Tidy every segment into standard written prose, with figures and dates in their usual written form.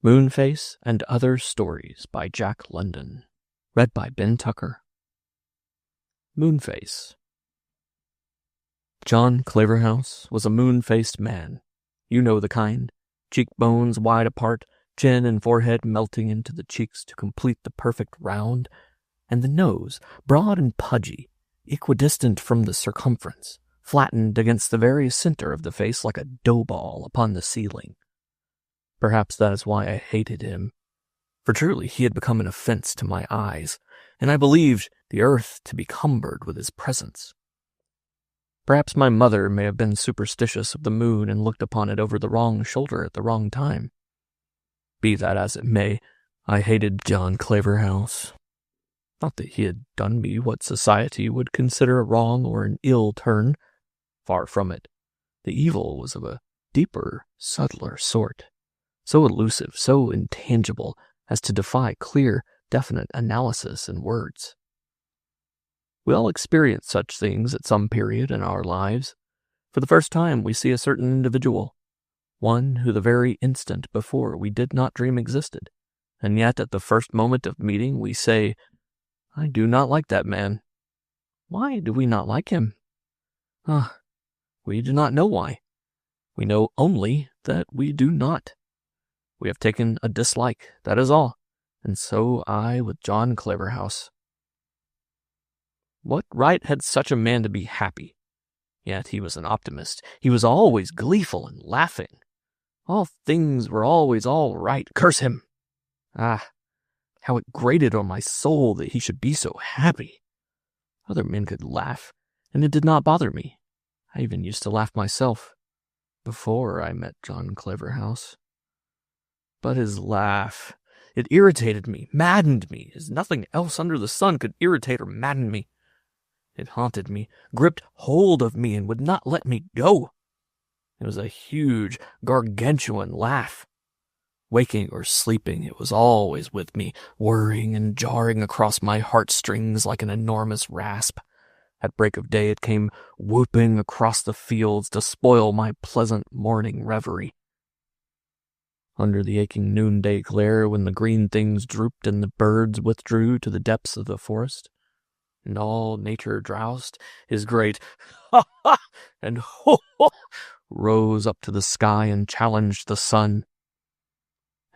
Moonface and Other Stories by Jack London. Read by Ben Tucker. Moonface. John Claverhouse was a moon-faced man. You know the kind. Cheekbones wide apart, chin and forehead melting into the cheeks to complete the perfect round, and the nose, broad and pudgy, equidistant from the circumference, flattened against the very center of the face like a dough ball upon the ceiling. Perhaps that is why I hated him, for truly he had become an offense to my eyes, and I believed the earth to be cumbered with his presence. Perhaps my mother may have been superstitious of the moon and looked upon it over the wrong shoulder at the wrong time. Be that as it may, I hated John Claverhouse. Not that he had done me what society would consider a wrong or an ill turn. Far from it. The evil was of a deeper, subtler sort, so elusive, so intangible, as to defy clear, definite analysis in words. We all experience such things at some period in our lives. For the first time we see a certain individual, one who the very instant before we did not dream existed, and yet at the first moment of meeting we say, I do not like that man. Why do we not like him? We do not know why. We know only that we do not. We have taken a dislike, that is all, and so I with John Claverhouse. What right had such a man to be happy? Yet he was an optimist. He was always gleeful and laughing. All things were always all right. Curse him! How it grated on my soul that he should be so happy. Other men could laugh, and it did not bother me. I even used to laugh myself, before I met John Claverhouse. But his laugh, it irritated me, maddened me, as nothing else under the sun could irritate or madden me. It haunted me, gripped hold of me, and would not let me go. It was a huge, gargantuan laugh. Waking or sleeping, it was always with me, whirring and jarring across my heartstrings like an enormous rasp. At break of day it came whooping across the fields to spoil my pleasant morning reverie. Under the aching noonday glare, when the green things drooped and the birds withdrew to the depths of the forest, and all nature drowsed, his great ha-ha and ho-ho rose up to the sky and challenged the sun.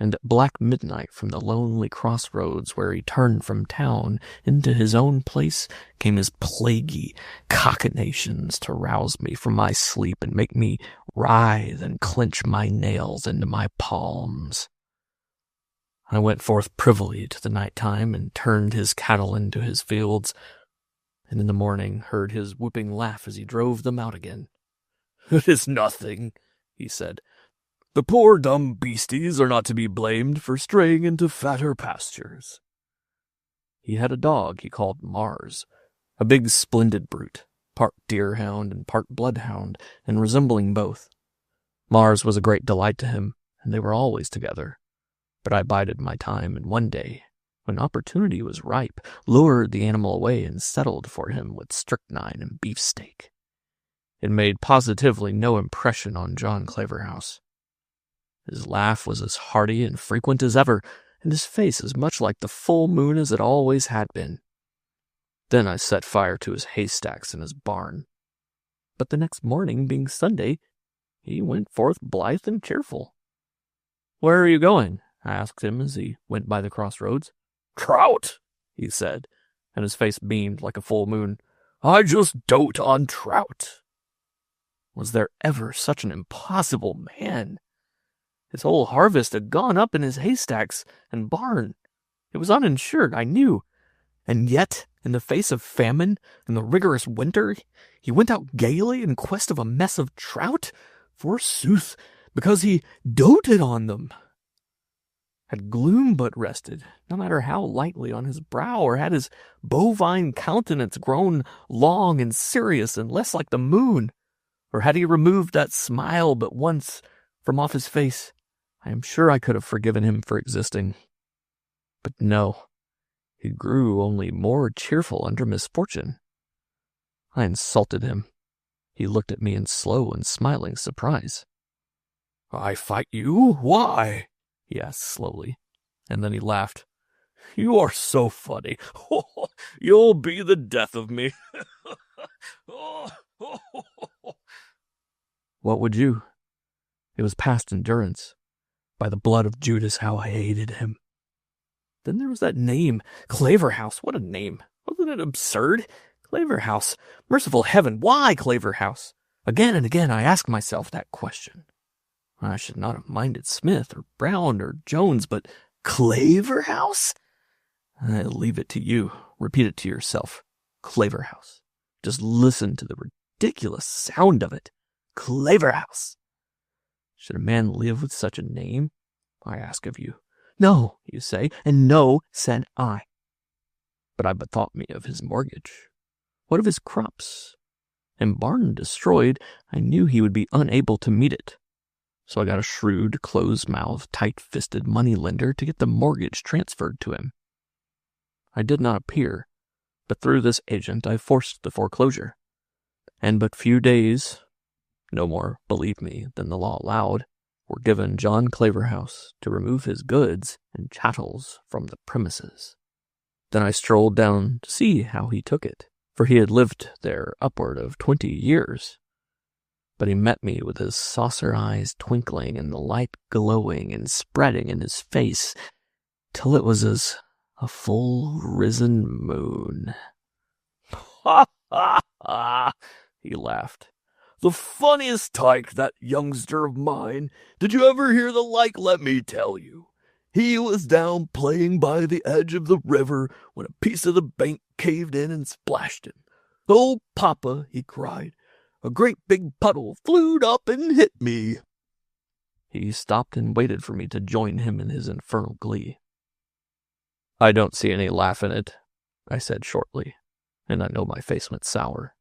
And at black midnight from the lonely crossroads where he turned from town into his own place came his plaguey cachinnations to rouse me from my sleep and make me writhe and clench my nails into my palms. I went forth privily to the night time and turned his cattle into his fields, and in the morning heard his whooping laugh as he drove them out again. It is nothing, he said. The poor dumb beasties are not to be blamed for straying into fatter pastures. He had a dog he called Mars, a big splendid brute, part deerhound and part bloodhound, and resembling both. Mars was a great delight to him, and they were always together. But I bided my time, and one day, when opportunity was ripe, lured the animal away and settled for him with strychnine and beefsteak. It made positively no impression on John Claverhouse. His laugh was as hearty and frequent as ever, and his face as much like the full moon as it always had been. Then I set fire to his haystacks in his barn. But the next morning, being Sunday, he went forth blithe and cheerful. Where are you going? I asked him as he went by the crossroads. Trout, he said, and his face beamed like a full moon. I just dote on trout. Was there ever such an impossible man? His whole harvest had gone up in his haystacks and barn. It was uninsured, I knew. And yet, in the face of famine and the rigorous winter, he went out gaily in quest of a mess of trout, forsooth, because he doted on them. Had gloom but rested, no matter how lightly, on his brow, or had his bovine countenance grown long and serious and less like the moon, or had he removed that smile but once from off his face, I am sure I could have forgiven him for existing. But no, he grew only more cheerful under misfortune. I insulted him. He looked at me in slow and smiling surprise. I fight you? Why? he asked slowly, and then he laughed. You are so funny. You'll be the death of me. What would you? It was past endurance. By the blood of Judas, how I hated him. Then there was that name, Claverhouse. What a name. Wasn't it absurd? Claverhouse. Merciful heaven, why Claverhouse? Again and again I asked myself that question. I should not have minded Smith or Brown or Jones, but Claverhouse? I leave it to you. Repeat it to yourself. Claverhouse. Just listen to the ridiculous sound of it. Claverhouse. Should a man live with such a name? I ask of you. No, you say, and no, said I. But I bethought me of his mortgage. What of his crops? And barn destroyed, I knew he would be unable to meet it. So I got a shrewd, close-mouthed, tight-fisted moneylender to get the mortgage transferred to him. I did not appear, but through this agent I forced the foreclosure. And but few days, no more, believe me, than the law allowed, were given John Claverhouse to remove his goods and chattels from the premises. Then I strolled down to see how he took it, for he had lived there upward of 20 years. But he met me with his saucer eyes twinkling and the light glowing and spreading in his face, till it was as a full risen moon. Ha ha ha! He laughed. The funniest tyke, that youngster of mine. Did you ever hear the like? Let me tell you. He was down playing by the edge of the river when a piece of the bank caved in and splashed him. Oh, Papa, he cried, a great big puddle flew up and hit me. He stopped and waited for me to join him in his infernal glee. I don't see any laugh in it, I said shortly, and I know my face went sour.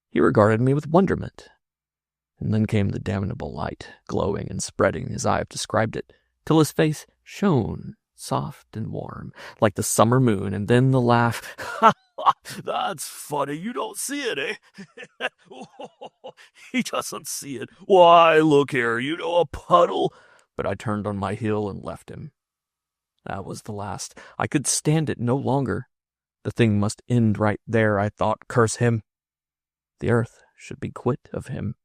He regarded me with wonderment, and then came the damnable light, glowing and spreading as I have described it, till his face shone soft and warm, like the summer moon, and then the laugh. Ha ha! That's funny. You don't see it, eh? He doesn't see it. Why, look here, you know, a puddle. But I turned on my heel and left him. That was the last. I could stand it no longer. The thing must end right there, I thought. Curse him. The earth should be quit of him.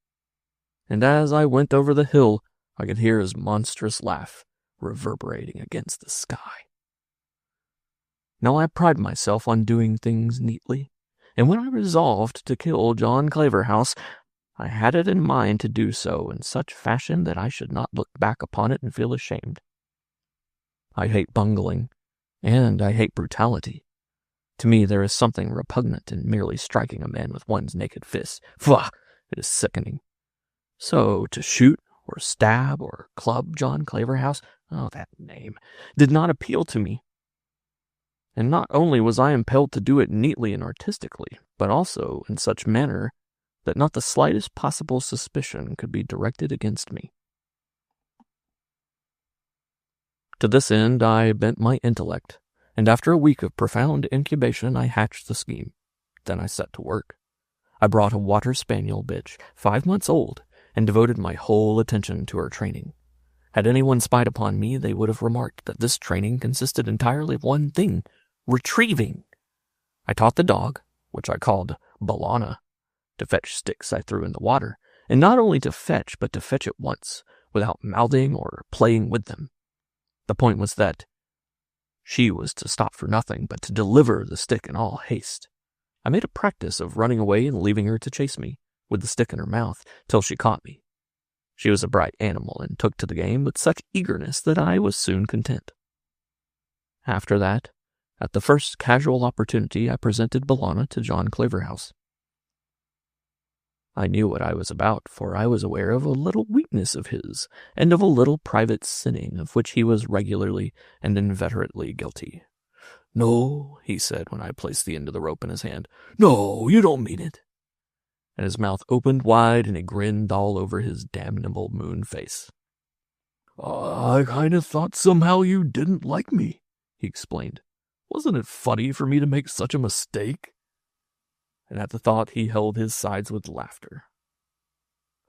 And as I went over the hill, I could hear his monstrous laugh reverberating against the sky. Now I pride myself on doing things neatly, and when I resolved to kill John Claverhouse, I had it in mind to do so in such fashion that I should not look back upon it and feel ashamed. I hate bungling, and I hate brutality. To me, there is something repugnant in merely striking a man with one's naked fist. Faugh! It is sickening. So, to shoot, or stab, or club John Claverhouse, oh, that name, did not appeal to me. And not only was I impelled to do it neatly and artistically, but also in such manner that not the slightest possible suspicion could be directed against me. To this end I bent my intellect, and after a week of profound incubation I hatched the scheme. Then I set to work. I brought a water spaniel bitch, 5 months old, and devoted my whole attention to her training. Had anyone spied upon me, they would have remarked that this training consisted entirely of one thing, retrieving. I taught the dog, which I called Bellana, to fetch sticks I threw in the water, and not only to fetch, but to fetch at once, without mouthing or playing with them. The point was that she was to stop for nothing, but to deliver the stick in all haste. I made a practice of running away and leaving her to chase me, with the stick in her mouth, till she caught me. She was a bright animal, and took to the game with such eagerness that I was soon content. After that, at the first casual opportunity, I presented Bellana to John Claverhouse. I knew what I was about, for I was aware of a little weakness of his, and of a little private sinning of which he was regularly and inveterately guilty. "No," he said when I placed the end of the rope in his hand. "No, you don't mean it." And his mouth opened wide, and he grinned all over his damnable moon face. "I kind of thought somehow you didn't like me," he explained. "Wasn't it funny for me to make such a mistake?" And at the thought he held his sides with laughter.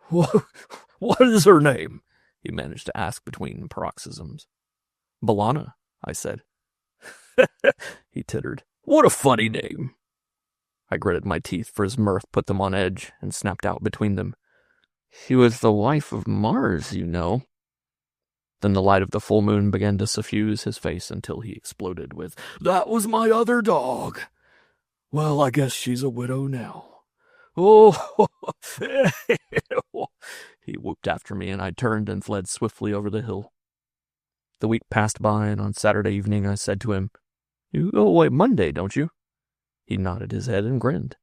"What is her name?" he managed to ask between paroxysms. B'Elanna, I said. He tittered. What a funny name. I gritted my teeth, for his mirth put them on edge, and snapped out between them. She was the wife of Mars, you know. Then the light of the full moon began to suffuse his face until he exploded with, That was my other dog. Well, I guess she's a widow now. Oh, he whooped after me, and I turned and fled swiftly over the hill. The week passed by, and on Saturday evening I said to him, You go away Monday, don't you? He nodded his head and grinned.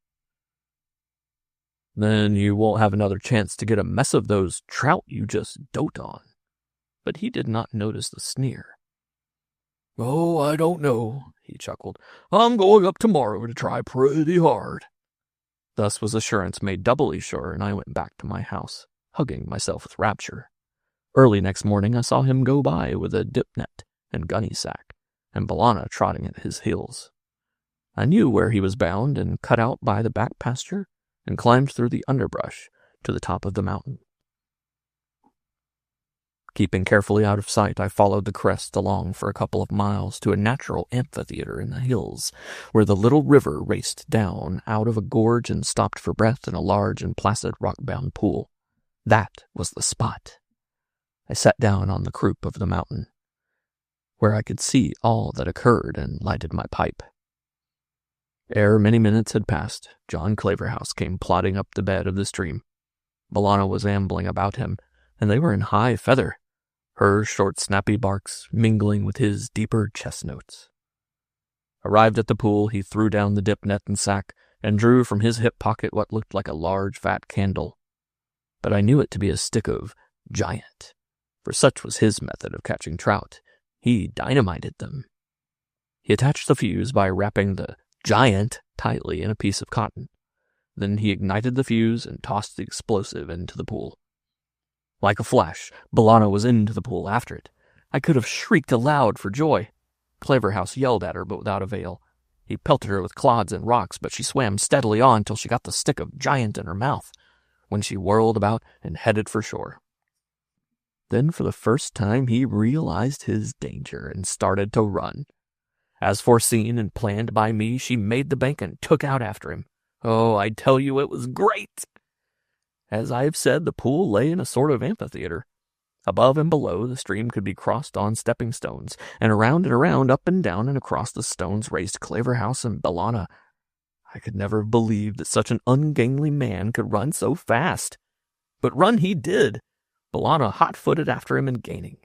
Then you won't have another chance to get a mess of those trout you just dote on. But he did not notice the sneer. Oh, I don't know, he chuckled. I'm going up tomorrow to try pretty hard. Thus was assurance made doubly sure, and I went back to my house, hugging myself with rapture. Early next morning I saw him go by with a dip net and gunny sack, and B'Elanna trotting at his heels. I knew where he was bound, and cut out by the back pasture, and climbed through the underbrush to the top of the mountain. Keeping carefully out of sight, I followed the crest along for a couple of miles to a natural amphitheater in the hills, where the little river raced down out of a gorge and stopped for breath in a large and placid rock-bound pool. That was the spot. I sat down on the croup of the mountain, where I could see all that occurred, and lighted my pipe. Ere many minutes had passed, John Claverhouse came plodding up the bed of the stream. B'Elanna was ambling about him, and they were in high feather, her short snappy barks mingling with his deeper chest notes. Arrived at the pool, he threw down the dip net and sack, and drew from his hip pocket what looked like a large fat candle. But I knew it to be a stick of giant, for such was his method of catching trout. He dynamited them. He attached the fuse by wrapping the giant tightly in a piece of cotton. Then he ignited the fuse and tossed the explosive into the pool. Like a flash, B'Elanna was into the pool after it. I could have shrieked aloud for joy. Claverhouse yelled at her, but without avail. He pelted her with clods and rocks, but she swam steadily on till she got the stick of giant in her mouth, when she whirled about and headed for shore. Then for the first time he realized his danger and started to run. As foreseen and planned by me, she made the bank and took out after him. Oh, I tell you, it was great! As I have said, the pool lay in a sort of amphitheater. Above and below, the stream could be crossed on stepping stones, and around, up and down and across the stones raced Claverhouse and B'Elanna. I could never have believed that such an ungainly man could run so fast. But run he did, B'Elanna hot-footed after him and gaining.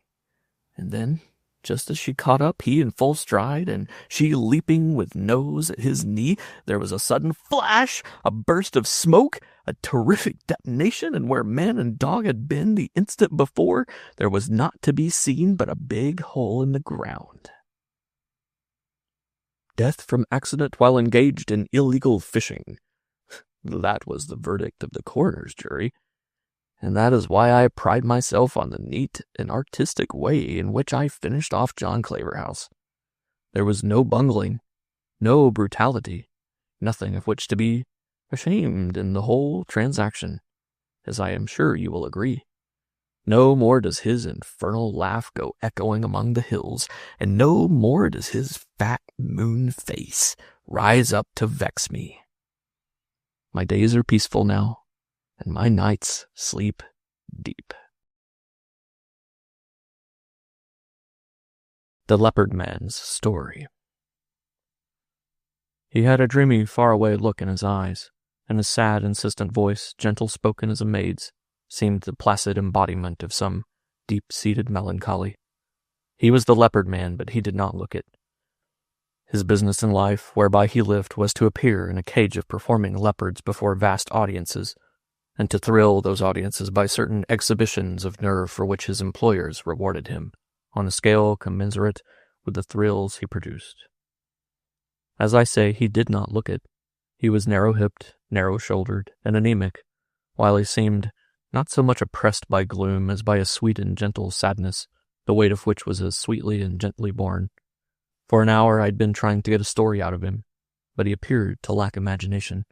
And then, just as she caught up, he in full stride, and she leaping with nose at his knee, there was a sudden flash, a burst of smoke, a terrific detonation, and where man and dog had been the instant before, there was not to be seen but a big hole in the ground. Death from accident while engaged in illegal fishing. That was the verdict of the coroner's jury. And that is why I pride myself on the neat and artistic way in which I finished off John Claverhouse. There was no bungling, no brutality, nothing of which to be ashamed in the whole transaction, as I am sure you will agree. No more does his infernal laugh go echoing among the hills, and no more does his fat moon face rise up to vex me. My days are peaceful now, and my nights sleep deep. The Leopard Man's Story. He had a dreamy, faraway look in his eyes, and his sad, insistent voice, gentle-spoken as a maid's, seemed the placid embodiment of some deep-seated melancholy. He was the Leopard Man, but he did not look it. His business in life, whereby he lived, was to appear in a cage of performing leopards before vast audiences, and to thrill those audiences by certain exhibitions of nerve for which his employers rewarded him, on a scale commensurate with the thrills he produced. As I say, he did not look it. He was narrow-hipped, narrow-shouldered, and anemic, while he seemed not so much oppressed by gloom as by a sweet and gentle sadness, the weight of which was as sweetly and gently borne. For an hour I had been trying to get a story out of him, but he appeared to lack imagination.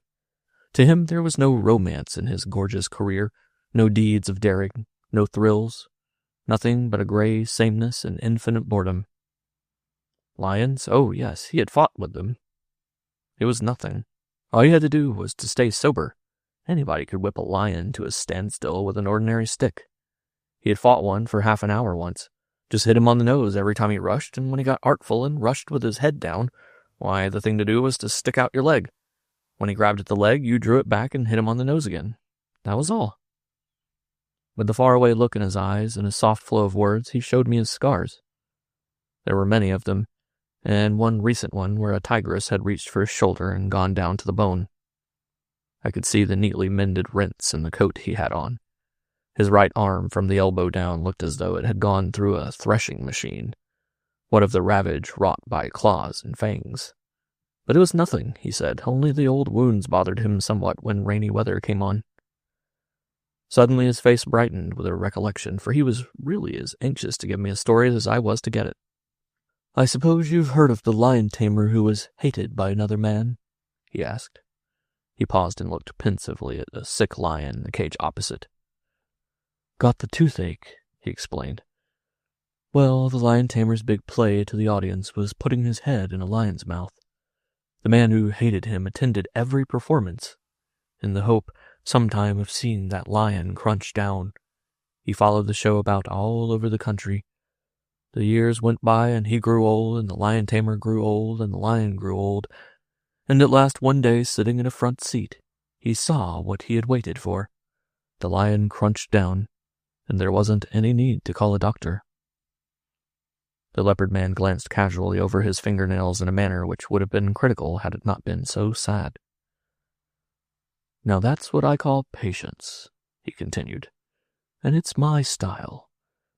To him there was no romance in his gorgeous career, no deeds of daring, no thrills, Nothing but a gray sameness and infinite boredom. Lions? Oh, yes, he had fought with them. It was nothing. All he had to do was to stay sober. Anybody could whip a lion to a standstill with an ordinary stick. He had fought one for half an hour once. Just hit him on the nose every time he rushed, and when he got artful and rushed with his head down, why, the thing to do was to stick out your leg. When he grabbed at the leg, you drew it back and hit him on the nose again. That was all. With the faraway look in his eyes and a soft flow of words, he showed me his scars. There were many of them, and one recent one where a tigress had reached for his shoulder and gone down to the bone. I could see the neatly mended rents in the coat he had on. His right arm from the elbow down looked as though it had gone through a threshing machine. What of the ravage wrought by claws and fangs? But it was nothing, he said, only the old wounds bothered him somewhat when rainy weather came on. Suddenly his face brightened with a recollection, for he was really as anxious to give me a story as I was to get it. "I suppose you've heard of the lion tamer who was hated by another man?" he asked. He paused and looked pensively at a sick lion in the cage opposite. "Got the toothache," he explained. "Well, the lion tamer's big play to the audience was putting his head in a lion's mouth. The man who hated him attended every performance, in the hope sometime of seeing that lion crunch down. He followed the show about all over the country. The years went by, and he grew old, and the lion tamer grew old, and the lion grew old, and at last one day, sitting in a front seat, he saw what he had waited for. The lion crunched down, and there wasn't any need to call a doctor." The leopard man glanced casually over his fingernails in a manner which would have been critical had it not been so sad. "Now that's what I call patience," he continued, "and it's my style.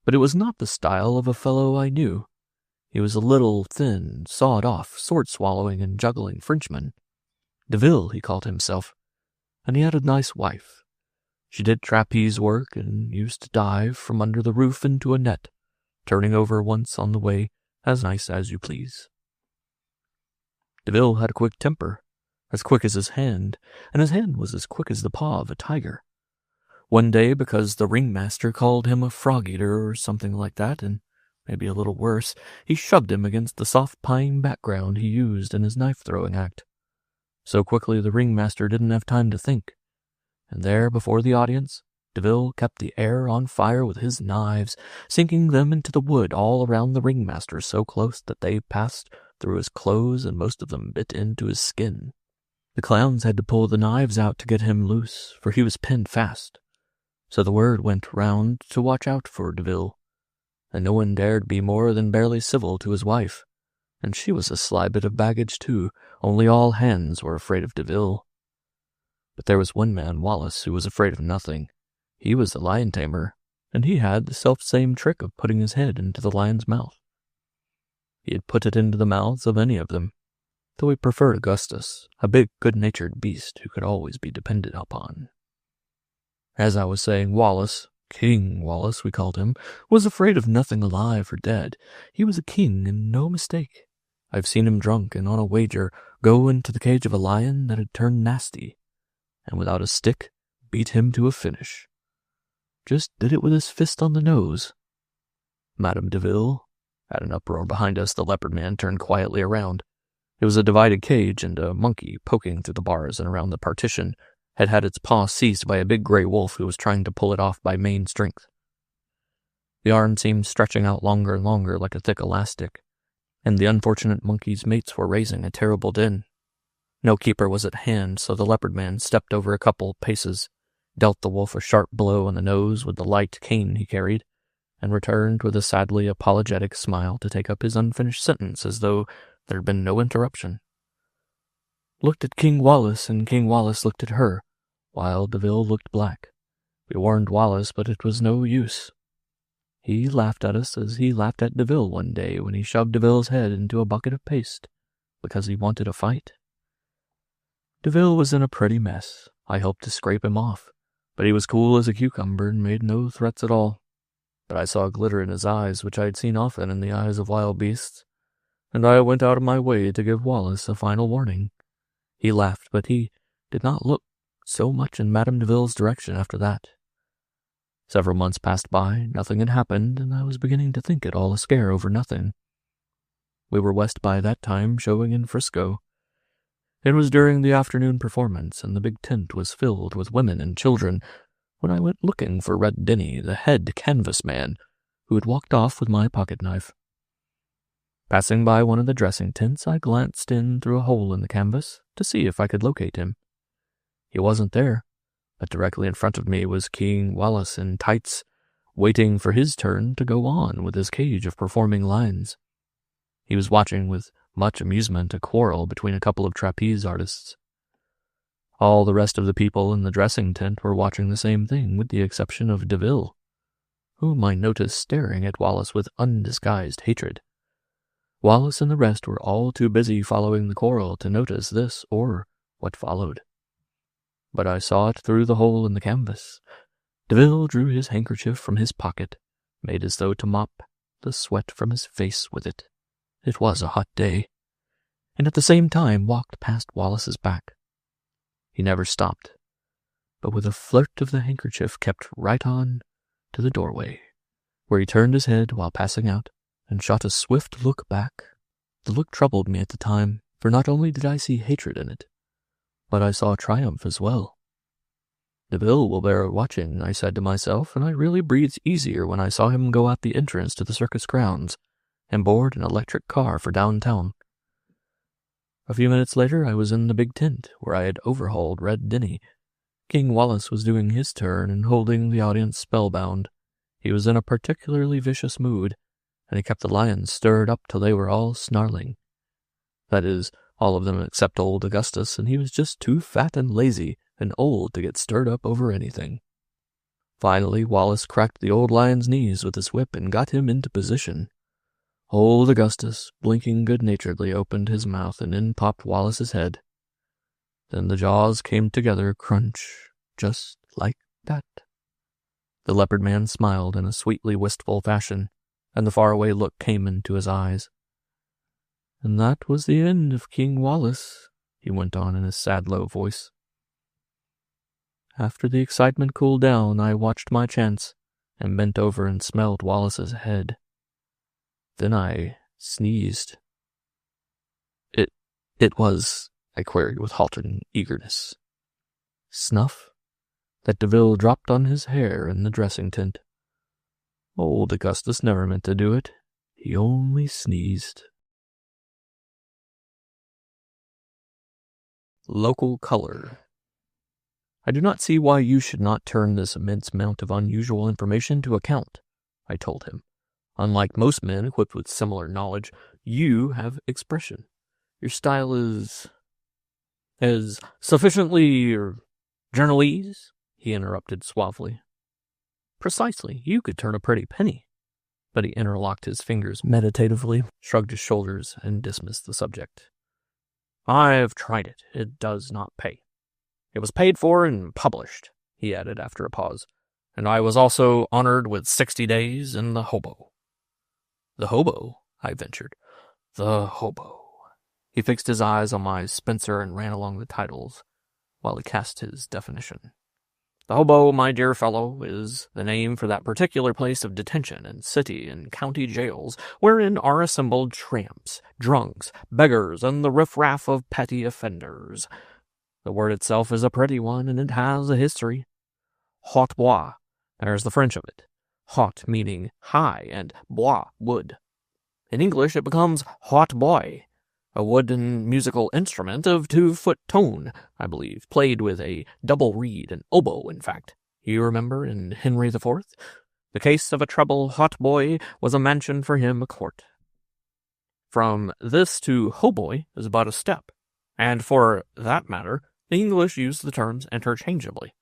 But it was not the style of a fellow I knew. He was a little, thin, sawed-off, sword-swallowing and juggling Frenchman. Deville, he called himself, and he had a nice wife. She did trapeze work and used to dive from under the roof into a net, turning over once on the way, as nice as you please. Deville had a quick temper, as quick as his hand, and his hand was as quick as the paw of a tiger. One day, because the ringmaster called him a frog-eater or something like that, and maybe a little worse, he shoved him against the soft pine background he used in his knife-throwing act. So quickly the ringmaster didn't have time to think, and there, before the audience, Deville kept the air on fire with his knives, sinking them into the wood all around the ringmaster so close that they passed through his clothes and most of them bit into his skin. The clowns had to pull the knives out to get him loose, for he was pinned fast. So the word went round to watch out for Deville, and no one dared be more than barely civil to his wife, and she was a sly bit of baggage too, only all hands were afraid of Deville. But there was one man, Wallace, who was afraid of nothing. He was the lion tamer, and he had the self-same trick of putting his head into the lion's mouth. He had put it into the mouths of any of them, though he preferred Augustus, a big, good-natured beast who could always be depended upon. As I was saying, Wallace, King Wallace we called him, was afraid of nothing alive or dead. He was a king, and no mistake. I've seen him drunk and on a wager go into the cage of a lion that had turned nasty, and without a stick beat him to a finish. Just did it with his fist on the nose. Madame Deville, at an uproar behind us, the leopard man turned quietly around. It was a divided cage, and a monkey, poking through the bars and around the partition, had its paw seized by a big gray wolf who was trying to pull it off by main strength. The arm seemed stretching out longer and longer like a thick elastic, and the unfortunate monkey's mates were raising a terrible din. No keeper was at hand, so the leopard man stepped over a couple paces, dealt the wolf a sharp blow on the nose with the light cane he carried, and returned with a sadly apologetic smile to take up his unfinished sentence as though there had been no interruption. Looked at King Wallace, and King Wallace looked at her, while Deville looked black. We warned Wallace, but it was no use. He laughed at us as he laughed at Deville one day when he shoved Deville's head into a bucket of paste, because he wanted a fight. Deville was in a pretty mess. I hoped to scrape him off, but he was cool as a cucumber and made no threats at all. But I saw a glitter in his eyes which I had seen often in the eyes of wild beasts, and I went out of my way to give Wallace a final warning. He laughed, but he did not look so much in Madame Deville's direction after that. Several months passed by, nothing had happened, and I was beginning to think it all a scare over nothing. We were west by that time, showing in Frisco. It was during the afternoon performance, and the big tent was filled with women and children, when I went looking for Red Denny, the head canvas man, who had walked off with my pocket-knife. Passing by one of the dressing tents, I glanced in through a hole in the canvas to see if I could locate him. He wasn't there, but directly in front of me was King Wallace in tights, waiting for his turn to go on with his cage of performing lines. He was watching with much amusement a quarrel between a couple of trapeze artists. All the rest of the people in the dressing tent were watching the same thing, with the exception of Deville, whom I noticed staring at Wallace with undisguised hatred. Wallace and the rest were all too busy following the quarrel to notice this or what followed. But I saw it through the hole in the canvas. Deville drew his handkerchief from his pocket, made as though to mop the sweat from his face with it. It was a hot day, and at the same time walked past Wallace's back. He never stopped, but with a flirt of the handkerchief kept right on to the doorway, where he turned his head while passing out and shot a swift look back. The look troubled me at the time, for not only did I see hatred in it, but I saw triumph as well. Deville will bear watching, I said to myself, and I really breathed easier when I saw him go out the entrance to the circus grounds and board an electric car for downtown. A few minutes later, I was in the big tent where I had overhauled Red Denny. King Wallace was doing his turn and holding the audience spellbound. He was in a particularly vicious mood, and he kept the lions stirred up till they were all snarling. That is, all of them except old Augustus, and he was just too fat and lazy and old to get stirred up over anything. Finally, Wallace cracked the old lion's knees with his whip and got him into position. Old Augustus, blinking good-naturedly, opened his mouth, and in popped Wallace's head. Then the jaws came together, crunch, just like that. The leopard man smiled in a sweetly wistful fashion, and the faraway look came into his eyes. And that was the end of King Wallace, he went on in his sad, low voice. After the excitement cooled down, I watched my chance, and bent over and smelled Wallace's head. Then I sneezed. It was, I queried with halting eagerness, snuff that Deville dropped on his hair in the dressing tent. Old Augustus never meant to do it. He only sneezed. Local color. I do not see why you should not turn this immense amount of unusual information to account, I told him. Unlike most men equipped with similar knowledge, you have expression. Your style is sufficiently journalese, he interrupted suavely. Precisely, you could turn a pretty penny. But he interlocked his fingers meditatively, shrugged his shoulders, and dismissed the subject. I've tried it. It does not pay. It was paid for and published, he added after a pause, and I was also honored with 60 days in the hobo. The hobo? I ventured. The hobo. He fixed his eyes on my Spencer and ran along the titles, while he cast his definition. The hobo, my dear fellow, is the name for that particular place of detention in city and county jails wherein are assembled tramps, drunks, beggars, and the riffraff of petty offenders. The word itself is a pretty one, and it has a history. Haut bois, there's the French of it. Haut meaning high, and bois, wood. In English it becomes hautboy, a wooden musical instrument of 2-foot tone, I believe, played with a double reed, an oboe, in fact. You remember in Henry IV? The case of a treble hautboy was a mansion for him a court. From this to hautboy is about a step, and for that matter, the English use the terms interchangeably.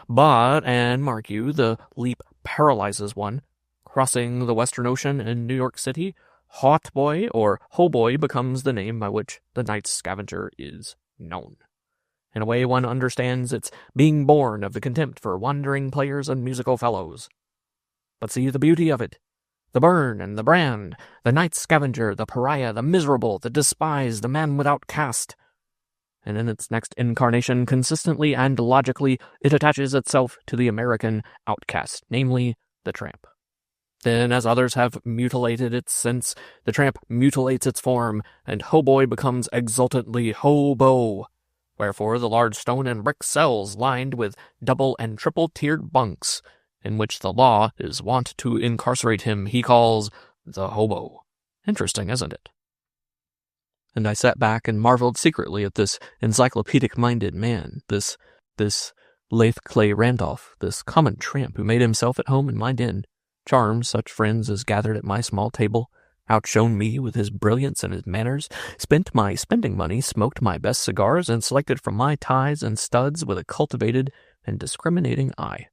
But, and mark you, the leap paralyzes one. Crossing the Western Ocean in New York City, hautboy or hoboy becomes the name by which the night scavenger is known. In a way one understands its being born of the contempt for wandering players and musical fellows. But see the beauty of it. The burn and the brand, the night scavenger, the pariah, the miserable, the despised, the man without caste. and in its next incarnation, consistently and logically, it attaches itself to the American outcast, namely the tramp. Then, as others have mutilated its sense, the tramp mutilates its form, and hoboy becomes exultantly hobo. Wherefore the large stone and brick cells lined with double and triple-tiered bunks, in which the law is wont to incarcerate him, he calls the hobo. Interesting, isn't it? And I sat back and marveled secretly at this encyclopedic-minded man, this Lath Clay Randolph, this common tramp who made himself at home in my den, charmed such friends as gathered at my small table, outshone me with his brilliance and his manners, spent my spending money, smoked my best cigars, and selected from my ties and studs with a cultivated and discriminating eye.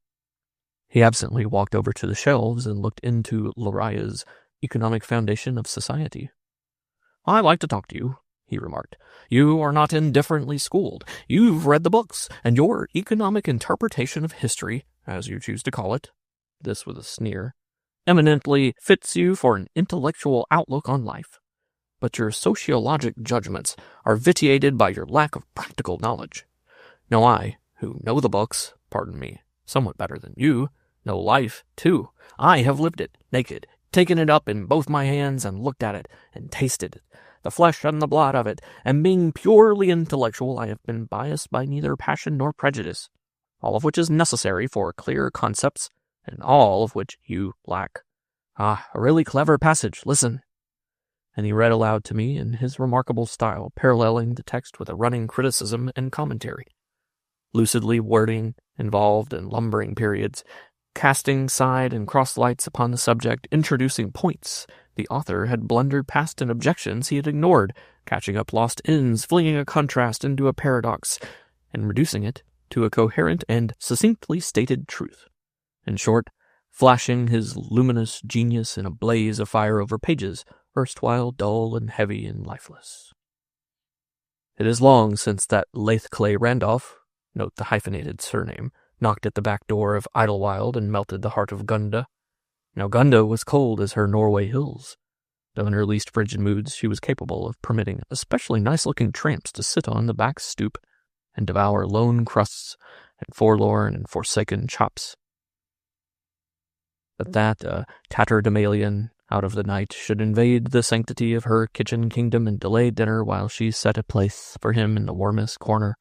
He absently walked over to the shelves and looked into Loria's Economic Foundation of Society. "I like to talk to you," he remarked. "You are not indifferently schooled. You've read the books, and your economic interpretation of history, as you choose to call it," this with a sneer, "eminently fits you for an intellectual outlook on life. But your sociologic judgments are vitiated by your lack of practical knowledge. Now I, who know the books, pardon me, somewhat better than you, know life, too. I have lived it, naked, taken it up in both my hands and looked at it, and tasted it, the flesh and the blood of it, and being purely intellectual, I have been biased by neither passion nor prejudice, all of which is necessary for clear concepts, and all of which you lack. Ah, a really clever passage, listen." And he read aloud to me in his remarkable style, paralleling the text with a running criticism and commentary, lucidly wording involved and lumbering periods, casting side and cross lights upon the subject, introducing points the author had blundered past and objections he had ignored, catching up lost ends, flinging a contrast into a paradox, and reducing it to a coherent and succinctly stated truth. In short, flashing his luminous genius in a blaze of fire over pages, erstwhile dull and heavy and lifeless. It is long since that Lath Clay Randolph, note the hyphenated surname, knocked at the back door of Idlewild and melted the heart of Gunda. Now Gunda was cold as her Norway hills, though in her least frigid moods she was capable of permitting especially nice-looking tramps to sit on the back stoop and devour lone crusts and forlorn and forsaken chops. But that tatterdemalion out of the night should invade the sanctity of her kitchen kingdom and delay dinner while she set a place for him in the warmest corner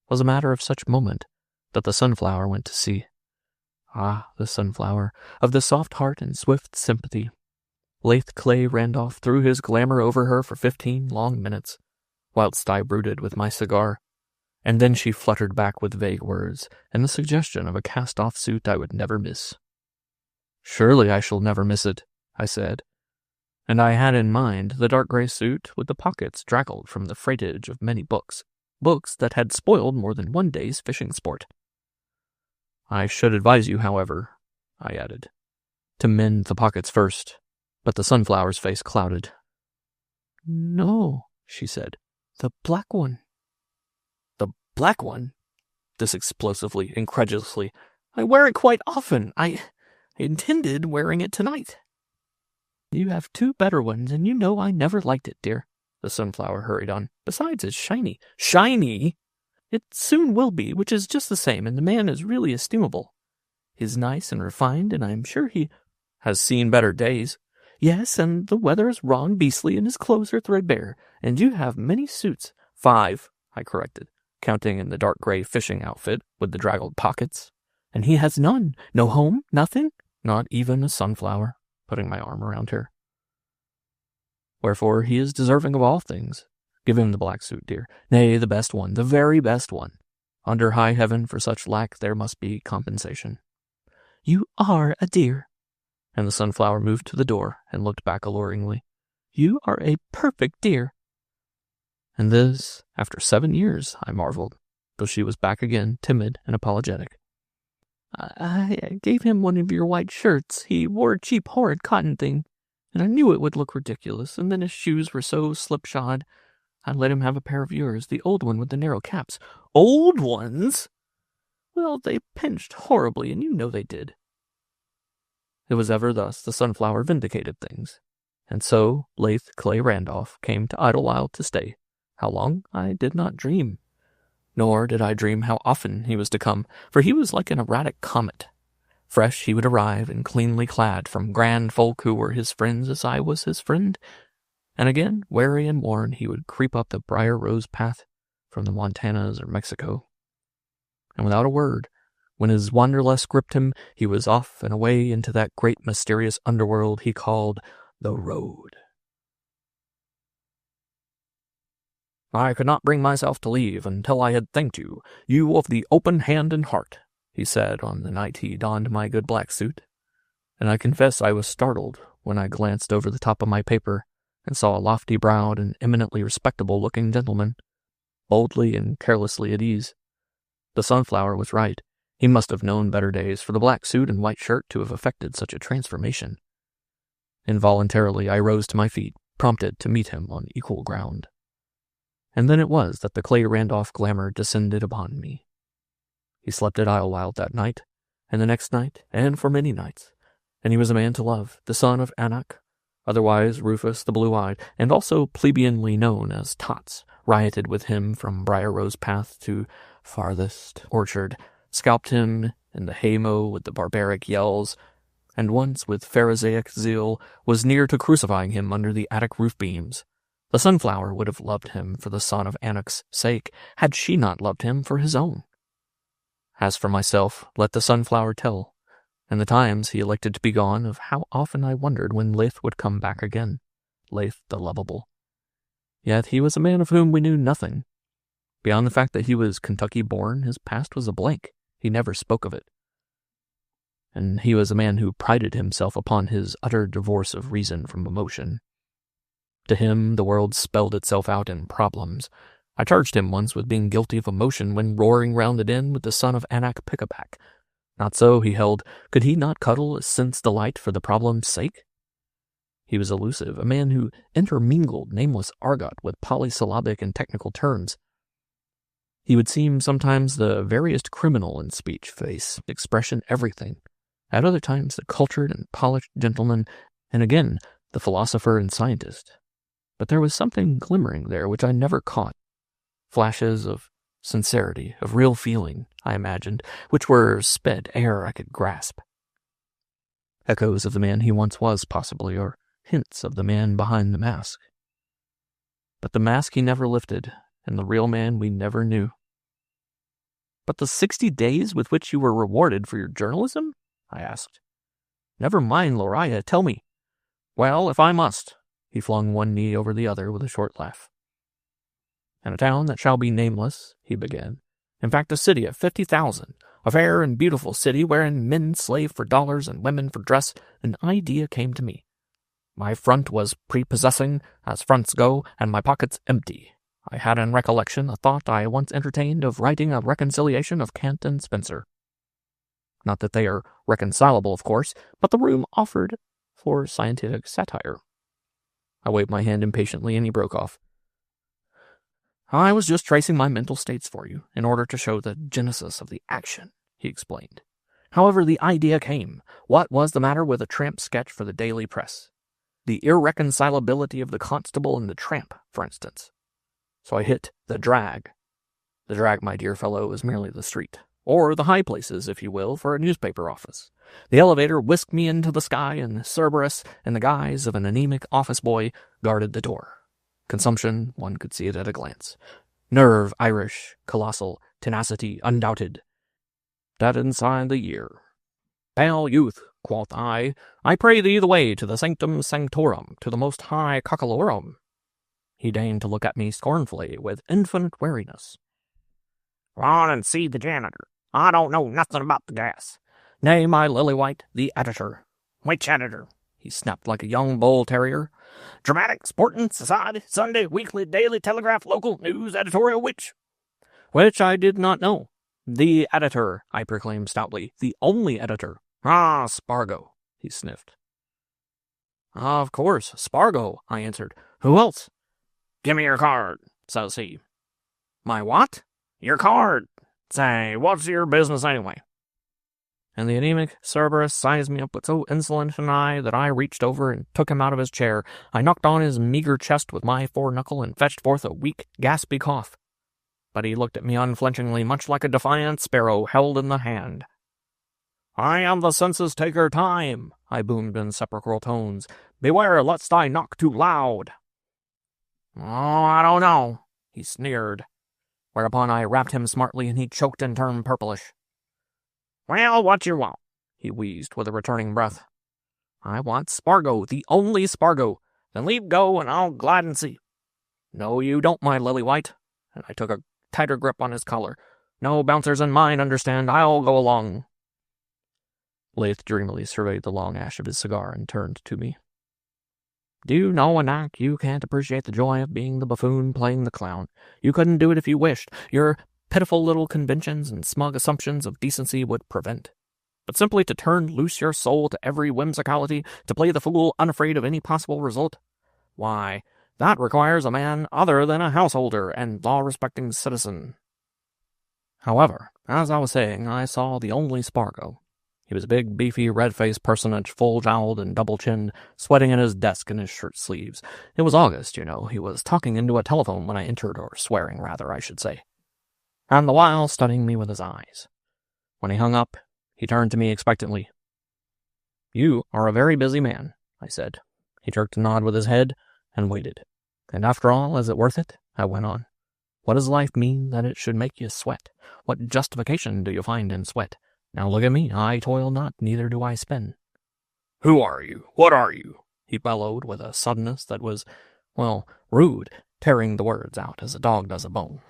was a matter of such moment that the sunflower went to sea. Ah, the sunflower, of the soft heart and swift sympathy. Lath Clay Randolph threw his glamour over her for 15 long minutes, whilst I brooded with my cigar, and then she fluttered back with vague words and the suggestion of a cast-off suit I would never miss. "Surely I shall never miss it," I said, and I had in mind the dark gray suit with the pockets draggled from the freightage of many books that had spoiled more than one day's fishing sport. "I should advise you, however," I added, "to mend the pockets first," but the sunflower's face clouded. "No," she said, "the black one." "The black one?" This explosively, incredulously. "I wear it quite often. I intended wearing it tonight." "You have two better ones, and you know I never liked it, dear," the sunflower hurried on. "Besides, it's shiny." "Shiny?" "It soon will be, which is just the same, and the man is really estimable. He's nice and refined, and I'm sure he has seen better days." "Yes, and the weather is raw and beastly, and his clothes are threadbare, and you have many suits." "5, I corrected, counting in the dark gray fishing outfit with the draggled pockets. "And he has none. No home, nothing?" "Not even a sunflower," putting my arm around her. "Wherefore he is deserving of all things. Give him the black suit, dear. Nay, the best one, the very best one. Under high heaven, for such lack there must be compensation." "You are a dear." And the sunflower moved to the door and looked back alluringly. "You are a perfect dear." And this, after 7 years, I marveled, though she was back again, timid and apologetic. I gave him one of your white shirts. He wore a cheap, horrid cotton thing, and I knew it would look ridiculous, and then his shoes were so slipshod. I let him have a pair of yours, the old one with the narrow caps." "Old ones?" "Well, they pinched horribly, and you know they did." It was ever thus the sunflower vindicated things, and so Lath Clay Randolph came to Idlewild to stay. How long, I did not dream. Nor did I dream how often he was to come, for he was like an erratic comet. Fresh he would arrive and cleanly clad from grand folk who were his friends as I was his friend, and again, weary and worn, he would creep up the briar rose path from the Montanas or Mexico. And without a word, when his wanderlust gripped him, he was off and away into that great mysterious underworld he called the road. I could not bring myself to leave until I had thanked you, you of the open hand and heart, he said on the night he donned my good black suit, and I confess I was startled when I glanced over the top of my paper and saw a lofty-browed and eminently respectable-looking gentleman, boldly and carelessly at ease. The sunflower was right. He must have known better days for the black suit and white shirt to have effected such a transformation. Involuntarily I rose to my feet, prompted to meet him on equal ground. And then it was that the Clay Randolph glamour descended upon me. He slept at Idlewild that night, and the next night, and for many nights, and he was a man to love, the son of Anak, otherwise Rufus the Blue-Eyed, and also plebeianly known as Tots, rioted with him from Briar Rose Path to farthest orchard, scalped him in the haymow with the barbaric yells, and once, with Pharisaic zeal, was near to crucifying him under the attic roof beams. The sunflower would have loved him for the son of Anak's sake, had she not loved him for his own. As for myself, let the sunflower tell, and the times he elected to be gone, of how often I wondered when Leith would come back again, Leith the lovable. Yet he was a man of whom we knew nothing. Beyond the fact that he was Kentucky-born, his past was a blank. He never spoke of it. And he was a man who prided himself upon his utter divorce of reason from emotion. To him, the world spelled itself out in problems. I charged him once with being guilty of emotion when roaring round it in with the son of Anak Pickaback. Not so, he held. Could he not cuddle a sense delight for the problem's sake? He was elusive, a man who intermingled nameless argot with polysyllabic and technical terms. He would seem sometimes the veriest criminal in speech, face, expression, everything. At other times the cultured and polished gentleman, and again the philosopher and scientist. But there was something glimmering there which I never caught. Flashes of sincerity, of real feeling, I imagined, which were sped ere I could grasp. Echoes of the man he once was, possibly, or hints of the man behind the mask. But the mask he never lifted, and the real man we never knew. But the 60 days with which you were rewarded for your journalism? I asked. Never mind, Loriah, tell me. Well, if I must. He flung one knee over the other with a short laugh. In a town that shall be nameless, he began. In fact, a city of 50,000, a fair and beautiful city wherein men slave for dollars and women for dress, an idea came to me. My front was prepossessing, as fronts go, and my pockets empty. I had in recollection a thought I once entertained of writing a reconciliation of Kant and Spencer. Not that they are reconcilable, of course, but the room offered for scientific satire. I waved my hand impatiently, and he broke off. I was just tracing my mental states for you, in order to show the genesis of the action, he explained. However, the idea came. What was the matter with a tramp sketch for the daily press? The irreconcilability of the constable and the tramp, for instance. So I hit the drag. The drag, my dear fellow, is merely the street, or the high places, if you will, for a newspaper office. The elevator whisked me into the sky, and Cerberus, in the guise of an anemic office boy, guarded the door. Consumption, one could see it at a glance. Nerve, Irish, colossal, tenacity, undoubted. That inside the year. Pale youth, quoth I pray thee the way to the sanctum sanctorum, to the most high cockalorum. He deigned to look at me scornfully, with infinite wariness. Run and see the janitor. I don't know nothing about the gas. Nay, my lily-white, the editor. Which editor? He snapped like a young bull terrier. Dramatic, sporting, society, Sunday, weekly, daily, telegraph, local, news, editorial, which? Which I did not know. The editor, I proclaimed stoutly. The only editor. Ah, Spargo, he sniffed. Of course, Spargo, I answered. Who else? Give me your card, says he. My what? Your card. Say, what's your business anyway? And the anemic Cerberus sized me up with so insolent an eye that I reached over and took him out of his chair. I knocked on his meager chest with my foreknuckle and fetched forth a weak, gaspy cough. but he looked at me unflinchingly, much like a defiant sparrow held in the hand. "I am the census-taker Time," I boomed in sepulchral tones. "Beware lest I knock too loud." "Oh, I don't know," he sneered, whereupon I rapped him smartly and he choked and turned purplish. "Well, what you want?" he wheezed with a returning breath. "I want Spargo, the only Spargo. Then leave go and I'll glide and see." "No, you don't, my lily white." And I took a tighter grip on his collar. "No bouncers in mine, understand. I'll go along." Leith dreamily surveyed the long ash of his cigar and turned to me. "Do you know, Anak, you can't appreciate the joy of being the buffoon playing the clown. You couldn't do it if you wished. Your pitiful little conventions and smug assumptions of decency would prevent. But simply to turn loose your soul to every whimsicality, to play the fool unafraid of any possible result, why, that requires a man other than a householder and law-respecting citizen." However, as I was saying, I saw the only Spargo. He was a big, beefy, red-faced personage, full-jowled and double-chinned, sweating at his desk in his shirt sleeves. It was August, you know. He was talking into a telephone when I entered, or swearing, rather, I should say, and the while studying me with his eyes. When he hung up, he turned to me expectantly. "You are a very busy man," I said. He jerked a nod with his head and waited. "And after all, is it worth it?" I went on. "What does life mean that it should make you sweat? What justification do you find in sweat? Now look at me. I toil not, neither do I spin." "Who are you? What are you?" he bellowed with a suddenness that was, well, rude, tearing the words out as a dog does a bone.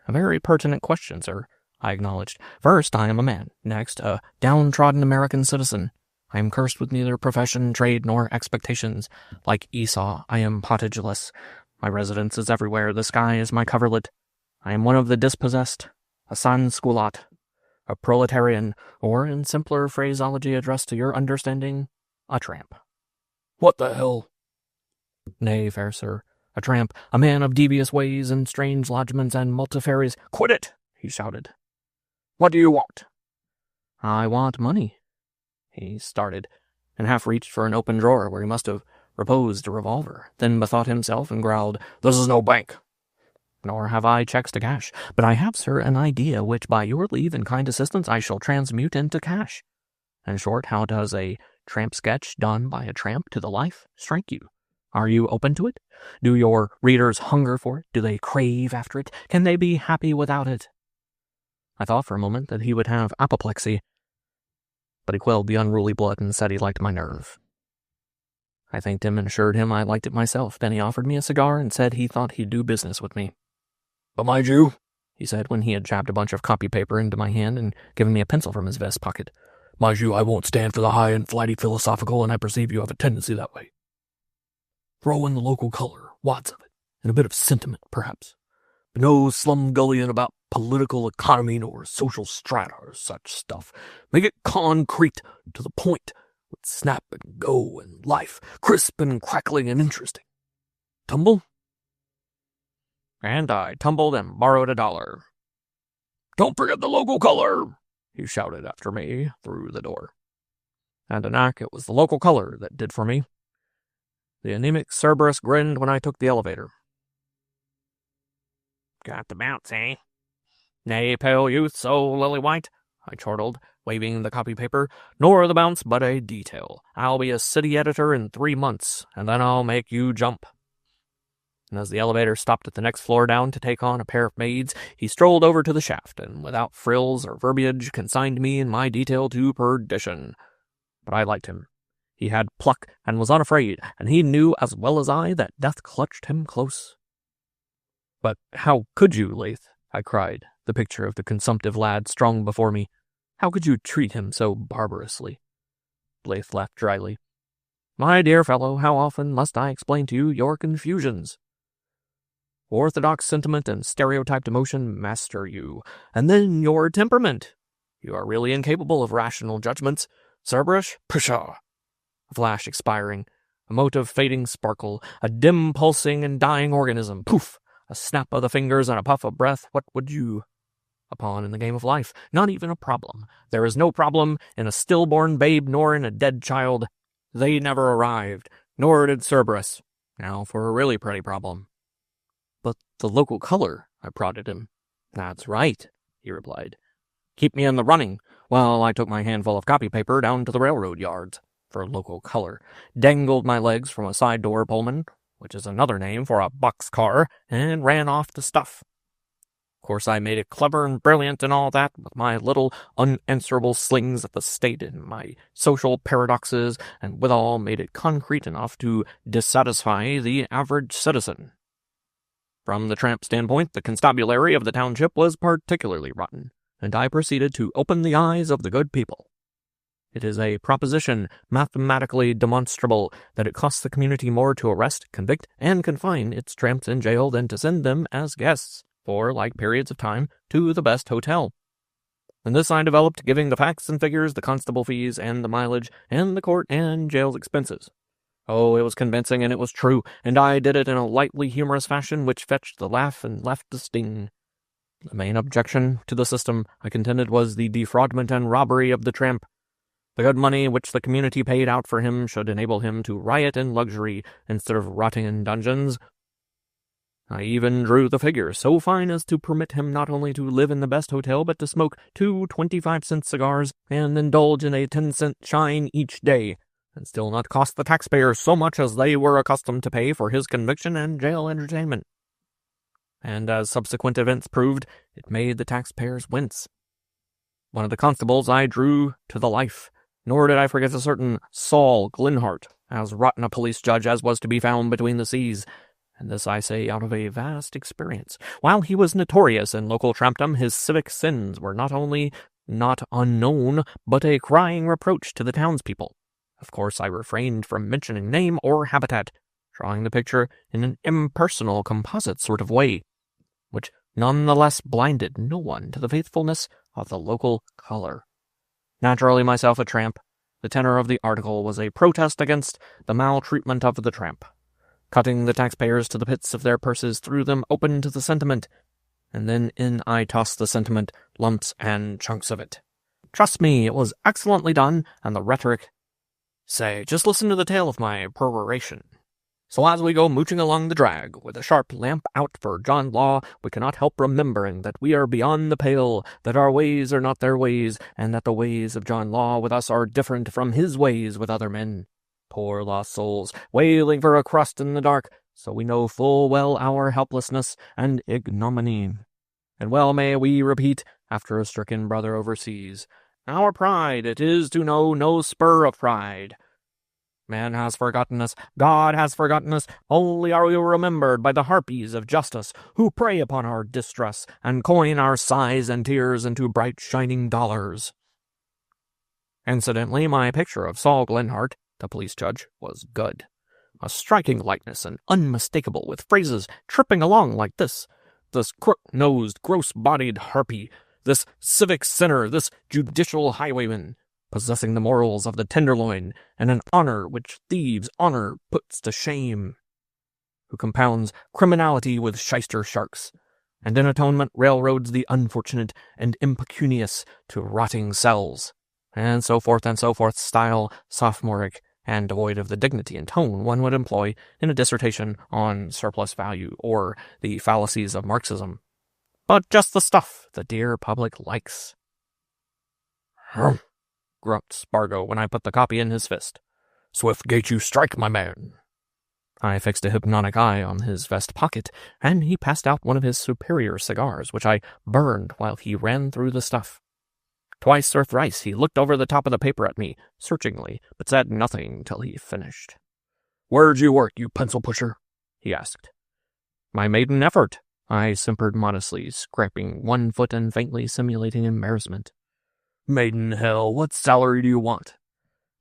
"A very pertinent question, sir," I acknowledged. "First, I am a man. Next, a downtrodden American citizen. I am cursed with neither profession, trade, nor expectations. Like Esau, I am pottageless. My residence is everywhere. The sky is my coverlet. I am one of the dispossessed, a sans-culotte, a proletarian, or, in simpler phraseology addressed to your understanding, a tramp." "What the hell?" "Nay, fair sir, a tramp, a man of devious ways and strange lodgments and multifarious—" "Quit it!" he shouted. "What do you want?" "I want money." He started, and half reached for an open drawer where he must have reposed a revolver, then bethought himself and growled, "This is no bank." "Nor have I checks to cash, but I have, sir, an idea which, by your leave and kind assistance, I shall transmute into cash. In short, how does a tramp sketch done by a tramp to the life strike you? Are you open to it? Do your readers hunger for it? Do they crave after it? Can they be happy without it?" I thought for a moment that he would have apoplexy, but he quelled the unruly blood and said he liked my nerve. I thanked him and assured him I liked it myself. Then he offered me a cigar and said he thought he'd do business with me. "But mind you," he said when he had jabbed a bunch of copy paper into my hand and given me a pencil from his vest pocket, "mind you, I won't stand for the high and flighty philosophical, and I perceive you have a tendency that way. Throw in the local color, wads of it, and a bit of sentiment, perhaps, but no slumgullion about political economy nor social strata or such stuff. Make it concrete, to the point, with snap and go and life, crisp and crackling and interesting. Tumble?" And I tumbled and borrowed $1. "Don't forget the local color," he shouted after me through the door. And Anak, it was the local color that did for me. The anemic Cerberus grinned when I took the elevator. "Got the bounce, eh?" "Nay, pale youth, so lily-white," I chortled, waving the copy paper. "Nor the bounce, but a detail. I'll be a city editor in 3 months, and then I'll make you jump." And as the elevator stopped at the next floor down to take on a pair of maids, he strolled over to the shaft, and without frills or verbiage, consigned me and my detail to perdition. But I liked him. He had pluck and was unafraid, and he knew as well as I that death clutched him close. "But how could you, Leith?" I cried, the picture of the consumptive lad strung before me. "How could you treat him so barbarously?" Leith laughed dryly. "My dear fellow, how often must I explain to you your confusions? Orthodox sentiment and stereotyped emotion master you, and then your temperament. You are really incapable of rational judgments. Cerberus? Pshaw! A flash expiring, a motive fading sparkle, a dim pulsing and dying organism. Poof! A snap of the fingers and a puff of breath. What would you? A pawn in the game of life. Not even a problem. There is no problem in a stillborn babe nor in a dead child. They never arrived, nor did Cerberus. Now for a really pretty problem." "But the local color," I prodded him. That's right, he replied. Keep me in the running while I took my handful of copy paper down to the railroad yards, for local color, dangled my legs from a side-door Pullman, which is another name for a box-car, and ran off to stuff. Of course, I made it clever and brilliant and all that, with my little unanswerable slings at the state and my social paradoxes, and withal made it concrete enough to dissatisfy the average citizen. From the tramp standpoint, the constabulary of the township was particularly rotten, and I proceeded to open the eyes of the good people. It is a proposition mathematically demonstrable that it costs the community more to arrest, convict, and confine its tramps in jail than to send them as guests, for like periods of time, to the best hotel. And this I developed, giving the facts and figures, the constable fees, and the mileage, and the court and jail's expenses. Oh, it was convincing, and it was true, and I did it in a lightly humorous fashion which fetched the laugh and left the sting. The main objection to the system, I contended, was the defraudment and robbery of the tramp. The good money which the community paid out for him should enable him to riot in luxury instead of rotting in dungeons. I even drew the figure so fine as to permit him not only to live in the best hotel, but to smoke 2 25-cent cigars and indulge in a 10-cent shine each day, and still not cost the taxpayers so much as they were accustomed to pay for his conviction and jail entertainment. And as subsequent events proved, it made the taxpayers wince. One of the constables I drew to the life, nor did I forget a certain Saul Glenhart, as rotten a police judge as was to be found between the seas, and this I say out of a vast experience. While he was notorious in local trampdom, his civic sins were not only not unknown, but a crying reproach to the townspeople. Of course, I refrained from mentioning name or habitat, drawing the picture in an impersonal composite sort of way, which nonetheless blinded no one to the faithfulness of the local color. Naturally myself a tramp, the tenor of the article was a protest against the maltreatment of the tramp. Cutting the taxpayers to the pits of their purses threw them open to the sentiment, and then in I tossed the sentiment, lumps and chunks of it. Trust me, it was excellently done, and the rhetoric. Say, just listen to the tale of my peroration. So as we go mooching along the drag, with a sharp lamp out for John Law, we cannot help remembering that we are beyond the pale, that our ways are not their ways, and that the ways of John Law with us are different from his ways with other men. Poor lost souls, wailing for a crust in the dark, so we know full well our helplessness and ignominy. And well may we repeat, after a stricken brother overseas, our pride it is to know no spur of pride. Man has forgotten us, God has forgotten us, only are we remembered by the harpies of justice, who prey upon our distress, and coin our sighs and tears into bright shining dollars. Incidentally, my picture of Saul Glenhart, the police judge, was good. A striking likeness and unmistakable, with phrases tripping along like this crook-nosed, gross-bodied harpy, this civic sinner, this judicial highwayman, possessing the morals of the tenderloin, and an honor which thieves' honor puts to shame, who compounds criminality with shyster sharks, and in atonement railroads the unfortunate and impecunious to rotting cells, and so forth, style sophomoric and devoid of the dignity and tone one would employ in a dissertation on surplus value or the fallacies of Marxism, but just the stuff the dear public likes. "Humph," grumped Spargo when I put the copy in his fist. "Swift gate you strike, my man." I fixed a hypnotic eye on his vest pocket, and he passed out one of his superior cigars, which I burned while he ran through the stuff. Twice or thrice he looked over the top of the paper at me, searchingly, but said nothing till he finished. "Where'd you work, you pencil pusher?" he asked. "My maiden effort," I simpered modestly, scraping one foot and faintly simulating embarrassment. "Maiden hell, what salary do you want?"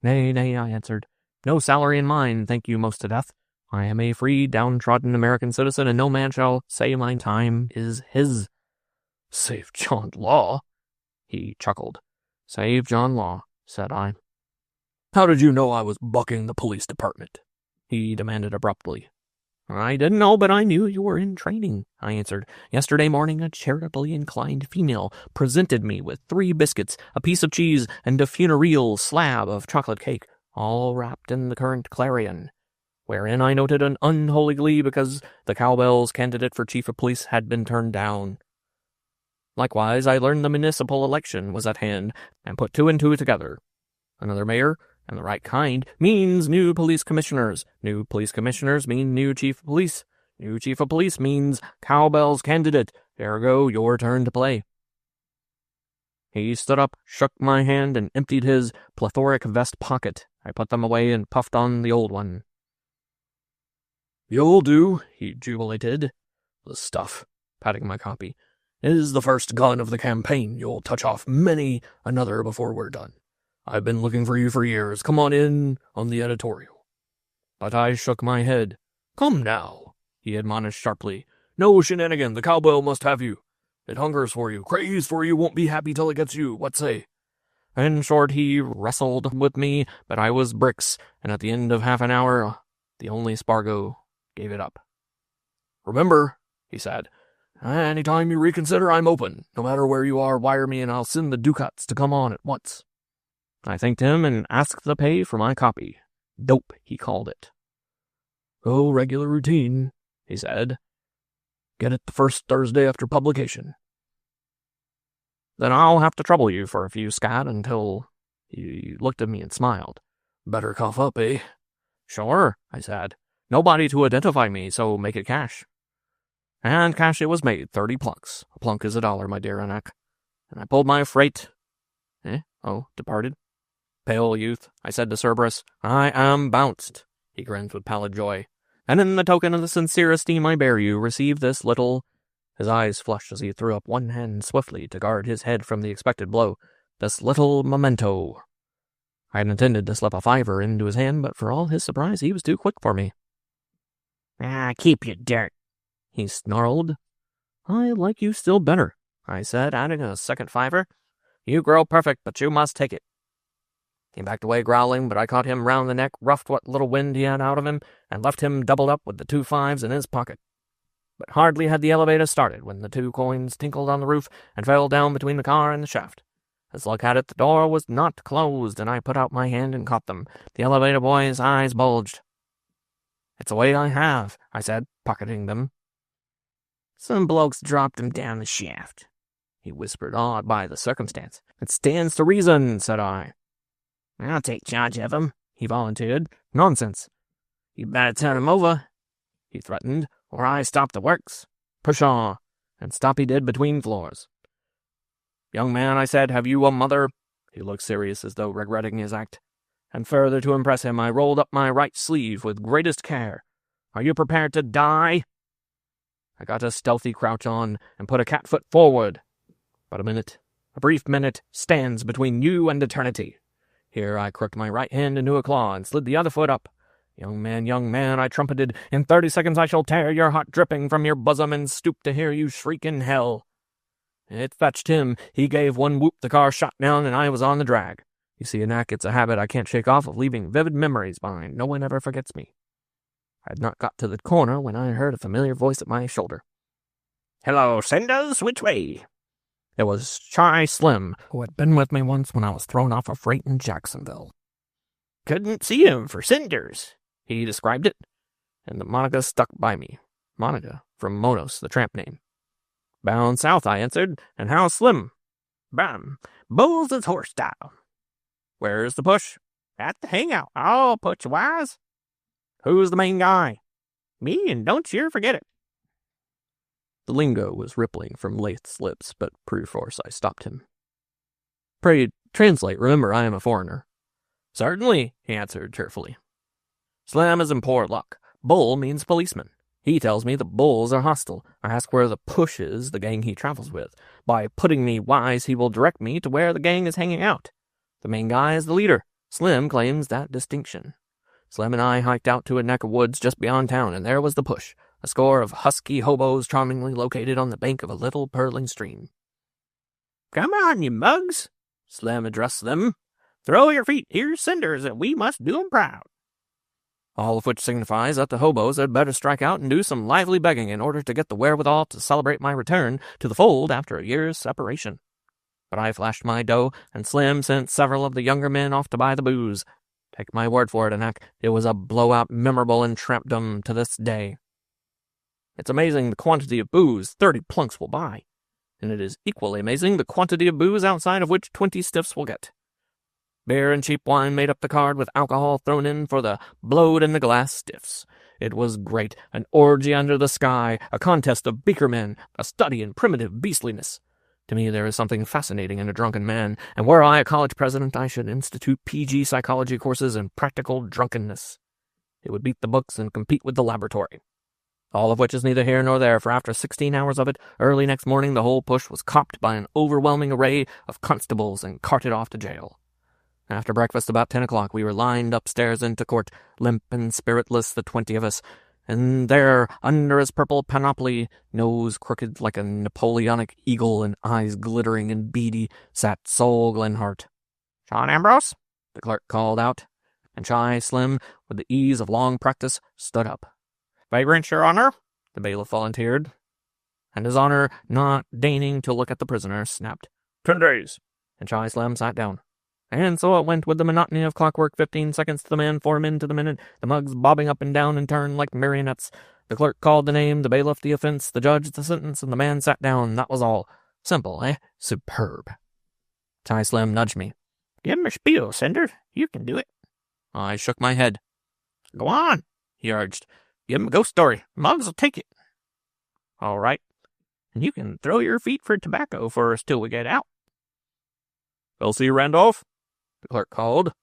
Nay, I answered. "No salary in mine, thank you most to death. I am a free, downtrodden American citizen, and no man shall say my time is his." "Save John Law," he chuckled. "Save John Law," said I. "How did you know I was bucking the police department?" he demanded abruptly. "I didn't know, but I knew you were in training," I answered. "Yesterday morning a charitably inclined female presented me with 3 biscuits, a piece of cheese, and a funereal slab of chocolate cake, all wrapped in the current Clarion, wherein I noted an unholy glee because the Cowbell's candidate for chief of police had been turned down. Likewise, I learned the municipal election was at hand, and put 2 and 2 together. Another mayor, and the right kind, means new police commissioners. New police commissioners mean new chief of police. New chief of police means cowbell's candidate. Ergo, your turn to play. He stood up, shook my hand, and emptied his plethoric vest pocket. I put them away and puffed on the old one. "You'll do," he jubilated. "The stuff," patting my copy, "is the first gun of the campaign. You'll touch off many another before we're done. I've been looking for you for years. Come on in on the editorial." But I shook my head. "Come now," he admonished sharply. "No shenanigan. The cowbell must have you. It hungers for you, craves for you, won't be happy till it gets you. What say?" In short, he wrestled with me, but I was bricks, and at the end of half an hour, the only Spargo gave it up. "Remember," he said, "any time you reconsider, I'm open. No matter where you are, wire me and I'll send the ducats to come on at once." I thanked him and asked the pay for my copy. Dope, he called it. "Oh, regular routine," he said. "Get it the first Thursday after publication." "Then I'll have to trouble you for a few scat until—" He looked at me and smiled. "Better cough up, eh?" "Sure," I said. "Nobody to identify me, so make it cash." And cash it was made, 30 plunks. A plunk is $1, my dear Anak. And I pulled my freight. Departed. "Pale youth," I said to Cerberus, "I am bounced." He grinned with pallid joy. "And in the token of the sincere esteem I bear you, receive this little—" His eyes flushed as he threw up one hand swiftly to guard his head from the expected blow. "This little memento." I had intended to slip a $5 into his hand, but for all his surprise, he was too quick for me. Keep your dirt," he snarled. "I like you still better," I said, adding a second $5. "You grow perfect, but you must take it." He backed away growling, but I caught him round the neck, roughed what little wind he had out of him, and left him doubled up with the 2 5s in his pocket. But hardly had the elevator started when the 2 coins tinkled on the roof and fell down between the car and the shaft. As luck had it, the door was not closed, and I put out my hand and caught them. The elevator boy's eyes bulged. "It's a way I have," I said, pocketing them. "Some blokes dropped him down the shaft," he whispered, awed by the circumstance. "It stands to reason," said I. "I'll take charge of him," he volunteered. "Nonsense." "You better turn him over," he threatened, "or I stop the works." Pshaw! And stop he did between floors. "Young man," I said, "have you a mother?" He looked serious, as though regretting his act. And further to impress him, I rolled up my right sleeve with greatest care. "Are you prepared to die?" I got a stealthy crouch on and put a cat foot forward. But a brief minute, stands between you and eternity. Here I crooked my right hand into a claw and slid the other foot up. Young man," I trumpeted, "in 30 seconds I shall tear your heart dripping from your bosom and stoop to hear you shriek in hell." It fetched him. He gave one whoop, the car shot down, and I was on the drag. You see, Anak, it's a habit I can't shake off of leaving vivid memories behind. No one ever forgets me. I had not got to the corner when I heard a familiar voice at my shoulder. "Hello, Cinders, which way?" It was Shy Slim, who had been with me once when I was thrown off a freight in Jacksonville. "Couldn't see him for cinders," he described it, and the Monica stuck by me. Monica, from Monos, the tramp name. "Bound south," I answered. "And how's Slim?" "Bum. Bulls is horse style." "Where's the push?" "At the hangout. I'll put you wise." "Who's the main guy?" "Me, and don't you forget it." The lingo was rippling from Lath's lips, but perforce I stopped him. "Pray, translate. Remember, I am a foreigner." "Certainly," he answered cheerfully. "Slim is in poor luck. Bull means policeman. He tells me the bulls are hostile. I ask where the push is, the gang he travels with. By putting me wise, he will direct me to where the gang is hanging out. The main guy is the leader. Slim claims that distinction. Slim and I hiked out to a neck of woods just beyond town, and there was the push, a score of husky hobos charmingly located on the bank of a little purling stream. "Come on, you mugs," Slim addressed them. "Throw your feet, here's cinders, and we must do 'em proud." All of which signifies that the hobos had better strike out and do some lively begging in order to get the wherewithal to celebrate my return to the fold after a year's separation. But I flashed my dough, and Slim sent several of the younger men off to buy the booze. Take my word for it, Anak, it was a blowout memorable in trampdom to this day. It's amazing the quantity of booze 30 plunks will buy. and it is equally amazing the quantity of booze outside of which 20 stiffs will get. Beer and cheap wine made up the card, with alcohol thrown in for the blowed-in-the-glass stiffs. It was great, an orgy under the sky, a contest of beaker men, a study in primitive beastliness. To me, there is something fascinating in a drunken man, and were I a college president, I should institute PG psychology courses in practical drunkenness. It would beat the books and compete with the laboratory. All of which is neither here nor there, for after 16 hours of it, early next morning the whole push was copped by an overwhelming array of constables and carted off to jail. After breakfast about 10 o'clock, we were lined upstairs into court, limp and spiritless, the 20 of us, and there, under his purple panoply, nose crooked like a Napoleonic eagle and eyes glittering and beady, sat Sol Glenhart. "John Ambrose?" the clerk called out, and Shy Slim, with the ease of long practice, stood up. "Vagrant, Your Honor," the bailiff volunteered, and His Honor, not deigning to look at the prisoner, snapped, 10 days, and Shy Slim sat down. And so it went with the monotony of clockwork, 15 seconds to the man, 4 men to the minute, the mugs bobbing up and down in turn like marionettes. The clerk called the name, the bailiff the offense, the judge the sentence, and the man sat down. That was all. Simple, eh? Superb. Shy Slim nudged me. "Give him a spiel, Cinder. You can do it." I shook my head. "Go on," he urged. "Give him a ghost story. Muggs will take it." "All right. And you can throw your feet for tobacco for us till we get out." "Elsie Randolph?" the clerk called.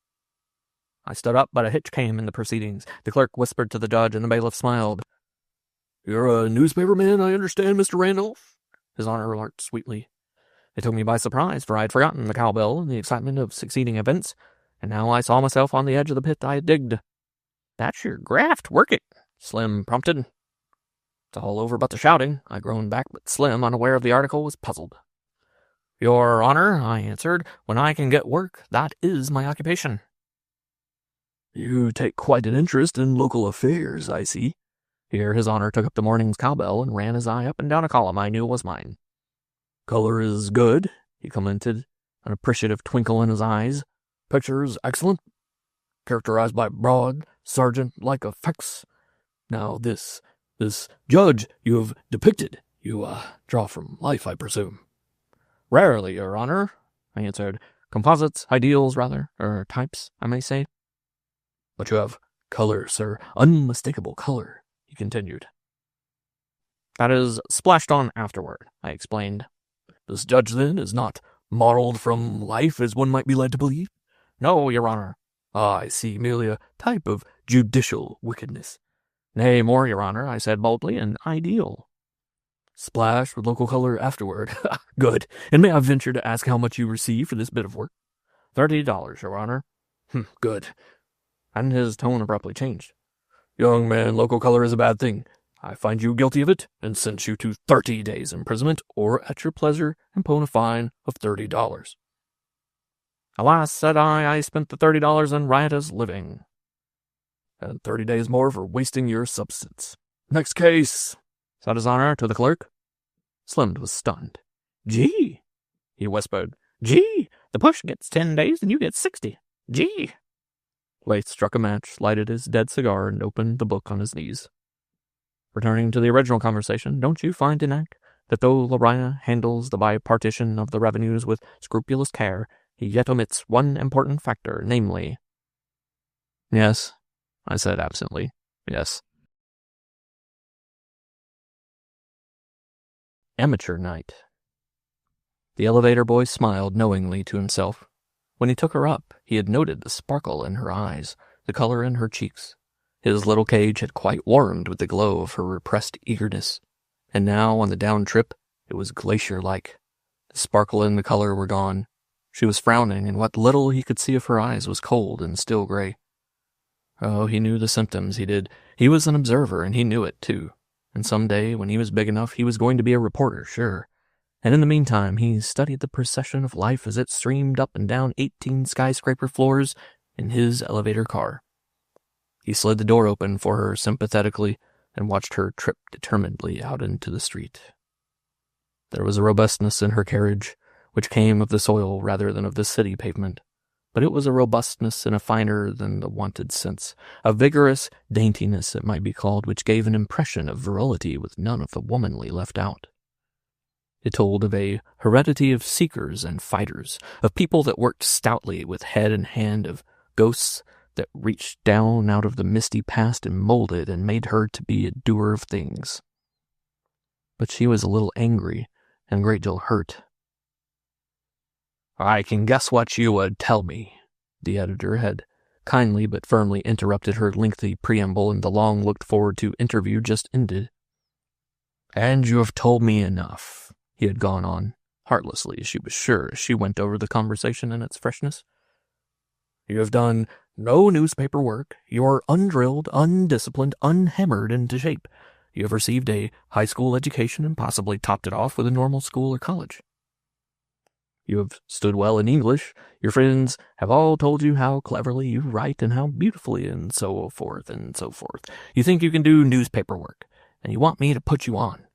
I stood up, but a hitch came in the proceedings. The clerk whispered to the judge, and the bailiff smiled. "You're a newspaper man, I understand, Mr. Randolph?" His Honor remarked sweetly. It took me by surprise, for I had forgotten the cowbell and the excitement of succeeding events, and now I saw myself on the edge of the pit I had digged. "That's your graft. Work it," Slim prompted. "It's all over but the shouting," I groaned back, but Slim, unaware of the article, was puzzled. "Your Honor," I answered, "when I can get work, that is my occupation." "You take quite an interest in local affairs, I see." Here His Honor took up the morning's cowbell and ran his eye up and down a column I knew was mine. "Color is good," he commented, an appreciative twinkle in his eyes. "Pictures excellent, characterized by broad, sergeant-like effects. Now this judge you have depicted, you draw from life, I presume." "Rarely, Your Honor," I answered. "Composites, ideals, rather, or types, I may say." "But you have color, sir, unmistakable color," he continued. "That is splashed on afterward," I explained. "This judge, then, is not modeled from life, as one might be led to believe?" "No, Your Honor." "Ah, I see, merely a type of judicial wickedness." "Nay, more, Your Honor," I said boldly, "an ideal." "Splashed with local color afterward. Good. And may I venture to ask how much you receive for this bit of work?" $30, Your Honor." Good." And his tone abruptly changed. "Young man, local color is a bad thing. I find you guilty of it, and sentence you to 30 days imprisonment, or at your pleasure impose a fine of $30. "Alas," said I spent the $30 on riotous living." "And 30 days more for wasting your substance. Next case," said His Honor to the clerk. Slim was stunned. "Gee," he whispered. "Gee, the push gets 10 days and you get 60. Gee." Lath struck a match, lighted his dead cigar, and opened the book on his knees. Returning to the original conversation, don't you find, Dinak, that though Lorina handles the bipartition of the revenues with scrupulous care, he yet omits one important factor, namely— "Yes," I said absently. "Yes." Amateur night. The elevator boy smiled knowingly to himself. When he took her up, he had noted the sparkle in her eyes, the color in her cheeks. His little cage had quite warmed with the glow of her repressed eagerness, and now, on the down trip, it was glacier-like. The sparkle and the color were gone. She was frowning, and what little he could see of her eyes was cold and still gray. Oh, he knew the symptoms, he did. He was an observer, and he knew it, too. And some day, when he was big enough, he was going to be a reporter, sure. And in the meantime, he studied the procession of life as it streamed up and down 18 skyscraper floors in his elevator car. He slid the door open for her sympathetically and watched her trip determinedly out into the street. There was a robustness in her carriage, which came of the soil rather than of the city pavement, but it was a robustness in a finer than the wonted sense, a vigorous daintiness it might be called, which gave an impression of virility with none of the womanly left out. It told of a heredity of seekers and fighters, of people that worked stoutly with head and hand, of ghosts that reached down out of the misty past and molded and made her to be a doer of things. But she was a little angry and a great deal hurt. "I can guess what you would tell me," the editor had kindly but firmly interrupted her lengthy preamble, and the long-looked-forward-to interview just ended. "And you have told me enough," he had gone on, heartlessly, she was sure, as she went over the conversation in its freshness. "You have done no newspaper work. You are undrilled, undisciplined, unhammered into shape. You have received a high school education and possibly topped it off with a normal school or college. You have stood well in English. Your friends have all told you how cleverly you write and how beautifully, and so forth and so forth. You think you can do newspaper work, and you want me to put you on.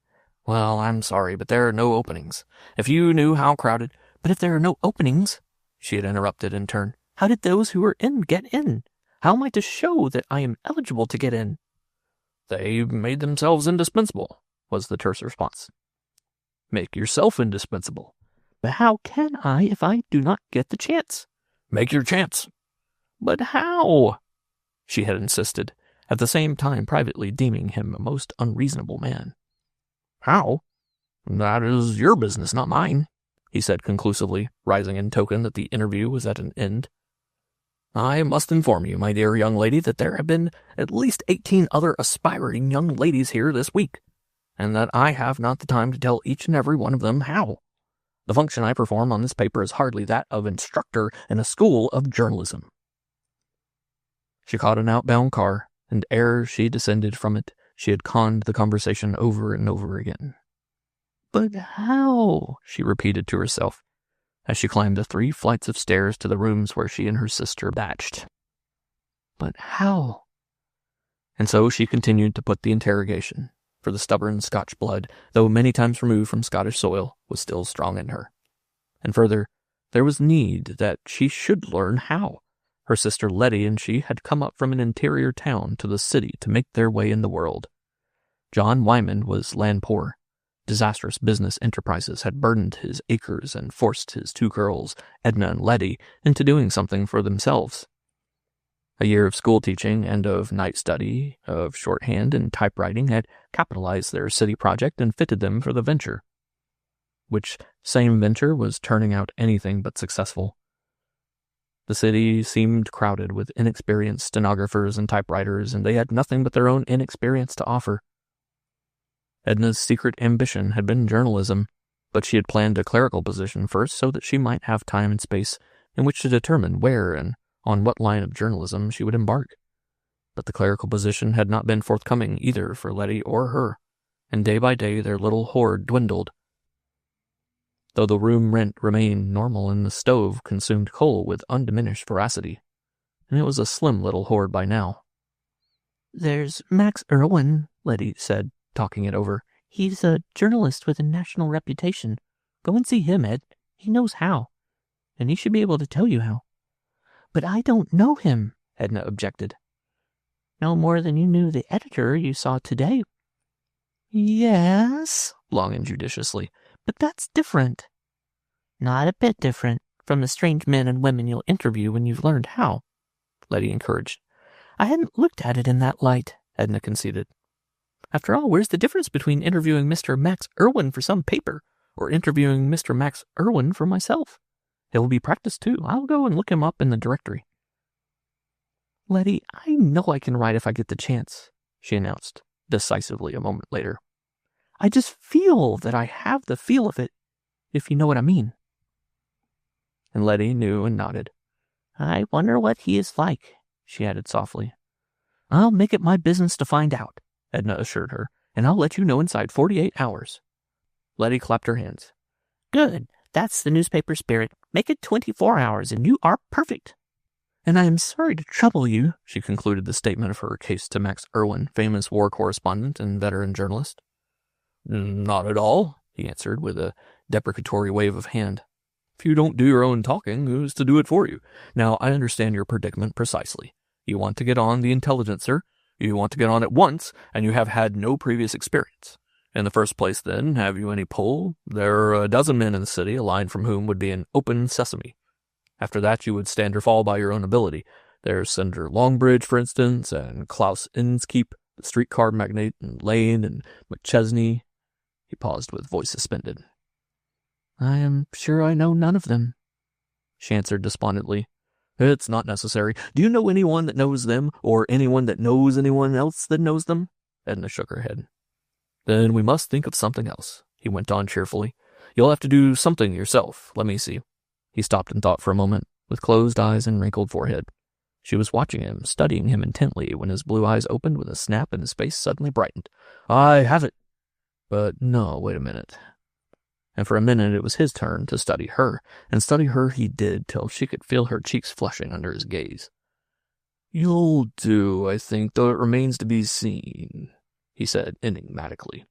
Well, I'm sorry, but there are no openings. If you knew how crowded—" "But if there are no openings," she had interrupted in turn, "how did those who are in get in? How am I to show that I am eligible to get in?" "They made themselves indispensable," was the terse response. "Make yourself indispensable." "But how can I if I do not get the chance?" "Make your chance." "But how?" she had insisted, at the same time privately deeming him a most unreasonable man. "How? That is your business, not mine," he said conclusively, rising in token that the interview was at an end. "I must inform you, my dear young lady, that there have been at least 18 other aspiring young ladies here this week, and that I have not the time to tell each and every one of them how. The function I perform on this paper is hardly that of instructor in a school of journalism." She caught an outbound car, and ere she descended from it, she had conned the conversation over and over again. "But how?" she repeated to herself, as she climbed the 3 flights of stairs to the rooms where she and her sister batched. "But how?" And so she continued to put the interrogation, for the stubborn Scotch blood, though many times removed from Scottish soil, was still strong in her. And further, there was need that she should learn how. Her sister Letty and she had come up from an interior town to the city to make their way in the world. John Wyman was land poor. Disastrous business enterprises had burdened his acres and forced his 2 girls, Edna and Letty, into doing something for themselves. A year of school teaching and of night study, of shorthand and typewriting had capitalized their city project and fitted them for the venture. Which same venture was turning out anything but successful. The city seemed crowded with inexperienced stenographers and typewriters, and they had nothing but their own inexperience to offer. Edna's secret ambition had been journalism, but she had planned a clerical position first so that she might have time and space in which to determine where and on what line of journalism she would embark. But the clerical position had not been forthcoming either for Letty or her, and day by day their little hoard dwindled. Though the room rent remained normal and the stove consumed coal with undiminished voracity, and it was a slim little hoard by now. "There's Max Irwin," Letty said, talking it over. "He's a journalist with a national reputation. Go and see him, Ed. He knows how, and he should be able to tell you how." "But I don't know him," Edna objected. "No more than you knew the editor you saw today." "Yes," long and judiciously, "but that's different." "Not a bit different from the strange men and women you'll interview when you've learned how," Letty encouraged. "I hadn't looked at it in that light," Edna conceded. "After all, where's the difference between interviewing Mr. Max Irwin for some paper or interviewing Mr. Max Irwin for myself? It will be practice, too. I'll go and look him up in the directory." "Letty, I know I can write if I get the chance," she announced decisively a moment later. "I just feel that I have the feel of it, if you know what I mean." And Letty knew and nodded. "I wonder what he is like," she added softly. "I'll make it my business to find out," Edna assured her, "and I'll let you know inside 48 hours. Letty clapped her hands. "Good. That's the newspaper spirit. Make it 24 hours, and you are perfect." "And I am sorry to trouble you," she concluded the statement of her case to Max Irwin, famous war correspondent and veteran journalist. "Not at all," he answered with a deprecatory wave of hand. "If you don't do your own talking, who's to do it for you? Now, I understand your predicament precisely. You want to get on the Intelligencer, you want to get on at once, and you have had no previous experience. In the first place, then, have you any pull? There are a dozen men in the city, a line from whom would be an open sesame. After that, you would stand or fall by your own ability. There's Senator Longbridge, for instance, and Klaus Innskeep, the streetcar magnate, and Lane, and McChesney. He paused with voice suspended. I am sure I know none of them, she answered despondently. It's not necessary. Do you know anyone that knows them, or anyone that knows anyone else that knows them? Edna shook her head. Then we must think of something else, he went on cheerfully. You'll have to do something yourself. Let me see. He stopped and thought for a moment, with closed eyes and wrinkled forehead. She was watching him, studying him intently, when his blue eyes opened with a snap and his face suddenly brightened. I have it. But no, wait a minute. And for a minute it was his turn to study her, and study her he did till she could feel her cheeks flushing under his gaze. You'll do, I think, though it remains to be seen, he said enigmatically.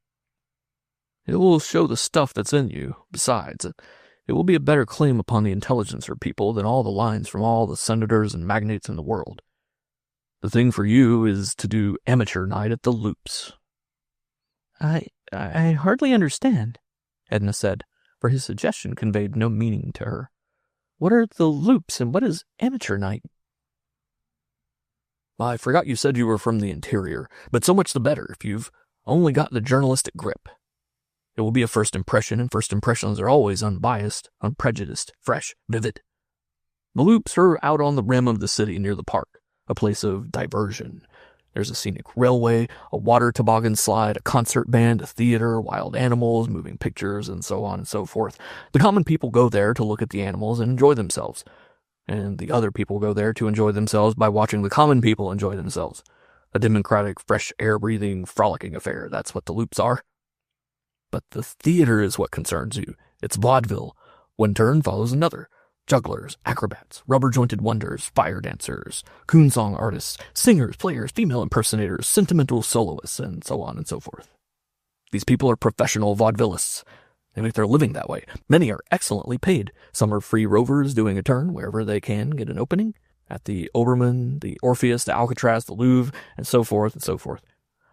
It will show the stuff that's in you. Besides, it will be a better claim upon the intelligencer people than all the lines from all the senators and magnates in the world. The thing for you is to do amateur night at the Loops. I hardly understand, Edna said, for his suggestion conveyed no meaning to her. What are the Loops and what is amateur night? I forgot you said you were from the interior, but so much the better if you've only got the journalistic grip. It will be a first impression, and first impressions are always unbiased, unprejudiced, fresh, vivid. The Loops are out on the rim of the city near the park, a place of diversion. There's a scenic railway, a water toboggan slide, a concert band, a theater, wild animals, moving pictures, and so on and so forth. The common people go there to look at the animals and enjoy themselves. And the other people go there to enjoy themselves by watching the common people enjoy themselves. A democratic, fresh air-breathing, frolicking affair, that's what the Loops are. But the theater is what concerns you. It's vaudeville. One turn follows another. Jugglers, acrobats, rubber-jointed wonders, fire dancers, coon-song artists, singers, players, female impersonators, sentimental soloists, and so on and so forth. These people are professional vaudevillists. They make their living that way. Many are excellently paid. Some are free rovers doing a turn wherever they can get an opening. At the Obermann, the Orpheus, the Alcatraz, the Louvre, and so forth and so forth.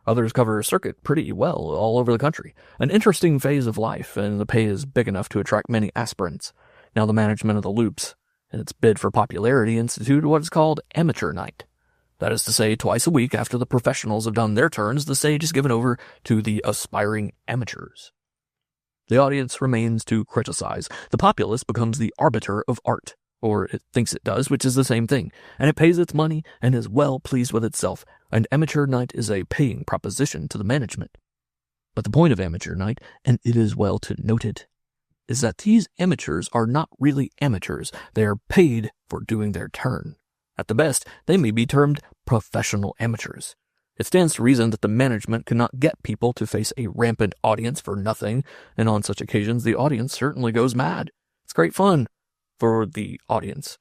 Others cover a circuit pretty well all over the country. An interesting phase of life, and the pay is big enough to attract many aspirants. Now the management of the Loops, in its bid for popularity, instituted what is called amateur night. That is to say, twice a week after the professionals have done their turns, the stage is given over to the aspiring amateurs. The audience remains to criticize. The populace becomes the arbiter of art, or it thinks it does, which is the same thing, and it pays its money and is well pleased with itself, and amateur night is a paying proposition to the management. But the point of amateur night, and it is well to note it, is that these amateurs are not really amateurs. They are paid for doing their turn. At the best, they may be termed professional amateurs. It stands to reason that the management cannot get people to face a rampant audience for nothing, and on such occasions the audience certainly goes mad. It's great fun for the audience.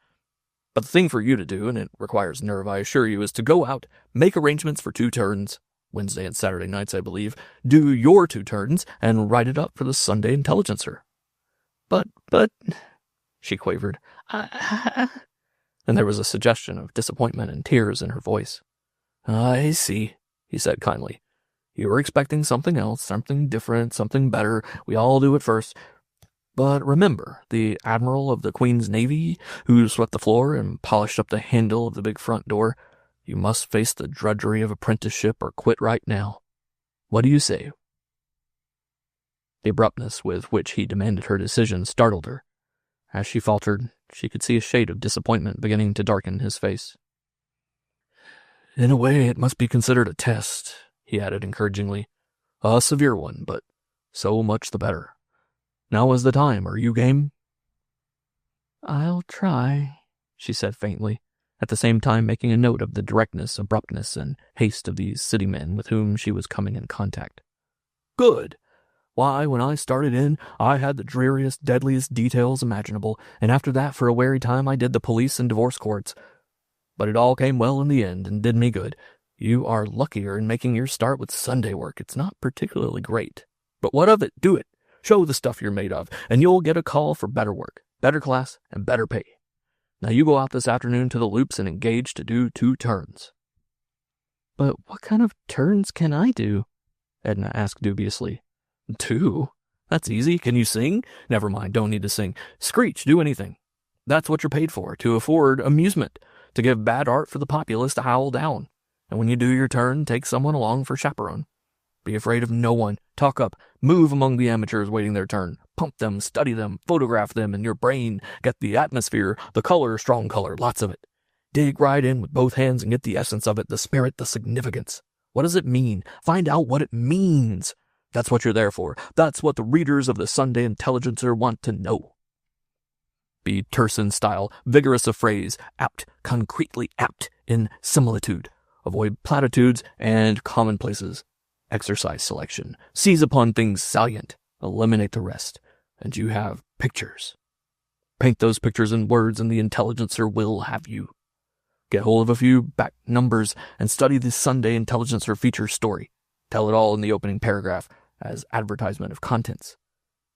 But the thing for you to do, and it requires nerve, I assure you, is to go out, make arrangements for 2 turns, Wednesday and Saturday nights, I believe, do your 2 turns, and write it up for the Sunday Intelligencer. But, she quavered, and there was a suggestion of disappointment and tears in her voice. I see, he said kindly. You were expecting something else, something different, something better. We all do at first. But remember, the Admiral of the Queen's Navy, who swept the floor and polished up the handle of the big front door, you must face the drudgery of apprenticeship or quit right now. What do you say? The abruptness with which he demanded her decision startled her. As she faltered, she could see a shade of disappointment beginning to darken his face. In a way, it must be considered a test, he added encouragingly. A severe one, but so much the better. Now is the time. Are you game? I'll try, she said faintly, at the same time making a note of the directness, abruptness, and haste of these city men with whom she was coming in contact. Good! Why, when I started in, I had the dreariest, deadliest details imaginable, and after that, for a weary time, I did the police and divorce courts. But it all came well in the end, and did me good. You are luckier in making your start with Sunday work. It's not particularly great. But what of it? Do it. Show the stuff you're made of, and you'll get a call for better work, better class, and better pay. Now you go out this afternoon to the Loops and engage to do 2 turns. But what kind of turns can I do? Edna asked dubiously. 2? That's easy. Can you sing? Never mind, don't need to sing. Screech, do anything. That's what you're paid for, to afford amusement, to give bad art for the populace to howl down. And when you do your turn, take someone along for chaperone. Be afraid of no one. Talk up. Move among the amateurs waiting their turn. Pump them, study them, photograph them in your brain. Get the atmosphere, the color, strong color, lots of it. Dig right in with both hands and get the essence of it, the spirit, the significance. What does it mean? Find out what it means. That's what you're there for. That's what the readers of the Sunday Intelligencer want to know. Be terse in style, vigorous of phrase, apt, concretely apt in similitude. Avoid platitudes and commonplaces. Exercise selection. Seize upon things salient. Eliminate the rest. And you have pictures. Paint those pictures in words and the Intelligencer will have you. Get hold of a few back numbers and study the Sunday Intelligencer feature story. Tell it all in the opening paragraph as advertisement of contents.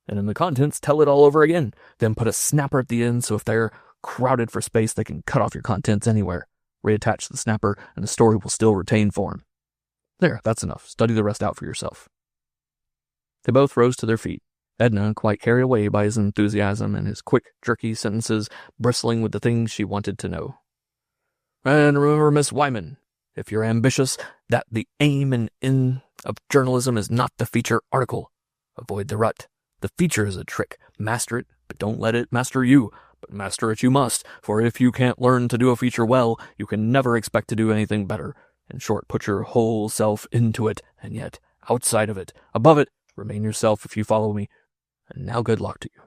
And in the contents, tell it all over again. Then put a snapper at the end so if they're crowded for space, they can cut off your contents anywhere. Reattach the snapper and the story will still retain form. There, that's enough. Study the rest out for yourself. They both rose to their feet, Edna quite carried away by his enthusiasm and his quick, jerky sentences bristling with the things she wanted to know. And remember, Miss Wyman, if you're ambitious, that the aim and end of journalism is not the feature article. Avoid the rut. The feature is a trick. Master it, but don't let it master you. But master it you must, for if you can't learn to do a feature well, you can never expect to do anything better. In short, put your whole self into it, and yet, outside of it, above it, remain yourself if you follow me. And now good luck to you.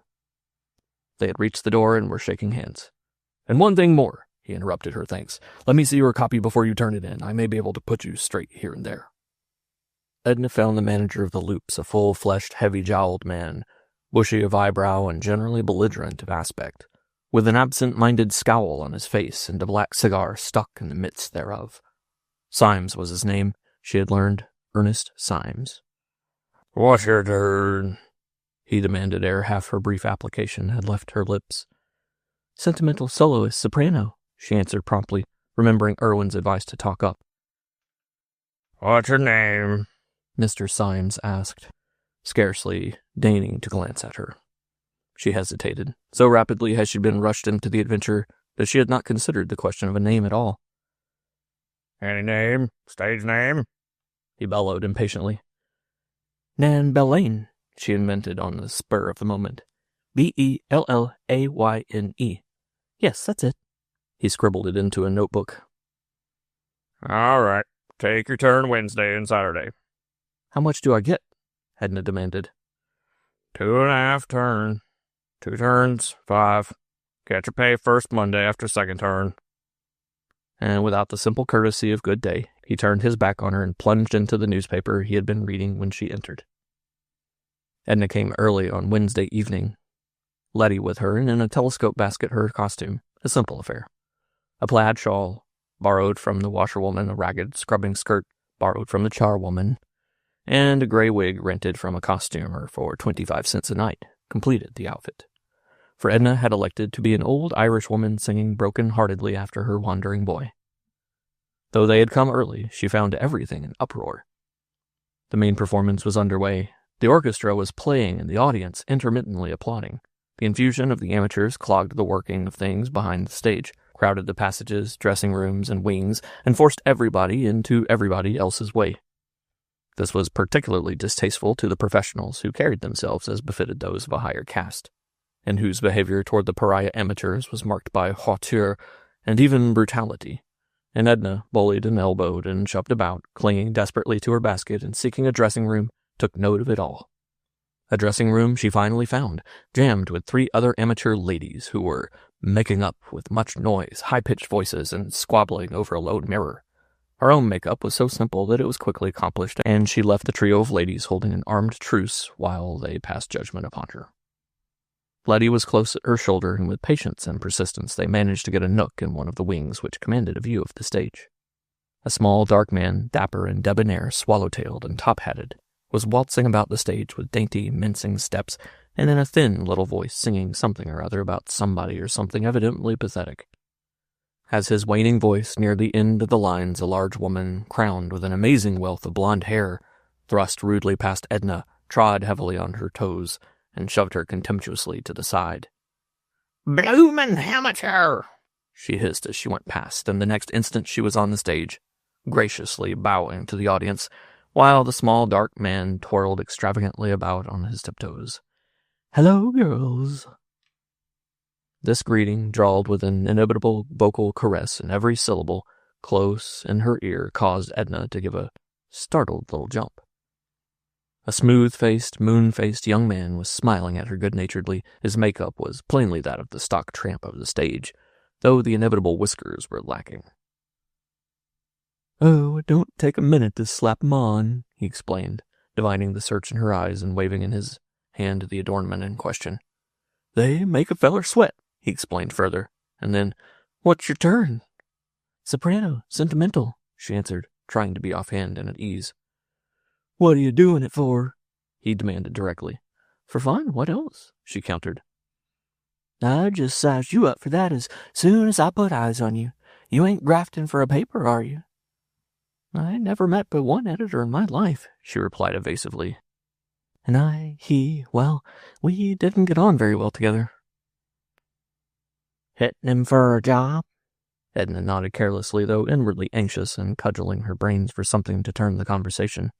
They had reached the door and were shaking hands. And one thing more, he interrupted her thanks. Let me see your copy before you turn it in. I may be able to put you straight here and there. Edna found the manager of the Loops a full-fleshed, heavy-jowled man, bushy of eyebrow and generally belligerent of aspect, with an absent-minded scowl on his face and a black cigar stuck in the midst thereof. Symes was his name, she had learned. Ernest Symes. "What's your turn?" he demanded ere half her brief application had left her lips. "Sentimental soloist soprano," she answered promptly, remembering Irwin's advice to talk up. "What's your name?" Mr. Symes asked, scarcely deigning to glance at her. She hesitated. So rapidly had she been rushed into the adventure that she had not considered the question of a name at all. "Any name? Stage name?" he bellowed impatiently. "Nan Bellayne," she invented on the spur of the moment. Bellayne. Yes, that's it. He scribbled it into a notebook. "All right. Take your turn Wednesday and Saturday." "How much do I get?" Edna demanded. 2.5 turn. 2 turns, 5. Get your pay first Monday after second turn. And without the simple courtesy of good day, he turned his back on her and plunged into the newspaper he had been reading when she entered. Edna came early on Wednesday evening, Letty with her, and in a telescope basket her costume, a simple affair. A plaid shawl, borrowed from the washerwoman, a ragged scrubbing skirt, borrowed from the charwoman, and a gray wig rented from a costumer for 25 cents a night, completed the outfit. For Edna had elected to be an old Irish woman singing broken-heartedly after her wandering boy. Though they had come early, she found everything in uproar. The main performance was underway. The orchestra was playing and the audience intermittently applauding. The infusion of the amateurs clogged the working of things behind the stage, crowded the passages, dressing rooms, and wings, and forced everybody into everybody else's way. This was particularly distasteful to the professionals who carried themselves as befitted those of a higher caste, and whose behavior toward the pariah amateurs was marked by hauteur and even brutality. And Edna, bullied and elbowed and shoved about, clinging desperately to her basket and seeking a dressing room, took note of it all. A dressing room she finally found, jammed with 3 other amateur ladies who were making up with much noise, high-pitched voices, and squabbling over a low mirror. Her own makeup was so simple that it was quickly accomplished, and she left the trio of ladies holding an armed truce while they passed judgment upon her. Letty was close at her shoulder, and with patience and persistence they managed to get a nook in one of the wings which commanded a view of the stage. A small, dark man, dapper and debonair, swallow-tailed and top-hatted, was waltzing about the stage with dainty, mincing steps, and in a thin little voice singing something or other about somebody or something evidently pathetic. As his waning voice neared the end of the lines, a large woman, crowned with an amazing wealth of blonde hair, thrust rudely past Edna trod heavily on her toes, and shoved her contemptuously to the side. "Bloomin' amateur!" she hissed as she went past, and the next instant she was on the stage, graciously bowing to the audience, while the small dark man twirled extravagantly about on his tiptoes. "Hello, girls." This greeting, drawled with an inimitable vocal caress in every syllable, close in her ear, caused Edna to give a startled little jump. A smooth-faced, moon-faced young man was smiling at her good-naturedly. His makeup was plainly that of the stock tramp of the stage, though the inevitable whiskers were lacking. "Oh, it don't take a minute to slap 'em on," he explained, divining the search in her eyes and waving in his hand the adornment in question. "They make a feller sweat," he explained further, and then, "What's your turn?" "Soprano, sentimental," she answered, trying to be offhand and at ease. "What are you doing it for?" he demanded directly. "For fun, what else?" she countered. "I just sized you up for that as soon as I put eyes on you. You ain't grafting for a paper, are you?" "I never met but one editor in my life," she replied evasively. "And well, we didn't get on very well together." "Hitting him for a job?" Edna nodded carelessly, though inwardly anxious and cudgeling her brains for something to turn the conversation.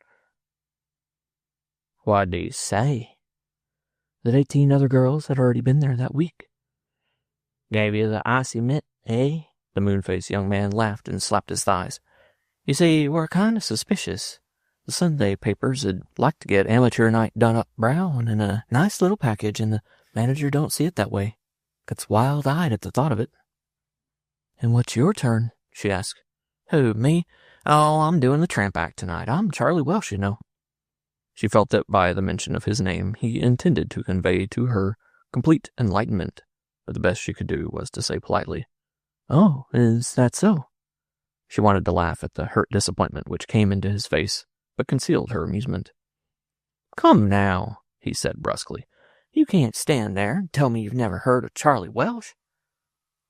"What'd he say?" "That 18 other girls had already been there that week." "Gave you the icy mitt, eh?" The moon-faced young man laughed and slapped his thighs. "You see, we're kind of suspicious. The Sunday papers would like to get amateur night done up brown in a nice little package, and the manager don't see it that way. Gets wild-eyed at the thought of it." "And what's your turn?" she asked. "Who, me? Oh, I'm doing the tramp act tonight. I'm Charlie Welsh, you know." She felt that by the mention of his name he intended to convey to her complete enlightenment, but the best she could do was to say politely, "Oh, is that so?" She wanted to laugh at the hurt disappointment which came into his face, but concealed her amusement. "Come now," he said brusquely. "You can't stand there and tell me you've never heard of Charlie Welsh.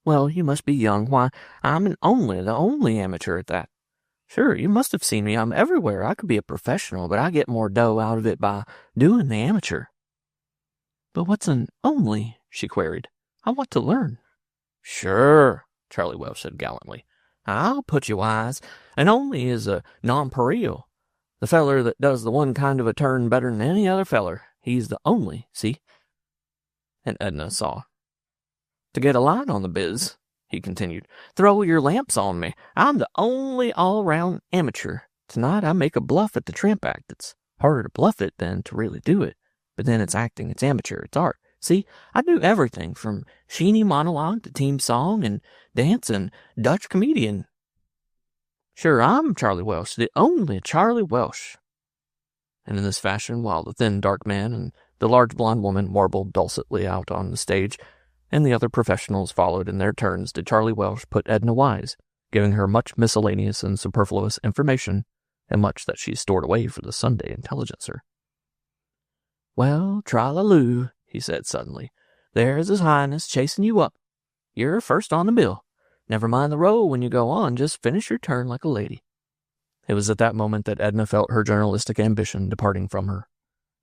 Well, you must be young. Why, I'm the only amateur at that. Sure, you must have seen me. I'm everywhere. I could be a professional, but I get more dough out of it by doing the amateur." "But what's an only?" she queried. "I want to learn." "Sure," Charlie Welsh said gallantly. "I'll put you wise. An only is a non-peril. The feller that does the one kind of a turn better than any other feller. He's the only, see?" And Edna saw. "To get a light on the biz," he continued, "throw your lamps on me. I'm the only all-round amateur. Tonight I make a bluff at the tramp act. It's harder to bluff it than to really do it. But then it's acting, it's amateur, it's art. See, I do everything from sheeny monologue to team song and dance and Dutch comedian. Sure, I'm Charlie Welsh, the only Charlie Welsh." And in this fashion, while the thin dark man and the large blonde woman warbled dulcetly out on the stage, and the other professionals followed in their turns, did Charlie Welsh put Edna wise, giving her much miscellaneous and superfluous information, and much that she stored away for the Sunday Intelligencer. "Well, tra-la-loo," he said suddenly. "There's His Highness chasing you up. You're first on the bill. Never mind the roll when you go on. Just finish your turn like a lady." It was at that moment that Edna felt her journalistic ambition departing from her,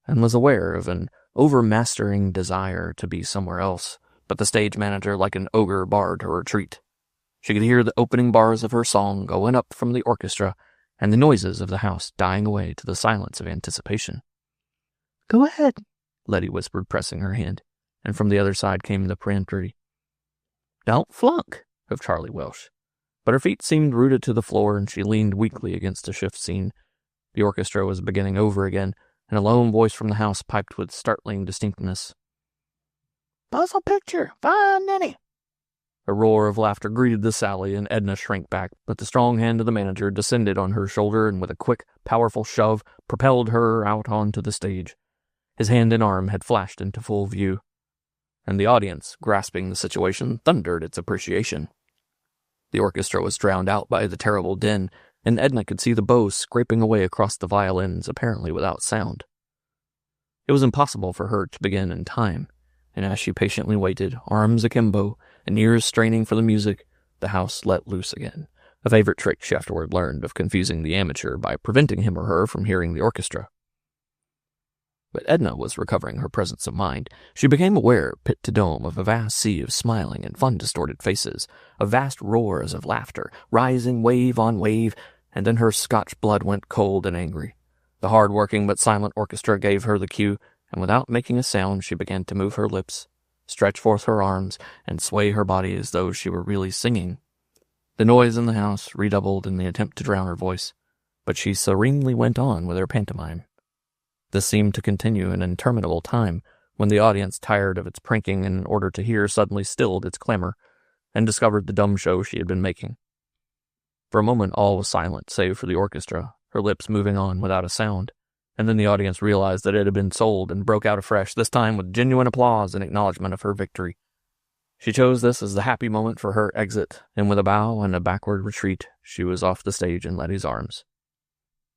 and was aware of an overmastering desire to be somewhere else, but the stage manager like an ogre barred her retreat. She could hear the opening bars of her song going up from the orchestra, and the noises of the house dying away to the silence of anticipation. "Go ahead," Letty whispered, pressing her hand, and from the other side came the peremptory, "Don't flunk," of Charlie Welsh. But her feet seemed rooted to the floor, and she leaned weakly against a shift scene. The orchestra was beginning over again, and a lone voice from the house piped with startling distinctness. "Puzzle picture, fine ninny." A roar of laughter greeted the sally, and Edna shrank back, but the strong hand of the manager descended on her shoulder and with a quick, powerful shove propelled her out onto the stage. His hand and arm had flashed into full view, and the audience, grasping the situation, thundered its appreciation. The orchestra was drowned out by the terrible din, and Edna could see the bows scraping away across the violins, apparently without sound. It was impossible for her to begin in time, and as she patiently waited, arms akimbo, and ears straining for the music, the house let loose again, a favorite trick she afterward learned of confusing the amateur by preventing him or her from hearing the orchestra. But Edna was recovering her presence of mind. She became aware, pit to dome, of a vast sea of smiling and fun-distorted faces, of vast roars of laughter, rising wave on wave, and then her Scotch blood went cold and angry. The hard-working but silent orchestra gave her the cue, and without making a sound she began to move her lips, stretch forth her arms, and sway her body as though she were really singing. The noise in the house redoubled in the attempt to drown her voice, but she serenely went on with her pantomime. This seemed to continue an interminable time, when the audience, tired of its pranking and in order to hear, suddenly stilled its clamor, and discovered the dumb show she had been making. For a moment all was silent, save for the orchestra, her lips moving on without a sound, and then the audience realized that it had been sold and broke out afresh, this time with genuine applause in acknowledgment of her victory. She chose this as the happy moment for her exit, and with a bow and a backward retreat, she was off the stage in Letty's arms.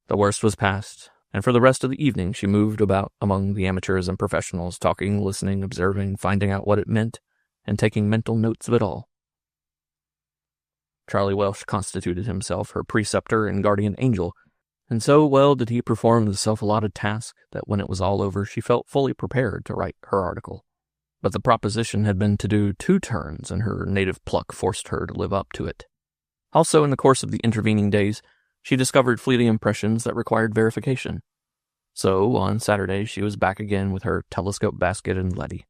The worst was past, and for the rest of the evening she moved about among the amateurs and professionals, talking, listening, observing, finding out what it meant, and taking mental notes of it all. Charlie Welsh constituted himself her preceptor and guardian angel, and so well did he perform the self-allotted task that when it was all over she felt fully prepared to write her article. But the proposition had been to do 2 turns, and her native pluck forced her to live up to it. Also, in the course of the intervening days, she discovered fleeting impressions that required verification. So, on Saturday, she was back again with her telescope basket and Letty.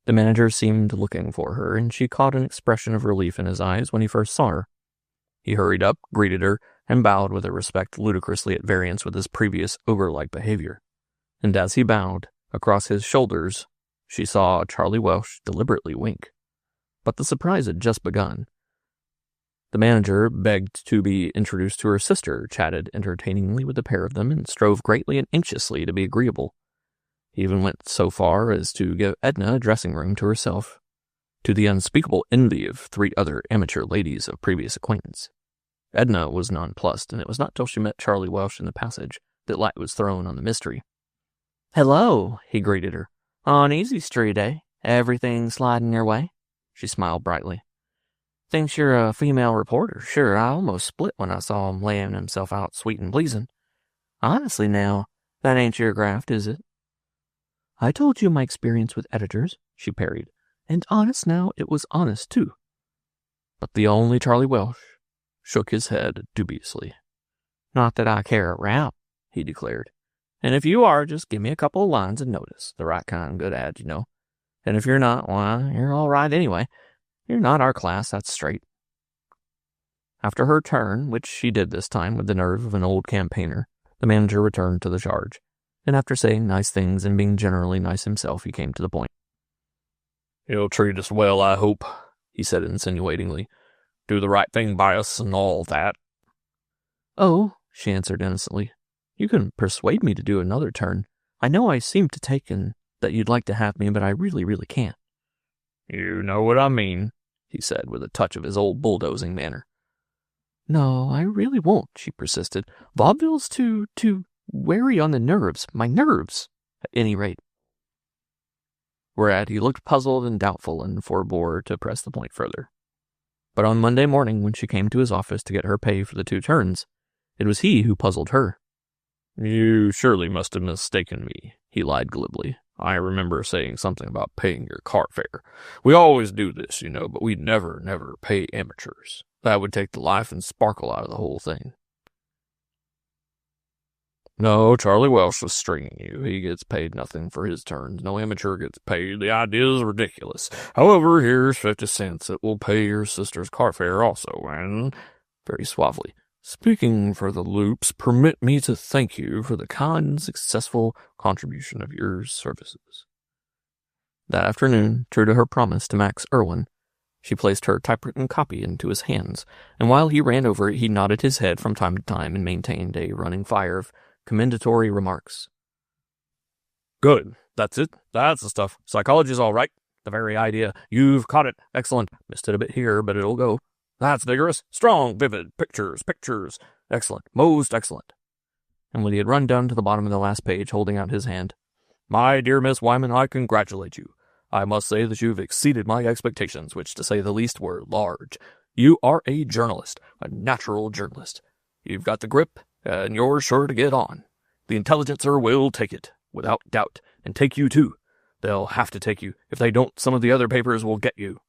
The manager seemed looking for her, and she caught an expression of relief in his eyes when he first saw her. He hurried up, greeted her, and bowed with a respect ludicrously at variance with his previous ogre-like behavior. And as he bowed, across his shoulders, she saw Charlie Welsh deliberately wink. But the surprise had just begun. The manager begged to be introduced to her sister, chatted entertainingly with the pair of them, and strove greatly and anxiously to be agreeable. He even went so far as to give Edna a dressing room to herself, to the unspeakable envy of 3 other amateur ladies of previous acquaintance. Edna was nonplussed, and it was not till she met Charlie Welsh in the passage that light was thrown on the mystery. "Hello," he greeted her. "On Easy Street, eh? Everything sliding your way?" She smiled brightly. "Thinks you're a female reporter. Sure, I almost split when I saw him laying himself out sweet and pleasing. Honestly now, that ain't your graft, is it?" "I told you my experience with editors," she parried, "and honest now, it was honest, too." But the only Charlie Welsh shook his head dubiously. "Not that I care a rap," he declared. "And if you are, just give me a couple of lines of notice. The right kind, good ad, you know. And if you're not, why, you're all right anyway. You're not our class, that's straight." After her turn, which she did this time with the nerve of an old campaigner, the manager returned to the charge, and after saying nice things and being generally nice himself, he came to the point. "He'll treat us well, I hope," he said insinuatingly. "Do the right thing by us and all that." "Oh," she answered innocently, "you can persuade me to do another turn. I know I seem to take in that you'd like to have me, but I really, really can't." "You know what I mean," he said with a touch of his old bulldozing manner. "No, I really won't," she persisted. "Vaudeville's too wary on the nerves. My nerves, at any rate." Whereat he looked puzzled and doubtful and forbore to press the point further. But on Monday morning, when she came to his office to get her pay for the 2 turns, it was he who puzzled her. "You surely must have mistaken me," he lied glibly. "I remember saying something about paying your car fare. We always do this, you know, but we never pay amateurs. That would take the life and sparkle out of the whole thing." "No, Charlie Welsh was stringing you. He gets paid nothing for his turns. No amateur gets paid. The idea is ridiculous. However, here's 50 cents. It will pay your sister's car fare also, and," very suavely, "speaking for the loops, permit me to thank you for the kind and successful contribution of your services." That afternoon, true to her promise to Max Irwin, she placed her typewritten copy into his hands, and while he ran over it, he nodded his head from time to time and maintained a running fire of commendatory remarks. "Good. That's it. That's the stuff. Psychology's all right. The very idea. You've caught it. Excellent. Missed it a bit here, but it'll go. That's vigorous. Strong, vivid. Pictures. Excellent. Most excellent." And when he had run down to the bottom of the last page, holding out his hand, "My dear Miss Wyman, I congratulate you. I must say that you've exceeded my expectations, which, to say the least, were large. You are a journalist, a natural journalist. You've got the grip, and you're sure to get on. The Intelligencer will take it. without doubt, and take you too. They'll have to take you. If they don't, some of the other papers will get you."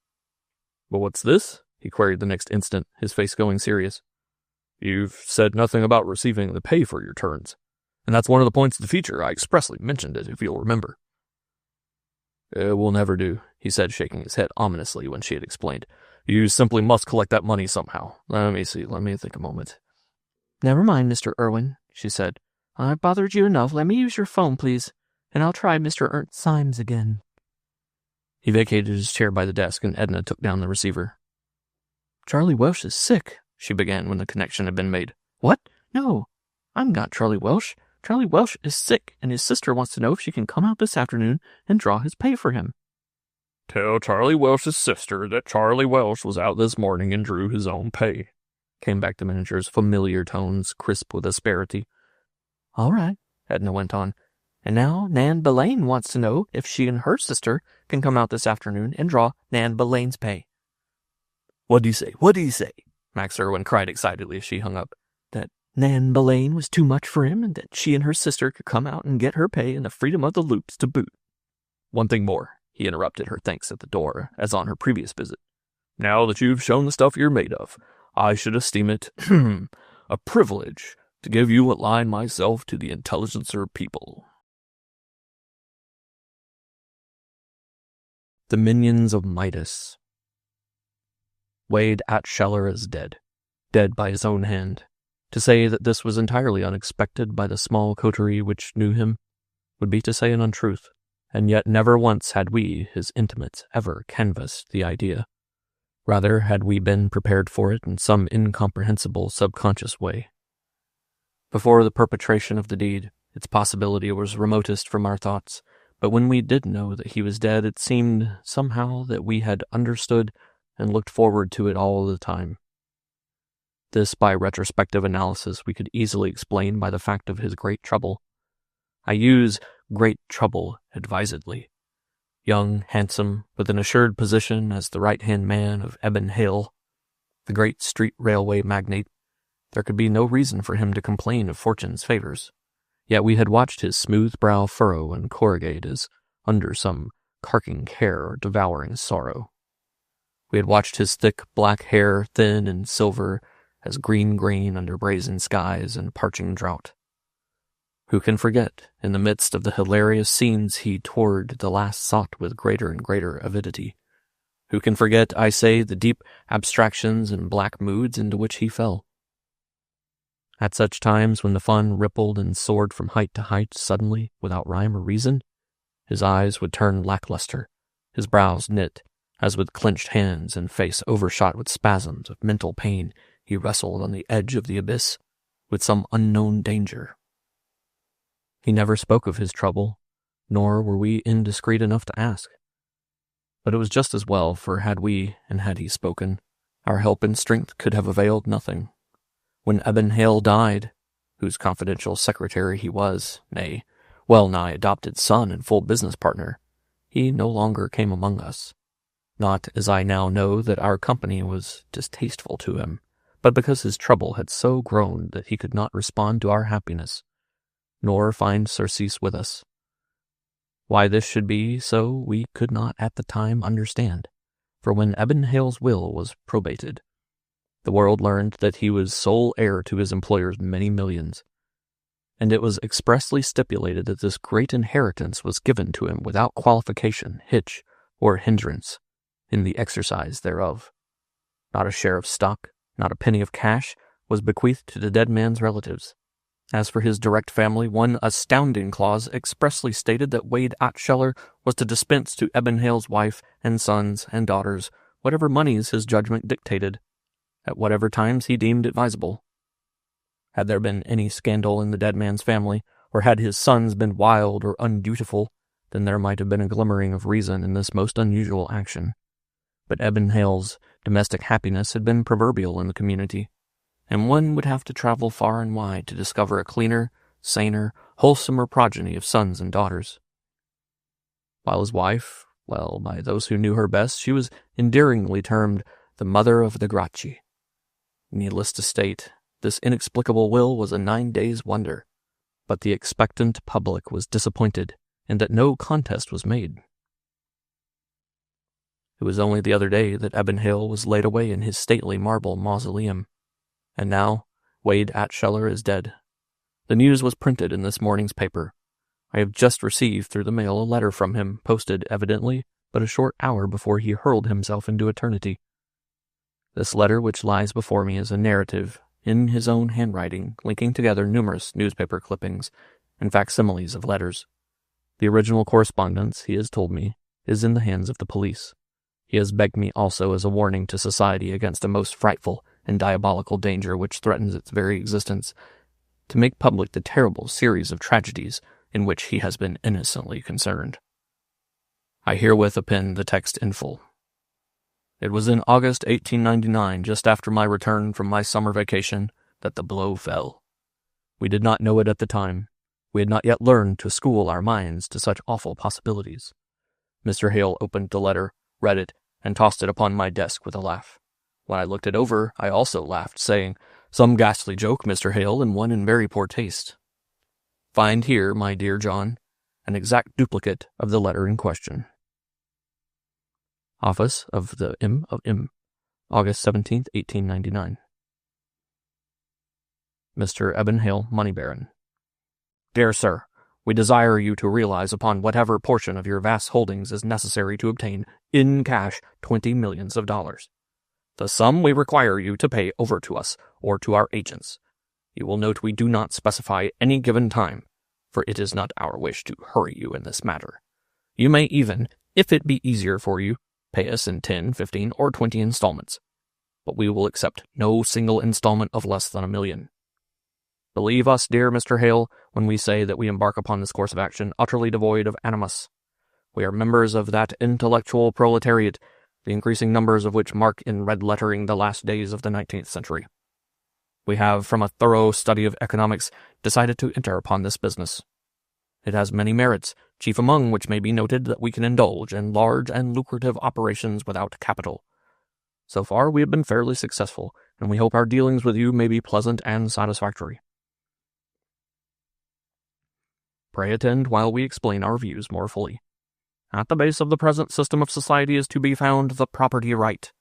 "But what's this?" he queried the next instant, his face going serious. "You've said nothing about receiving the pay for your turns. And that's one of the points of the feature. I expressly mentioned it, if you'll remember." "It will never do," he said, shaking his head ominously when she had explained. "You simply must collect that money somehow. Let me think a moment." "Never mind, Mr. Irwin," she said. "I've bothered you enough. Let me use your phone, please, and I'll try Mr. Ernst Symes again." He vacated his chair by the desk, and Edna took down the receiver. "Charlie Welsh is sick," she began when the connection had been made. "What? No, I'm not Charlie Welsh. Charlie Welsh is sick, and his sister wants to know if she can come out this afternoon and draw his pay for him." "Tell Charlie Welsh's sister that Charlie Welsh was out this morning and drew his own pay," came back the manager's familiar tones, crisp with asperity. "All right," Edna went on. "And now Nan Belaine wants to know if she and her sister can come out this afternoon and draw Nan Belaine's pay." "What do you say? What do you say?" Max Irwin cried excitedly as she hung up. "That Nan Belaine was too much for him, and that she and her sister could come out and get her pay and the freedom of the loops to boot." "One thing more," he interrupted her thanks at the door, as on her previous visit. "Now that you've shown the stuff you're made of, I should esteem it a privilege to give you what line myself to the intelligencer people." The Minions of Midas. Wade Atscheller is dead. Dead by his own hand. To say that this was entirely unexpected by the small coterie which knew him would be to say an untruth, and yet never once had we, his intimates, ever canvassed the idea. Rather had we been prepared for it in some incomprehensible subconscious way. Before the perpetration of the deed, its possibility was remotest from our thoughts, but when we did know that he was dead, it seemed somehow that we had understood and looked forward to it all the time. This, by retrospective analysis, we could easily explain by the fact of his great trouble. I use great trouble advisedly. Young, handsome, with an assured position as the right-hand man of Eben Hale, the great street railway magnate, there could be no reason for him to complain of fortune's favors. Yet we had watched his smooth brow furrow and corrugate as under some carking care or devouring sorrow. We had watched his thick black hair thin and silver as green grain under brazen skies and parching drought. Who can forget, in the midst of the hilarious scenes he toward the last sought with greater and greater avidity? Who can forget, I say, the deep abstractions and black moods into which he fell? At such times, when the fun rippled and soared from height to height suddenly, without rhyme or reason, his eyes would turn lackluster, his brows knit, as with clenched hands and face overshot with spasms of mental pain, he wrestled on the edge of the abyss with some unknown danger. He never spoke of his trouble, nor were we indiscreet enough to ask. But it was just as well, for had we, and had he spoken, our help and strength could have availed nothing. When Eben Hale died, whose confidential secretary he was, nay, well-nigh adopted son and full business partner, he no longer came among us. Not, as I now know, that our company was distasteful to him, but because his trouble had so grown that he could not respond to our happiness, nor find surcease with us. Why this should be so we could not at the time understand, for when Eben Hale's will was probated, the world learned that he was sole heir to his employer's many millions, and it was expressly stipulated that this great inheritance was given to him without qualification, hitch, or hindrance in the exercise thereof. Not a share of stock, not a penny of cash, was bequeathed to the dead man's relatives. As for his direct family, one astounding clause expressly stated that Wade Atscheller was to dispense to Eben Hale's wife and sons and daughters whatever moneys his judgment dictated, at whatever times he deemed advisable. Had there been any scandal in the dead man's family, or had his sons been wild or undutiful, then there might have been a glimmering of reason in this most unusual action. But Eben Hale's domestic happiness had been proverbial in the community, and one would have to travel far and wide to discover a cleaner, saner, wholesomer progeny of sons and daughters. While his wife, well, by those who knew her best, she was endearingly termed the mother of the Gracchi. Needless to state, this inexplicable will was a 9 days' wonder. but the expectant public was disappointed in that no contest was made. It was only the other day that Eben Hale was laid away in his stately marble mausoleum, and now Wade Atscheller is dead. The news was printed in this morning's paper. I have just received through the mail a letter from him, posted evidently but a short hour before he hurled himself into eternity. This letter which lies before me is a narrative, in his own handwriting, linking together numerous newspaper clippings and facsimiles of letters. The original correspondence, he has told me, is in the hands of the police. He has begged me also as a warning to society against a most frightful and diabolical danger which threatens its very existence, to make public the terrible series of tragedies in which he has been innocently concerned. I herewith append the text in full. It was in August 1899, just after my return from my summer vacation, that the blow fell. We did not know it at the time. We had not yet learned to school our minds to such awful possibilities. Mr. Hale opened the letter, read it, and tossed it upon my desk with a laugh. When I looked it over, I also laughed, saying, "Some ghastly joke, Mr. Hale, and one in very poor taste. Find here, my dear John, an exact duplicate of the letter in question." Office of the M. of M., August 17th, 1899. Mr. Eben Hale, Money Baron. Dear Sir, we desire you to realize upon whatever portion of your vast holdings is necessary to obtain, in cash, $20 millions. The sum we require you to pay over to us, or to our agents. You will note we do not specify any given time, for it is not our wish to hurry you in this matter. You may even, if it be easier for you, pay us in 10, 15, or 20 installments, but we will accept no single installment of less than $1 million. Believe us, dear Mr. Hale, when we say that we embark upon this course of action utterly devoid of animus. We are members of that intellectual proletariat, the increasing numbers of which mark in red lettering the last days of the 19th century. We have, from a thorough study of economics, decided to enter upon this business. It has many merits, chief among which may be noted that we can indulge in large and lucrative operations without capital. So far we have been fairly successful, and we hope our dealings with you may be pleasant and satisfactory. Pray attend while we explain our views more fully. At the base of the present system of society is to be found the property right,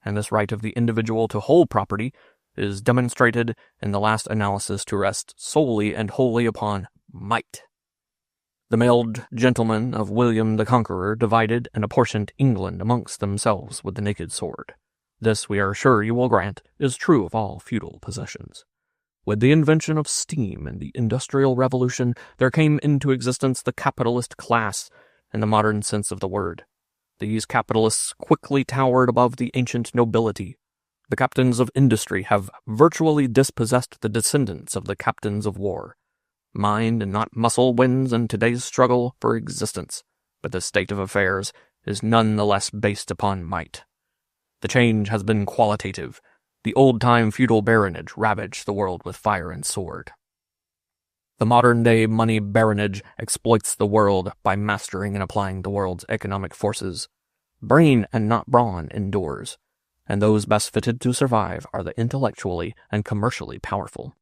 and this right of the individual to hold property is demonstrated in the last analysis to rest solely and wholly upon might. The mailed gentlemen of William the Conqueror divided and apportioned England amongst themselves with the naked sword. This, we are sure you will grant, is true of all feudal possessions. With the invention of steam and the Industrial Revolution, there came into existence the capitalist class, in the modern sense of the word. These capitalists quickly towered above the ancient nobility. The captains of industry have virtually dispossessed the descendants of the captains of war. Mind and not muscle wins in today's struggle for existence, but the state of affairs is none the less based upon might. The change has been qualitative. The old-time feudal baronage ravaged the world with fire and sword. The modern-day money baronage exploits the world by mastering and applying the world's economic forces. Brain and not brawn endures, and those best fitted to survive are the intellectually and commercially powerful.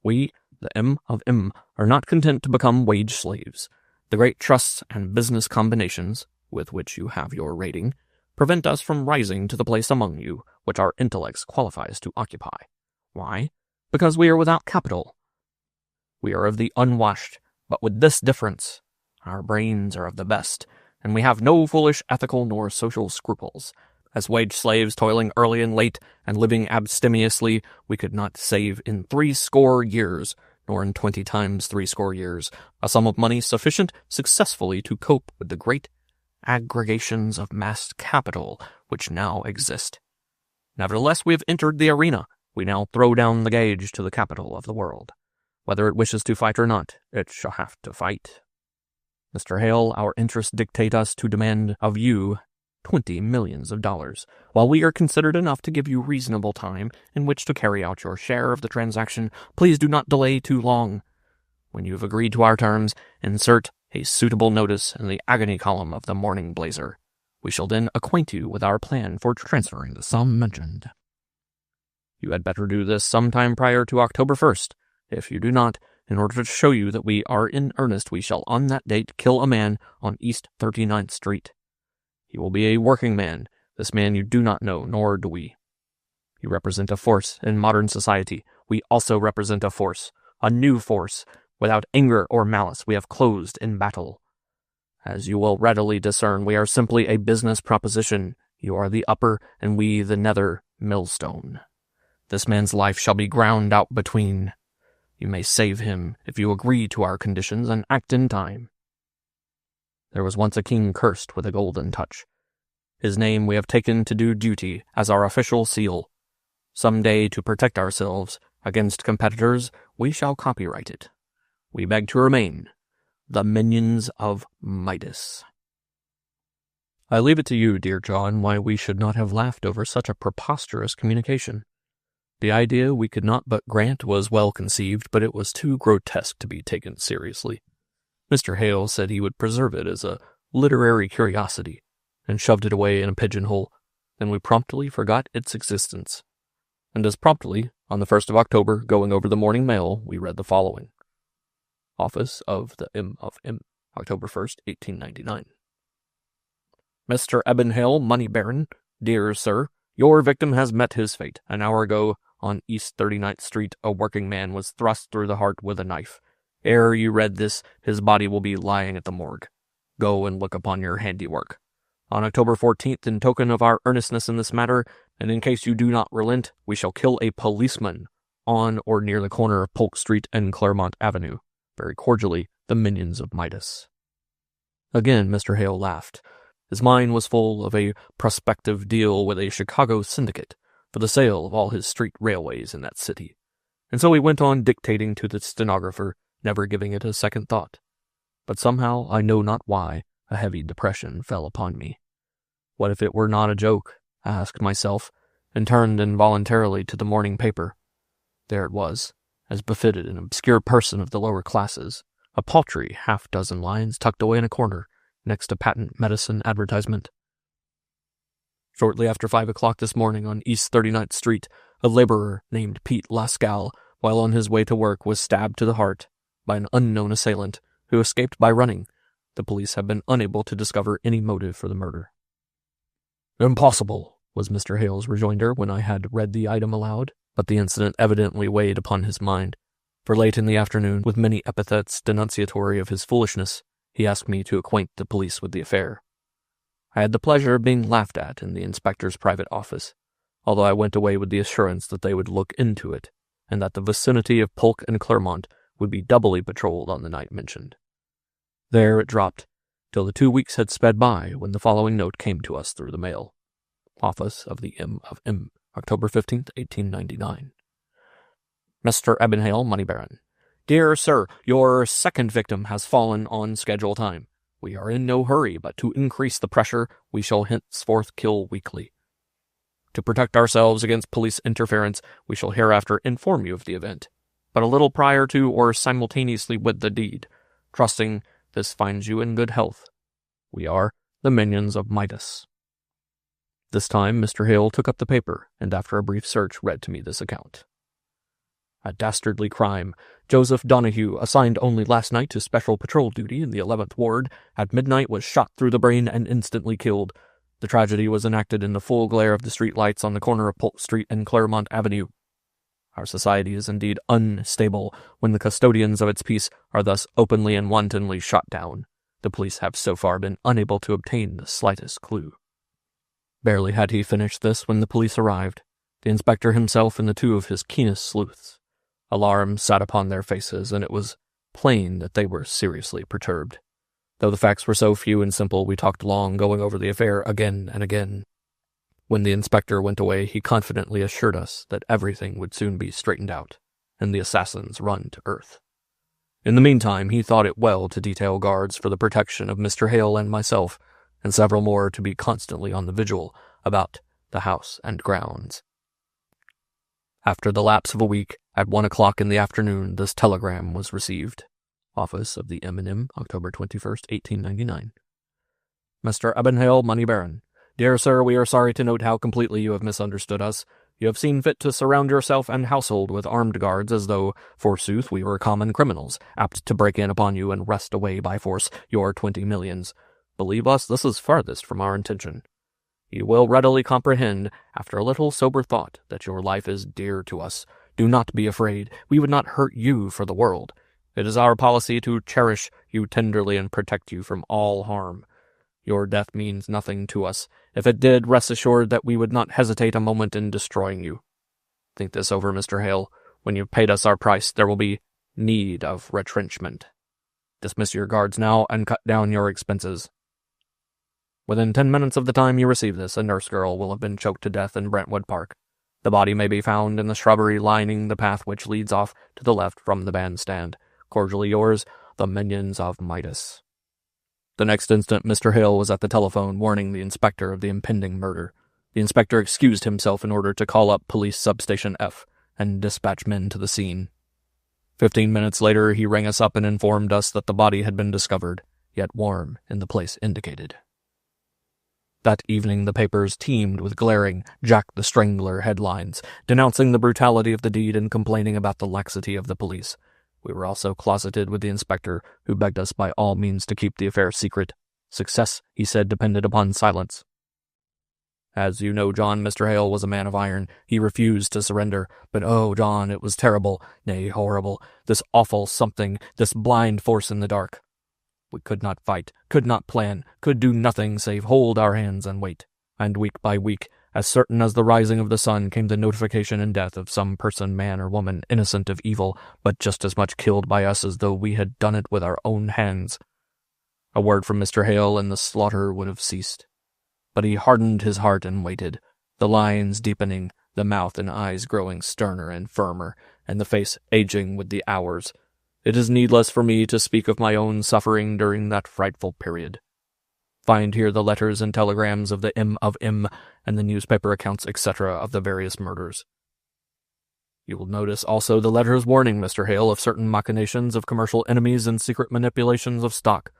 We, the M of M, are not content to become wage slaves. The great trusts and business combinations, with which you have your rating, prevent us from rising to the place among you which our intellects qualifies to occupy. Why? Because we are without capital. We are of the unwashed, but with this difference. Our brains are of the best, and we have no foolish ethical nor social scruples. As wage slaves toiling early and late, and living abstemiously, we could not save in 60 years, nor in 20 times 60 years, a sum of money sufficient successfully to cope with the great aggregations of massed capital which now exist. Nevertheless, we have entered the arena. We now throw down the gauge to the capital of the world. Whether it wishes to fight or not, it shall have to fight. Mr. Hale, our interests dictate us to demand of you $20 millions, while we are considered enough to give you reasonable time in which to carry out your share of the transaction. Please do not delay too long. When you have agreed to our terms, insert a suitable notice in the agony column of the Morning Blazer. We shall then acquaint you with our plan for transferring the sum mentioned. You had better do this sometime prior to October 1st. If you do not, In order to show you that we are in earnest, we shall on that date kill a man on East 39th Street. He will be a working man. This man you do not know, nor do we. You represent a force in modern society. We also represent a force, a new force. Without anger or malice, we have closed in battle. As you will readily discern, we are simply a business proposition. You are the upper, and we the nether millstone. This man's life shall be ground out between. You may save him if you agree to our conditions and act in time. There was once a king cursed with a golden touch. His name we have taken to do duty as our official seal. Some day, to protect ourselves against competitors, we shall copyright it. We beg to remain the minions of Midas. I leave it to you, dear John, why we should not have laughed over such a preposterous communication. The idea we could not but grant was well conceived, but it was too grotesque to be taken seriously. Mr. Hale said he would preserve it as a literary curiosity, and shoved it away in a pigeonhole. Then we promptly forgot its existence. And as promptly, on the 1st of October, going over the morning mail, we read the following. Office of the M of M, October 1st, 1899. Mr. Ebenhale, Money Baron, dear sir, your victim has met his fate. An hour ago, on East 39th Street, a working man was thrust through the heart with a knife. Ere you read this, his body will be lying at the morgue. Go and look upon your handiwork. On October 14th, in token of our earnestness in this matter, and in case you do not relent, we shall kill a policeman on or near the corner of Polk Street and Claremont Avenue. Very cordially, the minions of Midas. Again, Mr. Hale laughed. His mind was full of a prospective deal with a Chicago syndicate for the sale of all his street railways in that city, and so he went on dictating to the stenographer, never giving it a second thought. But somehow, I know not why, a heavy depression fell upon me. What if it were not a joke? I asked myself, and turned involuntarily to the morning paper. There it was, as befitted an obscure person of the lower classes, a paltry half-dozen lines tucked away in a corner, next to patent medicine advertisement. Shortly after 5 o'clock this morning on East 39th Street, a laborer named Pete Lascal, while on his way to work, was stabbed to the heart by an unknown assailant who escaped by running. The police have been unable to discover any motive for the murder. Impossible, was Mr. Hale's rejoinder when I had read the item aloud, but the incident evidently weighed upon his mind, for late in the afternoon, with many epithets denunciatory of his foolishness, he asked me to acquaint the police with the affair. I had the pleasure of being laughed at in the inspector's private office, although I went away with the assurance that they would look into it, and that the vicinity of Polk and Claremont would be doubly patrolled on the night mentioned. There it dropped, till the 2 weeks had sped by when the following note came to us through the mail. Office of the M of M, October 15th, 1899. Mr. Ebenhale, Money Baron. Dear sir, your second victim has fallen on schedule time. We are in no hurry, but to increase the pressure, we shall henceforth kill weekly. To protect ourselves against police interference, we shall hereafter inform you of the event, but a little prior to or simultaneously with the deed, trusting this finds you in good health. We are the minions of Midas. This time Mr. Hale took up the paper, and after a brief search read to me this account. A dastardly crime. Joseph Donahue, assigned only last night to special patrol duty in the 11th Ward, at midnight was shot through the brain and instantly killed. The tragedy was enacted in the full glare of the street lights on the corner of Polk Street and Claremont Avenue. Our society is indeed unstable when the custodians of its peace are thus openly and wantonly shot down. The police have so far been unable to obtain the slightest clue. Barely had he finished this when the police arrived, the inspector himself and the two of his keenest sleuths. Alarm sat upon their faces, and it was plain that they were seriously perturbed. Though the facts were so few and simple, we talked long, going over the affair again and again. When the inspector went away, he confidently assured us that everything would soon be straightened out, and the assassins run to earth. In the meantime, he thought it well to detail guards for the protection of Mr. Hale and myself, and several more to be constantly on the vigil about the house and grounds. After the lapse of a week, at 1 o'clock in the afternoon, this telegram was received. Office of the M&M, October 21st, 1899. Mr. Ebenhale, Money Baron. Dear sir, we are sorry to note how completely you have misunderstood us. You have seen fit to surround yourself and household with armed guards as though, forsooth, we were common criminals, apt to break in upon you and wrest away by force your 20 millions. Believe us, this is farthest from our intention. You will readily comprehend, after a little sober thought, that your life is dear to us. Do not be afraid. We would not hurt you for the world. It is our policy to cherish you tenderly and protect you from all harm. Your death means nothing to us. If it did, rest assured that we would not hesitate a moment in destroying you. Think this over, Mr. Hale. When you've paid us our price, there will be need of retrenchment. Dismiss your guards now and cut down your expenses. Within 10 minutes of the time you receive this, a nurse girl will have been choked to death in Brentwood Park. The body may be found in the shrubbery lining the path which leads off to the left from the bandstand. Cordially yours, the minions of Midas. The next instant, Mr. Hale was at the telephone warning the inspector of the impending murder. The inspector excused himself in order to call up Police Substation F and dispatch men to the scene. 15 minutes later, he rang us up and informed us that the body had been discovered, yet warm in the place indicated. That evening, the papers teemed with glaring Jack the Strangler headlines, denouncing the brutality of the deed and complaining about the laxity of the police. We were also closeted with the inspector, who begged us by all means to keep the affair secret. Success, he said, depended upon silence. As you know, John, Mr. Hale was a man of iron. He refused to surrender. But oh, John, it was terrible, nay, horrible, this awful something, this blind force in the dark. We could not fight, could not plan, could do nothing save hold our hands and wait. And week by week, as certain as the rising of the sun, came the notification and death of some person, man or woman, innocent of evil, but just as much killed by us as though we had done it with our own hands. A word from Mr. Hale and the slaughter would have ceased. But he hardened his heart and waited, the lines deepening, the mouth and eyes growing sterner and firmer, and the face aging with the hours. It is needless for me to speak of my own suffering during that frightful period. Find here the letters and telegrams of the M of M and the newspaper accounts, etc., of the various murders. You will notice also the letters warning Mr. Hale of certain machinations of commercial enemies and secret manipulations of stock.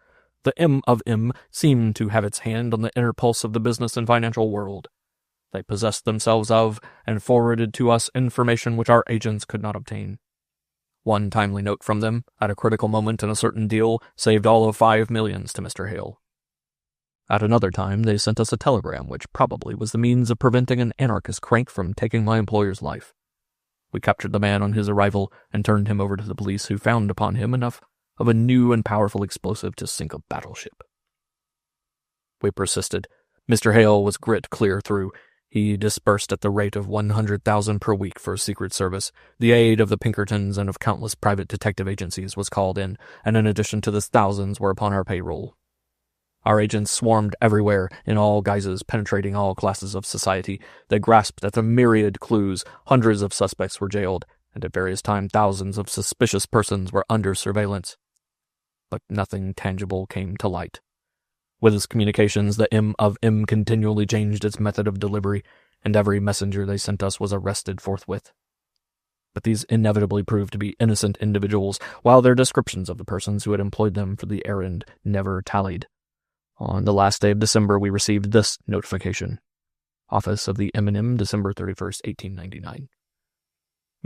The M of M seemed to have its hand on the inner pulse of the business and financial world. They possessed themselves of and forwarded to us information which our agents could not obtain. One timely note from them, at a critical moment in a certain deal, saved all of 5 millions to Mr. Hale. At another time, they sent us a telegram which probably was the means of preventing an anarchist crank from taking my employer's life. We captured the man on his arrival and turned him over to the police, who found upon him enough of a new and powerful explosive to sink a battleship. We persisted. Mr. Hale was grit clear through. He disbursed at the rate of 100,000 per week for Secret Service. The aid of the Pinkertons and of countless private detective agencies was called in, and in addition to this, thousands were upon our payroll. Our agents swarmed everywhere, in all guises, penetrating all classes of society. They grasped at the myriad clues. Hundreds of suspects were jailed, and at various times thousands of suspicious persons were under surveillance. But nothing tangible came to light. With his communications, the M of M continually changed its method of delivery, and every messenger they sent us was arrested forthwith. But these inevitably proved to be innocent individuals, while their descriptions of the persons who had employed them for the errand never tallied. On the last day of December, we received this notification. Office of the M&M, December 31st, 1899.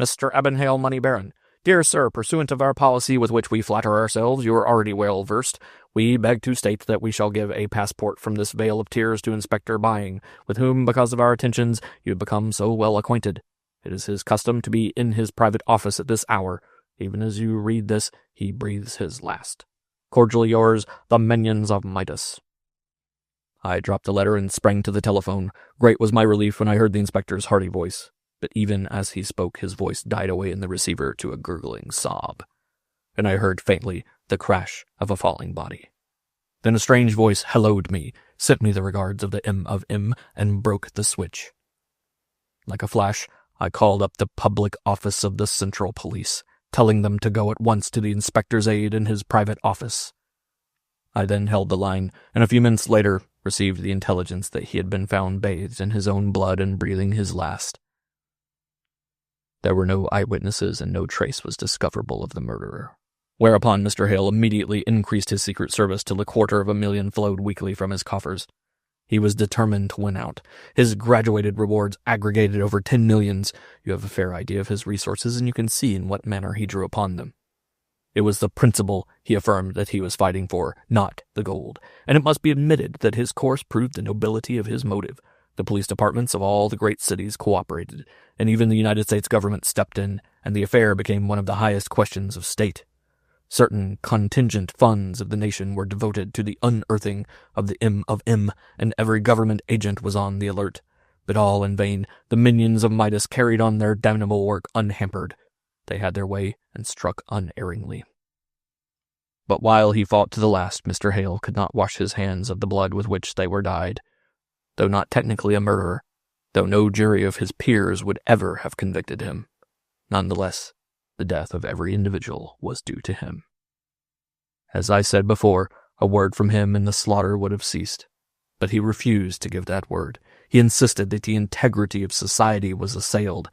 Mr. Ebenhale, Money Baron. Dear Sir, pursuant of our policy with which we flatter ourselves you are already well versed, we beg to state that we shall give a passport from this vale of tears to Inspector Bying, with whom, because of our attentions, you have become so well acquainted. It is his custom to be in his private office at this hour. Even as you read this, he breathes his last. Cordially yours, the minions of Midas. I dropped the letter and sprang to the telephone. Great was my relief when I heard the inspector's hearty voice. But even as he spoke, his voice died away in the receiver to a gurgling sob, and I heard faintly the crash of a falling body. Then a strange voice helloed me, sent me the regards of the M of M, and broke the switch. Like a flash, I called up the public office of the Central Police, telling them to go at once to the inspector's aid in his private office. I then held the line, and a few minutes later received the intelligence that he had been found bathed in his own blood and breathing his last. There were no eyewitnesses, and no trace was discoverable of the murderer. Whereupon Mr. Hale immediately increased his Secret Service till 250,000 flowed weekly from his coffers. He was determined to win out. His graduated rewards aggregated over 10 millions. You have a fair idea of his resources, and you can see in what manner he drew upon them. It was the principle, he affirmed, that he was fighting for, not the gold, and it must be admitted that his course proved the nobility of his motive. The police departments of all the great cities cooperated, and even the United States government stepped in, and the affair became one of the highest questions of state. Certain contingent funds of the nation were devoted to the unearthing of the M of M, and every government agent was on the alert. But all in vain. The minions of Midas carried on their damnable work unhampered. They had their way and struck unerringly. But while he fought to the last, Mr. Hale could not wash his hands of the blood with which they were dyed. Though not technically a murderer, though no jury of his peers would ever have convicted him, nonetheless, the death of every individual was due to him. As I said before, a word from him and the slaughter would have ceased. But he refused to give that word. He insisted that the integrity of society was assailed,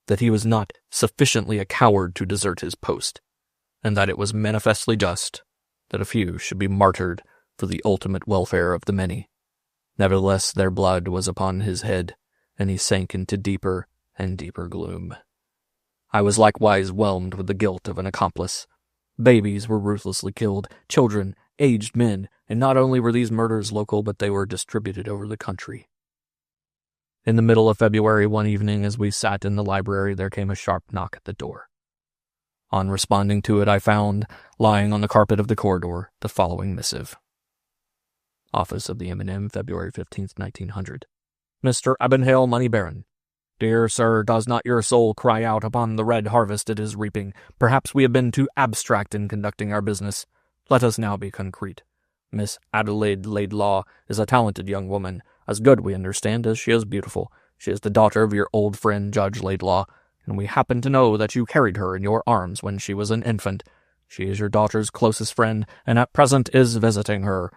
that he was not sufficiently a coward to desert his post, and that it was manifestly just that a few should be martyred for the ultimate welfare of the many. Nevertheless, their blood was upon his head, and he sank into deeper and deeper gloom. I was likewise whelmed with the guilt of an accomplice. Babies were ruthlessly killed, children, aged men, and not only were these murders local, but they were distributed over the country. In the middle of February one evening, as we sat in the library, there came a sharp knock at the door. On responding to it, I found, lying on the carpet of the corridor, the following missive. Office of the M&M, February 15th, 1900. Mr. Abenhale Money Baron. Dear sir, does not your soul cry out upon the red harvest it is reaping? Perhaps we have been too abstract in conducting our business. Let us now be concrete. Miss Adelaide Laidlaw is a talented young woman, as good, we understand, as she is beautiful. She is the daughter of your old friend Judge Laidlaw, and we happen to know that you carried her in your arms when she was an infant. She is your daughter's closest friend, and at present is visiting her.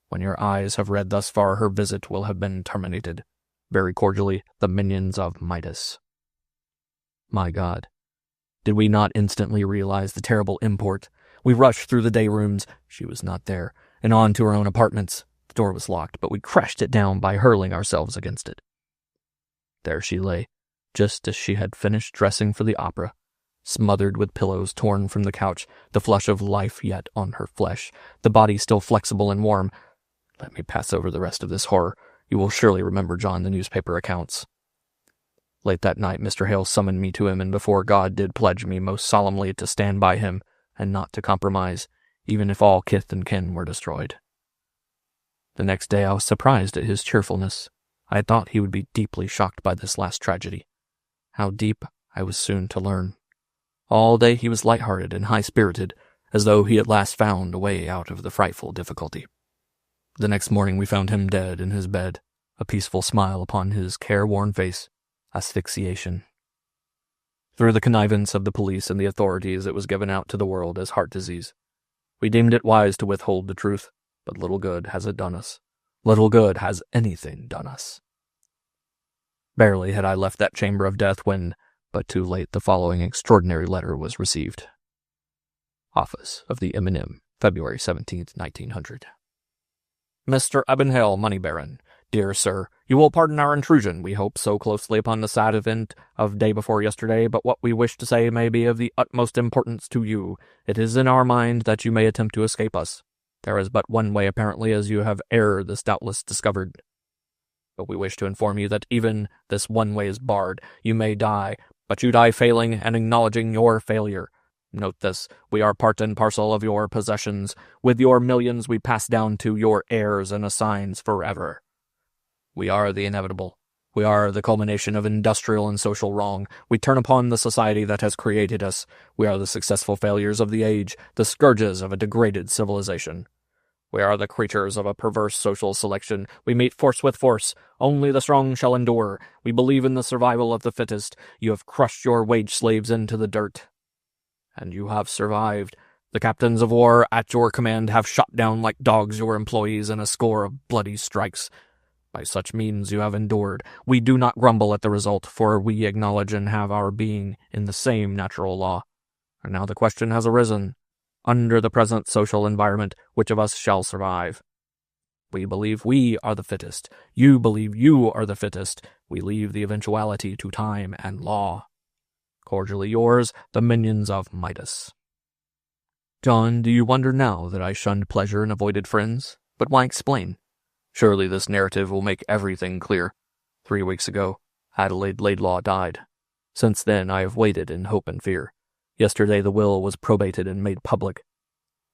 When your eyes have read thus far, her visit will have been terminated. Very cordially, the minions of Midas. My God, did we not instantly realize the terrible import? We rushed through the day rooms. She was not there, and on to our own apartments. The door was locked, but we crashed it down by hurling ourselves against it. There she lay, just as she had finished dressing for the opera, smothered with pillows torn from the couch, the flush of life yet on her flesh, the body still flexible and warm. Let me pass over the rest of this horror. You will surely remember, John, the newspaper accounts. Late that night, Mr. Hale summoned me to him, and before God did pledge me most solemnly to stand by him and not to compromise, even if all kith and kin were destroyed. The next day I was surprised at his cheerfulness. I had thought he would be deeply shocked by this last tragedy. How deep, I was soon to learn. All day he was light-hearted and high-spirited, as though he at last found a way out of the frightful difficulty. The next morning we found him dead in his bed, a peaceful smile upon his careworn face, asphyxiation. Through the connivance of the police and the authorities, it was given out to the world as heart disease. We deemed it wise to withhold the truth, but little good has it done us. Little good has anything done us. Barely had I left that chamber of death when, but too late, the following extraordinary letter was received. Office of the M&M, February 17th, 1900. Mr. Abenhale, Money Baron. Dear sir, you will pardon our intrusion, we hope, so closely upon the sad event of day before yesterday, but what we wish to say may be of the utmost importance to you. It is in our mind that you may attempt to escape us. There is but one way, apparently, as you have ere this doubtless discovered. But we wish to inform you that even this one way is barred. You may die, but you die failing and acknowledging your failure. Note this, we are part and parcel of your possessions. With your millions we pass down to your heirs and assigns forever. We are the inevitable. We are the culmination of industrial and social wrong. We turn upon the society that has created us. We are the successful failures of the age, the scourges of a degraded civilization. We are the creatures of a perverse social selection. We meet force with force. Only the strong shall endure. We believe in the survival of the fittest. You have crushed your wage slaves into the dirt. And you have survived. The captains of war at your command have shot down like dogs your employees in a score of bloody strikes. By such means you have endured. We do not grumble at the result, for we acknowledge and have our being in the same natural law. And now the question has arisen. Under the present social environment, which of us shall survive? We believe we are the fittest. You believe you are the fittest. We leave the eventuality to time and law. Cordially yours, the minions of Midas. John, do you wonder now that I shunned pleasure and avoided friends? But why explain? Surely this narrative will make everything clear. 3 weeks ago, Adelaide Laidlaw died. Since then, I have waited in hope and fear. Yesterday the will was probated and made public.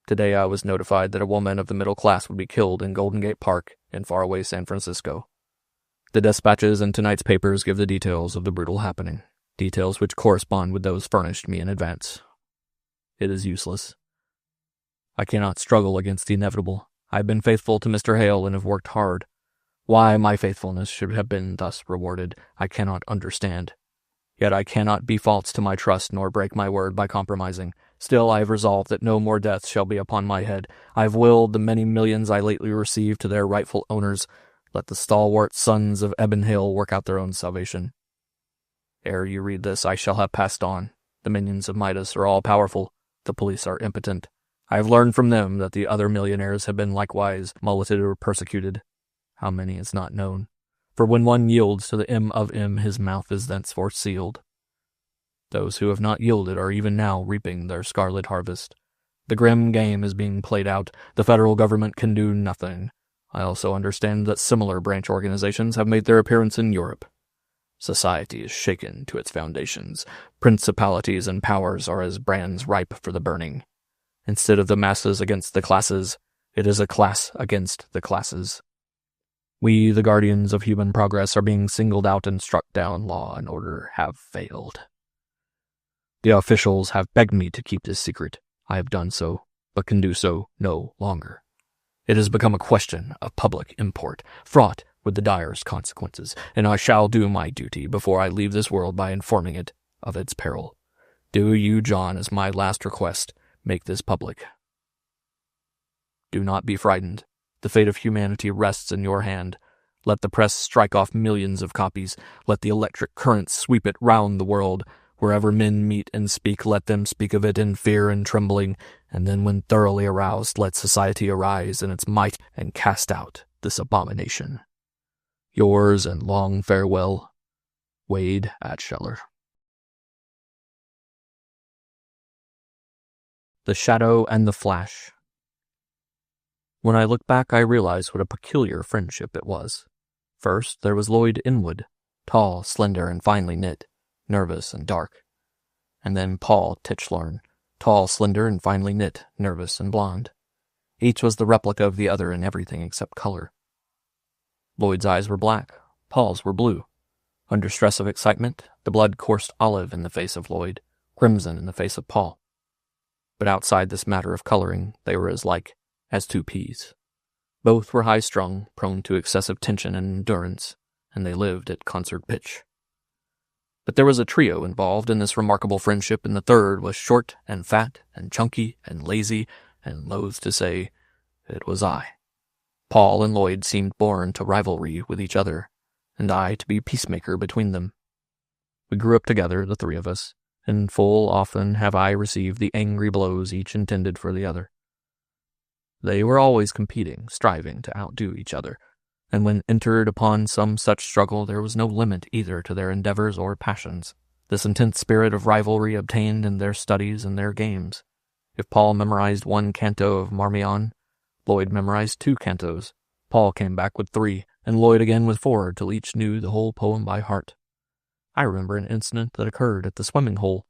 Today I was notified that a woman of the middle class would be killed in Golden Gate Park in faraway San Francisco. The dispatches in tonight's papers give the details of the brutal happening, details which correspond with those furnished me in advance. It is useless. I cannot struggle against the inevitable. I have been faithful to Mr. Hale and have worked hard. Why my faithfulness should have been thus rewarded, I cannot understand. Yet I cannot be false to my trust nor break my word by compromising. Still I have resolved that no more death shall be upon my head. I have willed the many millions I lately received to their rightful owners. Let the stalwart sons of Eben Hill work out their own salvation. Ere you read this, I shall have passed on. The minions of Midas are all powerful. The police are impotent. I have learned from them that the other millionaires have been likewise mulleted or persecuted. How many is not known. For when one yields to the M of M, his mouth is thenceforth sealed. Those who have not yielded are even now reaping their scarlet harvest. The grim game is being played out. The federal government can do nothing. I also understand that similar branch organizations have made their appearance in Europe. Society is shaken to its foundations. Principalities and powers are as brands ripe for the burning. Instead of the masses against the classes, it is a class against the classes. We, the guardians of human progress, are being singled out and struck down. Law and order have failed. The officials have begged me to keep this secret. I have done so, but can do so no longer. It has become a question of public import, fraught with the direst consequences, and I shall do my duty before I leave this world by informing it of its peril. Do you, John, as my last request, make this public. Do not be frightened. The fate of humanity rests in your hand. Let the press strike off millions of copies. Let the electric current sweep it round the world. Wherever men meet and speak, let them speak of it in fear and trembling, and then when thoroughly aroused, let society arise in its might and cast out this abomination. Yours and long farewell, Wade Atscheller. The Shadow and the Flash. When I look back, I realize what a peculiar friendship it was. First, there was Lloyd Inwood, tall, slender, and finely knit, nervous and dark. And then Paul Tichborne, tall, slender, and finely knit, nervous and blonde. Each was the replica of the other in everything except color. Lloyd's eyes were black, Paul's were blue. Under stress of excitement, the blood coursed olive in the face of Lloyd, crimson in the face of Paul. But outside this matter of coloring, they were as like as two peas. Both were high-strung, prone to excessive tension and endurance, and they lived at concert pitch. But there was a trio involved in this remarkable friendship, and the third was short and fat and chunky and lazy, and loath to say, it was I. Paul and Lloyd seemed born to rivalry with each other, and I to be peacemaker between them. We grew up together, the three of us, and full often have I received the angry blows each intended for the other. They were always competing, striving to outdo each other, and when entered upon some such struggle there was no limit either to their endeavors or passions. This intense spirit of rivalry obtained in their studies and their games. If Paul memorized 1 canto of Marmion, Lloyd memorized 2 cantos. Paul came back with 3, and Lloyd again with 4, till each knew the whole poem by heart. I remember an incident that occurred at the swimming hole,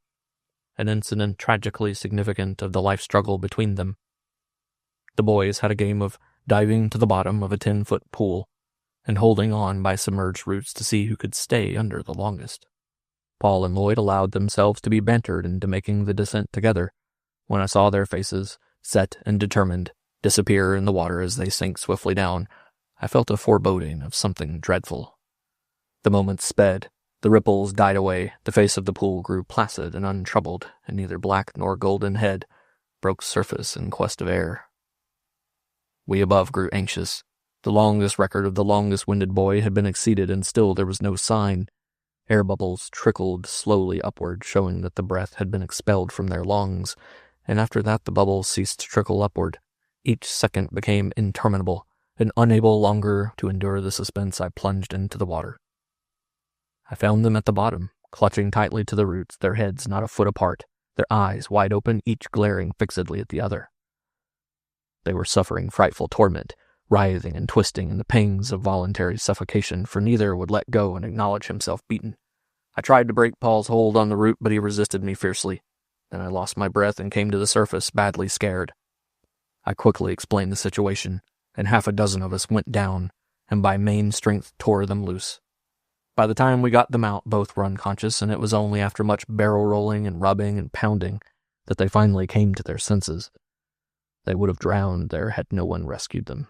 an incident tragically significant of the life struggle between them. The boys had a game of diving to the bottom of a 10-foot pool and holding on by submerged roots to see who could stay under the longest. Paul and Lloyd allowed themselves to be bantered into making the descent together. When I saw their faces, set and determined, disappear in the water as they sank swiftly down, I felt a foreboding of something dreadful. The moments sped, the ripples died away, the face of the pool grew placid and untroubled, and neither black nor golden head broke surface in quest of air. We above grew anxious. The longest record of the longest-winded boy had been exceeded, and still there was no sign. Air bubbles trickled slowly upward, showing that the breath had been expelled from their lungs, and after that the bubbles ceased to trickle upward. Each second became interminable, and unable longer to endure the suspense, I plunged into the water. I found them at the bottom, clutching tightly to the roots, their heads not a foot apart, their eyes wide open, each glaring fixedly at the other. They were suffering frightful torment, writhing and twisting in the pangs of voluntary suffocation, for neither would let go and acknowledge himself beaten. I tried to break Paul's hold on the root, but he resisted me fiercely. Then I lost my breath and came to the surface, badly scared. I quickly explained the situation, and 6 of us went down, and by main strength tore them loose. By the time we got them out, both were unconscious, and it was only after much barrel rolling and rubbing and pounding that they finally came to their senses. They would have drowned there had no one rescued them.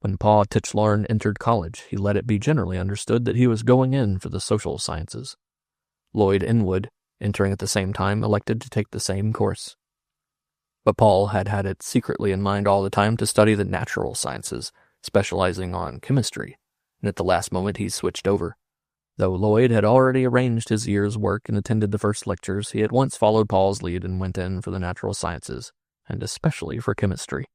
When Paul Tichlarn entered college, he let it be generally understood that he was going in for the social sciences. Lloyd Inwood, entering at the same time, elected to take the same course. But Paul had had it secretly in mind all the time to study the natural sciences, specializing on chemistry, and at the last moment he switched over. Though Lloyd had already arranged his year's work and attended the first lectures, he at once followed Paul's lead and went in for the natural sciences, and especially for chemistry.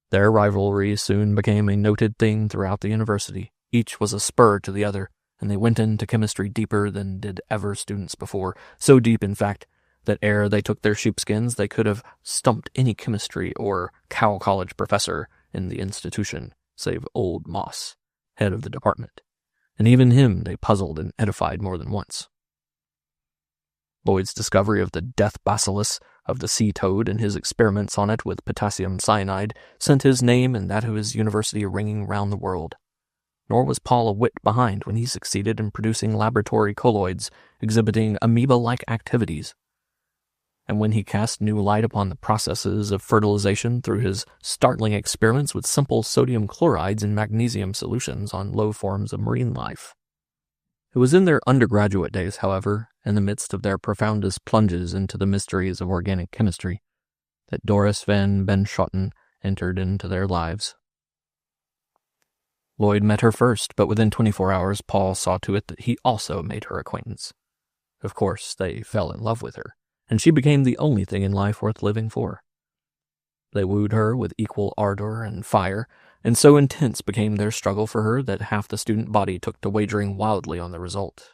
Their rivalry soon became a noted thing throughout the university. Each was a spur to the other, and they went into chemistry deeper than did ever students before, so deep, in fact, that ere they took their sheepskins, they could have stumped any chemistry or cow college professor in the institution, save old Moss, head of the department, and even him they puzzled and edified more than once. Lloyd's discovery of the death bacillus of the sea toad and his experiments on it with potassium cyanide sent his name and that of his university ringing round the world. Nor was Paul a whit behind when he succeeded in producing laboratory colloids exhibiting amoeba-like activities. And when he cast new light upon the processes of fertilization through his startling experiments with simple sodium chlorides in magnesium solutions on low forms of marine life. It was in their undergraduate days, however, in the midst of their profoundest plunges into the mysteries of organic chemistry, that Doris van Benschoten entered into their lives. Lloyd met her first, but within 24 hours Paul saw to it that he also made her acquaintance. Of course, they fell in love with her, and she became the only thing in life worth living for. They wooed her with equal ardor and fire, and so intense became their struggle for her that half the student body took to wagering wildly on the result.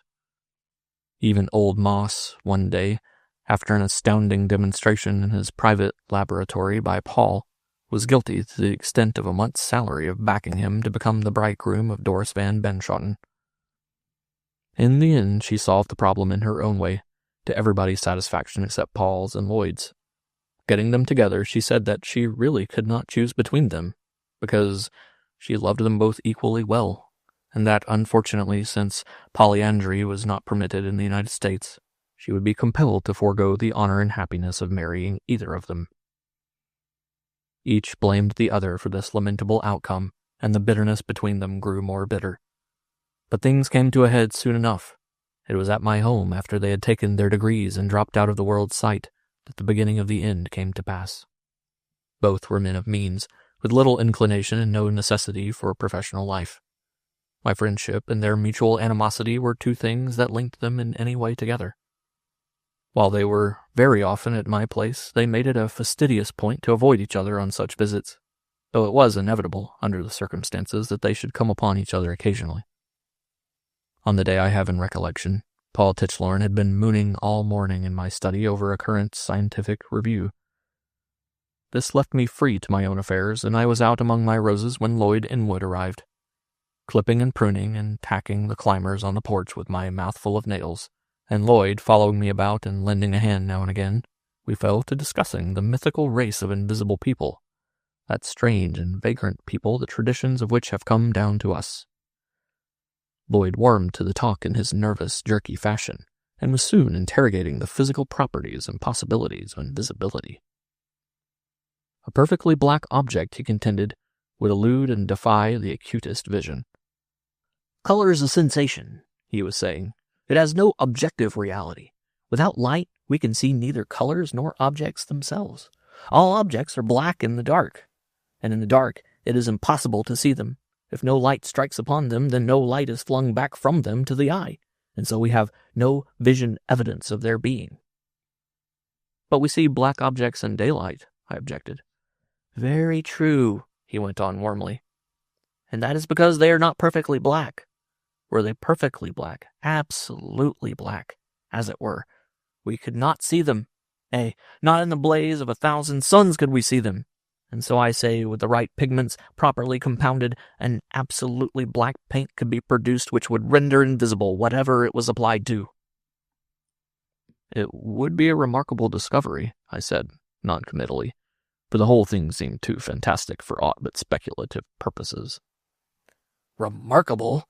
Even old Moss, one day, after an astounding demonstration in his private laboratory by Paul, was guilty to the extent of a month's salary of backing him to become the bridegroom of Doris van Benschoten. In the end, she solved the problem in her own way, to everybody's satisfaction except Paul's and Lloyd's. Getting them together, she said that she really could not choose between them, because she loved them both equally well, and that, unfortunately, since polyandry was not permitted in the United States, she would be compelled to forego the honor and happiness of marrying either of them. Each blamed the other for this lamentable outcome, and the bitterness between them grew more bitter. But things came to a head soon enough. It was at my home, after they had taken their degrees and dropped out of the world's sight, that the beginning of the end came to pass. Both were men of means, with little inclination and no necessity for professional life. My friendship and their mutual animosity were two things that linked them in any way together. While they were very often at my place, they made it a fastidious point to avoid each other on such visits, though it was inevitable, under the circumstances, that they should come upon each other occasionally. On the day I have in recollection, Paul Tichlarn had been mooning all morning in my study over a current scientific review. This left me free to my own affairs, and I was out among my roses when Lloyd Inwood arrived. Clipping and pruning and tacking the climbers on the porch with my mouthful of nails, and Lloyd following me about and lending a hand now and again, we fell to discussing the mythical race of invisible people, that strange and vagrant people the traditions of which have come down to us. Lloyd warmed to the talk in his nervous, jerky fashion, and was soon interrogating the physical properties and possibilities of invisibility. A perfectly black object, he contended, would elude and defy the acutest vision. Color is a sensation, he was saying. It has no objective reality. Without light, we can see neither colors nor objects themselves. All objects are black in the dark, and in the dark it is impossible to see them. If no light strikes upon them, then no light is flung back from them to the eye, and so we have no vision evidence of their being. But we see black objects in daylight, I objected. Very true, he went on warmly. And that is because they are not perfectly black. Were they perfectly black, absolutely black, as it were, we could not see them. Nay, not in the blaze of 1,000 suns could we see them. And so I say, with the right pigments properly compounded, an absolutely black paint could be produced which would render invisible whatever it was applied to. It would be a remarkable discovery, I said, noncommittally, but the whole thing seemed too fantastic for aught but speculative purposes. Remarkable?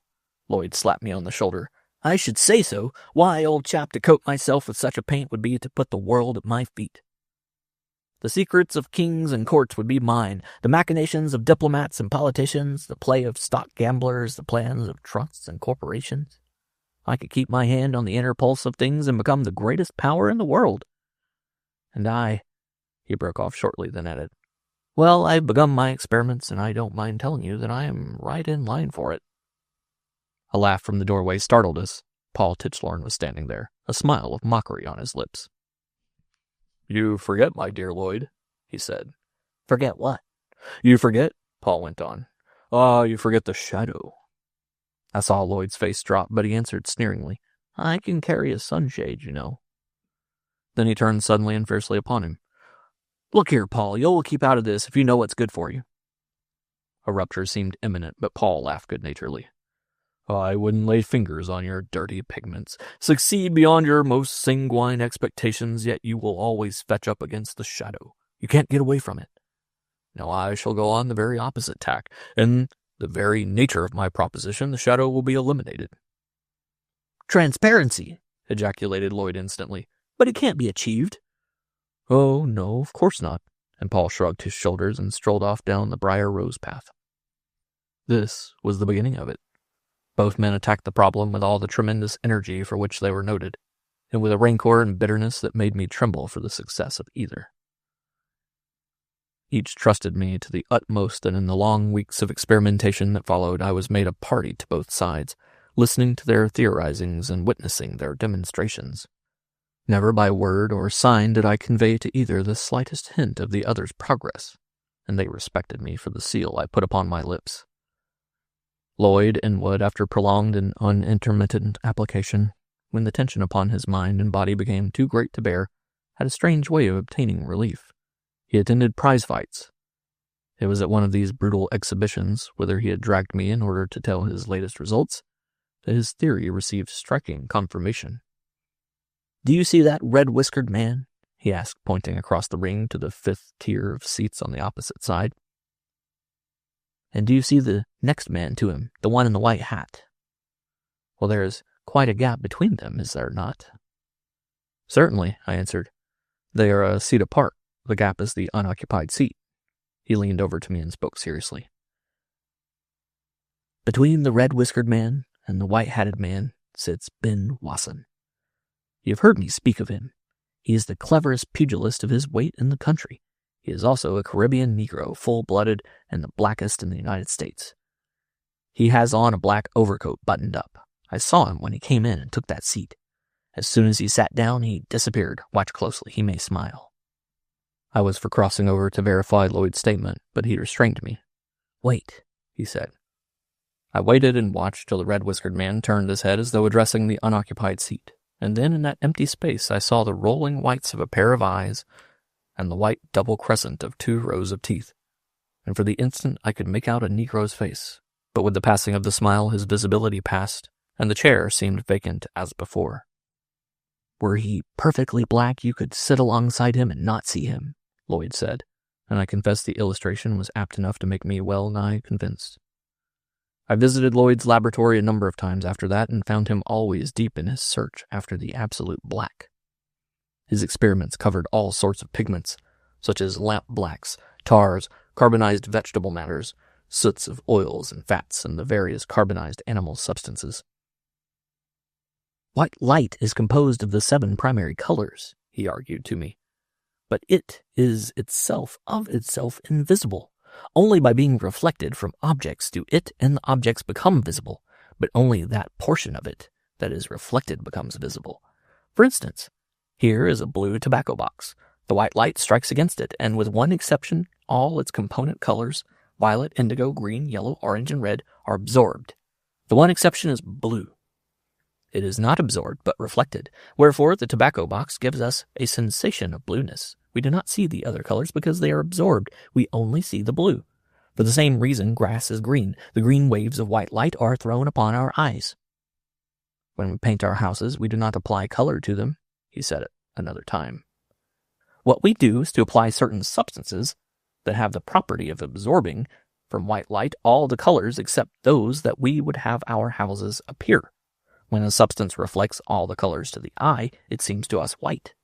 Lloyd slapped me on the shoulder. I should say so. Why, old chap, to coat myself with such a paint would be to put the world at my feet. The secrets of kings and courts would be mine, the machinations of diplomats and politicians, the play of stock gamblers, the plans of trusts and corporations. I could keep my hand on the inner pulse of things and become the greatest power in the world. And he broke off shortly, then added, well, I've begun my experiments, and I don't mind telling you that I am right in line for it. A laugh from the doorway startled us. Paul Tichborne was standing there, a smile of mockery on his lips. You forget, my dear Lloyd, he said. Forget what? You forget, Paul went on. You forget the shadow. I saw Lloyd's face drop, but he answered sneeringly, I can carry a sunshade, you know. Then he turned suddenly and fiercely upon him. Look here, Paul, you'll keep out of this if you know what's good for you. A rupture seemed imminent, but Paul laughed good-naturedly. I wouldn't lay fingers on your dirty pigments. Succeed beyond your most sanguine expectations, yet you will always fetch up against the shadow. You can't get away from it. Now I shall go on the very opposite tack. In the very nature of my proposition, the shadow will be eliminated. Transparency, ejaculated Lloyd instantly. But it can't be achieved. Oh, no, of course not. And Paul shrugged his shoulders and strolled off down the briar rose path. This was the beginning of it. Both men attacked the problem with all the tremendous energy for which they were noted, and with a rancor and bitterness that made me tremble for the success of either. Each trusted me to the utmost, and in the long weeks of experimentation that followed, I was made a party to both sides, listening to their theorizings and witnessing their demonstrations. Never by word or sign did I convey to either the slightest hint of the other's progress, and they respected me for the seal I put upon my lips. Lloyd Inwood, after prolonged and unintermittent application, when the tension upon his mind and body became too great to bear, had a strange way of obtaining relief. He attended prize fights. It was at one of these brutal exhibitions, whither he had dragged me in order to tell his latest results, that his theory received striking confirmation. Do you see that red-whiskered man? He asked, pointing across the ring to the 5th tier of seats on the opposite side. And do you see the next man to him, the one in the white hat? Well, there is quite a gap between them, is there not? Certainly, I answered. They are a seat apart. The gap is the unoccupied seat. He leaned over to me and spoke seriously. Between the red-whiskered man and the white-hatted man sits Ben Wasson. You have heard me speak of him. He is the cleverest pugilist of his weight in the country. He is also a Caribbean Negro, full-blooded and the blackest in the United States. He has on a black overcoat buttoned up. I saw him when he came in and took that seat. As soon as he sat down, he disappeared. Watch closely. He may smile. I was for crossing over to verify Lloyd's statement, but he restrained me. Wait, he said. I waited and watched till the red-whiskered man turned his head as though addressing the unoccupied seat, and then in that empty space I saw the rolling whites of a pair of eyes and the white double crescent of 2 rows of teeth, and for the instant I could make out a Negro's face, but with the passing of the smile his visibility passed, and the chair seemed vacant as before. Were he perfectly black, you could sit alongside him and not see him, Lloyd said, and I confess the illustration was apt enough to make me well-nigh convinced. I visited Lloyd's laboratory a number of times after that and found him always deep in his search after the absolute black. His experiments covered all sorts of pigments, such as lamp blacks, tars, carbonized vegetable matters, soots of oils and fats, and the various carbonized animal substances. White light is composed of the 7 primary colors, he argued to me, but it is itself of itself invisible. Only by being reflected from objects do it and the objects become visible, but only that portion of it that is reflected becomes visible. For instance, here is a blue tobacco box. The white light strikes against it, and with one exception, all its component colors, violet, indigo, green, yellow, orange, and red, are absorbed. The one exception is blue. It is not absorbed, but reflected. Wherefore, the tobacco box gives us a sensation of blueness. We do not see the other colors because they are absorbed. We only see the blue. For the same reason, grass is green. The green waves of white light are thrown upon our eyes. When we paint our houses, we do not apply color to them, he said at another time. What we do is to apply certain substances that have the property of absorbing from white light all the colors except those that we would have our houses appear. When a substance reflects all the colors to the eye, it seems to us white.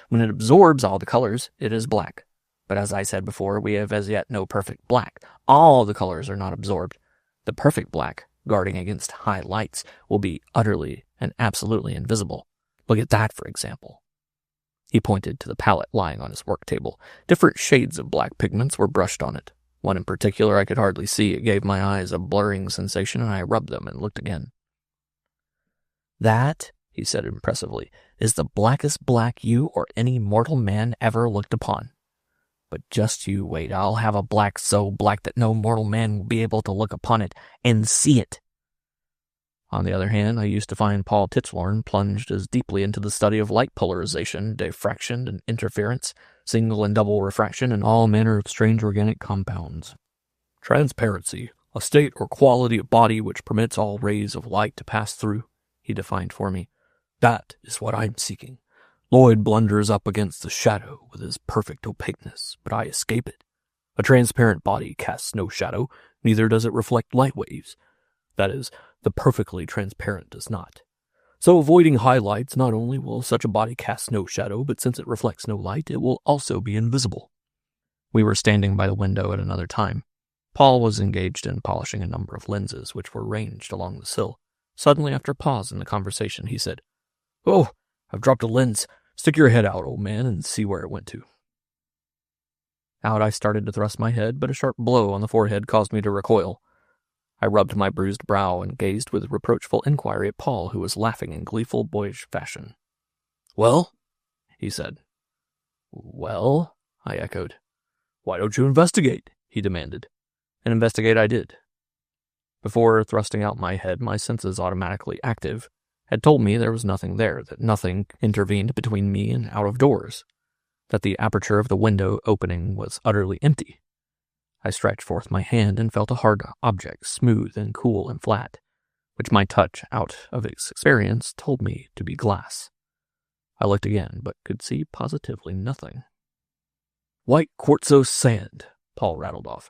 When it absorbs all the colors, it is black. But as I said before, we have as yet no perfect black. All the colors are not absorbed. The perfect black, guarding against high lights, will be utterly and absolutely invisible. Look at that, for example. He pointed to the palette lying on his work table. Different shades of black pigments were brushed on it. One in particular I could hardly see. It gave my eyes a blurring sensation, and I rubbed them and looked again. That, he said impressively, is the blackest black you or any mortal man ever looked upon. But just you wait, I'll have a black so black that no mortal man will be able to look upon it and see it. On the other hand, I used to find Paul Tichborne plunged as deeply into the study of light polarization, diffraction, and interference, single and double refraction, and all manner of strange organic compounds. Transparency, a state or quality of body which permits all rays of light to pass through, he defined for me. That is what I'm seeking. Lloyd blunders up against the shadow with his perfect opaqueness, but I escape it. A transparent body casts no shadow, neither does it reflect light waves. That is, the perfectly transparent does not. So avoiding high lights, not only will such a body cast no shadow, but since it reflects no light, it will also be invisible. We were standing by the window at another time. Paul was engaged in polishing a number of lenses which were ranged along the sill. Suddenly, after a pause in the conversation, he said, "Oh, I've dropped a lens. Stick your head out, old man, and see where it went to." Out I started to thrust my head, but a sharp blow on the forehead caused me to recoil. I rubbed my bruised brow and gazed with reproachful inquiry at Paul, who was laughing in gleeful, boyish fashion. "Well?" he said. "Well?" I echoed. "Why don't you investigate?" he demanded. And investigate I did. Before thrusting out my head, my senses automatically active had told me there was nothing there, that nothing intervened between me and out of doors, that the aperture of the window opening was utterly empty. I stretched forth my hand and felt a hard object, smooth and cool and flat, which my touch, out of its experience, told me to be glass. I looked again, but could see positively nothing. "White quartzo sand," Paul rattled off.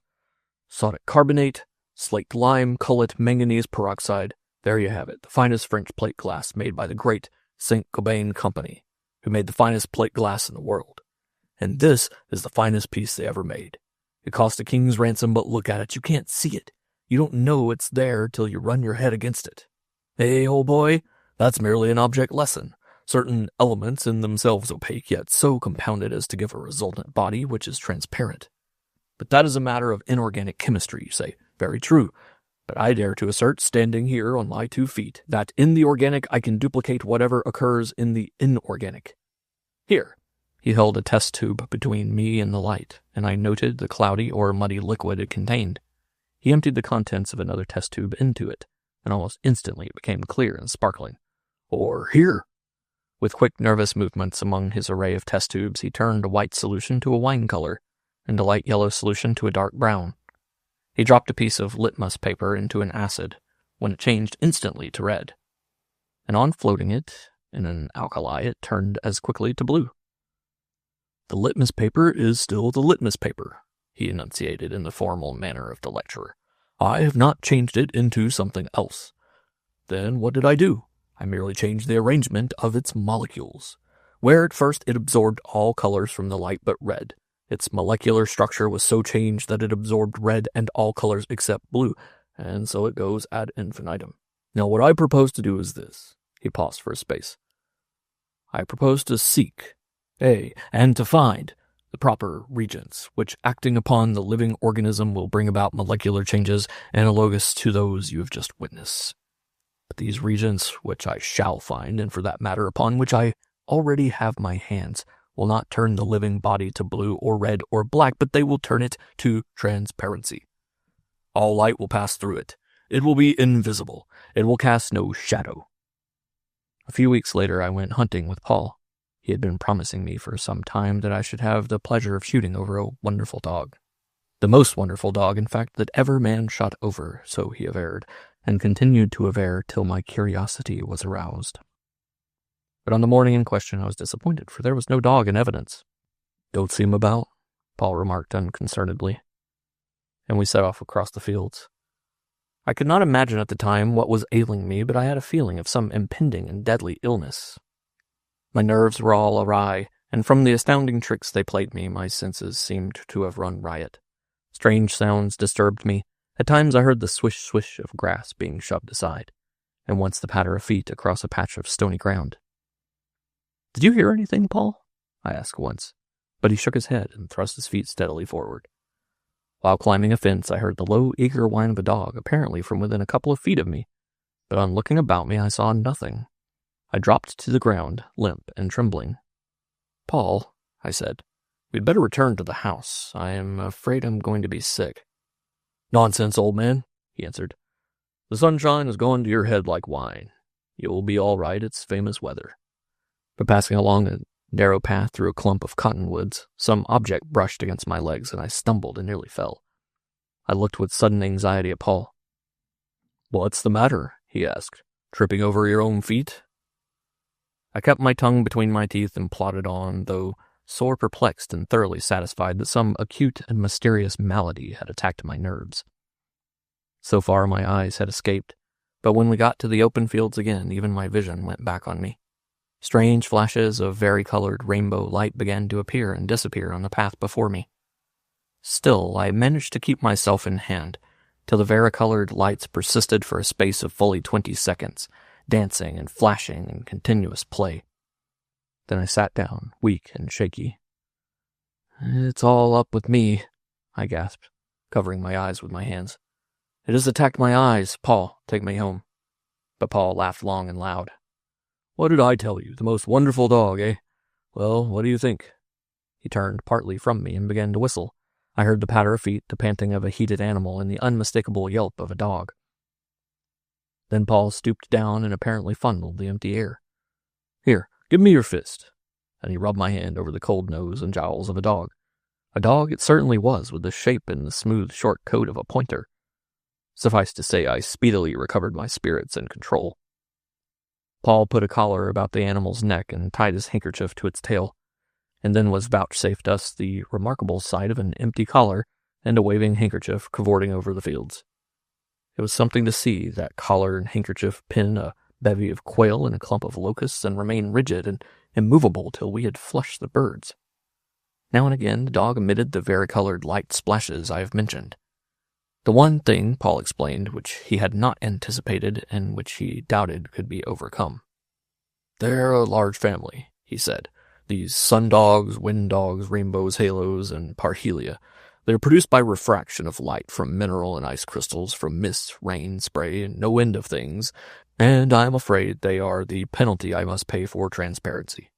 "Sodic carbonate, slaked lime, cullet, manganese peroxide. There you have it, the finest French plate glass made by the great St. Gobain Company, who made the finest plate glass in the world. And this is the finest piece they ever made. It cost a king's ransom, but look at it, you can't see it. You don't know it's there till you run your head against it. Hey, old boy, that's merely an object lesson. Certain elements in themselves opaque, yet so compounded as to give a resultant body which is transparent. But that is a matter of inorganic chemistry, you say. Very true. But I dare to assert, standing here on my 2 feet, that in the organic I can duplicate whatever occurs in the inorganic. Here." He held a test tube between me and the light, and I noted the cloudy or muddy liquid it contained. He emptied the contents of another test tube into it, and almost instantly it became clear and sparkling. "Or here." With quick, nervous movements among his array of test tubes, he turned a white solution to a wine color, and a light yellow solution to a dark brown. He dropped a piece of litmus paper into an acid, when it changed instantly to red. And on floating it in an alkali, it turned as quickly to blue. "The litmus paper is still the litmus paper," he enunciated in the formal manner of the lecturer. "I have not changed it into something else. Then what did I do? I merely changed the arrangement of its molecules. Where at first it absorbed all colors from the light but red, its molecular structure was so changed that it absorbed red and all colors except blue, and so it goes ad infinitum. Now what I propose to do is this." He paused for a space. "I propose to seek, and to find, the proper regions, which acting upon the living organism will bring about molecular changes analogous to those you have just witnessed. But these regions, which I shall find, and for that matter upon which I already have my hands, will not turn the living body to blue or red or black, but they will turn it to transparency. All light will pass through it. It will be invisible. It will cast no shadow. A few weeks later, I went hunting with Paul. He had been promising me for some time that I should have the pleasure of shooting over a wonderful dog. The most wonderful dog, in fact, that ever man shot over, so he averred, and continued to aver till my curiosity was aroused. But on the morning in question, I was disappointed, for there was no dog in evidence. Don't see him about, Paul remarked unconcernedly, and we set off across the fields. I could not imagine at the time what was ailing me, but I had a feeling of some impending and deadly illness. My nerves were all awry, and from the astounding tricks they played me, my senses seemed to have run riot. Strange sounds disturbed me. At times I heard the swish-swish of grass being shoved aside, and once the patter of feet across a patch of stony ground. Did you hear anything, Paul? I asked once, but he shook his head and thrust his feet steadily forward. While climbing a fence, I heard the low, eager whine of a dog, apparently from within a couple of feet of me, but on looking about me I saw nothing. I dropped to the ground, limp and trembling. Paul, I said, we'd better return to the house. I am afraid I'm going to be sick. Nonsense, old man, he answered. The sunshine has gone to your head like wine. You will be all right, it's famous weather. But passing along a narrow path through a clump of cottonwoods, some object brushed against my legs, and I stumbled and nearly fell. I looked with sudden anxiety at Paul. What's the matter? He asked. Tripping over your own feet? I kept my tongue between my teeth and plodded on, though sore perplexed and thoroughly satisfied that some acute and mysterious malady had attacked my nerves. So far my eyes had escaped, but when we got to the open fields again, even my vision went back on me. Strange flashes of varicolored rainbow light began to appear and disappear on the path before me. Still, I managed to keep myself in hand, till the varicolored lights persisted for a space of fully 20 seconds, dancing and flashing in continuous play. Then I sat down, weak and shaky. It's all up with me, I gasped, covering my eyes with my hands. It has attacked my eyes. Paul, take me home. But Paul laughed long and loud. What did I tell you? The most wonderful dog, eh? Well, what do you think? He turned partly from me and began to whistle. I heard the patter of feet, the panting of a heated animal, and the unmistakable yelp of a dog. Then Paul stooped down and apparently fondled the empty air. Here, give me your fist. And he rubbed my hand over the cold nose and jowls of a dog. A dog it certainly was, with the shape and the smooth, short coat of a pointer. Suffice to say, I speedily recovered my spirits and control. Paul put a collar about the animal's neck and tied his handkerchief to its tail, and then was vouchsafed us the remarkable sight of an empty collar and a waving handkerchief cavorting over the fields. It was something to see that collar and handkerchief pin a bevy of quail in a clump of locusts and remain rigid and immovable till we had flushed the birds. Now and again the dog emitted the varicolored light splashes I have mentioned. The one thing, Paul explained, which he had not anticipated and which he doubted could be overcome. They're a large family, he said. These sun dogs, wind dogs, rainbows, halos, and parhelia. They're produced by refraction of light from mineral and ice crystals, from mist, rain, spray, and no end of things, and I'm afraid they are the penalty I must pay for transparency.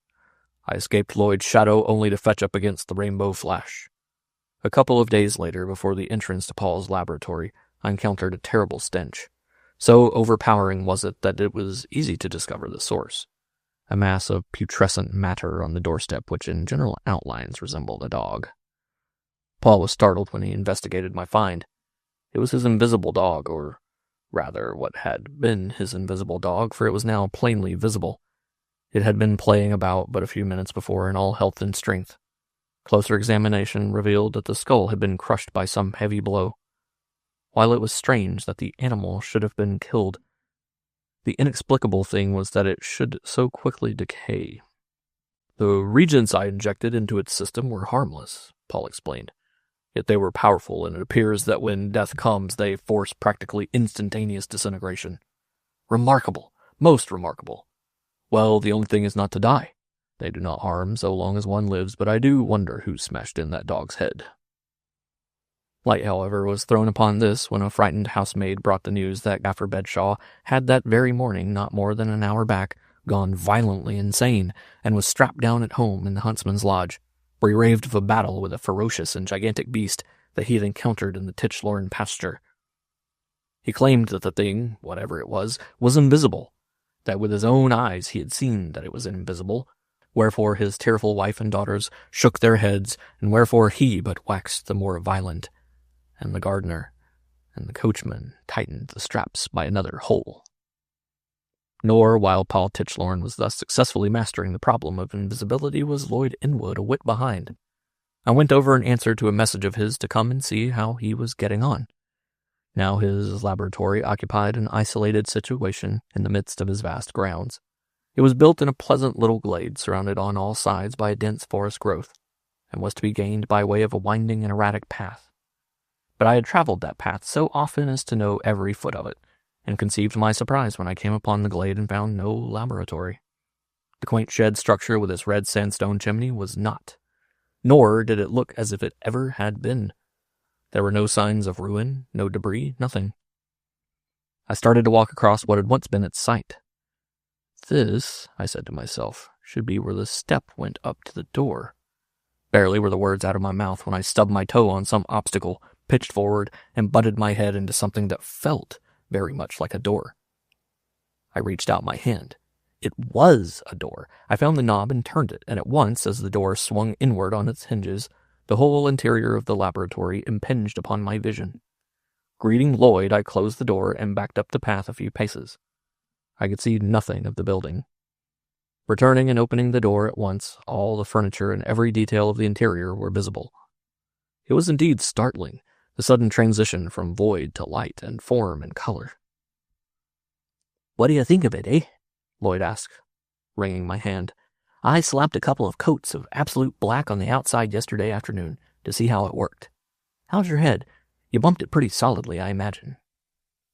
I escaped Lloyd's shadow only to fetch up against the rainbow flash. A couple of days later, before the entrance to Paul's laboratory, I encountered a terrible stench. So overpowering was it that it was easy to discover the source. A mass of putrescent matter on the doorstep which in general outlines resembled a dog. Paul was startled when he investigated my find. It was his invisible dog, or rather what had been his invisible dog, for it was now plainly visible. It had been playing about but a few minutes before in all health and strength. Closer examination revealed that the skull had been crushed by some heavy blow. While it was strange that the animal should have been killed, the inexplicable thing was that it should so quickly decay. The reagents I injected into its system were harmless, Paul explained. Yet they were powerful, and it appears that when death comes, they force practically instantaneous disintegration. Remarkable, most remarkable. Well, the only thing is not to die. They do not harm so long as one lives, but I do wonder who smashed in that dog's head. Light, however, was thrown upon this when a frightened housemaid brought the news that Gaffer Bedshaw had that very morning, not more than an hour back, gone violently insane, and was strapped down at home in the huntsman's lodge, where he raved of a battle with a ferocious and gigantic beast that he had encountered in the Titchlorn pasture. He claimed that the thing, whatever it was invisible, that with his own eyes he had seen that it was invisible, wherefore his tearful wife and daughters shook their heads, and wherefore he but waxed the more violent, and the gardener and the coachman tightened the straps by another hole. Nor, while Paul Tichlorn was thus successfully mastering the problem of invisibility, was Lloyd Inwood a whit behind. I went over in answer to a message of his to come and see how he was getting on. Now his laboratory occupied an isolated situation in the midst of his vast grounds. It was built in a pleasant little glade surrounded on all sides by a dense forest growth, and was to be gained by way of a winding and erratic path. But I had traveled that path so often as to know every foot of it, and conceived my surprise when I came upon the glade and found no laboratory. The quaint shed structure with its red sandstone chimney was not, nor did it look as if it ever had been. There were no signs of ruin, no debris, nothing. I started to walk across what had once been its site. This, I said to myself, should be where the step went up to the door. Barely were the words out of my mouth when I stubbed my toe on some obstacle, pitched forward, and butted my head into something that felt very much like a door. I reached out my hand. It was a door. I found the knob and turned it, and at once, as the door swung inward on its hinges, the whole interior of the laboratory impinged upon my vision. Greeting Lloyd, I closed the door and backed up the path a few paces. I could see nothing of the building. Returning and opening the door at once, all the furniture and every detail of the interior were visible. It was indeed startling, the sudden transition from void to light and form and color. "What do you think of it, eh?" Lloyd asked, wringing my hand. "I slapped a couple of coats of absolute black on the outside yesterday afternoon to see how it worked. How's your head? You bumped it pretty solidly, I imagine."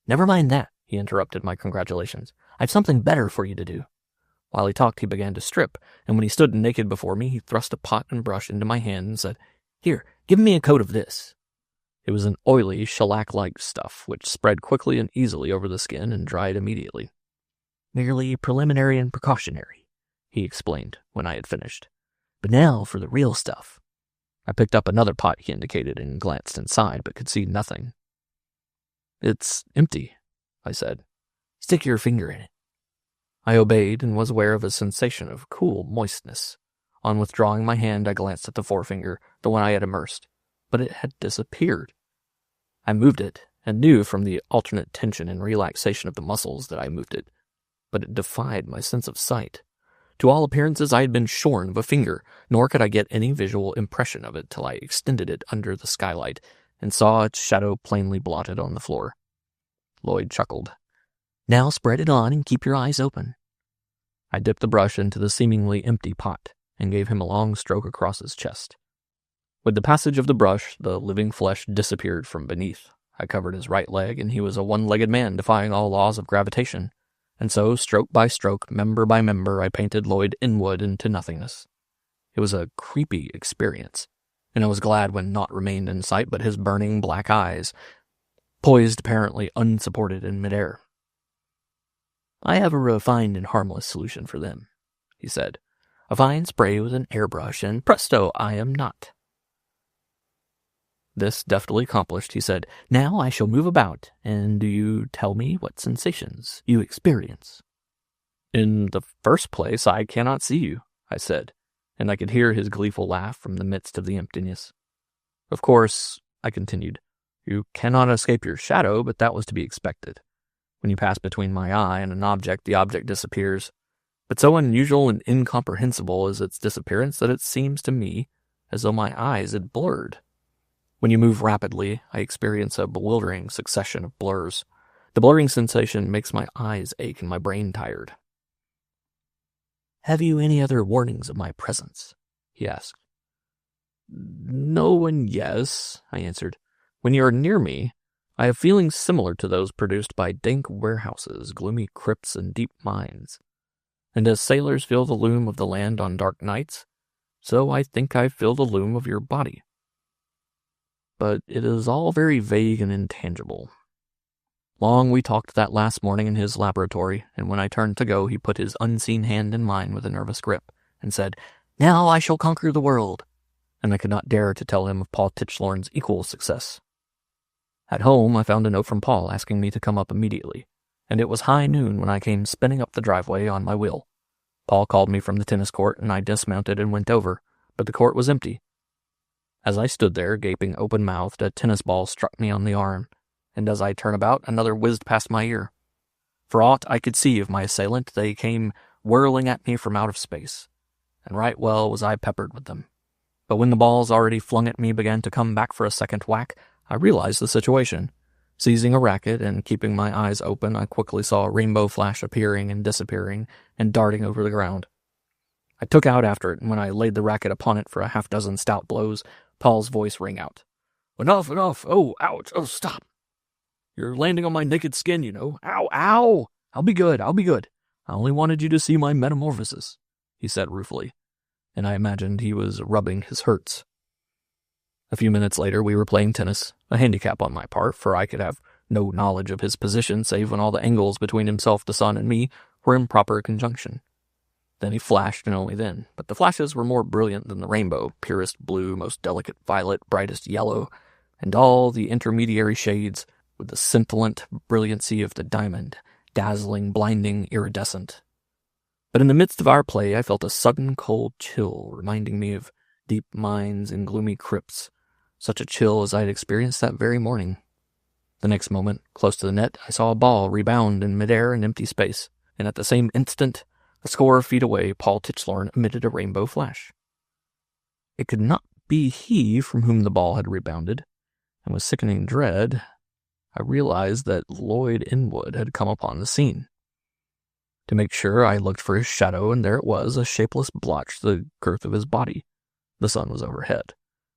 "Never mind that," he interrupted my congratulations. "I've something better for you to do." While he talked, he began to strip, and when he stood naked before me, he thrust a pot and brush into my hand and said, "Here, give me a coat of this." It was an oily, shellac-like stuff, which spread quickly and easily over the skin and dried immediately. "Merely preliminary and precautionary," he explained when I had finished. "But now for the real stuff." I picked up another pot he indicated and glanced inside, but could see nothing. "It's empty," I said. "Stick your finger in it." I obeyed and was aware of a sensation of cool moistness. On withdrawing my hand, I glanced at the forefinger, the one I had immersed, but it had disappeared. I moved it, and knew from the alternate tension and relaxation of the muscles that I moved it, but it defied my sense of sight. To all appearances, I had been shorn of a finger, nor could I get any visual impression of it till I extended it under the skylight and saw its shadow plainly blotted on the floor. Lloyd chuckled. "Now spread it on and keep your eyes open." I dipped the brush into the seemingly empty pot and gave him a long stroke across his chest. With the passage of the brush, the living flesh disappeared from beneath. I covered his right leg, and he was a one-legged man defying all laws of gravitation. And so, stroke by stroke, member by member, I painted Lloyd Inwood into nothingness. It was a creepy experience, and I was glad when naught remained in sight but his burning black eyes, poised apparently unsupported in midair. "I have a refined and harmless solution for them," he said. "A fine spray with an airbrush, and presto, I am not." This deftly accomplished, he said, "Now I shall move about, and do you tell me what sensations you experience?" "In the first place, I cannot see you," I said, and I could hear his gleeful laugh from the midst of the emptiness. "Of course," I continued, "you cannot escape your shadow, but that was to be expected. When you pass between my eye and an object, the object disappears. But so unusual and incomprehensible is its disappearance that it seems to me as though my eyes had blurred. When you move rapidly, I experience a bewildering succession of blurs. The blurring sensation makes my eyes ache and my brain tired." "Have you any other warnings of my presence?" he asked. "No and yes," I answered. "When you are near me, I have feelings similar to those produced by dank warehouses, gloomy crypts, and deep mines. And as sailors feel the loom of the land on dark nights, so I think I feel the loom of your body. But it is all very vague and intangible. Long we talked that last morning in his laboratory, and when I turned to go, he put his unseen hand in mine with a nervous grip, and said, 'Now I shall conquer the world,' and I could not dare to tell him of Paul Tichlorn's equal success. At home, I found a note from Paul asking me to come up immediately, and it was high noon when I came spinning up the driveway on my wheel. Paul called me from the tennis court, and I dismounted and went over, but the court was empty. As I stood there, gaping open-mouthed, a tennis ball struck me on the arm, and as I turned about, another whizzed past my ear. For aught I could see of my assailant, they came whirling at me from out of space, and right well was I peppered with them. But when the balls already flung at me began to come back for a second whack, I realized the situation. Seizing a racket and keeping my eyes open, I quickly saw a rainbow flash appearing and disappearing and darting over the ground. I took out after it, and when I laid the racket upon it for a half-dozen stout blows, Paul's voice rang out. "Enough, enough! Oh, ouch! Oh, stop! You're landing on my naked skin, you know. Ow, ow! I'll be good, I'll be good. I only wanted you to see my metamorphosis," he said ruefully, and I imagined he was rubbing his hurts. A few minutes later, we were playing tennis, a handicap on my part, for I could have no knowledge of his position save when all the angles between himself, the sun, and me were in proper conjunction. Then he flashed, and only then, but the flashes were more brilliant than the rainbow, purest blue, most delicate violet, brightest yellow, and all the intermediary shades with the scintillant brilliancy of the diamond, dazzling, blinding, iridescent. But in the midst of our play, I felt a sudden cold chill, reminding me of deep mines and gloomy crypts, such a chill as I had experienced that very morning. The next moment, close to the net, I saw a ball rebound in midair and empty space, and at the same instant, a score of feet away, Paul Tichhlorn emitted a rainbow flash. It could not be he from whom the ball had rebounded, and with sickening dread, I realized that Lloyd Inwood had come upon the scene. To make sure, I looked for his shadow, and there it was, a shapeless blotch the girth of his body. The sun was overhead,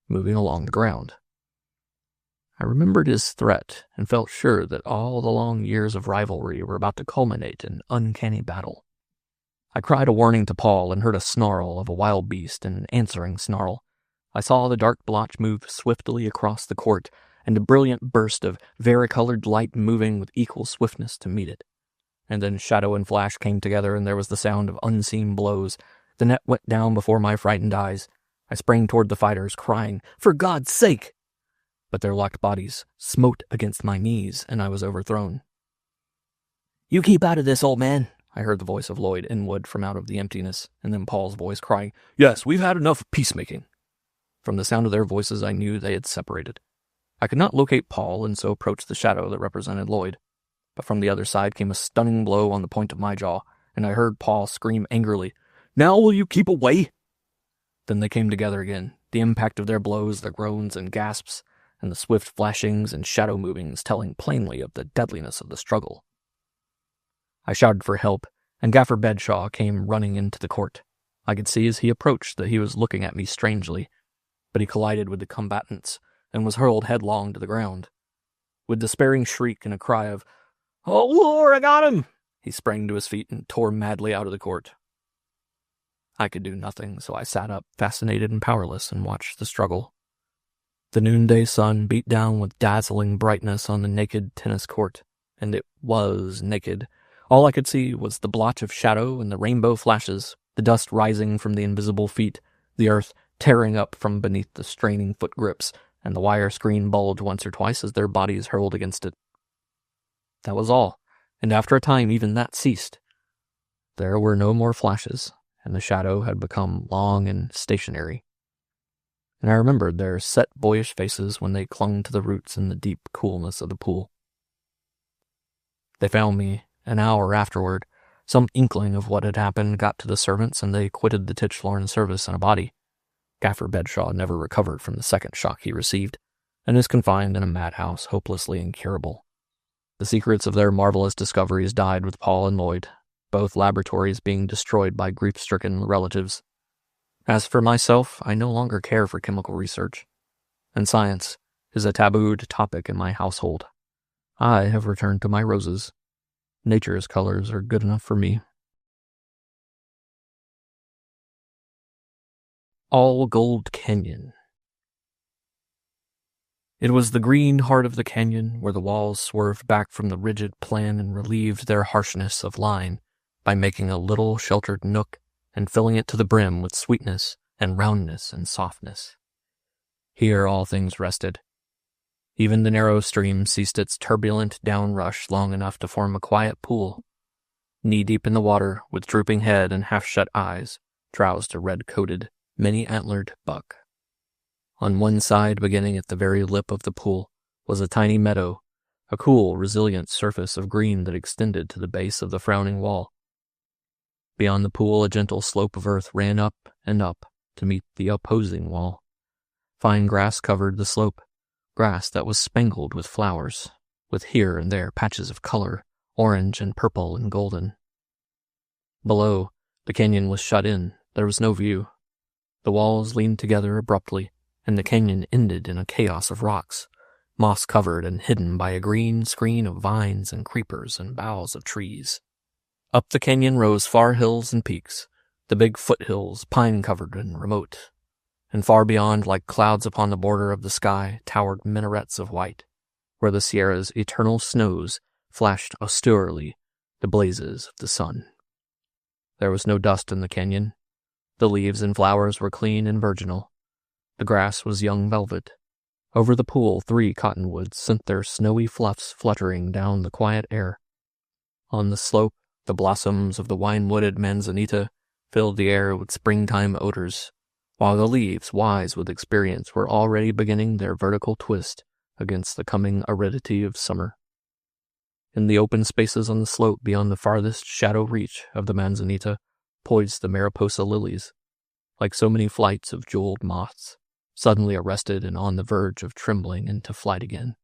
moving along the ground. I remembered his threat, and felt sure that all the long years of rivalry were about to culminate in uncanny battle. I cried a warning to Paul and heard a snarl of a wild beast and an answering snarl. I saw the dark blotch move swiftly across the court, and a brilliant burst of varicolored light moving with equal swiftness to meet it. And then shadow and flash came together, and there was the sound of unseen blows. The net went down before my frightened eyes. I sprang toward the fighters, crying, "For God's sake!" But their locked bodies smote against my knees, and I was overthrown. "You keep out of this, old man," I heard the voice of Lloyd Inwood from out of the emptiness, and then Paul's voice crying, "Yes, we've had enough peacemaking." From the sound of their voices, I knew they had separated. I could not locate Paul, and so approached the shadow that represented Lloyd. But from the other side came a stunning blow on the point of my jaw, and I heard Paul scream angrily, "Now will you keep away?" Then they came together again, the impact of their blows, the groans and gasps, and the swift flashings and shadow movings telling plainly of the deadliness of the struggle. I shouted for help, and Gaffer Bedshaw came running into the court. I could see as he approached that he was looking at me strangely, but he collided with the combatants and was hurled headlong to the ground. With despairing shriek and a cry of, "Oh, Lord, I got him!" he sprang to his feet and tore madly out of the court. I could do nothing, so I sat up, fascinated and powerless, and watched the struggle. The noonday sun beat down with dazzling brightness on the naked tennis court, and it was naked. All I could see was the blotch of shadow and the rainbow flashes, the dust rising from the invisible feet, the earth tearing up from beneath the straining foot grips, and the wire screen bulge once or twice as their bodies hurled against it. That was all, and after a time even that ceased. There were no more flashes, and the shadow had become long and stationary. And I remembered their set boyish faces when they clung to the roots in the deep coolness of the pool. They found me an hour afterward. Some inkling of what had happened got to the servants, and they quitted the Tichhlorn service in a body. Gaffer Bedshaw never recovered from the second shock he received, and is confined in a madhouse, hopelessly incurable. The secrets of their marvelous discoveries died with Paul and Lloyd, both laboratories being destroyed by grief-stricken relatives. As for myself, I no longer care for chemical research, and science is a tabooed topic in my household. I have returned to my roses. Nature's colors are good enough for me. All Gold Canyon. It was the green heart of the canyon, where the walls swerved back from the rigid plan and relieved their harshness of line by making a little sheltered nook and filling it to the brim with sweetness and roundness and softness. Here all things rested. Even the narrow stream ceased its turbulent downrush long enough to form a quiet pool. Knee-deep in the water, with drooping head and half-shut eyes, drowsed a red-coated, many-antlered buck. On one side, beginning at the very lip of the pool, was a tiny meadow, a cool, resilient surface of green that extended to the base of the frowning wall. Beyond the pool, a gentle slope of earth ran up and up to meet the opposing wall. Fine grass covered the slope, grass that was spangled with flowers, with here and there patches of color, orange and purple and golden. Below, the canyon was shut in. There was no view. The walls leaned together abruptly, and the canyon ended in a chaos of rocks, moss-covered and hidden by a green screen of vines and creepers and boughs of trees. Up the canyon rose far hills and peaks, the big foothills, pine-covered and remote, and far beyond, like clouds upon the border of the sky, towered minarets of white, where the Sierra's eternal snows flashed austerely the blazes of the sun. There was no dust in the canyon. The leaves and flowers were clean and virginal. The grass was young velvet. Over the pool, 3 cottonwoods sent their snowy fluffs fluttering down the quiet air. On the slope, the blossoms of the wine-wooded manzanita filled the air with springtime odors, while the leaves, wise with experience, were already beginning their vertical twist against the coming aridity of summer. In the open spaces on the slope beyond the farthest shadow reach of the manzanita poised the mariposa lilies, like so many flights of jeweled moths, suddenly arrested and on the verge of trembling into flight again.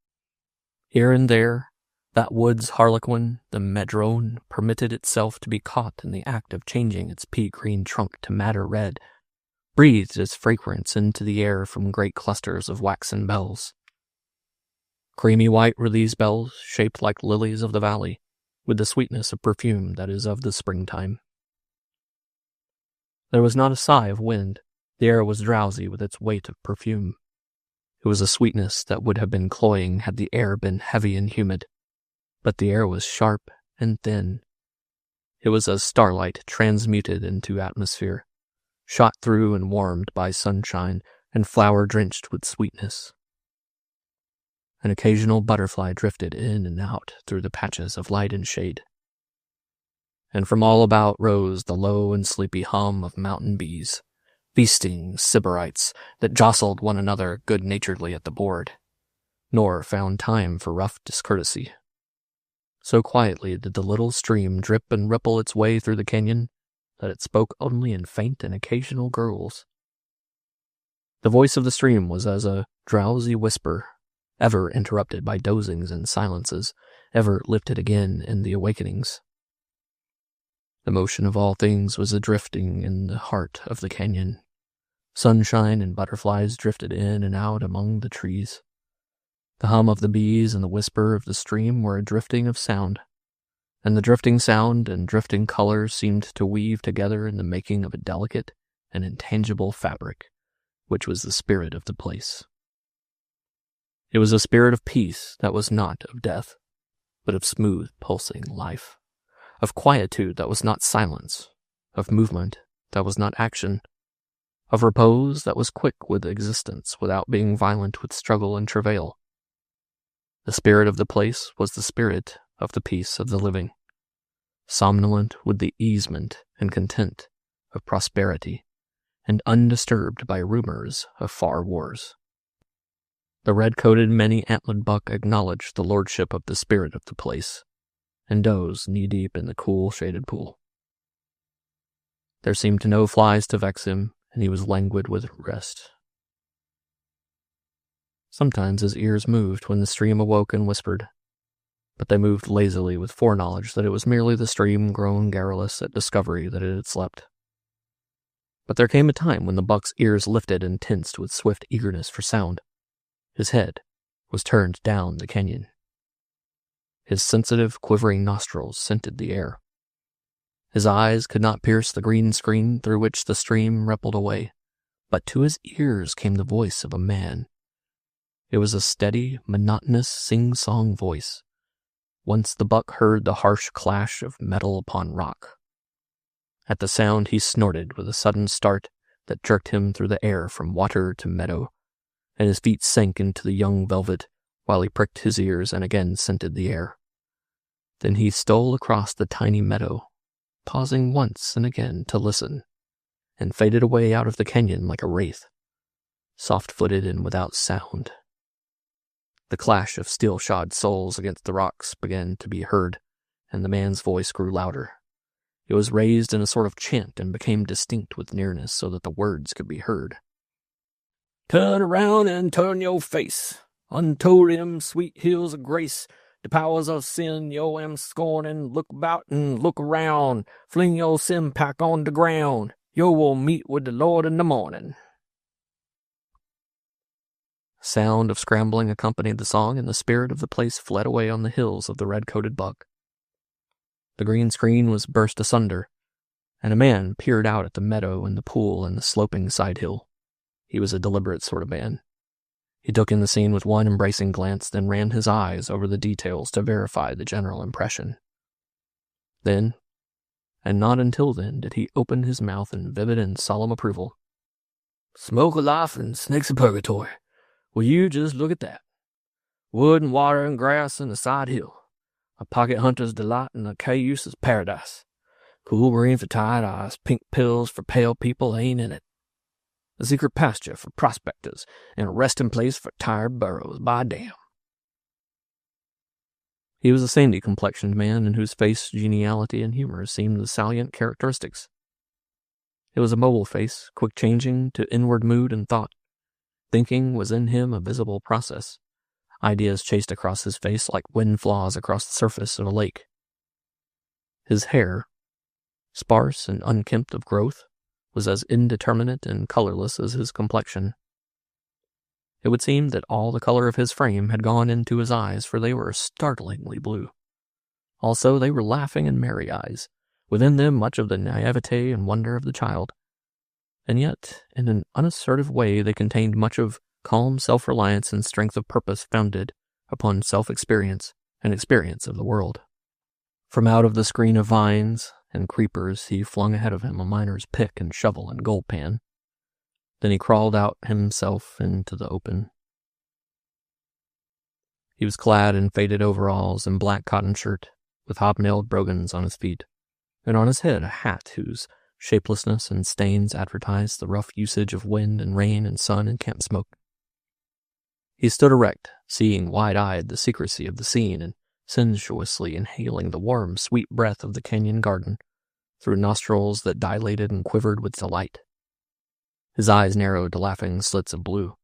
Here and there, that wood's harlequin, the madrone, permitted itself to be caught in the act of changing its pea-green trunk to madder red, breathed its fragrance into the air from great clusters of waxen bells. Creamy white were these bells, shaped like lilies of the valley, with the sweetness of perfume that is of the springtime. There was not a sigh of wind. The air was drowsy with its weight of perfume. It was a sweetness that would have been cloying had the air been heavy and humid, but the air was sharp and thin. It was as starlight transmuted into atmosphere, shot through and warmed by sunshine and flower-drenched with sweetness. An occasional butterfly drifted in and out through the patches of light and shade. And from all about rose the low and sleepy hum of mountain bees, feasting sybarites that jostled one another good-naturedly at the board, nor found time for rough discourtesy. So quietly did the little stream drip and ripple its way through the canyon that it spoke only in faint and occasional gurgles. The voice of the stream was as a drowsy whisper, ever interrupted by dozings and silences, ever lifted again in the awakenings. The motion of all things was a drifting in the heart of the canyon. Sunshine and butterflies drifted in and out among the trees. The hum of the bees and the whisper of the stream were a drifting of sound, and the drifting sound and drifting color seemed to weave together in the making of a delicate and intangible fabric, which was the spirit of the place. It was a spirit of peace that was not of death, but of smooth, pulsing life, of quietude that was not silence, of movement that was not action, of repose that was quick with existence without being violent with struggle and travail. The spirit of the place was the spirit of the peace of the living, somnolent with the easement and content of prosperity, and undisturbed by rumors of far wars. The red-coated, many-antlered buck acknowledged the lordship of the spirit of the place, and dozed knee-deep in the cool, shaded pool. There seemed no flies to vex him, and he was languid with rest. Sometimes his ears moved when the stream awoke and whispered, but they moved lazily with foreknowledge that it was merely the stream grown garrulous at discovery that it had slept. But there came a time when the buck's ears lifted and tensed with swift eagerness for sound. His head was turned down the canyon. His sensitive, quivering nostrils scented the air. His eyes could not pierce the green screen through which the stream rippled away, but to his ears came the voice of a man. It was a steady, monotonous, sing-song voice. Once the buck heard the harsh clash of metal upon rock. At the sound he snorted with a sudden start that jerked him through the air from water to meadow, and his feet sank into the young velvet, while he pricked his ears and again scented the air. Then he stole across the tiny meadow, pausing once and again to listen, and faded away out of the canyon like a wraith, soft-footed and without sound. The clash of steel-shod soles against the rocks began to be heard, and the man's voice grew louder. It was raised in a sort of chant and became distinct with nearness so that the words could be heard. "Turn around and turn your face unto them sweet hills of grace. The powers of sin yo am scorning. Look about and look around. Fling your sin pack on the ground. Yo will meet with the Lord in the morning." Sound of scrambling accompanied the song, and the spirit of the place fled away on the hills of the red-coated buck. The green screen was burst asunder, and a man peered out at the meadow and the pool and the sloping side hill. He was a deliberate sort of man. He took in the scene with one embracing glance, then ran his eyes over the details to verify the general impression. Then, and not until then, did he open his mouth in vivid and solemn approval. "Smoke of life and snakes of purgatory. Will you just look at that? Wood and water and grass and the side hill. A pocket hunter's delight and a cayuse's paradise. Cool green for tired eyes, pink pills for pale people ain't in it. A secret pasture for prospectors, and a resting place for tired burros, by damn." He was a sandy-complexioned man in whose face geniality and humor seemed the salient characteristics. It was a mobile face, quick-changing to inward mood and thought. Thinking was in him a visible process. Ideas chased across his face like wind flaws across the surface of a lake. His hair, sparse and unkempt of growth, was as indeterminate and colorless as his complexion. It would seem that all the color of his frame had gone into his eyes, for they were startlingly blue. Also, they were laughing and merry eyes, within them much of the naivete and wonder of the child. And yet, in an unassertive way, they contained much of calm self-reliance and strength of purpose founded upon self-experience and experience of the world. From out of the screen of vines and creepers, he flung ahead of him a miner's pick and shovel and gold pan. Then he crawled out himself into the open. He was clad in faded overalls and black cotton shirt, with hobnailed brogans on his feet, and on his head a hat whose shapelessness and stains advertised the rough usage of wind and rain and sun and camp smoke. He stood erect, seeing wide-eyed the secrecy of the scene and sensuously inhaling the warm, sweet breath of the canyon garden through nostrils that dilated and quivered with delight. His eyes narrowed to laughing slits of blue.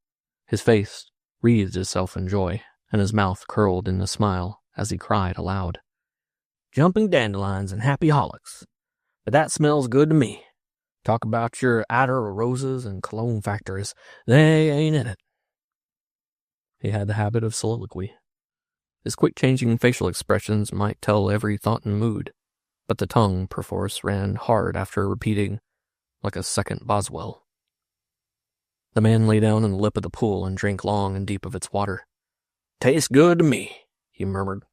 His face wreathed itself in joy, and his mouth curled in a smile as he cried aloud, "Jumping dandelions and happy holics. But that smells good to me. Talk about your attar of roses and cologne factories. They ain't in it." He had the habit of soliloquy. His quick-changing facial expressions might tell every thought and mood, but the tongue, perforce, ran hard after repeating, like a second Boswell. The man lay down in the lip of the pool and drank long and deep of its water. "Tastes good to me," he murmured,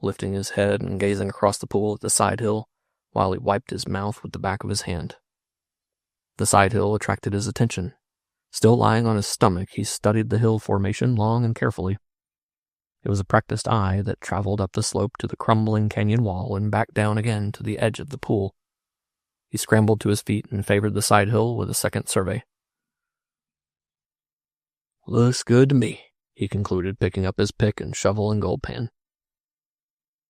lifting his head and gazing across the pool at the side hill, while he wiped his mouth with the back of his hand. The side hill attracted his attention. Still lying on his stomach, he studied the hill formation long and carefully. It was a practiced eye that traveled up the slope to the crumbling canyon wall and back down again to the edge of the pool. He scrambled to his feet and favored the side hill with a second survey. "Looks good to me," he concluded, picking up his pick and shovel and gold pan.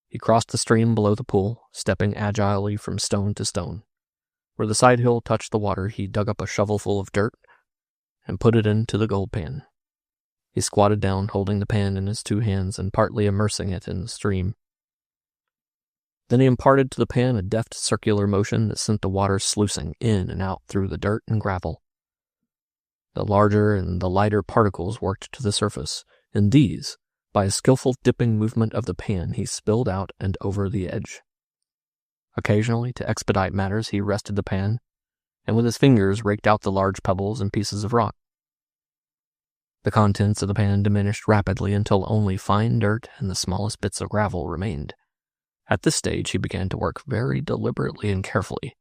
He crossed the stream below the pool, stepping agilely from stone to stone. Where the side hill touched the water, he dug up a shovelful of dirt and put it into the gold pan. He squatted down, holding the pan in his two hands and partly immersing it in the stream. Then he imparted to the pan a deft circular motion that sent the water sluicing in and out through the dirt and gravel. The larger and the lighter particles worked to the surface, and these, by a skillful dipping movement of the pan, he spilled out and over the edge. Occasionally, to expedite matters, he rested the pan, and with his fingers raked out the large pebbles and pieces of rock. The contents of the pan diminished rapidly until only fine dirt and the smallest bits of gravel remained. At this stage, he began to work very deliberately and carefully.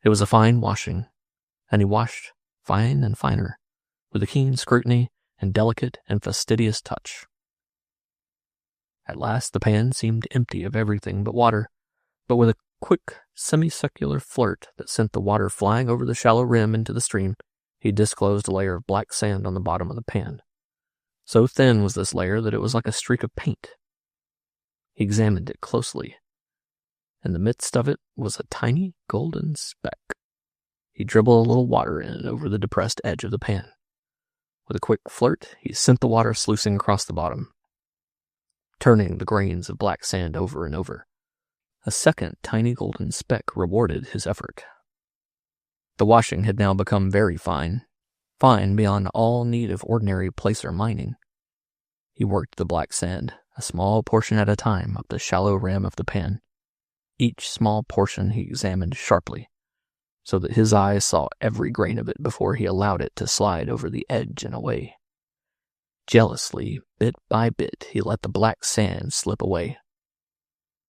It was a fine washing, and he washed fine and finer, with a keen scrutiny and delicate and fastidious touch. At last the pan seemed empty of everything but water, but with a quick, semicircular flirt that sent the water flying over the shallow rim into the stream, he disclosed a layer of black sand on the bottom of the pan. So thin was this layer that it was like a streak of paint. He examined it closely. In the midst of it was a tiny golden speck. He dribbled a little water in it over the depressed edge of the pan. With a quick flirt, he sent the water sluicing across the bottom, turning the grains of black sand over and over. A second tiny golden speck rewarded his effort. The washing had now become very fine beyond all need of ordinary placer mining. He worked the black sand, a small portion at a time, up the shallow rim of the pan. Each small portion he examined sharply, so that his eyes saw every grain of it before he allowed it to slide over the edge and away. Jealously, bit by bit, he let the black sand slip away.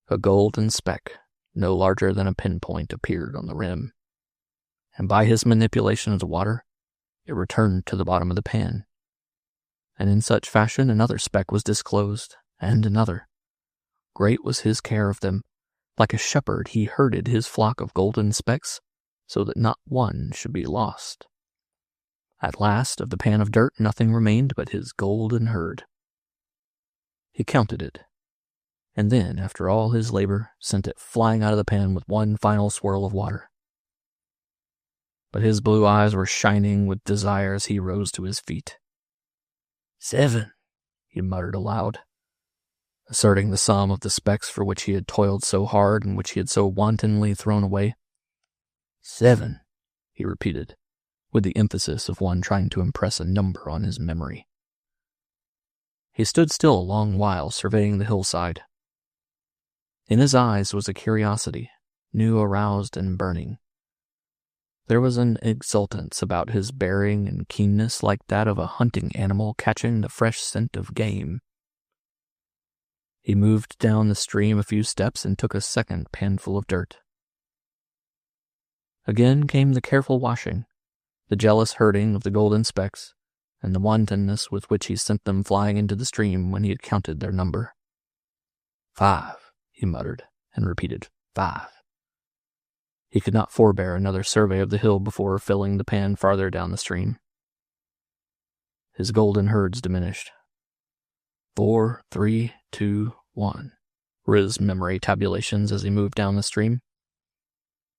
A golden speck, no larger than a pinpoint, appeared on the rim, and by his manipulation of the water, it returned to the bottom of the pan. And in such fashion another speck was disclosed, and another. Great was his care of them. Like a shepherd, he herded his flock of golden specks, so that not one should be lost. At last, of the pan of dirt, nothing remained but his golden herd. He counted it, and then, after all his labor, sent it flying out of the pan with one final swirl of water. But his blue eyes were shining with desire as he rose to his feet. 7, he muttered aloud, asserting the sum of the specks for which he had toiled so hard and which he had so wantonly thrown away. 7, he repeated, with the emphasis of one trying to impress a number on his memory. He stood still a long while, surveying the hillside. In his eyes was a curiosity, new aroused and burning. There was an exultance about his bearing and keenness like that of a hunting animal catching the fresh scent of game. He moved down the stream a few steps and took a second panful of dirt. Again came the careful washing, the jealous herding of the golden specks, and the wantonness with which he sent them flying into the stream when he had counted their number. 5, he muttered, and repeated, 5. He could not forbear another survey of the hill before filling the pan farther down the stream. His golden herds diminished. 4, 3, 2, 1, were his memory tabulations as he moved down the stream.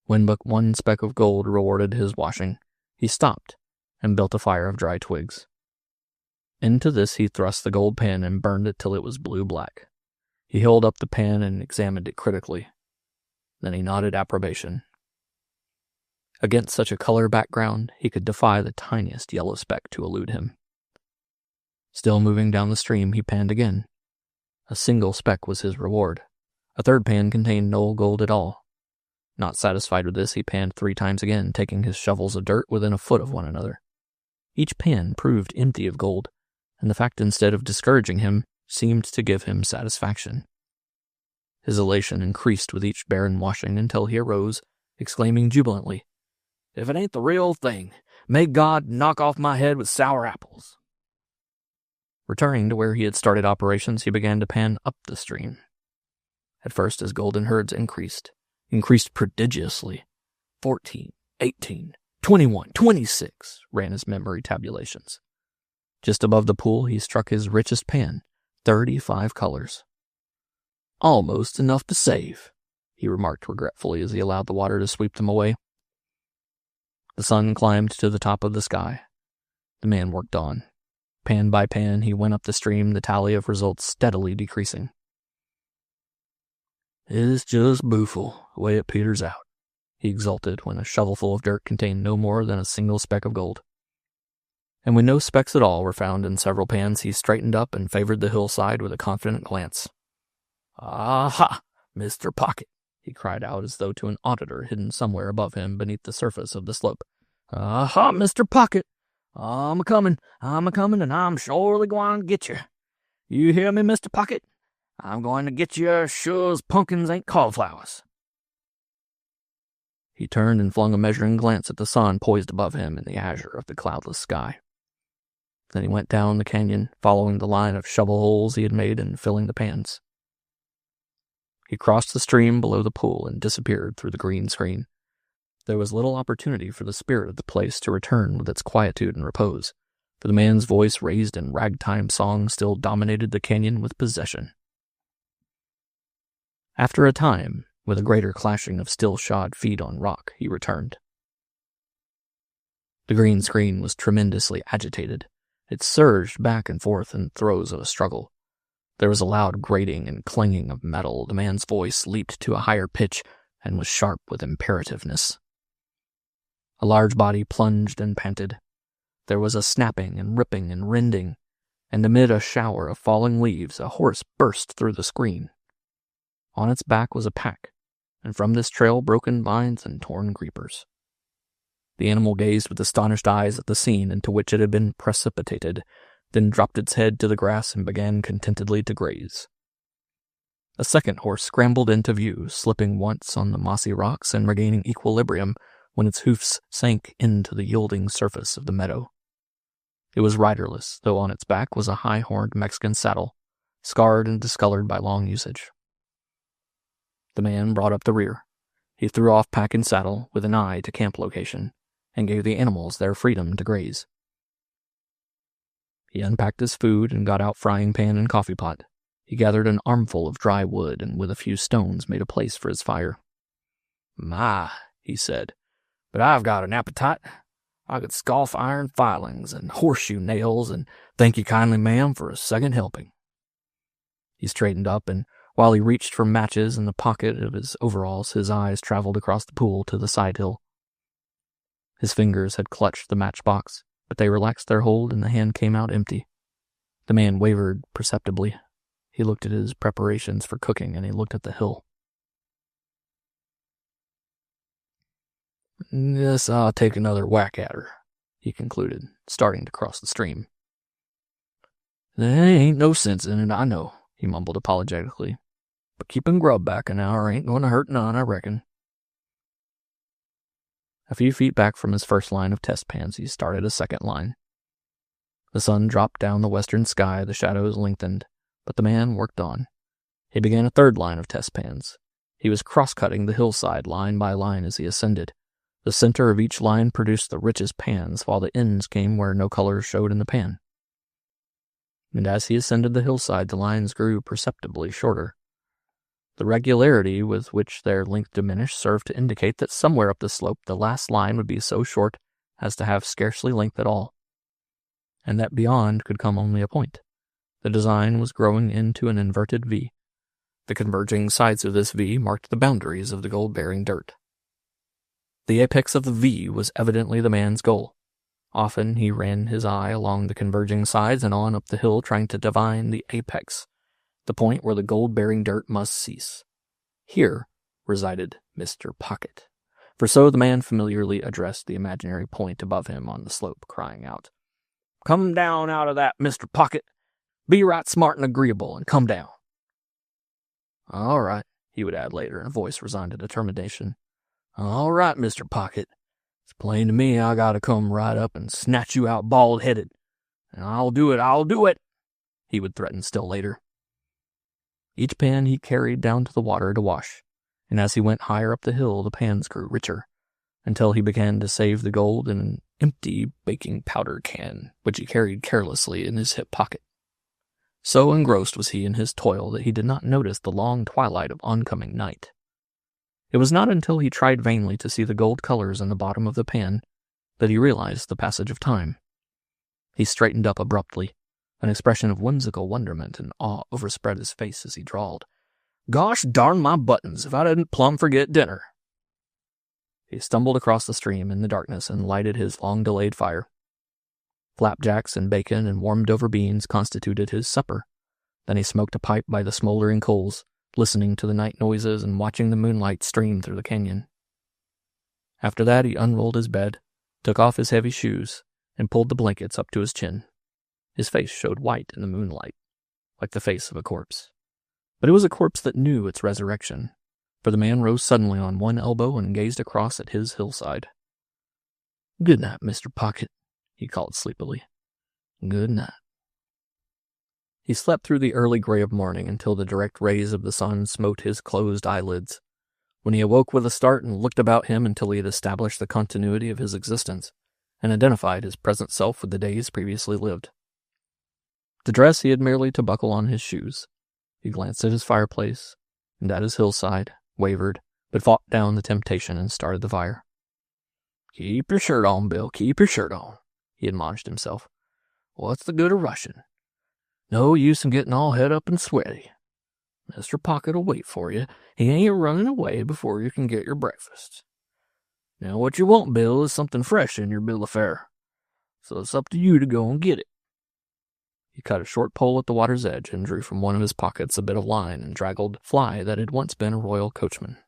When but one speck of gold rewarded his washing, he stopped and built a fire of dry twigs. Into this he thrust the gold pan and burned it till it was blue-black. He held up the pan and examined it critically. Then he nodded approbation. Against such a color background, he could defy the tiniest yellow speck to elude him. Still moving down the stream, he panned again. A single speck was his reward. A third pan contained no gold at all. Not satisfied with this, he panned 3 times again, taking his shovels of dirt within a foot of one another. Each pan proved empty of gold, and the fact, instead of discouraging him, seemed to give him satisfaction. His elation increased with each barren washing until he arose, exclaiming jubilantly, "If it ain't the real thing, may God knock off my head with sour apples." Returning to where he had started operations, he began to pan up the stream. At first his golden herds increased prodigiously. 14, 18, 21, 26, ran his memory tabulations. Just above the pool he struck his richest pan, 35 colors. "Almost enough to save," he remarked regretfully as he allowed the water to sweep them away. The sun climbed to the top of the sky. The man worked on. Pan by pan, he went up the stream, the tally of results steadily decreasing. "It's just booful, the way it peters out," he exulted when a shovelful of dirt contained no more than a single speck of gold. And when no specks at all were found in several pans, he straightened up and favored the hillside with a confident glance. "Aha, Mr. Pocket," he cried out as though to an auditor hidden somewhere above him beneath the surface of the slope. "Aha, Mr. Pocket, I'm a-comin', and I'm surely going to get you. You hear me, Mr. Pocket? I'm going to get you sure as pumpkins ain't cauliflowers." He turned and flung a measuring glance at the sun poised above him in the azure of the cloudless sky. Then he went down the canyon, following the line of shovel holes he had made and filling the pans. He crossed the stream below the pool and disappeared through the green screen. There was little opportunity for the spirit of the place to return with its quietude and repose, for the man's voice, raised in ragtime song, still dominated the canyon with possession. After a time, with a greater clashing of still-shod feet on rock, he returned. The green screen was tremendously agitated. It surged back and forth in throes of a struggle. There was a loud grating and clanging of metal. The man's voice leaped to a higher pitch and was sharp with imperativeness. A large body plunged and panted. There was a snapping and ripping and rending, and amid a shower of falling leaves, a horse burst through the screen. On its back was a pack, and from this trail broken vines and torn creepers. The animal gazed with astonished eyes at the scene into which it had been precipitated, then dropped its head to the grass and began contentedly to graze. A second horse scrambled into view, slipping once on the mossy rocks and regaining equilibrium when its hoofs sank into the yielding surface of the meadow. It was riderless, though on its back was a high-horned Mexican saddle, scarred and discolored by long usage. The man brought up the rear. He threw off pack and saddle with an eye to camp location, and gave the animals their freedom to graze. He unpacked his food and got out frying pan and coffee pot. He gathered an armful of dry wood and with a few stones made a place for his fire. "My," he said, "but I've got an appetite. I could scoff iron filings and horseshoe nails, and thank you kindly, ma'am, for a second helping." He straightened up, and while he reached for matches in the pocket of his overalls, his eyes traveled across the pool to the side hill. His fingers had clutched the matchbox, but they relaxed their hold and the hand came out empty. The man wavered perceptibly. He looked at his preparations for cooking, and he looked at the hill. "Guess I'll take another whack at her," he concluded, starting to cross the stream. "There ain't no sense in it, I know," he mumbled apologetically. "But keeping grub back an hour ain't going to hurt none, I reckon." A few feet back from his first line of test pans, he started a second line. The sun dropped down the western sky, the shadows lengthened, but the man worked on. He began a third line of test pans. He was cross-cutting the hillside line by line as he ascended. The center of each line produced the richest pans, while the ends came where no colors showed in the pan. And as he ascended the hillside, the lines grew perceptibly shorter. The regularity with which their length diminished served to indicate that somewhere up the slope the last line would be so short as to have scarcely length at all, and that beyond could come only a point. The design was growing into an inverted V. The converging sides of this V marked the boundaries of the gold-bearing dirt. The apex of the V was evidently the man's goal. Often he ran his eye along the converging sides and on up the hill, trying to divine the apex, the point where the gold-bearing dirt must cease. Here resided Mr. Pocket, for so the man familiarly addressed the imaginary point above him on the slope, crying out, "Come down out of that, Mr. Pocket. Be right smart and agreeable, and come down." "All right," he would add later in a voice resigned to determination. "All right, Mr. Pocket. It's plain to me I gotta come right up and snatch you out bald-headed. And I'll do it, he would threaten still later. Each pan he carried down to the water to wash, and as he went higher up the hill, the pans grew richer, until he began to save the gold in an empty baking powder can, which he carried carelessly in his hip pocket. So engrossed was he in his toil that he did not notice the long twilight of oncoming night. It was not until he tried vainly to see the gold colors in the bottom of the pan that he realized the passage of time. He straightened up abruptly. An expression of whimsical wonderment and awe overspread his face as he drawled, "Gosh darn my buttons, if I didn't plumb forget dinner." He stumbled across the stream in the darkness and lighted his long-delayed fire. Flapjacks and bacon and warmed-over beans constituted his supper. Then he smoked a pipe by the smoldering coals, listening to the night noises and watching the moonlight stream through the canyon. After that, he unrolled his bed, took off his heavy shoes, and pulled the blankets up to his chin. His face showed white in the moonlight, like the face of a corpse. But it was a corpse that knew its resurrection, for the man rose suddenly on one elbow and gazed across at his hillside. "Good night, Mr. Pocket," he called sleepily. Good night. He slept through the early gray of morning until the direct rays of the sun smote his closed eyelids, when he awoke with a start and looked about him until he had established the continuity of his existence and identified his present self with the days previously lived. To dress, he had merely to buckle on his shoes. He glanced at his fireplace and at his hillside, wavered, but fought down the temptation and started the fire. "Keep your shirt on, Bill, keep your shirt on," he admonished himself. "What's the good of rushing? No use in getting all head up and sweaty. Mr. Pocket'll wait for you. He ain't running away before you can get your breakfast. Now what you want, Bill, is something fresh in your bill of fare. So it's up to you to go and get it." He cut a short pole at the water's edge and drew from one of his pockets a bit of line and draggled fly that had once been a royal coachman.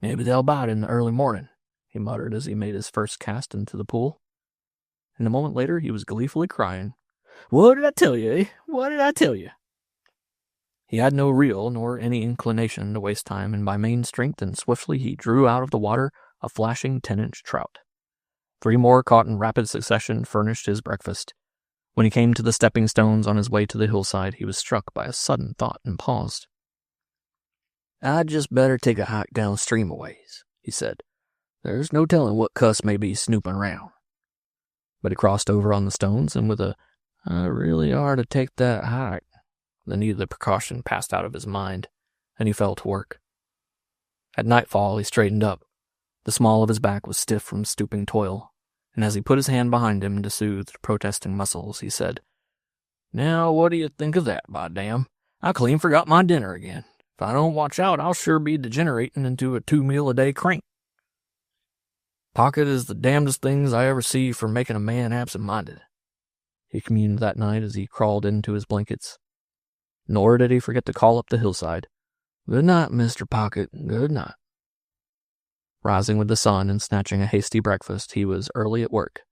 "Maybe they'll bite in the early morning," he muttered as he made his first cast into the pool. And a moment later he was gleefully crying, "What did I tell you, eh? What did I tell you?" He had no reel nor any inclination to waste time, and by main strength and swiftly he drew out of the water a flashing 10-inch trout. 3 more caught in rapid succession furnished his breakfast. When he came to the stepping stones on his way to the hillside, he was struck by a sudden thought and paused. "I'd just better take a hike downstream a ways," he said. "There's no telling what cuss may be snooping around." But he crossed over on the stones, and with a "I really are to take that hike," the need of the precaution passed out of his mind, and he fell to work. At nightfall he straightened up. The small of his back was stiff from stooping toil, and as he put his hand behind him to soothe the protesting muscles, he said, "Now what do you think of that, by damn? I clean forgot my dinner again. If I don't watch out, I'll sure be degenerating into a 2-meal-a-day crank. Pocket is the damnedest things I ever see for making a man absent-minded," he communed that night as he crawled into his blankets. Nor did he forget to call up the hillside, "Good night, Mr. Pocket, good night." Rising with the sun and snatching a hasty breakfast, he was early at work.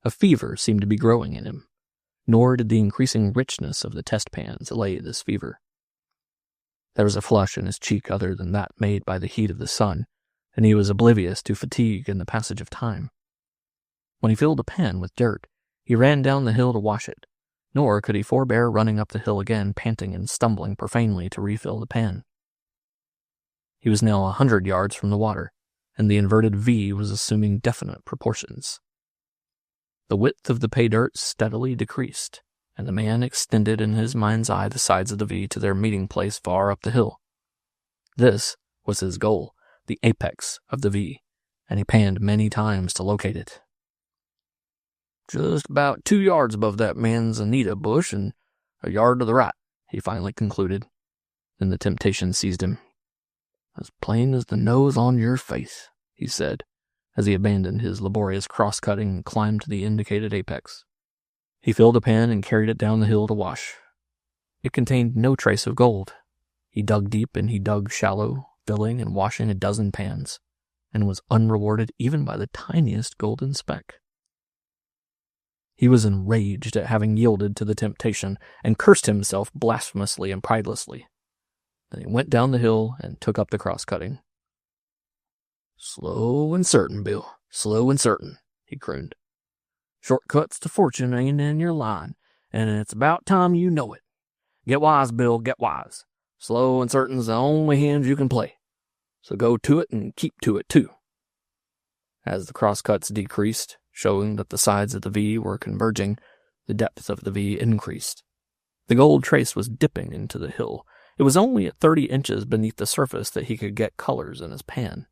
A fever seemed to be growing in him, nor did the increasing richness of the test pans allay this fever. There was a flush in his cheek other than that made by the heat of the sun, and he was oblivious to fatigue and the passage of time. When he filled a pan with dirt, he ran down the hill to wash it, nor could he forbear running up the hill again, panting and stumbling profanely to refill the pan. He was now 100 yards from the water, and the inverted V was assuming definite proportions. The width of the pay dirt steadily decreased, and the man extended in his mind's eye the sides of the V to their meeting place far up the hill. This was his goal, the apex of the V, and he panned many times to locate it. "Just about 2 yards above that manzanita bush and a yard to the right," he finally concluded. Then the temptation seized him. "As plain as the nose on your face," he said, as he abandoned his laborious cross-cutting and climbed to the indicated apex. He filled a pan and carried it down the hill to wash. It contained no trace of gold. He dug deep and he dug shallow, filling and washing a dozen pans, and was unrewarded even by the tiniest golden speck. He was enraged at having yielded to the temptation, and cursed himself blasphemously and pridelessly. Then he went down the hill and took up the cross-cutting. "Slow and certain, Bill, slow and certain," he crooned. "Shortcuts to fortune ain't in your line, and it's about time you know it. Get wise, Bill, get wise. Slow and certain's the only hand you can play. So go to it and keep to it, too." As the cross-cuts decreased, showing that the sides of the V were converging, the depth of the V increased. The gold trace was dipping into the hill. It was only at 30 inches beneath the surface that he could get colors in his pan.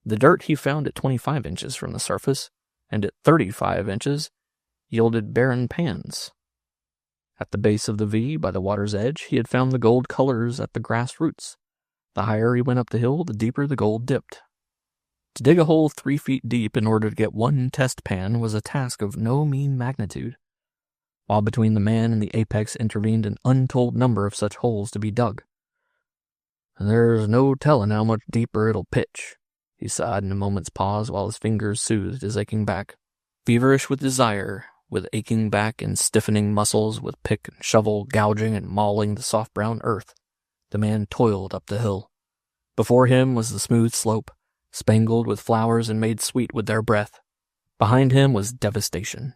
The dirt he found at 25 inches from the surface, and at 35 inches, yielded barren pans. At the base of the V, by the water's edge, he had found the gold colors at the grass roots. The higher he went up the hill, the deeper the gold dipped. To dig a hole 3 feet deep in order to get one test pan was a task of no mean magnitude, while between the man and the apex intervened an untold number of such holes to be dug. "There's no telling how much deeper it'll pitch," he sighed in a moment's pause while his fingers soothed his aching back. Feverish with desire, with aching back and stiffening muscles, with pick and shovel gouging and mauling the soft brown earth, the man toiled up the hill. Before him was the smooth slope, spangled with flowers and made sweet with their breath. Behind him was devastation,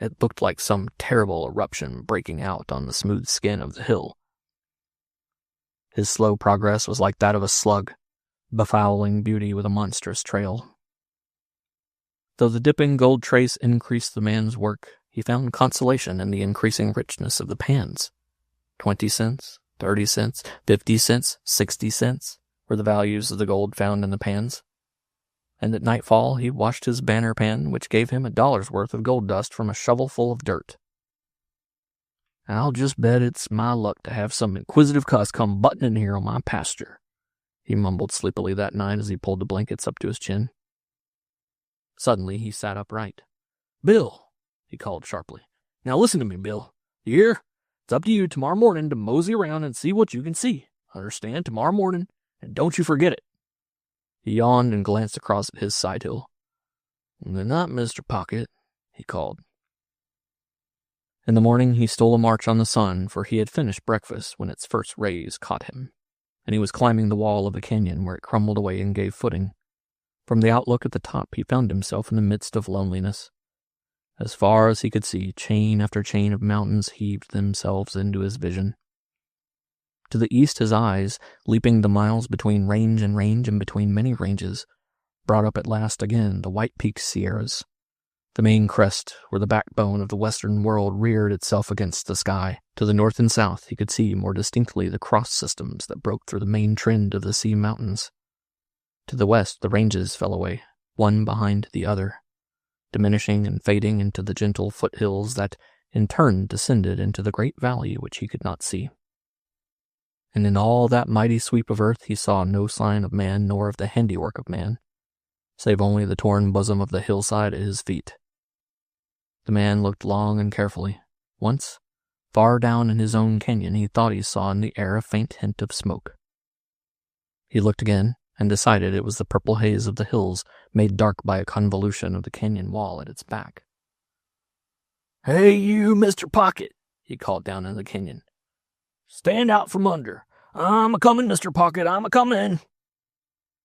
It looked like some terrible eruption breaking out on the smooth skin of the hill. His slow progress was like that of a slug, befouling beauty with a monstrous trail. Though the dipping gold trace increased the man's work, he found consolation in the increasing richness of the pans. 20 cents, 30 cents, 50 cents, 60 cents were the values of the gold found in the pans. And at nightfall he washed his banner pan, which gave him $1's worth of gold dust from a shovelful of dirt. "I'll just bet it's my luck to have some inquisitive cuss come butting in here on my pasture," he mumbled sleepily that night as he pulled the blankets up to his chin. Suddenly he sat upright. "Bill," he called sharply. "Now listen to me, Bill. You hear? It's up to you tomorrow morning to mosey around and see what you can see. Understand? Tomorrow morning, and don't you forget it." He yawned and glanced across at his side hill. "Good night, Mr. Pocket," he called. In the morning he stole a march on the sun, for he had finished breakfast when its first rays caught him, and he was climbing the wall of the canyon where it crumbled away and gave footing. From the outlook at the top he found himself in the midst of loneliness. As far as he could see, chain after chain of mountains heaved themselves into his vision. To the east his eyes, leaping the miles between range and between many ranges, brought up at last again the white-peaked Sierras, the main crest where the backbone of the western world reared itself against the sky. To the north and south he could see more distinctly the cross systems that broke through the main trend of the sea mountains. To the west the ranges fell away, one behind the other, diminishing and fading into the gentle foothills that, in turn, descended into the great valley which he could not see. And in all that mighty sweep of earth he saw no sign of man nor of the handiwork of man, save only the torn bosom of the hillside at his feet. The man looked long and carefully. Once, far down in his own canyon, he thought he saw in the air a faint hint of smoke. He looked again, and decided it was the purple haze of the hills, made dark by a convolution of the canyon wall at its back. "Hey, you, Mr. Pocket," he called down in the canyon. "Stand out from under. I'm a-comin', Mr. Pocket, I'm a-comin'."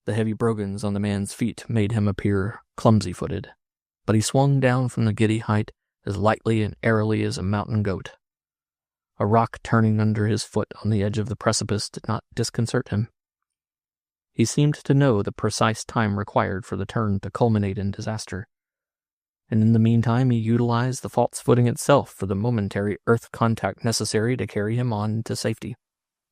The heavy brogans on the man's feet made him appear clumsy-footed, but he swung down from the giddy height as lightly and airily as a mountain goat. A rock turning under his foot on the edge of the precipice did not disconcert him. He seemed to know the precise time required for the turn to culminate in disaster, and in the meantime he utilized the false footing itself for the momentary earth contact necessary to carry him on to safety.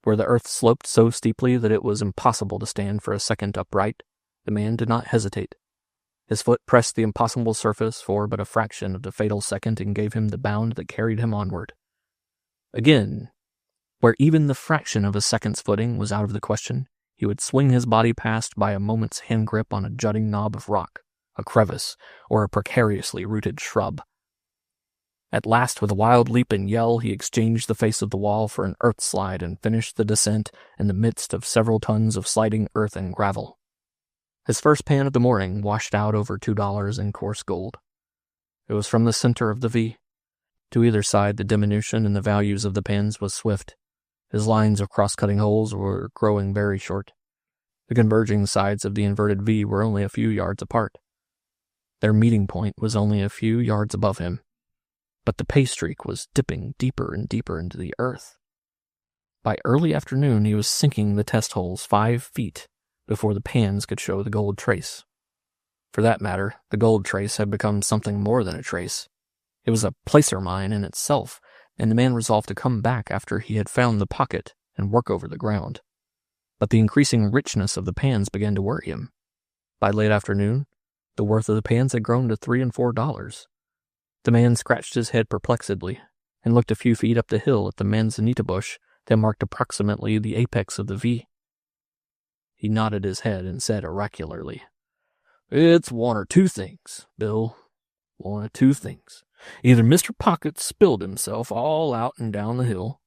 Where the earth sloped so steeply that it was impossible to stand for a second upright, the man did not hesitate. His foot pressed the impossible surface for but a fraction of the fatal second and gave him the bound that carried him onward. Again, where even the fraction of a second's footing was out of the question, he would swing his body past by a moment's hand grip on a jutting knob of rock, a crevice, or a precariously rooted shrub. At last, with a wild leap and yell, he exchanged the face of the wall for an earth slide and finished the descent in the midst of several tons of sliding earth and gravel. His first pan of the morning washed out over $2 in coarse gold. It was from the center of the V. To either side, the diminution in the values of the pans was swift. His lines of cross-cutting holes were growing very short. The converging sides of the inverted V were only a few yards apart. Their meeting point was only a few yards above him, but the pay streak was dipping deeper and deeper into the earth. By early afternoon, he was sinking the test holes 5 feet before the pans could show the gold trace. For that matter, the gold trace had become something more than a trace. It was a placer mine in itself, and the man resolved to come back after he had found the pocket and work over the ground. But the increasing richness of the pans began to worry him. By late afternoon, the worth of the pans had grown to $3 and $4. The man scratched his head perplexedly and looked a few feet up the hill at the manzanita bush that marked approximately the apex of the V. He nodded his head and said oracularly, "It's one or two things, Bill. One or two things. Either Mr. Pocket's spilled himself all out and down the hill,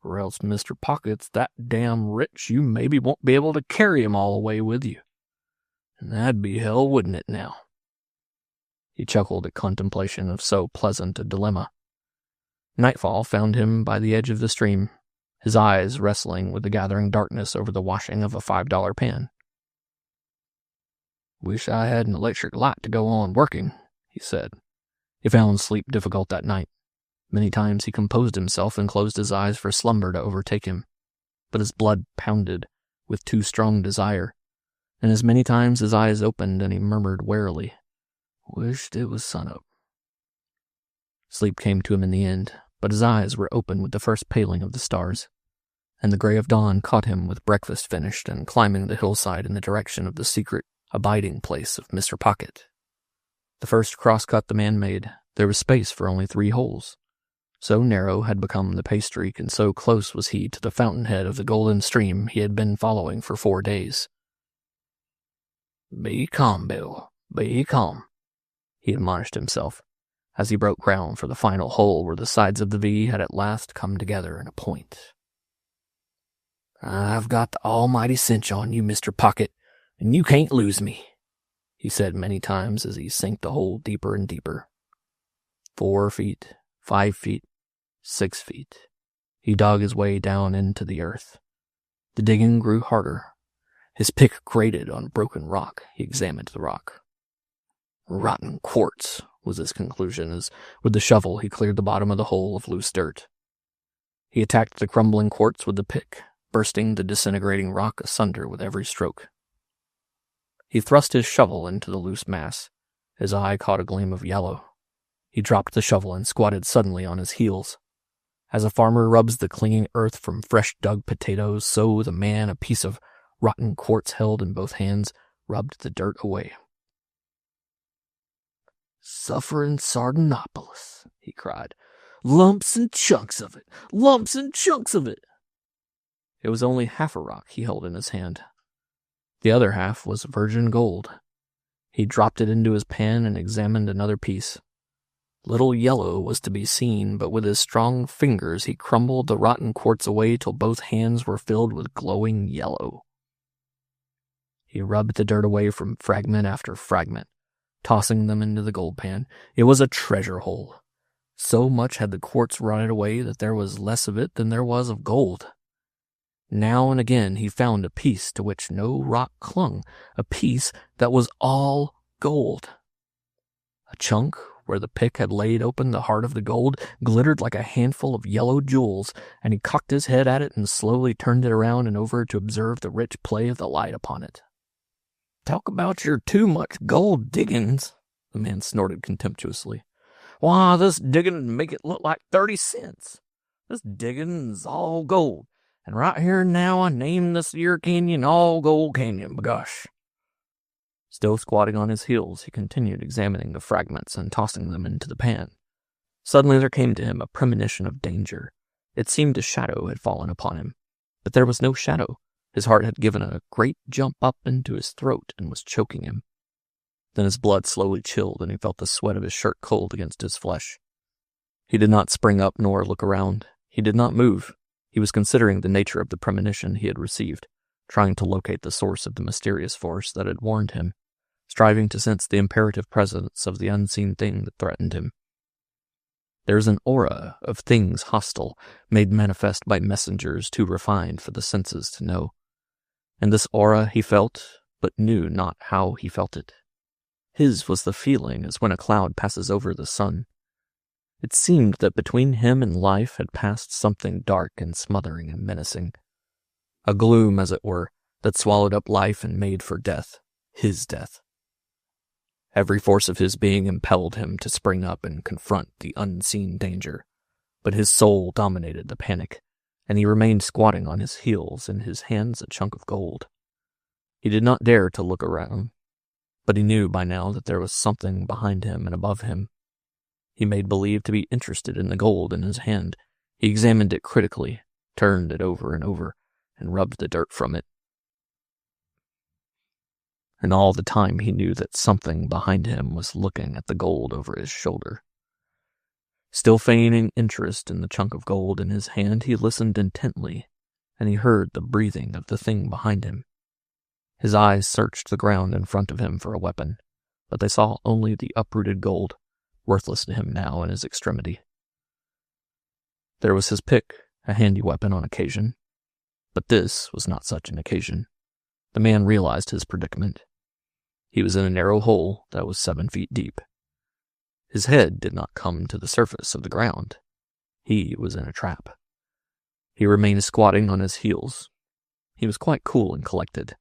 or else Mr. Pocket's that damn rich you maybe won't be able to carry him all away with you. And that'd be hell, wouldn't it now?" He chuckled at contemplation of so pleasant a dilemma. Nightfall found him by the edge of the stream, his eyes wrestling with the gathering darkness over the washing of a $5 pan. "Wish I had an electric light to go on working," he said. He found sleep difficult that night. Many times he composed himself and closed his eyes for slumber to overtake him, but his blood pounded with too strong desire, and as many times his eyes opened and he murmured warily, "Wished it was sunup." Sleep came to him in the end, but his eyes were open with the first paling of the stars, and the gray of dawn caught him with breakfast finished and climbing the hillside in the direction of the secret abiding place of Mr. Pocket. The first cross-cut the man made, there was space for only 3 holes. So narrow had become the pay streak, and so close was he to the fountainhead of the golden stream he had been following for 4 days. "Be calm, Bill, be calm," he admonished himself, as he broke ground for the final hole where the sides of the V had at last come together in a point. "I've got the almighty cinch on you, Mr. Pocket, and you can't lose me," he said many times as he sank the hole deeper and deeper. 4 feet, 5 feet, 6 feet. He dug his way down into the earth. The digging grew harder. His pick grated on broken rock. He examined the rock. "Rotten quartz," was his conclusion as, with the shovel, he cleared the bottom of the hole of loose dirt. He attacked the crumbling quartz with the pick, bursting the disintegrating rock asunder with every stroke. He thrust his shovel into the loose mass. His eye caught a gleam of yellow. He dropped the shovel and squatted suddenly on his heels. As a farmer rubs the clinging earth from fresh-dug potatoes, so the man, a piece of rotten quartz held in both hands, rubbed the dirt away. "Suffering Sardinopolis," he cried. "Lumps and chunks of it! Lumps and chunks of it!" It was only half a rock he held in his hand. The other half was virgin gold. He dropped it into his pan and examined another piece. Little yellow was to be seen, but with his strong fingers he crumbled the rotten quartz away till both hands were filled with glowing yellow. He rubbed the dirt away from fragment after fragment, tossing them into the gold pan. It was a treasure hole. So much had the quartz rotted away that there was less of it than there was of gold. Now and again he found a piece to which no rock clung, a piece that was all gold. A chunk where the pick had laid open the heart of the gold glittered like a handful of yellow jewels, and he cocked his head at it and slowly turned it around and over to observe the rich play of the light upon it. "Talk about your too much gold diggings," the man snorted contemptuously. "Why, this digging'd make it look like 30 cents. This digging's all gold, and right here now I named this here canyon All Gold Canyon, b'gosh." Still squatting on his heels, he continued examining the fragments and tossing them into the pan. Suddenly there came to him a premonition of danger. It seemed a shadow had fallen upon him, but there was no shadow. His heart had given a great jump up into his throat and was choking him. Then his blood slowly chilled, and he felt the sweat of his shirt cold against his flesh. He did not spring up nor look around. He did not move. He was considering the nature of the premonition he had received, trying to locate the source of the mysterious force that had warned him, striving to sense the imperative presence of the unseen thing that threatened him. There is an aura of things hostile, made manifest by messengers too refined for the senses to know. And this aura he felt, but knew not how he felt it. His was the feeling as when a cloud passes over the sun. It seemed that between him and life had passed something dark and smothering and menacing. A gloom, as it were, that swallowed up life and made for death, his death. Every force of his being impelled him to spring up and confront the unseen danger, but his soul dominated the panic, and he remained squatting on his heels, in his hands a chunk of gold. He did not dare to look around, but he knew by now that there was something behind him and above him. He made believe to be interested in the gold in his hand. He examined it critically, turned it over and over, and rubbed the dirt from it. And all the time he knew that something behind him was looking at the gold over his shoulder. Still feigning interest in the chunk of gold in his hand, he listened intently, and he heard the breathing of the thing behind him. His eyes searched the ground in front of him for a weapon, but they saw only the uprooted gold, worthless to him now in his extremity. There was his pick, a handy weapon on occasion, but this was not such an occasion. The man realized his predicament. He was in a narrow hole that was 7 feet deep. His head did not come to the surface of the ground. He was in a trap. He remained squatting on his heels. He was quite cool and collected,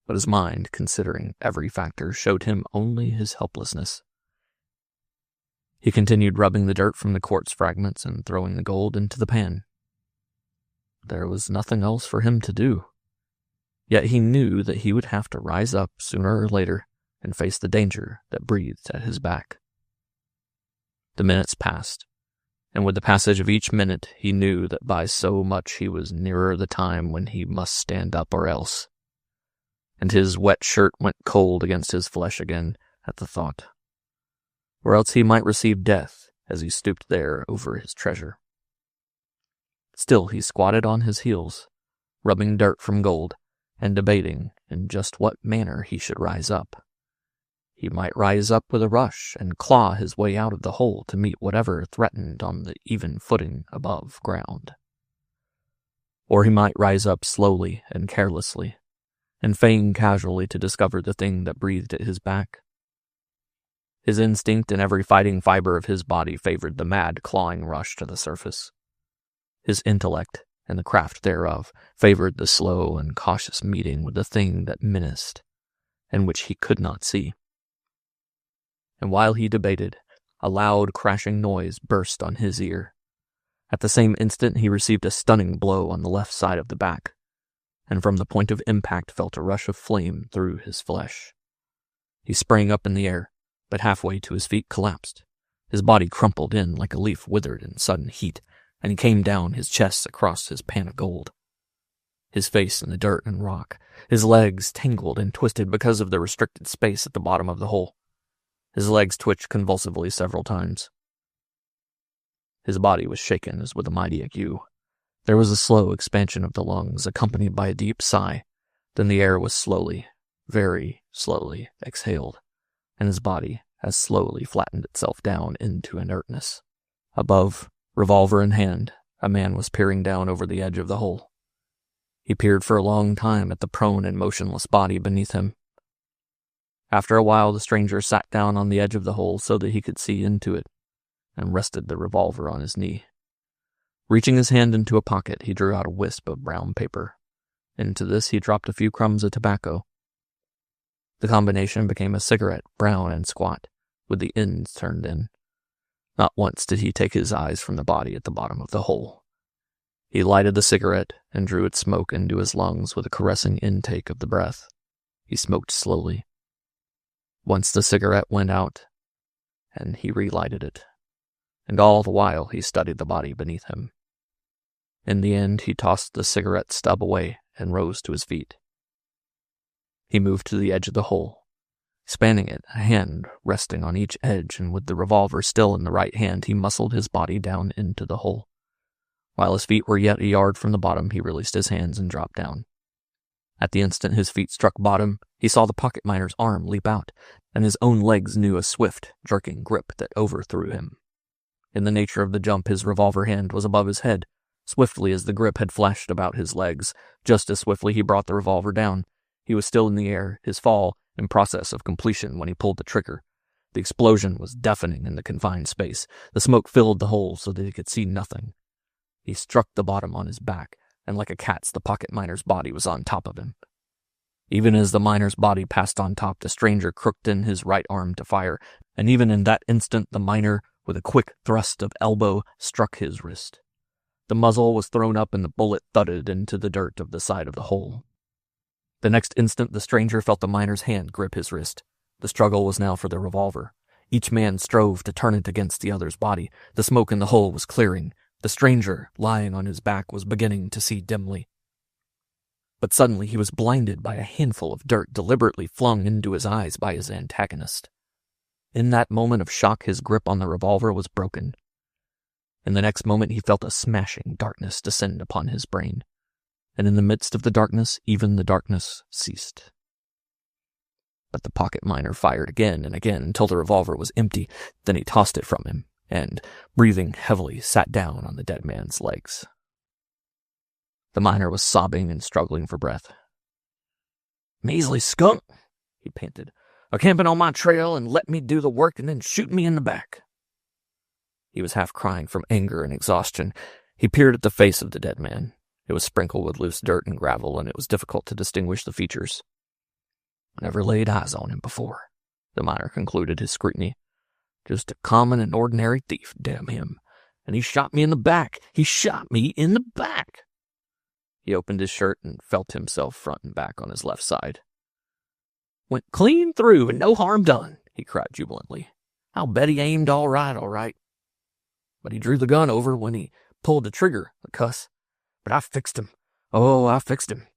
but his mind, considering every factor, showed him only his helplessness. He continued rubbing the dirt from the quartz fragments and throwing the gold into the pan. There was nothing else for him to do. Yet he knew that he would have to rise up sooner or later and face the danger that breathed at his back. The minutes passed, and with the passage of each minute he knew that by so much he was nearer the time when he must stand up or else. And his wet shirt went cold against his flesh again at the thought. Or else he might receive death as he stooped there over his treasure. Still he squatted on his heels, rubbing dirt from gold, and debating in just what manner he should rise up. He might rise up with a rush and claw his way out of the hole to meet whatever threatened on the even footing above ground. Or he might rise up slowly and carelessly, and feign casually to discover the thing that breathed at his back. His instinct and every fighting fiber of his body favored the mad, clawing rush to the surface. His intellect, and the craft thereof, favored the slow and cautious meeting with the thing that menaced, and which he could not see. And while he debated, a loud crashing noise burst on his ear. At the same instant he received a stunning blow on the left side of the back, and from the point of impact felt a rush of flame through his flesh. He sprang up in the air, but halfway to his feet collapsed. His body crumpled in like a leaf withered in sudden heat, and he came down his chest across his pan of gold. His face in the dirt and rock, his legs tangled and twisted because of the restricted space at the bottom of the hole. His legs twitched convulsively several times. His body was shaken as with a mighty ague. There was a slow expansion of the lungs, accompanied by a deep sigh. Then the air was slowly, very slowly, exhaled, and his body as slowly flattened itself down into inertness. Above, revolver in hand, a man was peering down over the edge of the hole. He peered for a long time at the prone and motionless body beneath him. After a while, the stranger sat down on the edge of the hole so that he could see into it, and rested the revolver on his knee. Reaching his hand into a pocket, he drew out a wisp of brown paper. Into this he dropped a few crumbs of tobacco. The combination became a cigarette, brown and squat, with the ends turned in. Not once did he take his eyes from the body at the bottom of the hole. He lighted the cigarette and drew its smoke into his lungs with a caressing intake of the breath. He smoked slowly. Once the cigarette went out, and he relighted it, and all the while he studied the body beneath him. In the end, he tossed the cigarette stub away and rose to his feet. He moved to the edge of the hole, spanning it, a hand resting on each edge, and with the revolver still in the right hand, he muscled his body down into the hole. While his feet were yet a yard from the bottom, he released his hands and dropped down. At the instant his feet struck bottom, he saw the pocket miner's arm leap out, and his own legs knew a swift, jerking grip that overthrew him. In the nature of the jump, his revolver hand was above his head. Swiftly as the grip had flashed about his legs, just as swiftly he brought the revolver down. He was still in the air, his fall in process of completion when he pulled the trigger. The explosion was deafening in the confined space. The smoke filled the hole so that he could see nothing. He struck the bottom on his back, and like a cat's, the pocket miner's body was on top of him. Even as the miner's body passed on top, the stranger crooked in his right arm to fire, and even in that instant the miner, with a quick thrust of elbow, struck his wrist. The muzzle was thrown up and the bullet thudded into the dirt of the side of the hole. The next instant the stranger felt the miner's hand grip his wrist. The struggle was now for the revolver. Each man strove to turn it against the other's body. The smoke in the hole was clearing. The stranger, lying on his back, was beginning to see dimly. But suddenly he was blinded by a handful of dirt deliberately flung into his eyes by his antagonist. In that moment of shock, his grip on the revolver was broken. In the next moment he felt a smashing darkness descend upon his brain, and in the midst of the darkness, even the darkness ceased. But the pocket miner fired again and again until the revolver was empty. Then he tossed it from him, and, breathing heavily, sat down on the dead man's legs. The miner was sobbing and struggling for breath. "Measly skunk," he panted, "a camping on my trail and let me do the work and then shoot me in the back." He was half crying from anger and exhaustion. He peered at the face of the dead man. It was sprinkled with loose dirt and gravel, and it was difficult to distinguish the features. Never laid eyes on him before, the miner concluded his scrutiny. Just a common and ordinary thief, damn him. And he shot me in the back. He shot me in the back. He opened his shirt and felt himself front and back on his left side. Went clean through and no harm done, he cried jubilantly. I'll bet he aimed all right. But he drew the gun over when he pulled the trigger, the cuss. But I fixed him. Oh, I fixed him.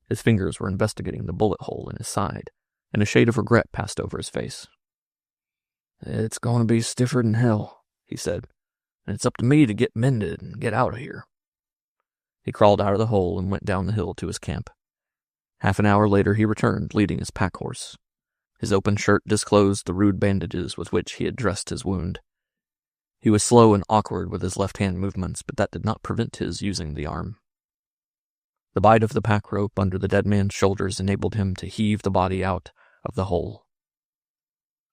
His fingers were investigating the bullet hole in his side, and a shade of regret passed over his face. It's going to be stiffer than hell, he said, and it's up to me to get mended and get out of here. He crawled out of the hole and went down the hill to his camp. Half an hour later he returned, leading his pack horse. His open shirt disclosed the rude bandages with which he had dressed his wound. He was slow and awkward with his left-hand movements, but that did not prevent his using the arm. The bite of the pack rope under the dead man's shoulders enabled him to heave the body out of the hole.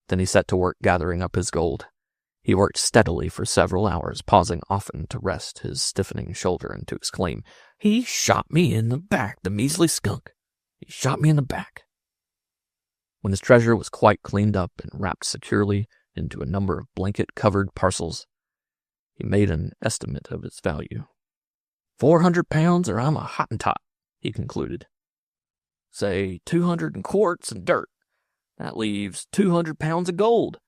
Then he set to work gathering up his gold. He worked steadily for several hours, pausing often to rest his stiffening shoulder and to exclaim, He shot me in the back, the measly skunk. He shot me in the back. When his treasure was quite cleaned up and wrapped securely into a number of blanket-covered parcels, he made an estimate of its value. 400 pounds or I'm a Hottentot, he concluded. Say 200 in quartz and dirt. That leaves 200 pounds of gold.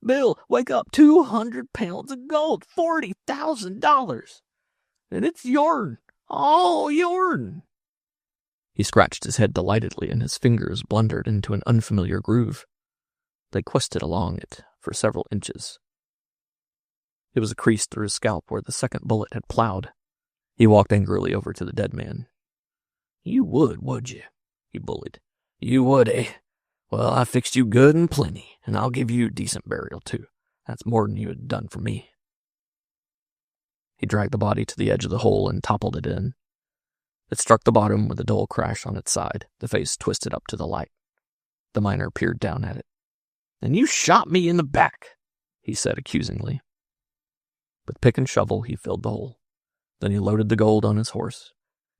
Bill, wake up, 200 pounds of gold, $40,000. And it's yourn, all yourn. He scratched his head delightedly, and his fingers blundered into an unfamiliar groove. They quested along it for several inches. It was a crease through his scalp where the second bullet had plowed. He walked angrily over to the dead man. You would you? He bullied. You would, eh? Well, I fixed you good and plenty, and I'll give you decent burial, too. That's more than you had done for me. He dragged the body to the edge of the hole and toppled it in. It struck the bottom with a dull crash on its side, the face twisted up to the light. The miner peered down at it. And you shot me in the back, he said accusingly. With pick and shovel, he filled the hole. Then he loaded the gold on his horse.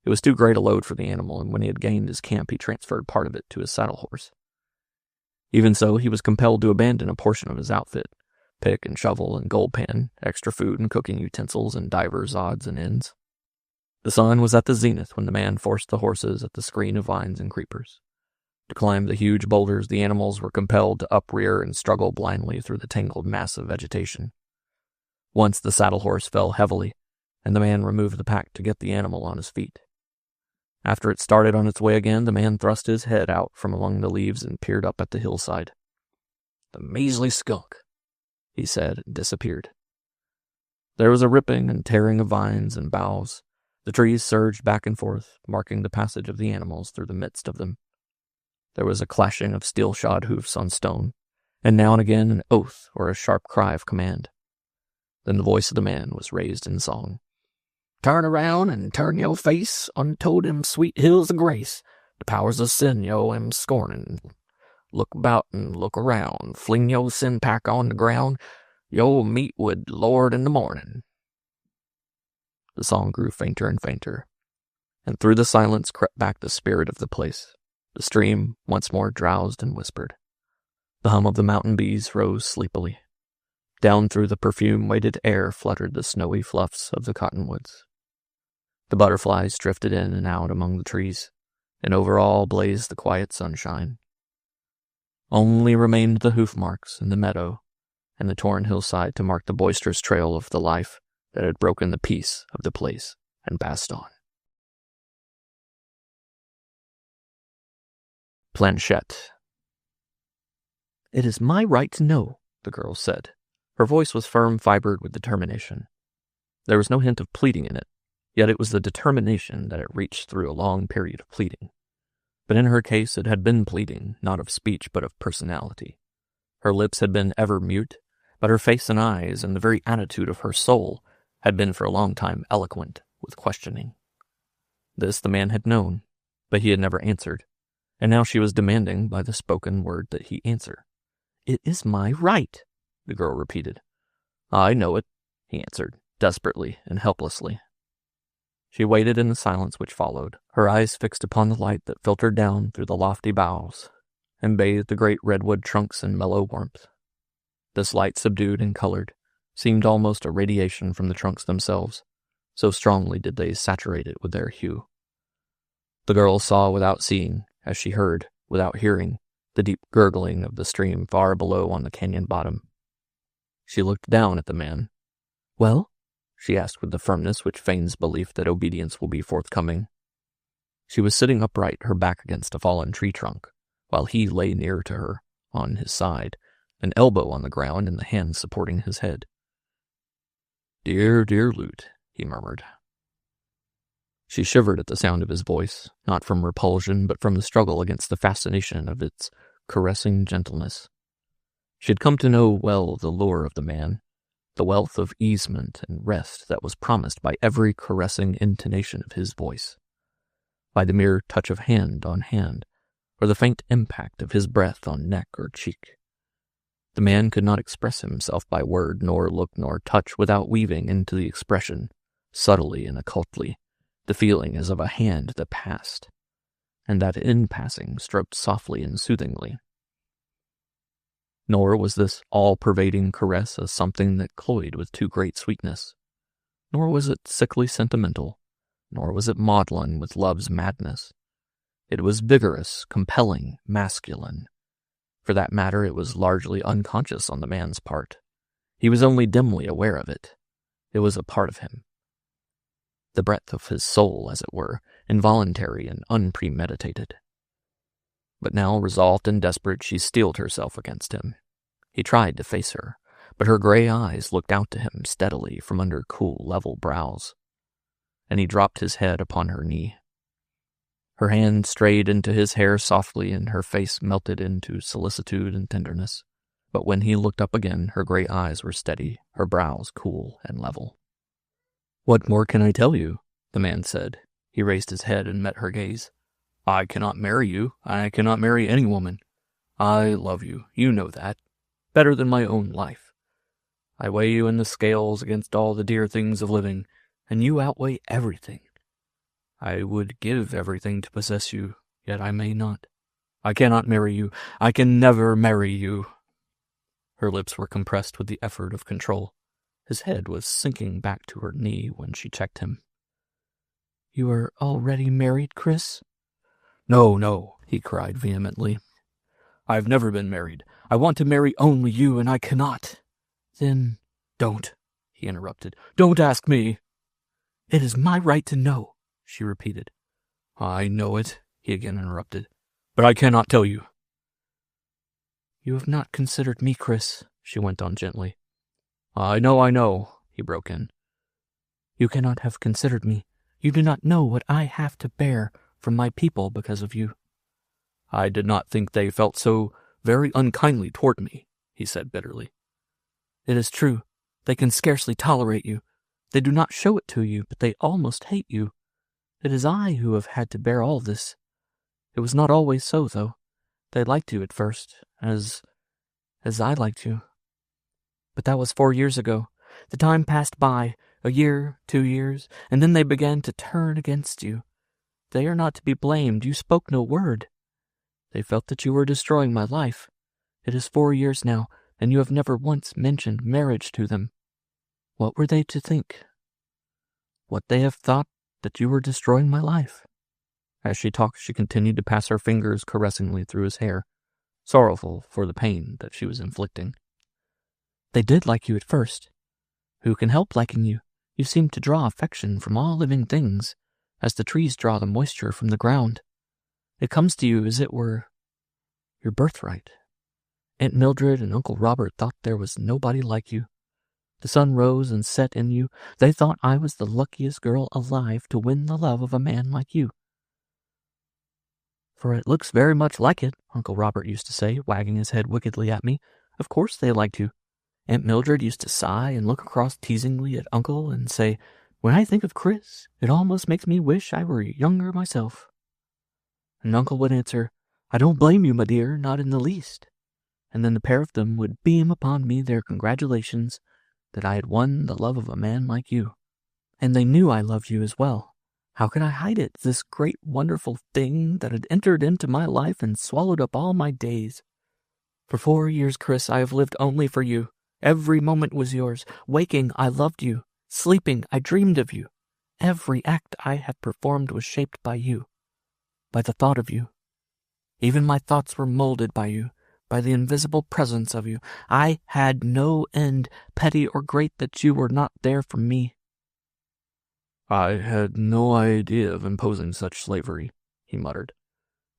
It was too great a load for the animal, and when he had gained his camp, he transferred part of it to his saddle horse. Even so, he was compelled to abandon a portion of his outfit, pick and shovel and gold pan, extra food and cooking utensils, and divers odds and ends. The sun was at the zenith when the man forced the horses at the screen of vines and creepers. To climb the huge boulders, the animals were compelled to uprear and struggle blindly through the tangled mass of vegetation. Once the saddle horse fell heavily, and the man removed the pack to get the animal on his feet. After it started on its way again, the man thrust his head out from among the leaves and peered up at the hillside. The measly skunk, he said, and disappeared. There was a ripping and tearing of vines and boughs. The trees surged back and forth, marking the passage of the animals through the midst of them. There was a clashing of steel-shod hoofs on stone, and now and again an oath or a sharp cry of command. Then the voice of the man was raised in song. Turn around and turn yo' face unto them sweet hills of grace. The powers of sin yo am scorning. Look about and look around. Fling yo' sin pack on the ground. You'll meet with Lord in the morning. The song grew fainter and fainter, and through the silence crept back the spirit of the place. The stream once more drowsed and whispered. The hum of the mountain bees rose sleepily. Down through the perfume-weighted air fluttered the snowy fluffs of the cottonwoods. The butterflies drifted in and out among the trees, and over all blazed the quiet sunshine. Only remained the hoof marks in the meadow and the torn hillside to mark the boisterous trail of the life that had broken the peace of the place and passed on. Planchette. It is my right to know, the girl said. Her voice was firm-fibered with determination. There was no hint of pleading in it, yet it was the determination that it reached through a long period of pleading. But in her case it had been pleading, not of speech but of personality. Her lips had been ever mute, but her face and eyes and the very attitude of her soul had been for a long time eloquent with questioning. This the man had known, but he had never answered, and now she was demanding by the spoken word that he answer. It is my right, the girl repeated. I know it, he answered, desperately and helplessly. She waited in the silence which followed, her eyes fixed upon the light that filtered down through the lofty boughs and bathed the great redwood trunks in mellow warmth. This light, subdued and colored, seemed almost a radiation from the trunks themselves, so strongly did they saturate it with their hue. The girl saw without seeing, as she heard, without hearing, the deep gurgling of the stream far below on the canyon bottom. She looked down at the man. "Well?" she asked with the firmness which feigns belief that obedience will be forthcoming. She was sitting upright, her back against a fallen tree trunk, while he lay near to her, on his side, an elbow on the ground and the hand supporting his head. "Dear, dear Lute," he murmured. She shivered at the sound of his voice, not from repulsion, but from the struggle against the fascination of its caressing gentleness. She had come to know well the lure of the man, the wealth of easement and rest that was promised by every caressing intonation of his voice, by the mere touch of hand on hand, or the faint impact of his breath on neck or cheek. The man could not express himself by word, nor look, nor touch, without weaving into the expression, subtly and occultly, the feeling as of a hand that passed, and that in passing stroked softly and soothingly. Nor was this all-pervading caress a something that cloyed with too great sweetness, nor was it sickly sentimental, nor was it maudlin with love's madness. It was vigorous, compelling, masculine. For that matter, it was largely unconscious on the man's part. He was only dimly aware of it. It was a part of him. The breath of his soul, as it were, involuntary and unpremeditated. But now, resolved and desperate, she steeled herself against him. He tried to face her, but her gray eyes looked out to him steadily from under cool, level brows, and he dropped his head upon her knee. Her hand strayed into his hair softly, and her face melted into solicitude and tenderness. But when he looked up again, her gray eyes were steady, her brows cool and level. "What more can I tell you?" the man said. He raised his head and met her gaze. "I cannot marry you. I cannot marry any woman. I love you. You know that. Better than my own life. I weigh you in the scales against all the dear things of living, and you outweigh everything. I would give everything to possess you, yet I may not. I cannot marry you. I can never marry you." Her lips were compressed with the effort of control. His head was sinking back to her knee when she checked him. "You are already married, Chris?" "No, no," he cried vehemently. "I've never been married. I want to marry only you, and I cannot." "Then—" "Don't," he interrupted. "Don't ask me." "It is my right to know," she repeated. "I know it," he again interrupted, "but I cannot tell you." "You have not considered me, Chris," she went on gently. I know, he broke in. "You cannot have considered me. You do not know what I have to bear from my people because of you." "I did not think they felt so very unkindly toward me," he said bitterly. "It is true. They can scarcely tolerate you. They do not show it to you, but they almost hate you. It is I who have had to bear all this. It was not always so, though. They liked you at first, as I liked you. But that was 4 years ago. The time passed by, a year, 2 years, and then they began to turn against you. They are not to be blamed. You spoke no word. They felt that you were destroying my life. It is 4 years now, and you have never once mentioned marriage to them. What were they to think? What they have thought, that you were destroying my life?" As she talked, she continued to pass her fingers caressingly through his hair, sorrowful for the pain that she was inflicting. "They did like you at first. Who can help liking you? You seem to draw affection from all living things, as the trees draw the moisture from the ground. It comes to you as it were your birthright. Aunt Mildred and Uncle Robert thought there was nobody like you. The sun rose and set in you. They thought I was the luckiest girl alive to win the love of a man like you. For it looks very much like it, Uncle Robert used to say, wagging his head wickedly at me. Of course they liked you. Aunt Mildred used to sigh and look across teasingly at Uncle and say, when I think of Chris, it almost makes me wish I were younger myself. And Uncle would answer, I don't blame you, my dear, not in the least. And then the pair of them would beam upon me their congratulations, that I had won the love of a man like you. And they knew I loved you as well. How could I hide it, this great, wonderful thing that had entered into my life and swallowed up all my days? For 4 years, Chris, I have lived only for you. Every moment was yours. Waking, I loved you. Sleeping, I dreamed of you. Every act I have performed was shaped by you, by the thought of you. Even my thoughts were molded by you, by the invisible presence of you. I had no end, petty or great, that you were not there for me. I had no idea of imposing such slavery, he muttered.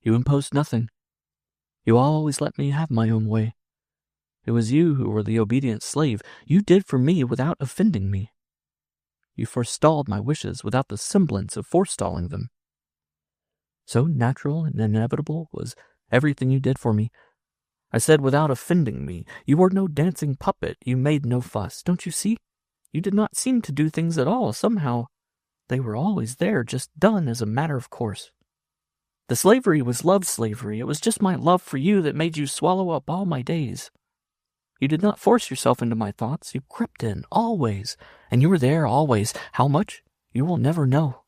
You imposed nothing. You always let me have my own way. It was you who were the obedient slave. You did for me without offending me. You forestalled my wishes without the semblance of forestalling them. So natural and inevitable was everything you did for me. I said without offending me. You were no dancing puppet. You made no fuss. Don't you see? You did not seem to do things at all. Somehow, they were always there, just done as a matter of course. The slavery was love slavery. It was just my love for you that made you swallow up all my days. You did not force yourself into my thoughts. You crept in, always. And you were there, always. How much? You will never know.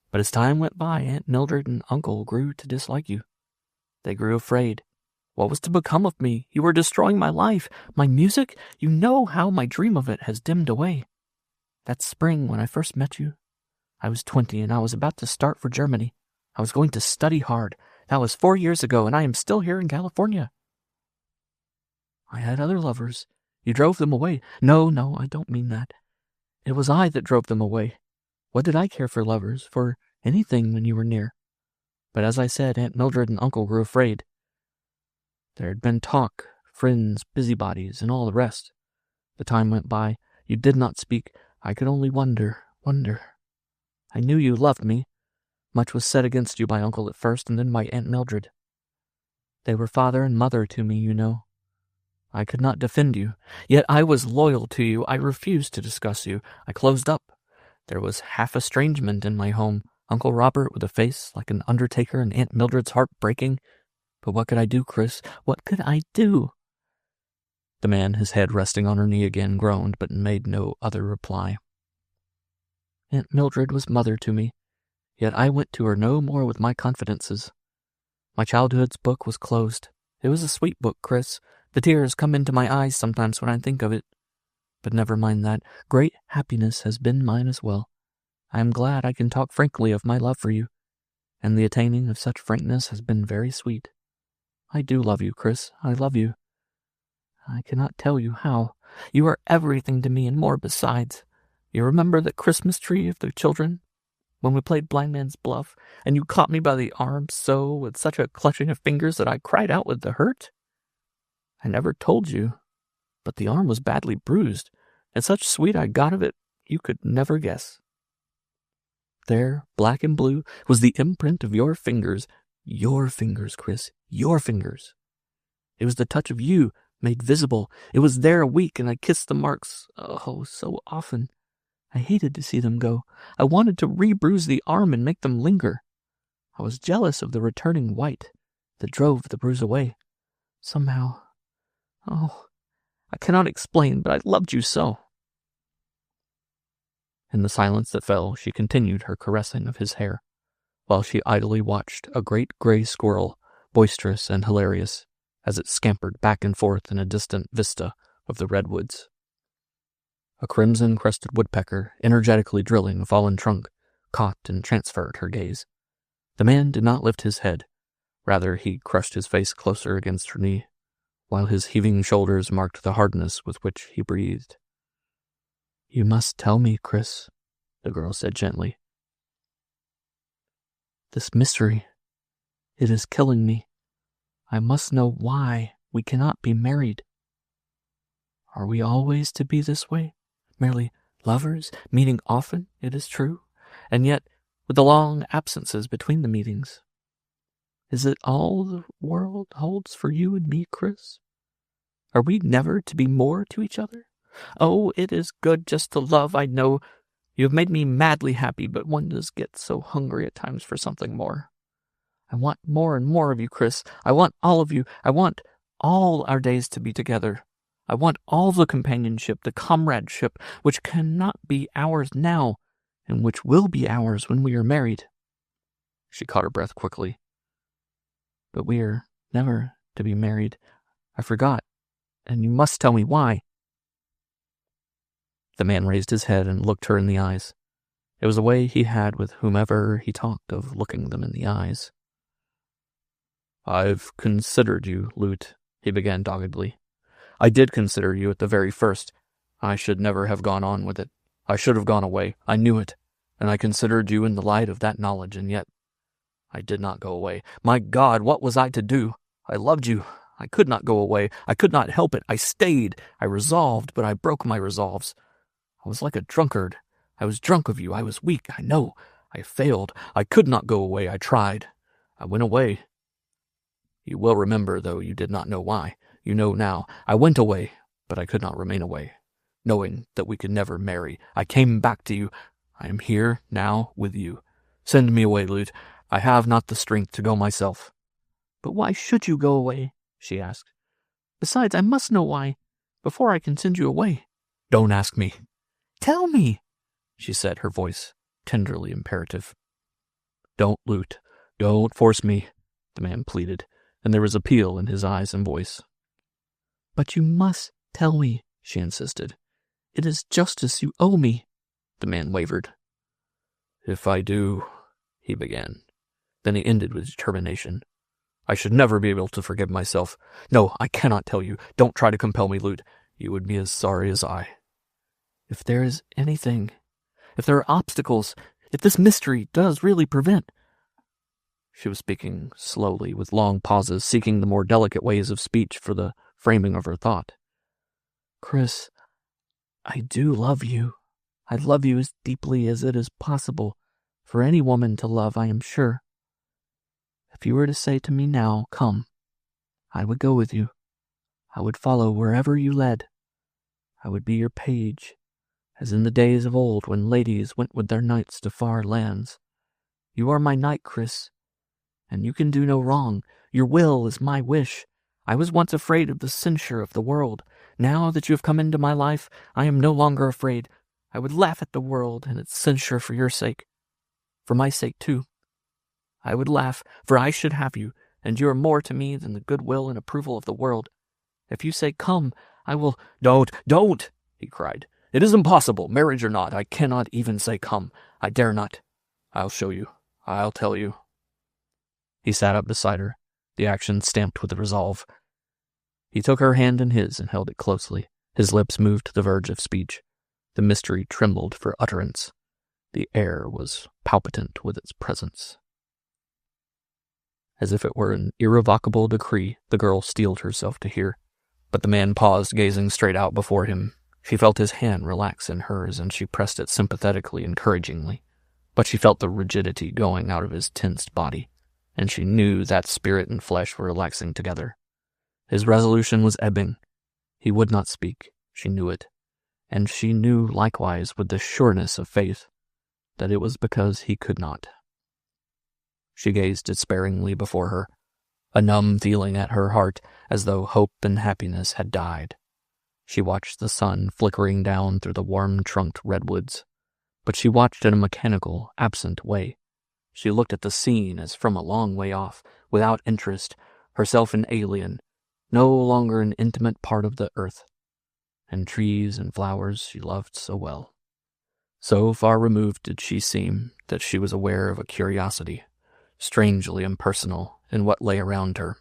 But as time went by, Aunt Mildred and Uncle grew to dislike you. They grew afraid. What was to become of me? You were destroying my life. My music? You know how my dream of it has dimmed away. That spring when I first met you, I was 20 and I was about to start for Germany. I was going to study hard. That was 4 years ago, and I am still here in California. I had other lovers. You drove them away. No, I don't mean that. It was I that drove them away. What did I care for lovers, for anything when you were near? But as I said, Aunt Mildred and Uncle grew afraid. There had been talk, friends, busybodies, and all the rest. The time went by. You did not speak. I could only wonder. I knew you loved me. Much was said against you by Uncle at first, and then by Aunt Mildred. They were father and mother to me, you know. I could not defend you, yet I was loyal to you. I refused to discuss you. I closed up. There was half estrangement in my home. Uncle Robert with a face like an undertaker and Aunt Mildred's heart breaking. But what could I do, Chris? What could I do? The man, his head resting on her knee again, groaned, but made no other reply. Aunt Mildred was mother to me. Yet I went to her no more with my confidences. My childhood's book was closed. It was a sweet book, Chris. The tears come into my eyes sometimes when I think of it. But never mind that. Great happiness has been mine as well. I am glad I can talk frankly of my love for you, and the attaining of such frankness has been very sweet. I do love you, Chris. I love you. I cannot tell you how. You are everything to me and more besides. You remember the Christmas tree of the children? When we played Blind Man's Bluff, and you caught me by the arm so, with such a clutching of fingers that I cried out with the hurt? I never told you, but the arm was badly bruised, and such sweet I got of it you could never guess. There, black and blue, was the imprint of your fingers, Chris, your fingers. It was the touch of you made visible. It was there a week, and I kissed the marks, oh, so often. I hated to see them go. I wanted to re-bruise the arm and make them linger. I was jealous of the returning white that drove the bruise away. Somehow, I cannot explain, but I loved you so. In the silence that fell, she continued her caressing of his hair, while she idly watched a great gray squirrel, boisterous and hilarious, as it scampered back and forth in a distant vista of the redwoods. A crimson-crested woodpecker, energetically drilling a fallen trunk, caught and transferred her gaze. The man did not lift his head. Rather, he crushed his face closer against her knee, while his heaving shoulders marked the hardness with which he breathed. "You must tell me, Chris," the girl said gently. "This mystery, it is killing me. I must know why we cannot be married. Are we always to be this way? Merely lovers, meeting often, it is true, and yet with the long absences between the meetings. Is it all the world holds for you and me, Chris? Are we never to be more to each other? Oh, it is good just to love, I know. You have made me madly happy, but one does get so hungry at times for something more. I want more and more of you, Chris. I want all of you. I want all our days to be together. I want all the companionship, the comradeship, which cannot be ours now, and which will be ours when we are married." She caught her breath quickly. "But we are never to be married. I forgot, and you must tell me why." The man raised his head and looked her in the eyes. It was a way he had with whomever he talked of looking them in the eyes. "I've considered you, Lute," he began doggedly. "I did consider you at the very first. I should never have gone on with it. I should have gone away. I knew it, and I considered you in the light of that knowledge, and yet I did not go away. My God, what was I to do? I loved you. I could not go away. I could not help it. I stayed. I resolved, but I broke my resolves. I was like a drunkard. I was drunk of you. I was weak, I know. I failed. I could not go away. I tried. I went away. You will remember, though you did not know why. You know now. I went away, but I could not remain away, knowing that we could never marry. I came back to you. I am here now with you. Send me away, Lute. I have not the strength to go myself." "But why should you go away?" she asked. "Besides, I must know why, before I can send you away." "Don't ask me." "Tell me," she said, her voice tenderly imperative. "Don't, Lute. Don't force me," the man pleaded, and there was appeal in his eyes and voice. "But you must tell me," she insisted. "It is justice you owe me." The man wavered. "If I do," he began. Then he ended with determination. "I should never be able to forgive myself. No, I cannot tell you. Don't try to compel me, Lute. You would be as sorry as I." "If there is anything, if there are obstacles, if this mystery does really prevent—" She was speaking slowly, with long pauses, seeking the more delicate ways of speech for the framing of her thought. "Chris, I do love you. I love you as deeply as it is possible for any woman to love, I am sure. If you were to say to me now, 'Come,' I would go with you. I would follow wherever you led. I would be your page, as in the days of old when ladies went with their knights to far lands. You are my knight, Chris, and you can do no wrong. Your will is my wish. I was once afraid of the censure of the world. Now that you have come into my life, I am no longer afraid. I would laugh at the world and its censure for your sake. For my sake, too. I would laugh, for I should have you, and you are more to me than the goodwill and approval of the world. If you say, 'Come,' I will—" Don't, he cried. "It is impossible, marriage or not. I cannot even say 'come.' I dare not. I'll show you. I'll tell you." He sat up beside her, the action stamped with resolve. He took her hand in his and held it closely. His lips moved to the verge of speech. The mystery trembled for utterance. The air was palpitant with its presence. As if it were an irrevocable decree, the girl steeled herself to hear. But the man paused, gazing straight out before him. She felt his hand relax in hers, and she pressed it sympathetically, encouragingly. But she felt the rigidity going out of his tensed body, and she knew that spirit and flesh were relaxing together. His resolution was ebbing. He would not speak. She knew it. And she knew likewise, with the sureness of faith, that it was because he could not. She gazed despairingly before her, a numb feeling at her heart, as though hope and happiness had died. She watched the sun flickering down through the warm-trunked redwoods, but she watched in a mechanical, absent way. She looked at the scene as from a long way off, without interest, herself an alien, no longer an intimate part of the earth, and trees and flowers she loved so well. So far removed did she seem that she was aware of a curiosity, strangely impersonal, in what lay around her.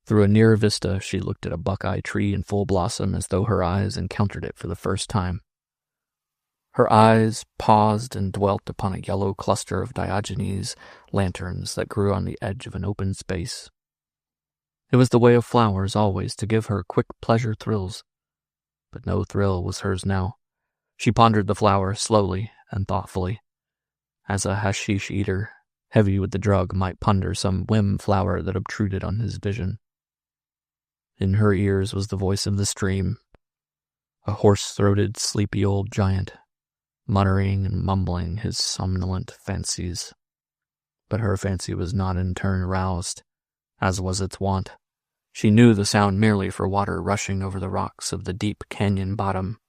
Through a near vista she looked at a buckeye tree in full blossom as though her eyes encountered it for the first time. Her eyes paused and dwelt upon a yellow cluster of Diogenes lanterns that grew on the edge of an open space. It was the way of flowers always to give her quick pleasure thrills, but no thrill was hers now. She pondered the flower slowly and thoughtfully, as a hashish eater, heavy with the drug, might ponder some whim flower that obtruded on his vision. In her ears was the voice of the stream, a hoarse-throated, sleepy old giant, muttering and mumbling his somnolent fancies. But her fancy was not in turn roused, as was its wont. She knew the sound merely for water rushing over the rocks of the deep canyon bottom.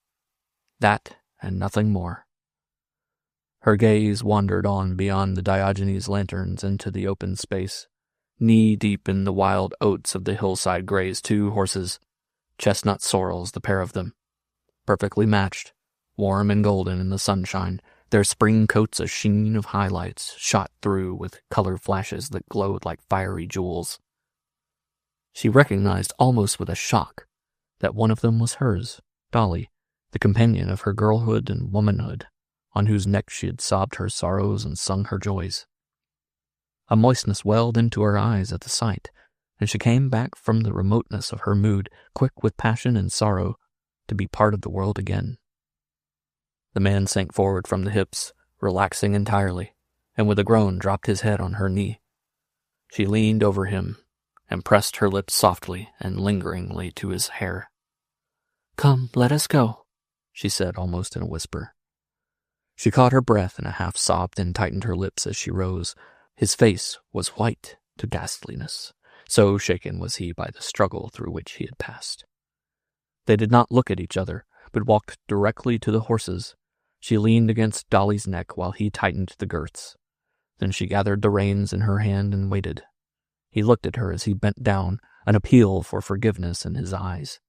That and nothing more. Her gaze wandered on beyond the Diogenes lanterns into the open space. Knee-deep in the wild oats of the hillside grazed 2 horses, chestnut sorrels, the pair of them. Perfectly matched, warm and golden in the sunshine, their spring coats a sheen of highlights shot through with color flashes that glowed like fiery jewels. She recognized almost with a shock that one of them was hers, Dolly, the companion of her girlhood and womanhood, on whose neck she had sobbed her sorrows and sung her joys. A moistness welled into her eyes at the sight, and she came back from the remoteness of her mood, quick with passion and sorrow, to be part of the world again. The man sank forward from the hips, relaxing entirely, and with a groan dropped his head on her knee. She leaned over him and pressed her lips softly and lingeringly to his hair. "Come, let us go," she said almost in a whisper. She caught her breath in a half sob, then tightened her lips as she rose. His face was white to ghastliness, so shaken was he by the struggle through which he had passed. They did not look at each other, but walked directly to the horses. She leaned against Dolly's neck while he tightened the girths. Then she gathered the reins in her hand and waited. He looked at her as he bent down, an appeal for forgiveness in his eyes.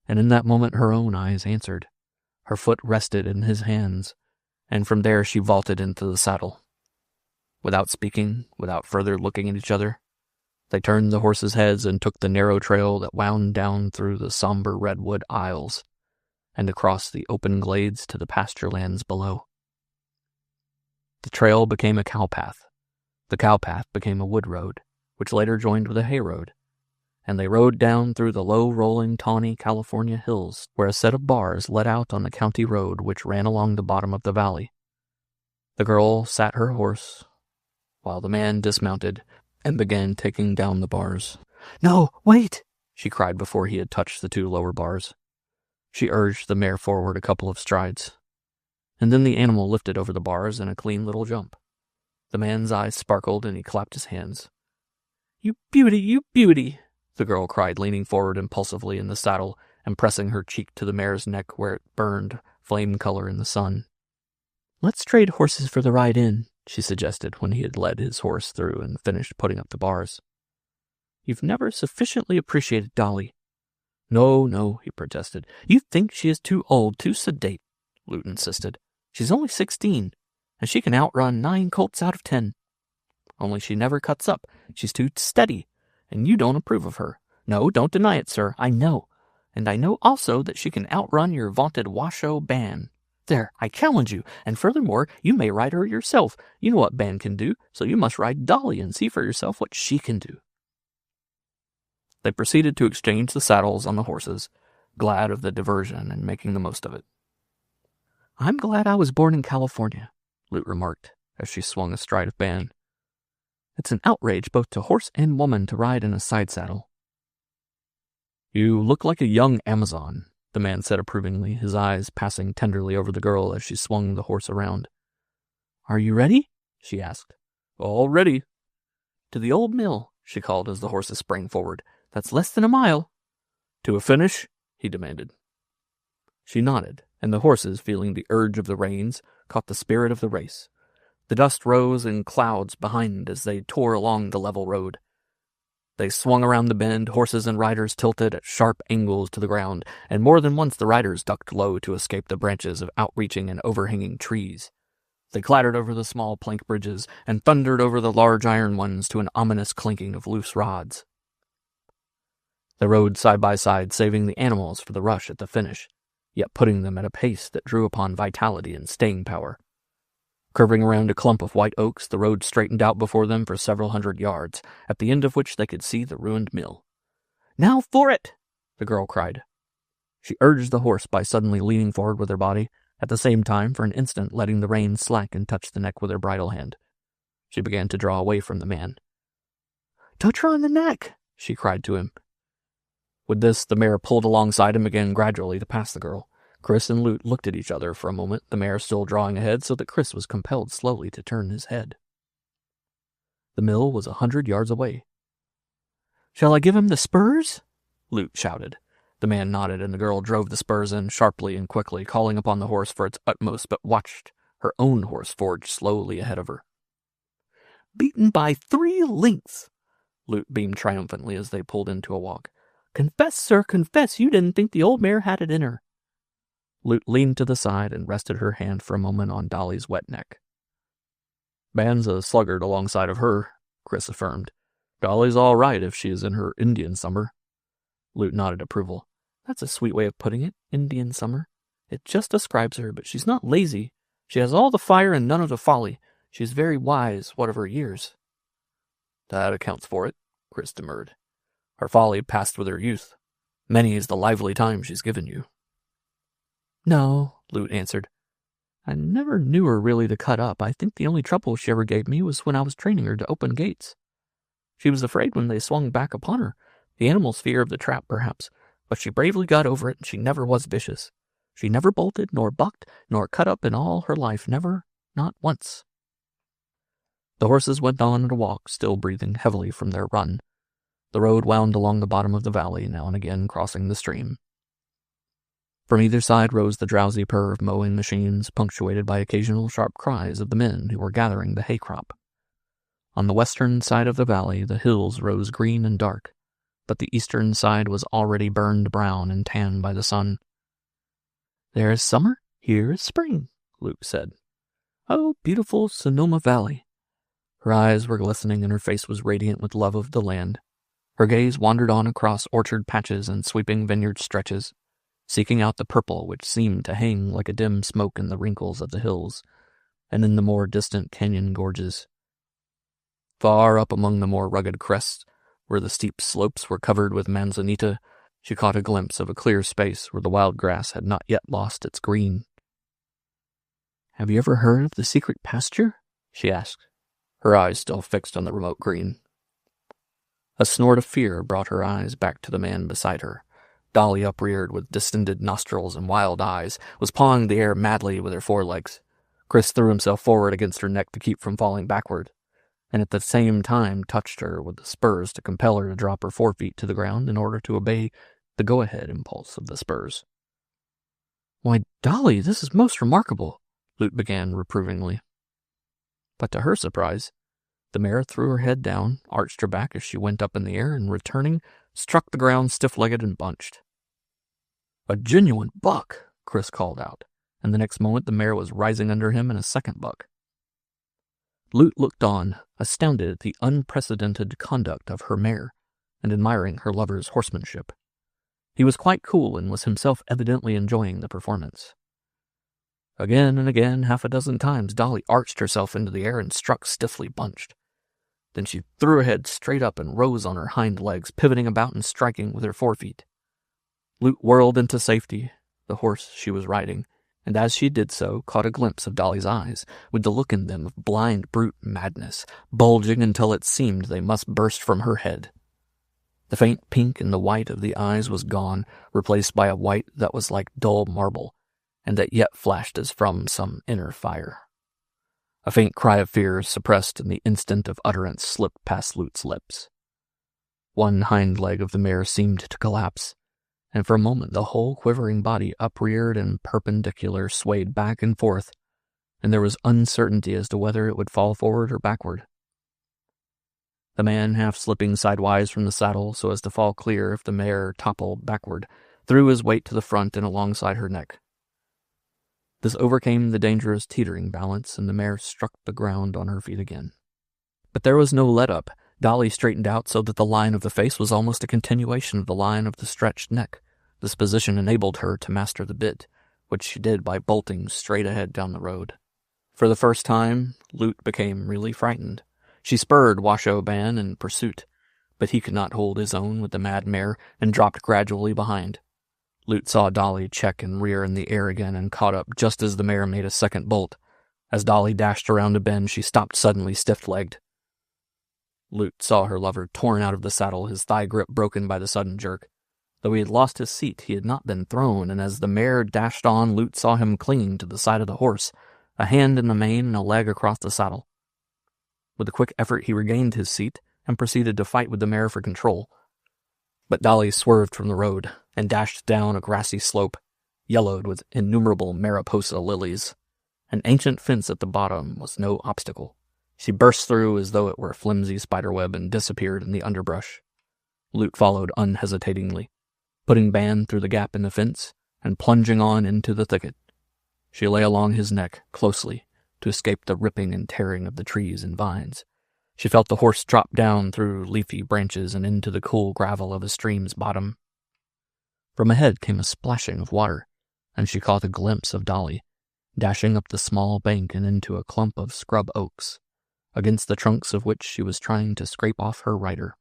And in that moment her own eyes answered. Her foot rested in his hands, and from there she vaulted into the saddle. Without speaking, without further looking at each other, they turned the horses' heads and took the narrow trail that wound down through the somber redwood aisles and across the open glades to the pasture lands below. The trail became a cowpath. The cowpath became a wood road, which later joined with a hay road, and they rode down through the low-rolling, tawny California hills, where a set of bars led out on the county road which ran along the bottom of the valley. The girl sat her horse, while the man dismounted and began taking down the bars. "No, wait!" she cried before he had touched the 2 lower bars. She urged the mare forward a couple of strides, and then the animal lifted over the bars in a clean little jump. The man's eyes sparkled and he clapped his hands. "You beauty, you beauty!" the girl cried, leaning forward impulsively in the saddle and pressing her cheek to the mare's neck where it burned flame color in the sun. "Let's trade horses for the ride in," she suggested when he had led his horse through and finished putting up the bars. "You've never sufficiently appreciated Dolly." No, he protested. "You think she is too old, too sedate," Lute insisted. "She's only 16, and she can outrun 9 colts out of 10. Only she never cuts up. She's too steady, and you don't approve of her. No, don't deny it, sir. I know. And I know also that she can outrun your vaunted Washoe Ban. There, I challenge you. And furthermore, you may ride her yourself. You know what Ban can do, so you must ride Dolly and see for yourself what she can do." They proceeded to exchange the saddles on the horses, glad of the diversion and making the most of it. "I'm glad I was born in California," Lute remarked, as she swung astride of Ban. "It's an outrage both to horse and woman to ride in a side saddle." "You look like a young Amazon," the man said approvingly, his eyes passing tenderly over the girl as she swung the horse around. "Are you ready?" she asked. "All ready." "To the old mill," she called as the horses sprang forward. "That's less than a mile." "To a finish?" he demanded. She nodded, and the horses, feeling the urge of the reins, caught the spirit of the race. The dust rose in clouds behind as they tore along the level road. They swung around the bend, horses and riders tilted at sharp angles to the ground, and more than once the riders ducked low to escape the branches of outreaching and overhanging trees. They clattered over the small plank bridges and thundered over the large iron ones to an ominous clinking of loose rods. They rode side by side, saving the animals for the rush at the finish, yet putting them at a pace that drew upon vitality and staying power. Curving around a clump of white oaks, the road straightened out before them for several hundred yards, at the end of which they could see the ruined mill. "Now for it!" the girl cried. She urged the horse by suddenly leaning forward with her body, at the same time for an instant letting the reins slack and touch the neck with her bridle hand. She began to draw away from the man. "Touch her on the neck!" she cried to him. With this, the mare pulled alongside him again gradually to pass the girl. Chris and Lute looked at each other for a moment, the mare still drawing ahead so that Chris was compelled slowly to turn his head. The mill was 100 yards away. Shall I give him the spurs? Lute shouted. The man nodded, and the girl drove the spurs in sharply and quickly, calling upon the horse for its utmost, but watched her own horse forge slowly ahead of her. Beaten by 3 lengths, Lute beamed triumphantly as they pulled into a walk. Confess, sir, confess, you didn't think the old mare had it in her. Lute leaned to the side and rested her hand for a moment on Dolly's wet neck. Ban's a sluggard alongside of her, Chris affirmed. Dolly's all right if she is in her Indian summer. Lute nodded approval. That's a sweet way of putting it, Indian summer. It just describes her, but she's not lazy. She has all the fire and none of the folly. She's very wise, what of her years. That accounts for it, Chris demurred. Her folly passed with her youth. Many is the lively time she's given you. No, Lute answered. I never knew her really to cut up. I think the only trouble she ever gave me was when I was training her to open gates. She was afraid when they swung back upon her. The animal's fear of the trap, perhaps. But she bravely got over it, and she never was vicious. She never bolted, nor bucked, nor cut up in all her life. Never, not once. The horses went on at a walk, still breathing heavily from their run. The road wound along the bottom of the valley, now and again crossing the stream. From either side rose the drowsy purr of mowing machines, punctuated by occasional sharp cries of the men who were gathering the hay crop. On the western side of the valley, the hills rose green and dark, but the eastern side was already burned brown and tanned by the sun. There is summer, here is spring, Luke said. Oh, beautiful Sonoma Valley. Her eyes were glistening and her face was radiant with love of the land. Her gaze wandered on across orchard patches and sweeping vineyard stretches, seeking out the purple which seemed to hang like a dim smoke in the wrinkles of the hills and in the more distant canyon gorges. Far up among the more rugged crests, where the steep slopes were covered with manzanita, she caught a glimpse of a clear space where the wild grass had not yet lost its green. Have you ever heard of the secret pasture? She asked, her eyes still fixed on the remote green. A snort of fear brought her eyes back to the man beside her. Dolly, upreared with distended nostrils and wild eyes, was pawing the air madly with her forelegs. Chris threw himself forward against her neck to keep from falling backward, and at the same time touched her with the spurs to compel her to drop her forefeet to the ground in order to obey the go-ahead impulse of the spurs. Why, Dolly, this is most remarkable, Lute began reprovingly. But to her surprise, the mare threw her head down, arched her back as she went up in the air, and returning, struck the ground stiff-legged and bunched. A genuine buck, Chris called out, and the next moment the mare was rising under him in a second buck. Lute looked on, astounded at the unprecedented conduct of her mare, and admiring her lover's horsemanship. He was quite cool and was himself evidently enjoying the performance. Again and again, half a dozen times, Dolly arched herself into the air and struck stiffly bunched. Then she threw her head straight up and rose on her hind legs, pivoting about and striking with her forefeet. Lute whirled into safety, the horse she was riding, and as she did so, caught a glimpse of Dolly's eyes, with the look in them of blind brute madness, bulging until it seemed they must burst from her head. The faint pink in the white of the eyes was gone, replaced by a white that was like dull marble, and that yet flashed as from some inner fire. A faint cry of fear, suppressed in the instant of utterance, slipped past Lute's lips. One hind leg of the mare seemed to collapse, and for a moment the whole quivering body, upreared and perpendicular, swayed back and forth, and there was uncertainty as to whether it would fall forward or backward. The man, half slipping sidewise from the saddle so as to fall clear if the mare toppled backward, threw his weight to the front and alongside her neck. This overcame the dangerous teetering balance, and the mare struck the ground on her feet again. But there was no let-up. Dolly straightened out so that the line of the face was almost a continuation of the line of the stretched neck. This position enabled her to master the bit, which she did by bolting straight ahead down the road. For the first time, Lute became really frightened. She spurred Washoe Ban in pursuit, but he could not hold his own with the mad mare and dropped gradually behind. Lute saw Dolly check and rear in the air again and caught up just as the mare made a second bolt. As Dolly dashed around a bend, she stopped suddenly, stiff-legged. Lute saw her lover torn out of the saddle, his thigh grip broken by the sudden jerk. Though he had lost his seat, he had not been thrown, and as the mare dashed on, Lute saw him clinging to the side of the horse, a hand in the mane and a leg across the saddle. With a quick effort, he regained his seat and proceeded to fight with the mare for control. But Dolly swerved from the road and dashed down a grassy slope, yellowed with innumerable mariposa lilies. An ancient fence at the bottom was no obstacle. She burst through as though it were a flimsy spiderweb and disappeared in the underbrush. Lute followed unhesitatingly, putting Ban through the gap in the fence and plunging on into the thicket. She lay along his neck closely to escape the ripping and tearing of the trees and vines. She felt the horse drop down through leafy branches and into the cool gravel of a stream's bottom. From ahead came a splashing of water, and she caught a glimpse of Dolly, dashing up the small bank and into a clump of scrub oaks, against the trunks of which she was trying to scrape off her rider.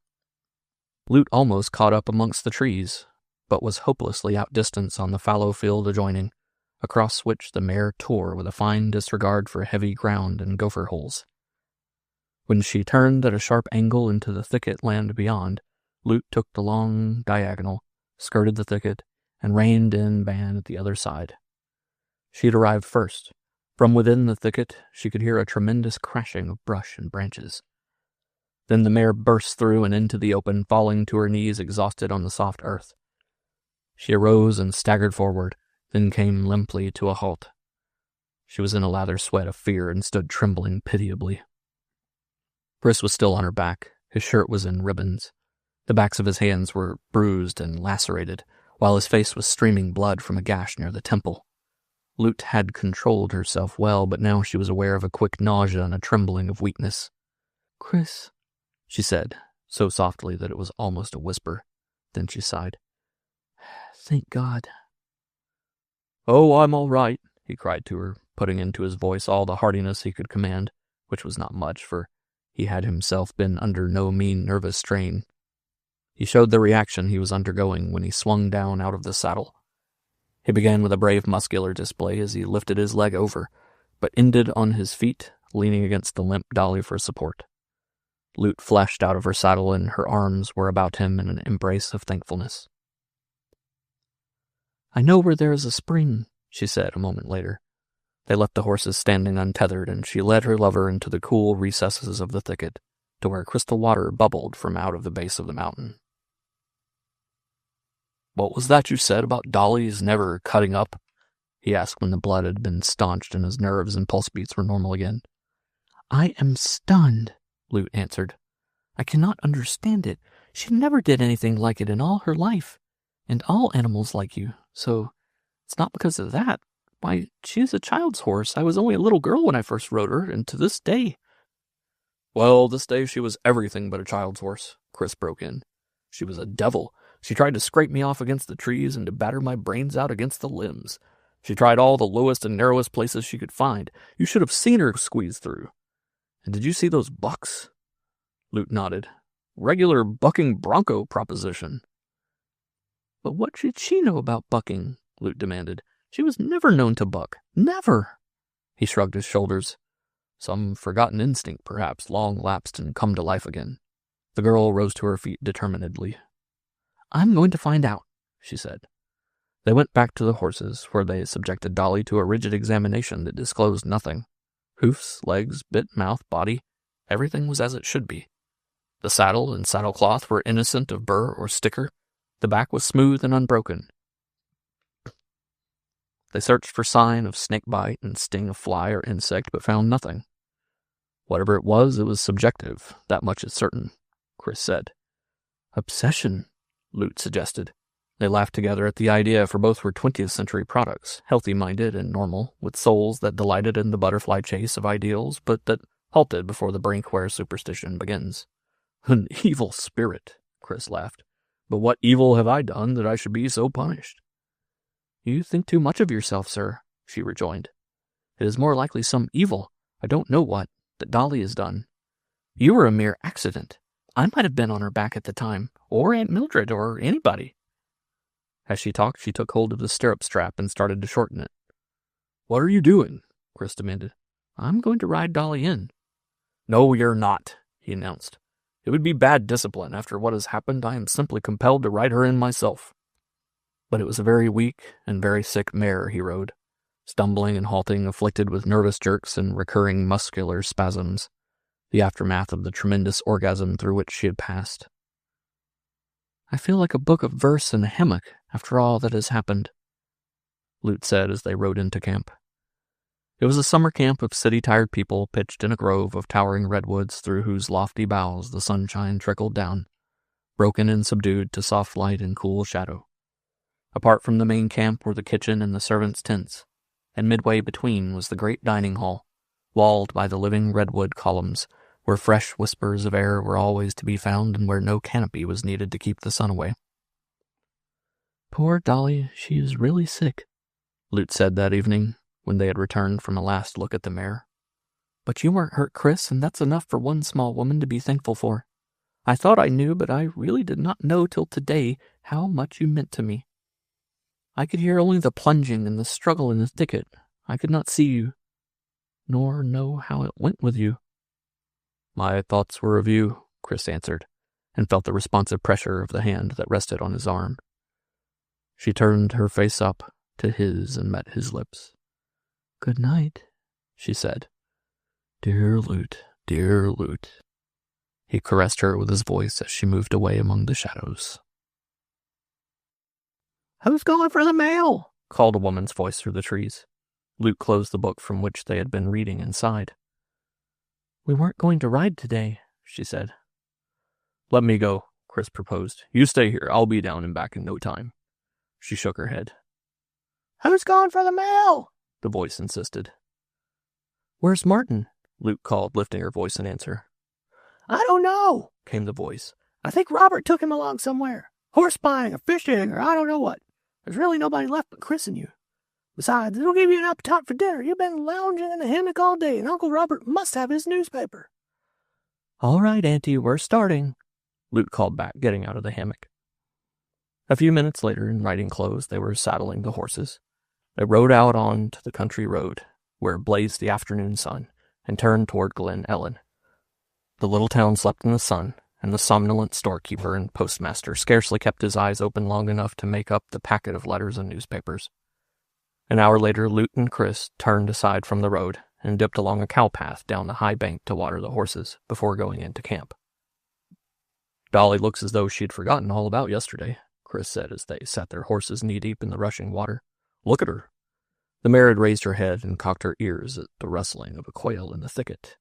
Lute almost caught up amongst the trees, but was hopelessly outdistanced on the fallow field adjoining, across which the mare tore with a fine disregard for heavy ground and gopher holes. When she turned at a sharp angle into the thicket land beyond, Lute took the long diagonal, skirted the thicket, and reined in Ban at the other side. She had arrived first. From within the thicket, she could hear a tremendous crashing of brush and branches. Then the mare burst through and into the open, falling to her knees exhausted on the soft earth. She arose and staggered forward, then came limply to a halt. She was in a lather sweat of fear and stood trembling pitiably. Chris was still on her back. His shirt was in ribbons. The backs of his hands were bruised and lacerated, while his face was streaming blood from a gash near the temple. Lute had controlled herself well, but now she was aware of a quick nausea and a trembling of weakness. "Chris," she said, so softly that it was almost a whisper. Then she sighed. "Thank God." "Oh, I'm all right," he cried to her, putting into his voice all the heartiness he could command, which was not much, for he had himself been under no mean nervous strain. He showed the reaction he was undergoing when he swung down out of the saddle. He began with a brave muscular display as he lifted his leg over, but ended on his feet, leaning against the limp Dolly for support. Lute flashed out of her saddle, and her arms were about him in an embrace of thankfulness. "I know where there is a spring," she said a moment later. They left the horses standing untethered, and she led her lover into the cool recesses of the thicket, to where crystal water bubbled from out of the base of the mountain. "What was that you said about Dolly's never cutting up?" he asked when the blood had been staunched and his nerves and pulse beats were normal again. "I am stunned," Lute answered. "I cannot understand it. She never did anything like it in all her life, and all animals like you, so it's not because of that. Why, she is a child's horse. I was only a little girl when I first rode her, and to this day—" "Well, this day she was everything but a child's horse," Chris broke in. "She was a devil. She tried to scrape me off against the trees and to batter my brains out against the limbs. She tried all the lowest and narrowest places she could find. You should have seen her squeeze through. And did you see those bucks?" Lute nodded. "Regular bucking bronco proposition." "But what should she know about bucking?" Lute demanded. "She was never known to buck. Never." He shrugged his shoulders. "Some forgotten instinct, perhaps, long lapsed and come to life again." The girl rose to her feet determinedly. "I'm going to find out," she said. They went back to the horses, where they subjected Dolly to a rigid examination that disclosed nothing. Hoofs, legs, bit, mouth, body, everything was as it should be. The saddle and saddlecloth were innocent of burr or sticker. The back was smooth and unbroken. They searched for sign of snake bite and sting of fly or insect, but found nothing. Whatever it was subjective, that much is certain, Chris said. "Obsession," Lute suggested. They laughed together at the idea, for both were 20th century products, healthy-minded and normal, with souls that delighted in the butterfly chase of ideals, but that halted before the brink where superstition begins. "An evil spirit," Chris laughed. "But what evil have I done that I should be so punished?" "You think too much of yourself, sir," she rejoined. "It is more likely some evil, I don't know what, that Dolly has done. You were a mere accident. I might have been on her back at the time, or Aunt Mildred, or anybody." As she talked, she took hold of the stirrup strap and started to shorten it. "What are you doing?" Chris demanded. "I'm going to ride Dolly in." "No, you're not," he announced. "It would be bad discipline. After what has happened, I am simply compelled to ride her in myself." But it was a very weak and very sick mare he rode, stumbling and halting, afflicted with nervous jerks and recurring muscular spasms, the aftermath of the tremendous orgasm through which she had passed. I feel like a book of verse in a hammock after all that has happened, Lute said as they rode into camp. It was a summer camp of city-tired people pitched in a grove of towering redwoods through whose lofty boughs the sunshine trickled down, broken and subdued to soft light and cool shadow. Apart from the main camp were the kitchen and the servants' tents, and midway between was the great dining hall, walled by the living redwood columns, where fresh whispers of air were always to be found and where no canopy was needed to keep the sun away. Poor Dolly, she is really sick, Lute said that evening, when they had returned from a last look at the mare. But you weren't hurt, Chris, and that's enough for one small woman to be thankful for. I thought I knew, but I really did not know till today how much you meant to me. I could hear only the plunging and the struggle in the thicket. I could not see you, nor know how it went with you. My thoughts were of you, Chris answered, and felt the responsive pressure of the hand that rested on his arm. She turned her face up to his and met his lips. Good night, she said. Dear Lute, dear Lute. He caressed her with his voice as she moved away among the shadows. Who's going for the mail? Called a woman's voice through the trees. Lute closed the book from which they had been reading and sighed. We weren't going to ride today, she said. Let me go, Chris proposed. You stay here. I'll be down and back in no time. She shook her head. Who's going for the mail? The voice insisted. Where's Martin? Lute called, lifting her voice in answer. I don't know, came the voice. I think Robert took him along somewhere. Horse buying or fishing or I don't know what. There's really nobody left but Chris and you. Besides, it'll give you an appetite for dinner. You've been lounging in the hammock all day, and Uncle Robert must have his newspaper. All right, Auntie, we're starting, Lute called back, getting out of the hammock. A few minutes later, in riding clothes, they were saddling the horses. They rode out on to the country road, where blazed the afternoon sun, and turned toward Glen Ellen. The little town slept in the sun, and the somnolent storekeeper and postmaster scarcely kept his eyes open long enough to make up the packet of letters and newspapers. An hour later, Lute and Chris turned aside from the road and dipped along a cow path down the high bank to water the horses before going into camp. Dolly looks as though she'd forgotten all about yesterday, Chris said as they sat their horses knee-deep in the rushing water. Look at her. The mare had raised her head and cocked her ears at the rustling of a quail in the thicket.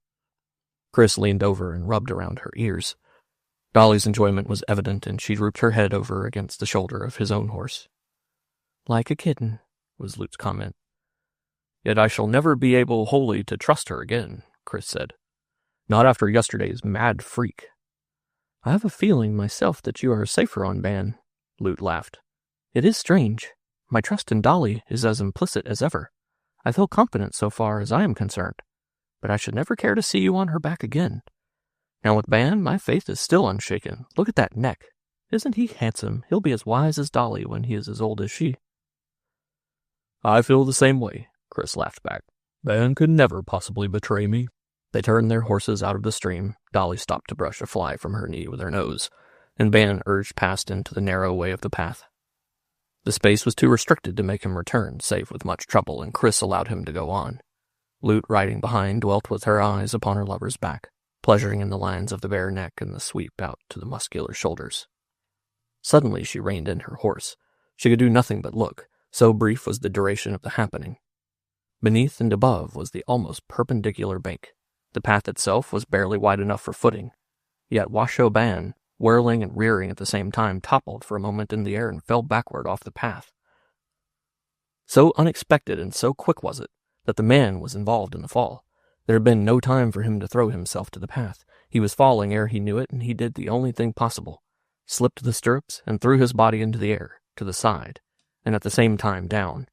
Chris leaned over and rubbed around her ears. Dolly's enjoyment was evident, and she drooped her head over against the shoulder of his own horse. Like a kitten, was Lute's comment. Yet I shall never be able wholly to trust her again, Chris said. Not after yesterday's mad freak. I have a feeling myself that you are safer on Ban, Lute laughed. It is strange. My trust in Dolly is as implicit as ever. I feel confident so far as I am concerned, but I should never care to see you on her back again. Now with Ban, my faith is still unshaken. Look at that neck. Isn't he handsome? He'll be as wise as Dolly when he is as old as she. I feel the same way, Chris laughed back. Ban could never possibly betray me. They turned their horses out of the stream. Dolly stopped to brush a fly from her knee with her nose, and Ban urged past into the narrow way of the path. The space was too restricted to make him return, save with much trouble, and Chris allowed him to go on. Lute, riding behind, dwelt with her eyes upon her lover's back, pleasuring in the lines of the bare neck and the sweep out to the muscular shoulders. Suddenly she reined in her horse. She could do nothing but look, so brief was the duration of the happening. Beneath and above was the almost perpendicular bank. The path itself was barely wide enough for footing, yet Washoe Ban, whirling and rearing at the same time, toppled for a moment in the air and fell backward off the path. So unexpected and so quick was it that the man was involved in the fall. There had been no time for him to throw himself to the path. He was falling ere he knew it, and he did the only thing possible, slipped the stirrups and threw his body into the air, to the side, and at the same time down.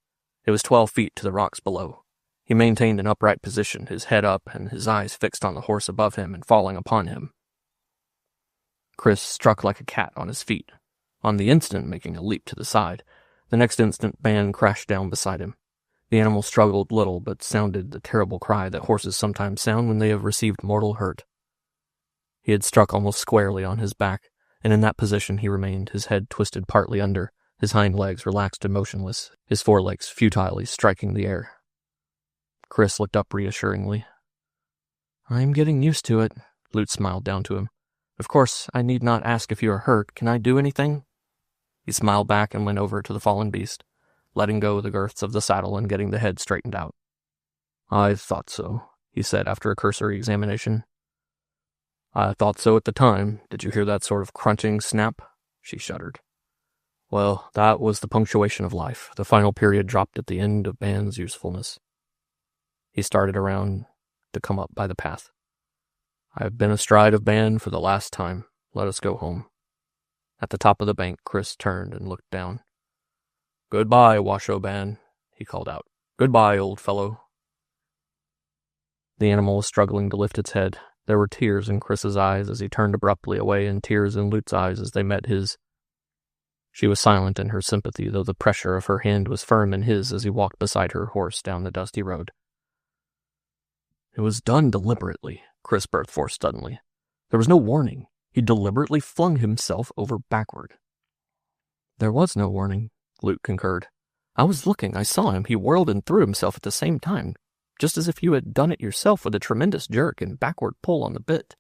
It was 12 feet to the rocks below. He maintained an upright position, his head up and his eyes fixed on the horse above him and falling upon him. Chris struck like a cat on his feet, on the instant making a leap to the side. The next instant, Ban crashed down beside him. The animal struggled little, but sounded the terrible cry that horses sometimes sound when they have received mortal hurt. He had struck almost squarely on his back, and in that position he remained, his head twisted partly under, his hind legs relaxed and motionless, his forelegs futilely striking the air. Chris looked up reassuringly. I'm getting used to it, Lute smiled down to him. Of course, I need not ask if you are hurt. Can I do anything? He smiled back and went over to the fallen beast, letting go the girths of the saddle and getting the head straightened out. I thought so, he said after a cursory examination. I thought so at the time. Did you hear that sort of crunching snap? She shuddered. Well, that was the punctuation of life. The final period dropped at the end of Ban's usefulness. He started around to come up by the path. I have been astride of Ban for the last time. Let us go home. At the top of the bank, Chris turned and looked down. Goodbye, Washoe Ban, he called out. Goodbye, old fellow. The animal was struggling to lift its head. There were tears in Chris's eyes as he turned abruptly away, and tears in Lute's eyes as they met his. She was silent in her sympathy, though the pressure of her hand was firm in his as he walked beside her horse down the dusty road. It was done deliberately, Chris burst forth suddenly. There was no warning. He deliberately flung himself over backward. There was no warning, Lute concurred. I was looking. I saw him. He whirled and threw himself at the same time, just as if you had done it yourself with a tremendous jerk and backward pull on the bit.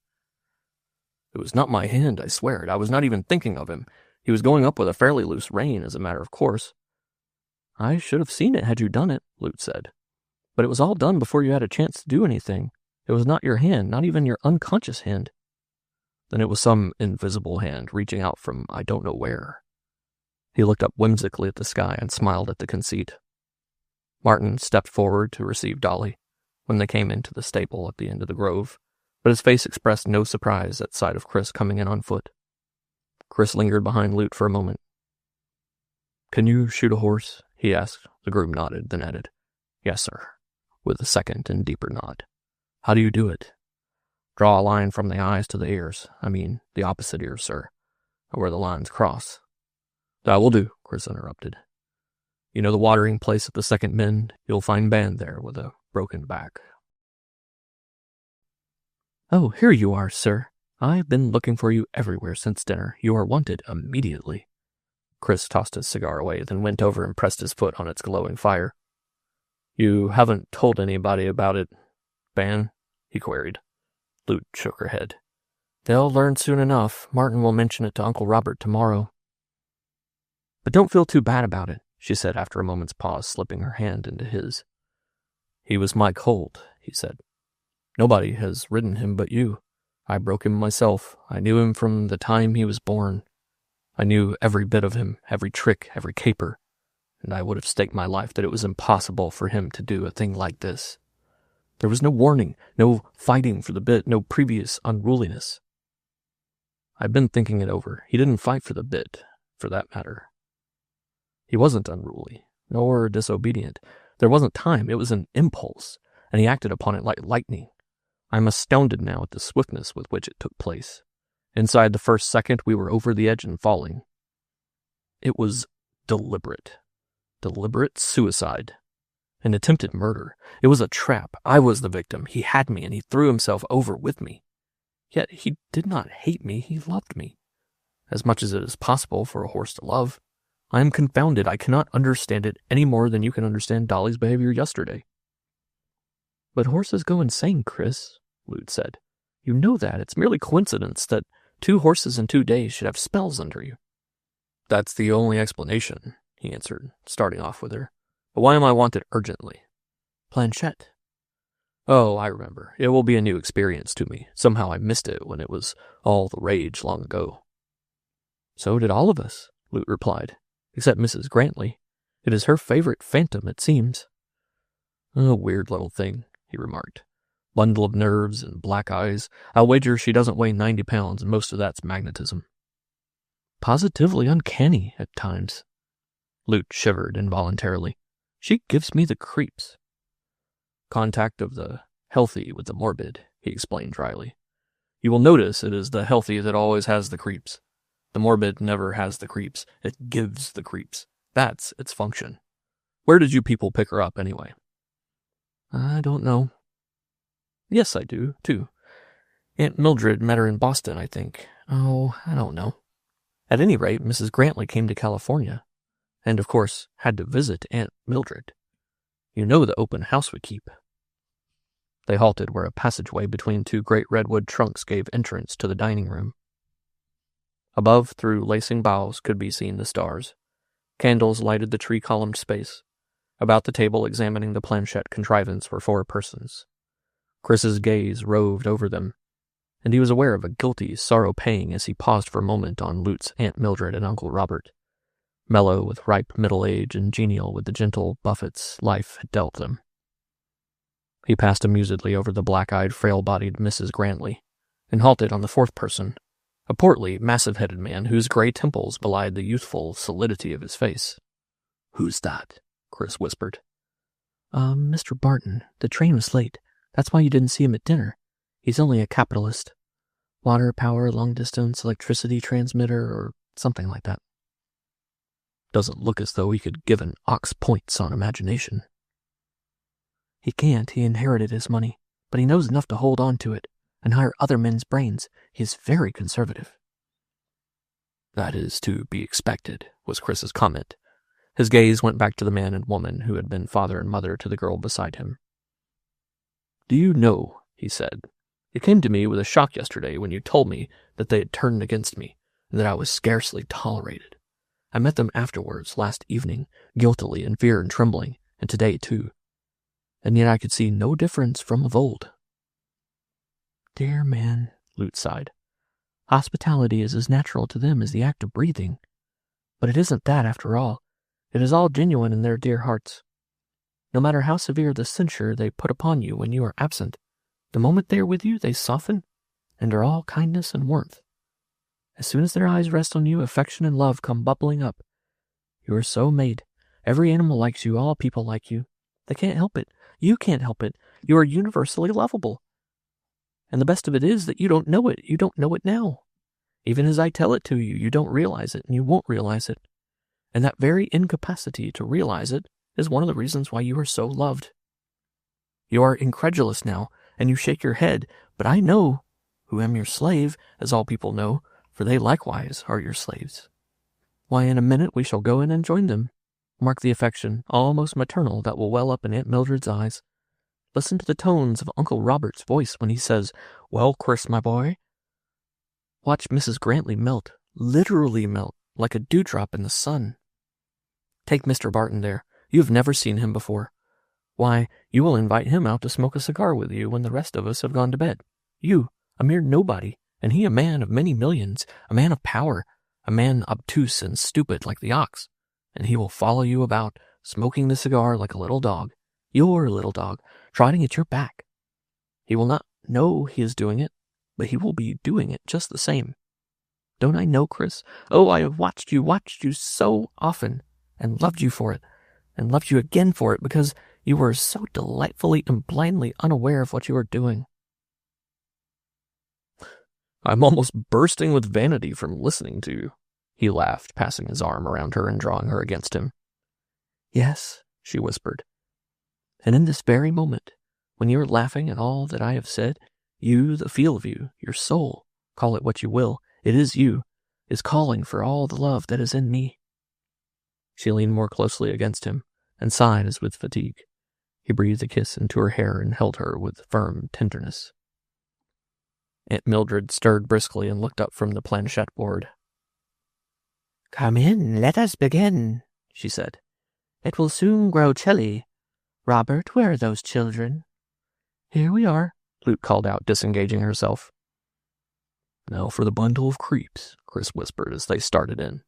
It was not my hand, I swear it. I was not even thinking of him. He was going up with a fairly loose rein, as a matter of course. I should have seen it had you done it, Lute said. But it was all done before you had a chance to do anything. It was not your hand, not even your unconscious hand. Then it was some invisible hand reaching out from I don't know where. He looked up whimsically at the sky and smiled at the conceit. Martin stepped forward to receive Dolly when they came into the stable at the end of the grove, but his face expressed no surprise at sight of Chris coming in on foot. Chris lingered behind Lute for a moment. Can you shoot a horse? He asked. The groom nodded, then added, Yes, sir, with a second and deeper nod. How do you do it? Draw a line from the eyes to the ears. I mean, the opposite ears, sir, where the lines cross. That will do, Chris interrupted. You know the watering place at the second mend? You'll find Ban there with a broken back. Oh, here you are, sir. I've been looking for you everywhere since dinner. You are wanted immediately. Chris tossed his cigar away, then went over and pressed his foot on its glowing fire. You haven't told anybody about it, Ban? He queried. Lute shook her head. They'll learn soon enough. Martin will mention it to Uncle Robert tomorrow. But don't feel too bad about it, she said after a moment's pause, slipping her hand into his. He was my colt, he said. Nobody has ridden him but you. I broke him myself. I knew him from the time he was born. I knew every bit of him, every trick, every caper, and I would have staked my life that it was impossible for him to do a thing like this. There was no warning, no fighting for the bit, no previous unruliness. I've been thinking it over. He didn't fight for the bit, for that matter. He wasn't unruly, nor disobedient. There wasn't time. It was an impulse, and he acted upon it like lightning. I'm astounded now at the swiftness with which it took place. Inside the first second, we were over the edge and falling. It was deliberate. Deliberate suicide. An attempted murder. It was a trap. I was the victim. He had me, and he threw himself over with me. Yet he did not hate me. He loved me. As much as it is possible for a horse to love. I am confounded. I cannot understand it any more than you can understand Dolly's behavior yesterday. But horses go insane, Chris, Lute said. You know that. It's merely coincidence that 2 horses in 2 days should have spells under you. That's the only explanation, he answered, starting off with her. But why am I wanted urgently? Planchette. Oh, I remember. It will be a new experience to me. Somehow I missed it when it was all the rage long ago. So did all of us, Lute replied, except Mrs. Grantley. It is her favorite phantom, it seems. A weird little thing, he remarked. Bundle of nerves and black eyes. I'll wager she doesn't weigh 90 pounds, and most of that's magnetism. Positively uncanny at times. Lute shivered involuntarily. She gives me the creeps. Contact of the healthy with the morbid, he explained dryly. You will notice it is the healthy that always has the creeps. The morbid never has the creeps. It gives the creeps. That's its function. Where did you people pick her up, anyway? I don't know. Yes, I do, too. Aunt Mildred met her in Boston, I think. Oh, I don't know. At any rate, Mrs. Grantley came to California, and, of course, had to visit Aunt Mildred. You know the open house we keep. They halted where a passageway between 2 great redwood trunks gave entrance to the dining room. Above, through lacing boughs, could be seen the stars. Candles lighted the tree-columned space. About the table, examining the Planchette contrivance, were 4 persons. Chris's gaze roved over them, and he was aware of a guilty sorrow pang as he paused for a moment on Lute's Aunt Mildred and Uncle Robert, mellow with ripe middle age and genial with the gentle buffets life had dealt them. He passed amusedly over the black-eyed, frail-bodied Mrs. Grantley, and halted on the 4th person, a portly, massive-headed man whose gray temples belied the youthful solidity of his face. "Who's that?" Chris whispered. Mr. Barton. The train was late. That's why you didn't see him at dinner. He's only a capitalist. Water power, long-distance, electricity transmitter, or something like that. Doesn't look as though he could give an ox points on imagination. He can't. He inherited his money, but he knows enough to hold on to it and hire other men's brains. He is very conservative. That is to be expected, was Chris's comment. His gaze went back to the man and woman who had been father and mother to the girl beside him. "Do you know," he said, "it came to me with a shock yesterday when you told me that they had turned against me and that I was scarcely tolerated. I met them afterwards, last evening, guiltily in fear and trembling, and today too. And yet I could see no difference from of old." "Dear man," Lute sighed. "Hospitality is as natural to them as the act of breathing. But it isn't that, after all. It is all genuine in their dear hearts. No matter how severe the censure they put upon you when you are absent, the moment they are with you, they soften and are all kindness and warmth. As soon as their eyes rest on you, affection and love come bubbling up. You are so made. Every animal likes you. All people like you. They can't help it. You can't help it. You are universally lovable. And the best of it is that you don't know it. You don't know it now. Even as I tell it to you, you don't realize it, and you won't realize it. And that very incapacity to realize it is one of the reasons why you are so loved. You are incredulous now, and you shake your head, but I know, who am your slave, as all people know, for they likewise are your slaves. Why, in a minute we shall go in and join them. Mark the affection, almost maternal, that will well up in Aunt Mildred's eyes. Listen to the tones of Uncle Robert's voice when he says, 'Well, Chris, my boy.' Watch Mrs. Grantley melt, literally melt, like a dewdrop in the sun. Take Mr. Barton there. You have never seen him before. Why, you will invite him out to smoke a cigar with you when the rest of us have gone to bed. You, a mere nobody, and he a man of many millions, a man of power, a man obtuse and stupid like the ox, and he will follow you about, smoking the cigar like a little dog, your little dog, trotting at your back. He will not know he is doing it, but he will be doing it just the same. Don't I know, Chris? Oh, I have watched you so often, and loved you for it, and loved you again for it, because you were so delightfully and blindly unaware of what you were doing." "I'm almost bursting with vanity from listening to you," he laughed, passing his arm around her and drawing her against him. "Yes," she whispered. "And in this very moment, when you are laughing at all that I have said, you, the feel of you, your soul, call it what you will, it is you, is calling for all the love that is in me." She leaned more closely against him and sighed as with fatigue. He breathed a kiss into her hair and held her with firm tenderness. Aunt Mildred stirred briskly and looked up from the planchette board. "Come in, let us begin," she said. "It will soon grow chilly. Robert, where are those children?" "Here we are," Lute called out, disengaging herself. "Now for the bundle of creeps," Chris whispered as they started in.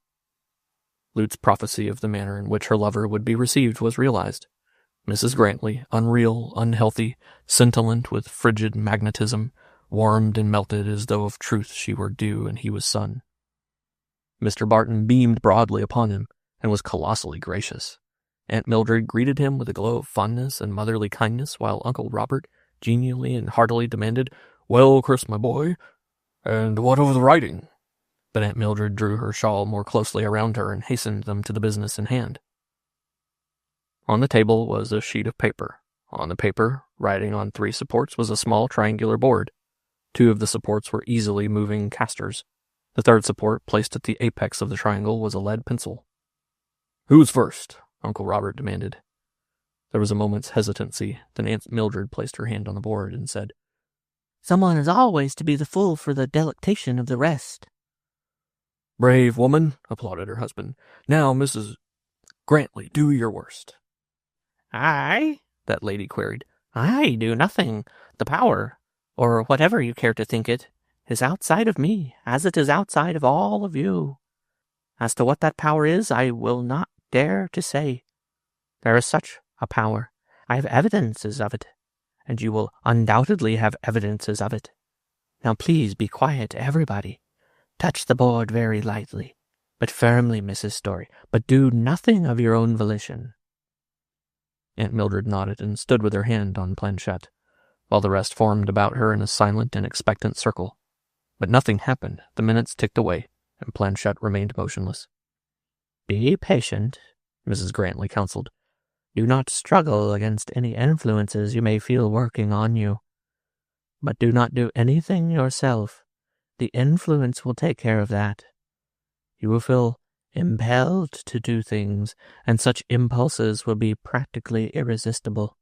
Lute's prophecy of the manner in which her lover would be received was realized. Mrs. Grantley, unreal, unhealthy, scintillant with frigid magnetism, warmed and melted as though of truth she were dew and he was sun. Mr. Barton beamed broadly upon him and was colossally gracious. Aunt Mildred greeted him with a glow of fondness and motherly kindness, while Uncle Robert genially and heartily demanded, "Well, Chris, my boy, and what of the writing?" But Aunt Mildred drew her shawl more closely around her and hastened them to the business in hand. On the table was a sheet of paper. On the paper, riding on 3 supports, was a small triangular board. 2 of the supports were easily moving casters. The 3rd support, placed at the apex of the triangle, was a lead pencil. "Who's first?" Uncle Robert demanded. There was a moment's hesitancy, then Aunt Mildred placed her hand on the board and said, "Someone is always to be the fool for the delectation of the rest." Brave woman, applauded her husband. Now, Mrs. Grantley, do your worst. I? That lady queried. I do nothing. The power, or whatever you care to think it, is outside of me, as it is outside of all of you. As to what that power is, I will not dare to say. There is such a power. I have evidences of it, and you will undoubtedly have evidences of it. Now please be quiet, everybody. Touch the board very lightly, but firmly, Mrs. Story, but do nothing of your own volition. Aunt Mildred nodded and stood with her hand on Planchette, while the rest formed about her in a silent and expectant circle. But nothing happened. The minutes ticked away, and Planchette remained motionless. Be patient, Mrs. Grantley counseled. Do not struggle against any influences you may feel working on you. But do not do anything yourself. The influence will take care of that. You will feel impelled to do things, and such impulses will be practically irresistible.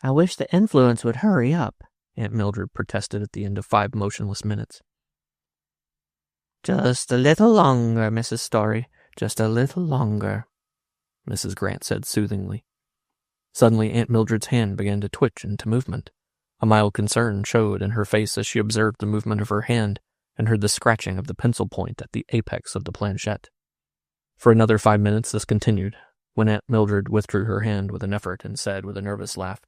I wish the influence would hurry up, Aunt Mildred protested at the end of 5 motionless minutes. Just a little longer, Mrs. Story, just a little longer, Mrs. Grant said soothingly. Suddenly Aunt Mildred's hand began to twitch into movement. A mild concern showed in her face as she observed the movement of her hand and heard the scratching of the pencil point at the apex of the planchette. For another 5 minutes this continued, when Aunt Mildred withdrew her hand with an effort and said with a nervous laugh,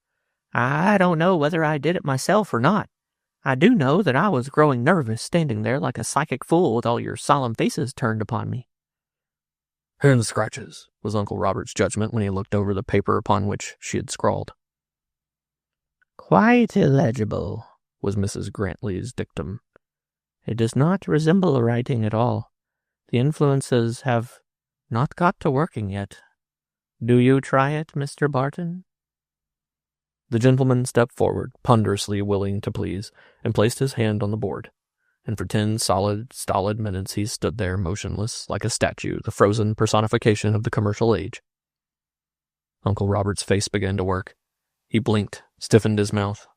I don't know whether I did it myself or not. I do know that I was growing nervous standing there like a psychic fool with all your solemn faces turned upon me. Hand scratches, was Uncle Robert's judgment when he looked over the paper upon which she had scrawled. Quite illegible, was Mrs. Grantley's dictum. It does not resemble writing at all. The influences have not got to working yet. Do you try it, Mr. Barton? The gentleman stepped forward, ponderously willing to please, and placed his hand on the board. And for 10 solid, stolid minutes he stood there motionless, like a statue, the frozen personification of the commercial age. Uncle Robert's face began to work. He blinked, stiffened his mouth,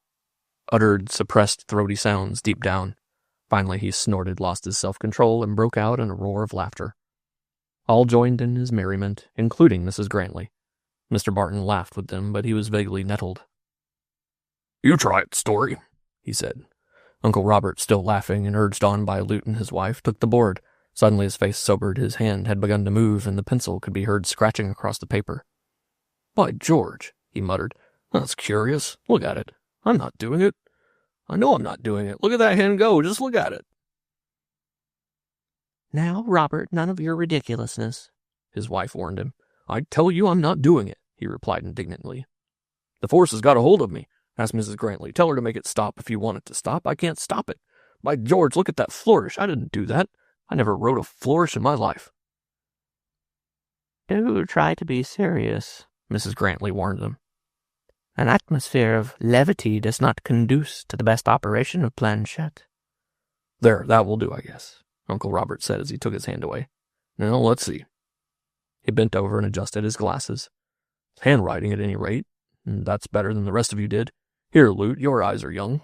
uttered suppressed throaty sounds deep down. Finally he snorted, lost his self-control, and broke out in a roar of laughter. All joined in his merriment, including Mrs. Grantley. Mr. Barton laughed with them, but he was vaguely nettled. You try it, Story, he said. Uncle Robert, still laughing and urged on by Lute and his wife, took the board. Suddenly his face sobered, his hand had begun to move, and the pencil could be heard scratching across the paper. By George, he muttered. That's curious. Look at it. I'm not doing it. I know I'm not doing it. Look at that hand go. Just look at it. Now, Robert, none of your ridiculousness, his wife warned him. I tell you I'm not doing it, he replied indignantly. The force has got a hold of me, asked Mrs. Grantley. Tell her to make it stop if you want it to stop. I can't stop it. By George, look at that flourish. I didn't do that. I never wrote a flourish in my life. Do try to be serious, Mrs. Grantley warned them. An atmosphere of levity does not conduce to the best operation of Planchette. There, that will do, I guess, Uncle Robert said as he took his hand away. Now, let's see. He bent over and adjusted his glasses. Handwriting, at any rate. That's better than the rest of you did. Here, Lute, your eyes are young.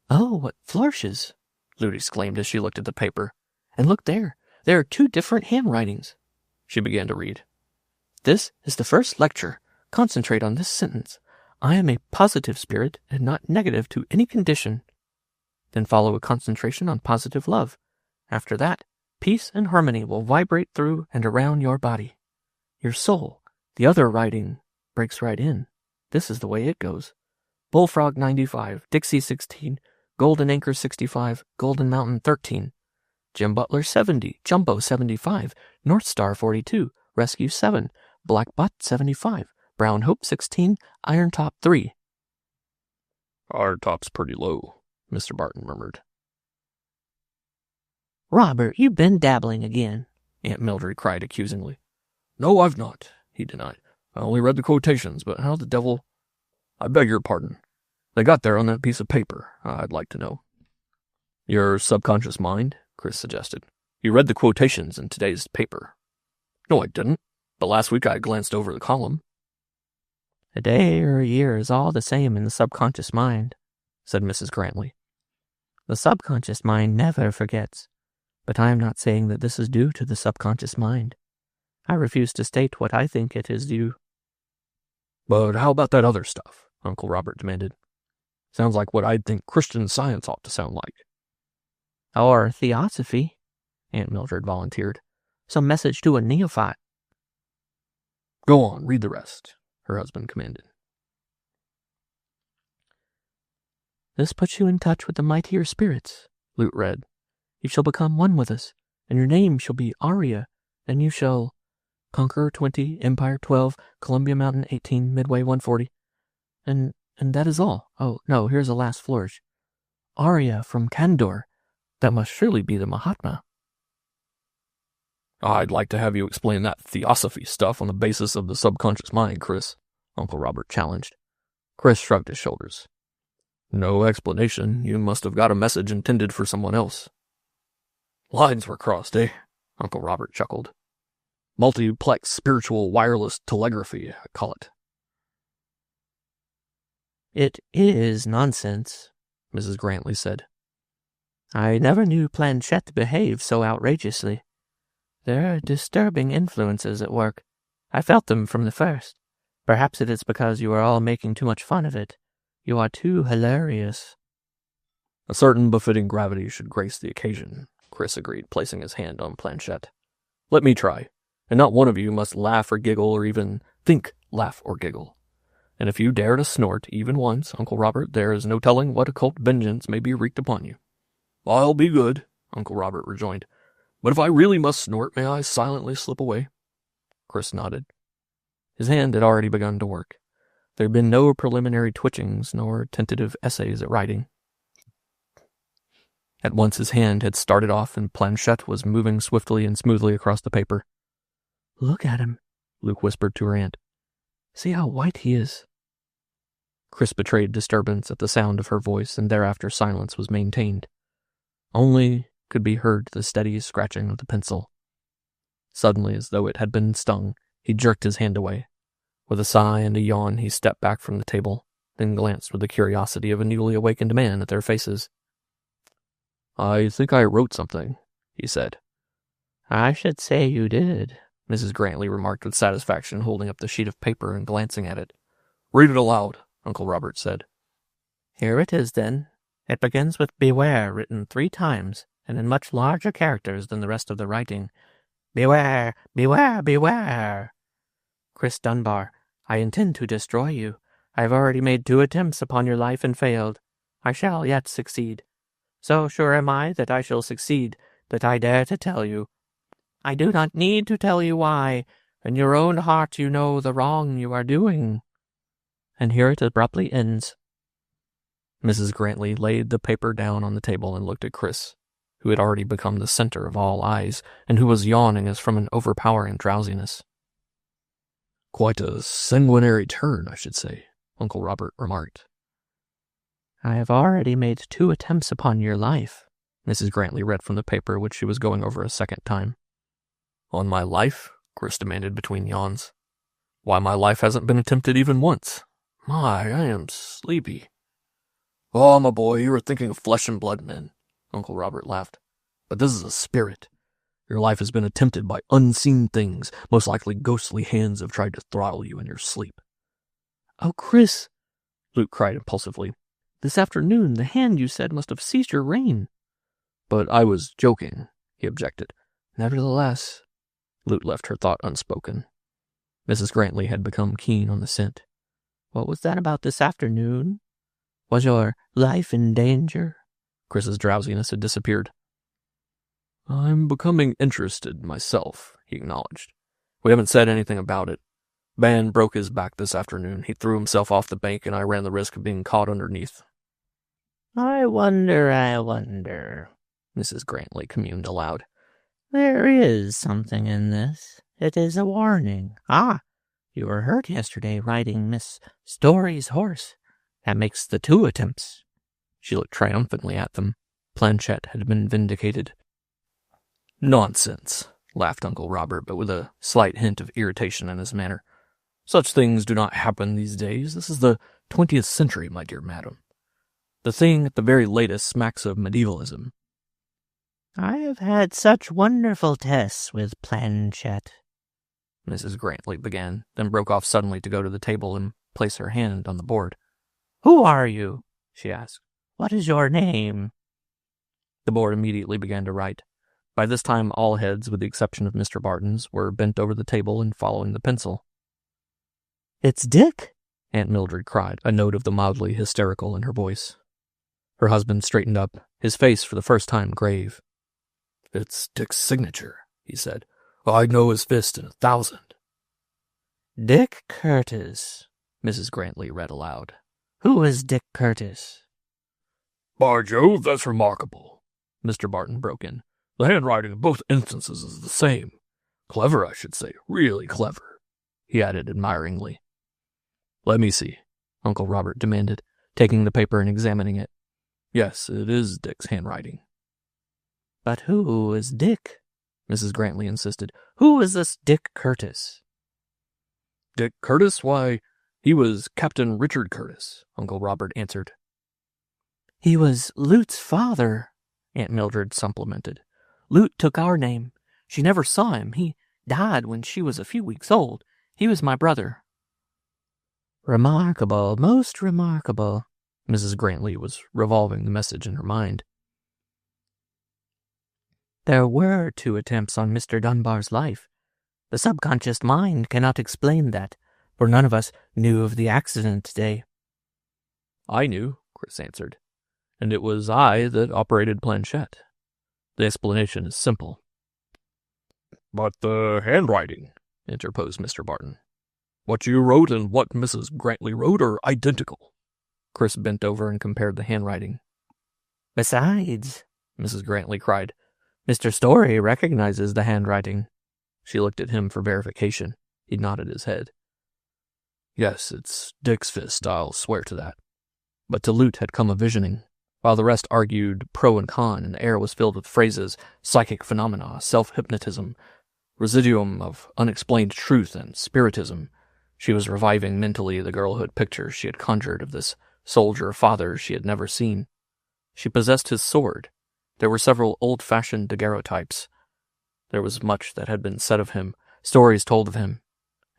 Oh, what flourishes, Lute exclaimed as she looked at the paper. And look there. There are 2 different handwritings. She began to read. This is the first lecture. Concentrate on this sentence. I am a positive spirit and not negative to any condition. Then follow a concentration on positive love. After that, peace and harmony will vibrate through and around your body. Your soul, the other writing, breaks right in. This is the way it goes. Bullfrog 95, Dixie 16, Golden Anchor 65, Golden Mountain 13, Jim Butler 70, Jumbo 75, North Star 42, Rescue 7, Black Butt 75, Brown Hope 16, Iron Top 3. Our top's pretty low, Mr. Barton murmured. Robert, you've been dabbling again, Aunt Mildred cried accusingly. No, I've not, he denied. I only read the quotations, but how the devil... I beg your pardon. They got there on that piece of paper, I'd like to know. Your subconscious mind, Chris suggested. You read the quotations in today's paper. No, I didn't. But last week I glanced over the column. A day or a year is all the same in the subconscious mind, said Mrs. Grantley. The subconscious mind never forgets, but I am not saying that this is due to the subconscious mind. I refuse to state what I think it is due. But how about that other stuff? Uncle Robert demanded. Sounds like what I'd think Christian Science ought to sound like. Or theosophy, Aunt Mildred volunteered. Some message to a neophyte. Go on, read the rest, her husband commanded. This puts you in touch with the mightier spirits, Lute read. You shall become one with us, and your name shall be Aria, and you shall... Conqueror 20, Empire 12, Columbia Mountain 18, Midway 140. And that is all. Oh, no, here's a last flourish. Arya from Kandor. That must surely be the Mahatma. I'd like to have you explain that theosophy stuff on the basis of the subconscious mind, Chris, Uncle Robert challenged. Chris shrugged his shoulders. No explanation. You must have got a message intended for someone else. Lines were crossed, eh? Uncle Robert chuckled. Multiplex spiritual wireless telegraphy, I call it. It is nonsense, Mrs. Grantley said. I never knew Planchette behave so outrageously. There are disturbing influences at work. I felt them from the first. Perhaps it is because you are all making too much fun of it. You are too hilarious. A certain befitting gravity should grace the occasion, Chris agreed, placing his hand on Planchette. Let me try, and not one of you must laugh or giggle or even think laugh or giggle. And if you dare to snort even once, Uncle Robert, there is no telling what occult vengeance may be wreaked upon you. I'll be good, Uncle Robert rejoined. But if I really must snort, may I silently slip away? Chris nodded. His hand had already begun to work. There had been no preliminary twitchings nor tentative essays at writing. At once his hand had started off and Planchette was moving swiftly and smoothly across the paper. Look at him, Luke whispered to her aunt. See how white he is. Chris betrayed disturbance at the sound of her voice, and thereafter silence was maintained. Only could be heard the steady scratching of the pencil. Suddenly, as though it had been stung, he jerked his hand away. With a sigh and a yawn, he stepped back from the table, then glanced with the curiosity of a newly awakened man at their faces. I think I wrote something, he said. I should say you did, Mrs. Grantley remarked with satisfaction, holding up the sheet of paper and glancing at it. Read it aloud, Uncle Robert said. Here it is, then. It begins with beware, written 3 times, and in much larger characters than the rest of the writing. Beware, beware, beware. Chris Dunbar, I intend to destroy you. I have already made 2 attempts upon your life and failed. I shall yet succeed. So sure am I that I shall succeed, that I dare to tell you. I do not need to tell you why. In your own heart you know the wrong you are doing. And here it abruptly ends. Mrs. Grantley laid the paper down on the table and looked at Chris, who had already become the center of all eyes, and who was yawning as from an overpowering drowsiness. Quite a sanguinary turn, I should say, Uncle Robert remarked. I have already made 2 attempts upon your life, Mrs. Grantley read from the paper, which she was going over a second time. On my life? Chris demanded between yawns. Why, my life hasn't been attempted even once. My, I am sleepy. Oh, my boy, you were thinking of flesh and blood men, Uncle Robert laughed. But this is a spirit. Your life has been attempted by unseen things. Most likely ghostly hands have tried to throttle you in your sleep. Oh, Chris, Luke cried impulsively. This afternoon the hand you said must have seized your rein. But I was joking, he objected. Nevertheless, Luke left her thought unspoken. Mrs. Grantley had become keen on the scent. What was that about this afternoon? Was your life in danger? Chris's drowsiness had disappeared. I'm becoming interested myself, he acknowledged. We haven't said anything about it. Ban broke his back this afternoon. He threw himself off the bank, and I ran the risk of being caught underneath. I wonder, Mrs. Grantley communed aloud. There is something in this. It is a warning. Ah, you were hurt yesterday riding Miss Story's horse. That makes the 2 attempts. She looked triumphantly at them. Planchette had been vindicated. Nonsense, laughed Uncle Robert, but with a slight hint of irritation in his manner. Such things do not happen these days. This is the 20th century, my dear madam. The thing at the very latest smacks of medievalism. I have had such wonderful tests with Planchette, Mrs. Grantley began, then broke off suddenly to go to the table and place her hand on the board. Who are you? She asked. What is your name? The board immediately began to write. By this time, all heads, with the exception of Mr. Barton's, were bent over the table and following the pencil. It's Dick, Aunt Mildred cried, a note of the mildly hysterical in her voice. Her husband straightened up, his face for the first time grave. It's Dick's signature, he said. I'd know his fist in 1,000. Dick Curtis, Mrs. Grantley read aloud. Who is Dick Curtis? By Jove, that's remarkable, Mr. Barton broke in. The handwriting in both instances is the same. Clever, I should say, really clever, he added admiringly. Let me see, Uncle Robert demanded, taking the paper and examining it. Yes, it is Dick's handwriting. But who is Dick? Mrs. Grantley insisted. Who is this Dick Curtis? Dick Curtis? Why, he was Captain Richard Curtis, Uncle Robert answered. He was Lute's father, Aunt Mildred supplemented. Lute took our name. She never saw him. He died when she was a few weeks old. He was my brother. Remarkable, most remarkable. Mrs. Grantley was revolving the message in her mind. There were 2 attempts on Mr. Dunbar's life. The subconscious mind cannot explain that, for none of us knew of the accident today. I knew, Chris answered, and it was I that operated Planchette. The explanation is simple. But the handwriting, interposed Mr. Barton. What you wrote and what Mrs. Grantley wrote are identical. Chris bent over and compared the handwriting. Besides, Mrs. Grantley cried, Mr. Story recognizes the handwriting. She looked at him for verification. He nodded his head. Yes, it's Dick's fist, I'll swear to that. But to Lute had come a visioning. While the rest argued pro and con, and the air was filled with phrases, psychic phenomena, self-hypnotism, residuum of unexplained truth and spiritism, she was reviving mentally the girlhood pictures she had conjured of this soldier father she had never seen. She possessed his sword. There were several old-fashioned daguerreotypes. There was much that had been said of him, stories told of him,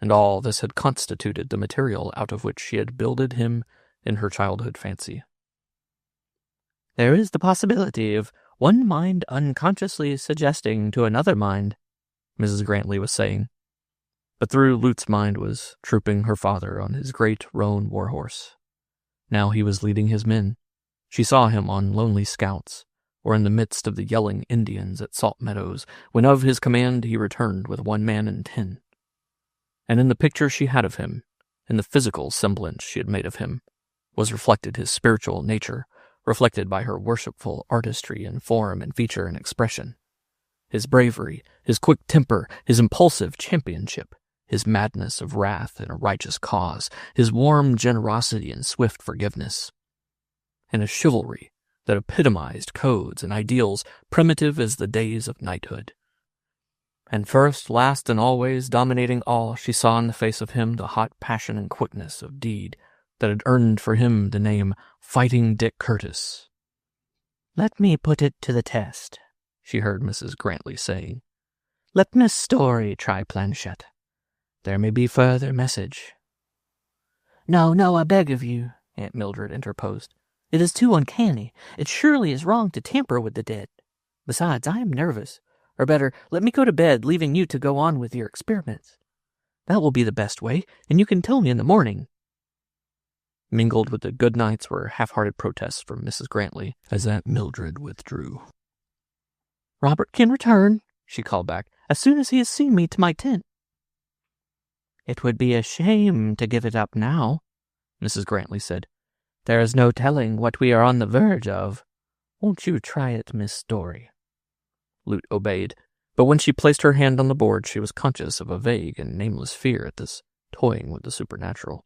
and all this had constituted the material out of which she had builded him in her childhood fancy. There is the possibility of one mind unconsciously suggesting to another mind, Mrs. Grantley was saying. But through Lute's mind was trooping her father on his great roan warhorse. Now he was leading his men. She saw him on lonely scouts, or in the midst of the yelling Indians at Salt Meadows, when of his command he returned with 1 man and 10. And in the picture she had of him, in the physical semblance she had made of him, was reflected his spiritual nature, reflected by her worshipful artistry in form and feature and expression. His bravery, his quick temper, his impulsive championship, his madness of wrath in a righteous cause, his warm generosity and swift forgiveness, and a chivalry that epitomized codes and ideals primitive as the days of knighthood. And first, last, and always dominating all, she saw in the face of him the hot passion and quickness of deed that had earned for him the name Fighting Dick Curtis. Let me put it to the test, she heard Mrs. Grantley saying. Let Miss Story try Planchette. There may be further message. No, I beg of you, Aunt Mildred interposed. It is too uncanny. It surely is wrong to tamper with the dead. Besides, I am nervous. Or better, let me go to bed, leaving you to go on with your experiments. That will be the best way, and you can tell me in the morning. Mingled with the good nights were half-hearted protests from Mrs. Grantley as Aunt Mildred withdrew. Robert can return, she called back, as soon as he has seen me to my tent. It would be a shame to give it up now, Mrs. Grantley said. There is no telling what we are on the verge of. Won't you try it, Miss Story? Lute obeyed, but when she placed her hand on the board, she was conscious of a vague and nameless fear at this toying with the supernatural.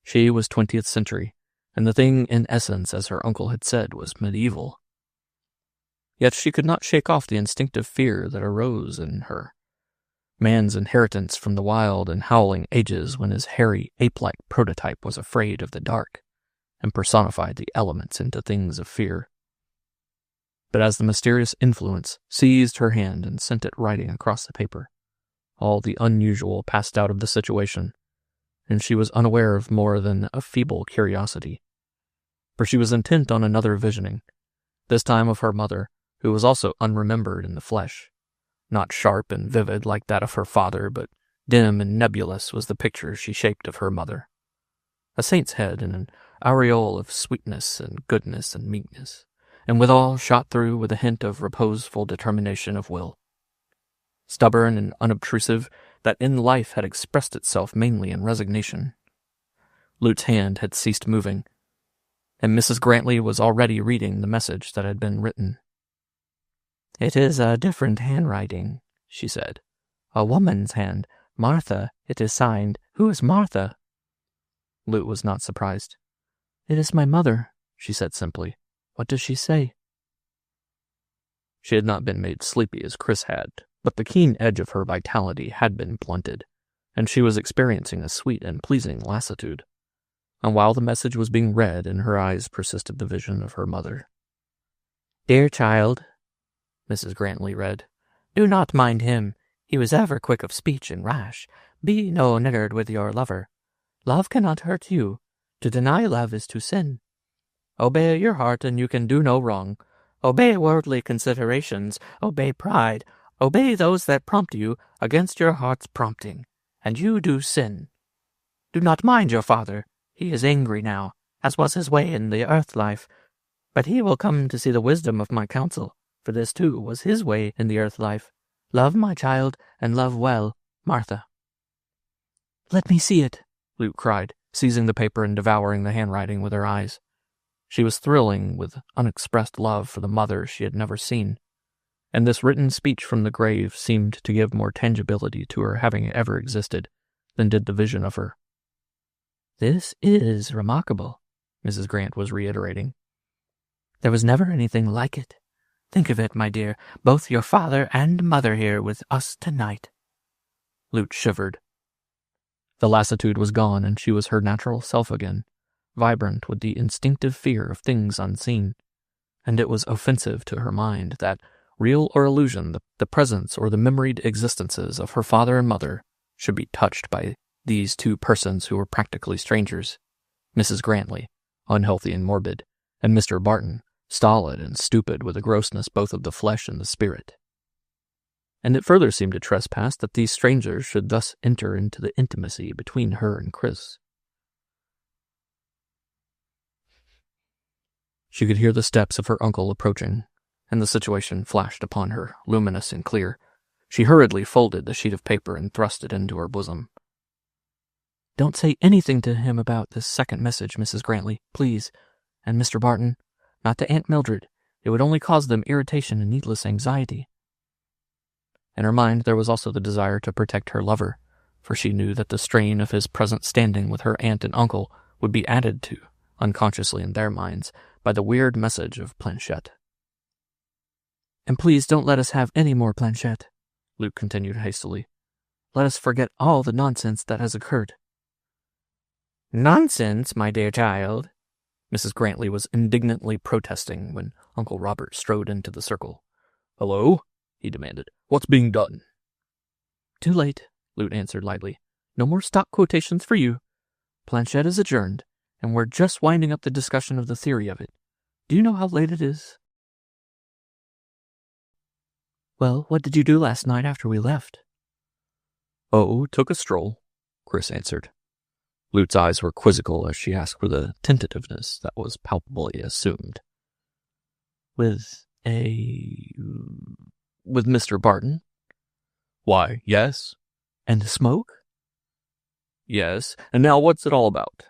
She was 20th century, and the thing in essence, as her uncle had said, was medieval. Yet she could not shake off the instinctive fear that arose in her. Man's inheritance from the wild and howling ages when his hairy, ape-like prototype was afraid of the dark, and personified the elements into things of fear. But as the mysterious influence seized her hand and sent it riding across the paper, all the unusual passed out of the situation, and she was unaware of more than a feeble curiosity. For she was intent on another visioning, this time of her mother, who was also unremembered in the flesh. Not sharp and vivid like that of her father, but dim and nebulous was the picture she shaped of her mother. A saint's head in an aureole of sweetness and goodness and meekness, and withal shot through with a hint of reposeful determination of will. Stubborn and unobtrusive, that in life had expressed itself mainly in resignation. Lute's hand had ceased moving, and Mrs. Grantley was already reading the message that had been written. "It is a different handwriting," she said. "A woman's hand. Martha, it is signed. Who is Martha?" Lute was not surprised. "It is my mother," she said simply. "What does she say?" She had not been made sleepy as Chris had, but the keen edge of her vitality had been blunted, and she was experiencing a sweet and pleasing lassitude. And while the message was being read, in her eyes persisted the vision of her mother. "Dear child," Mrs. Grantley read, "do not mind him. He was ever quick of speech and rash. Be no niggard with your lover. Love cannot hurt you. To deny love is to sin. Obey your heart, and you can do no wrong. Obey worldly considerations. Obey pride. Obey those that prompt you against your heart's prompting, and you do sin. Do not mind your father. He is angry now, as was his way in the earth life. But he will come to see the wisdom of my counsel, for this too was his way in the earth life. Love, my child, and love well, Martha." "Let me see it," Lute cried, seizing the paper and devouring the handwriting with her eyes. She was thrilling with unexpressed love for the mother she had never seen, and this written speech from the grave seemed to give more tangibility to her having ever existed than did the vision of her. "This is remarkable," Mrs. Grant was reiterating. "There was never anything like it. Think of it, my dear, both your father and mother here with us tonight." Lute shivered. The lassitude was gone, and she was her natural self again, vibrant with the instinctive fear of things unseen, and it was offensive to her mind that, real or illusion, the presence or the memoried existences of her father and mother should be touched by these two persons who were practically strangers, Mrs. Grantley, unhealthy and morbid, and Mr. Barton, stolid and stupid with a grossness both of the flesh and the spirit. And it further seemed to trespass that these strangers should thus enter into the intimacy between her and Chris. She could hear the steps of her uncle approaching, and the situation flashed upon her, luminous and clear. She hurriedly folded the sheet of paper and thrust it into her bosom. "Don't say anything to him about this second message, Mrs. Grantley, please, and Mr. Barton. Not to Aunt Mildred. It would only cause them irritation and needless anxiety." In her mind there was also the desire to protect her lover, for she knew that the strain of his present standing with her aunt and uncle would be added to, unconsciously in their minds, by the weird message of Planchette. "And please don't let us have any more Planchette," Luke continued hastily. "Let us forget all the nonsense that has occurred." "Nonsense, my dear child," Mrs. Grantley was indignantly protesting when Uncle Robert strode into the circle. "Hello?" he demanded. "What's being done?" "Too late," Lute answered lightly. "No more stock quotations for you. Planchette is adjourned, and we're just winding up the discussion of the theory of it. Do you know how late it is?" "Well, what did you do last night after we left?" "Oh, took a stroll," Chris answered. Lute's eyes were quizzical as she asked with a tentativeness that was palpably assumed. With Mr. Barton?" "Why, yes." "And smoke?" "Yes, and now what's it all about?"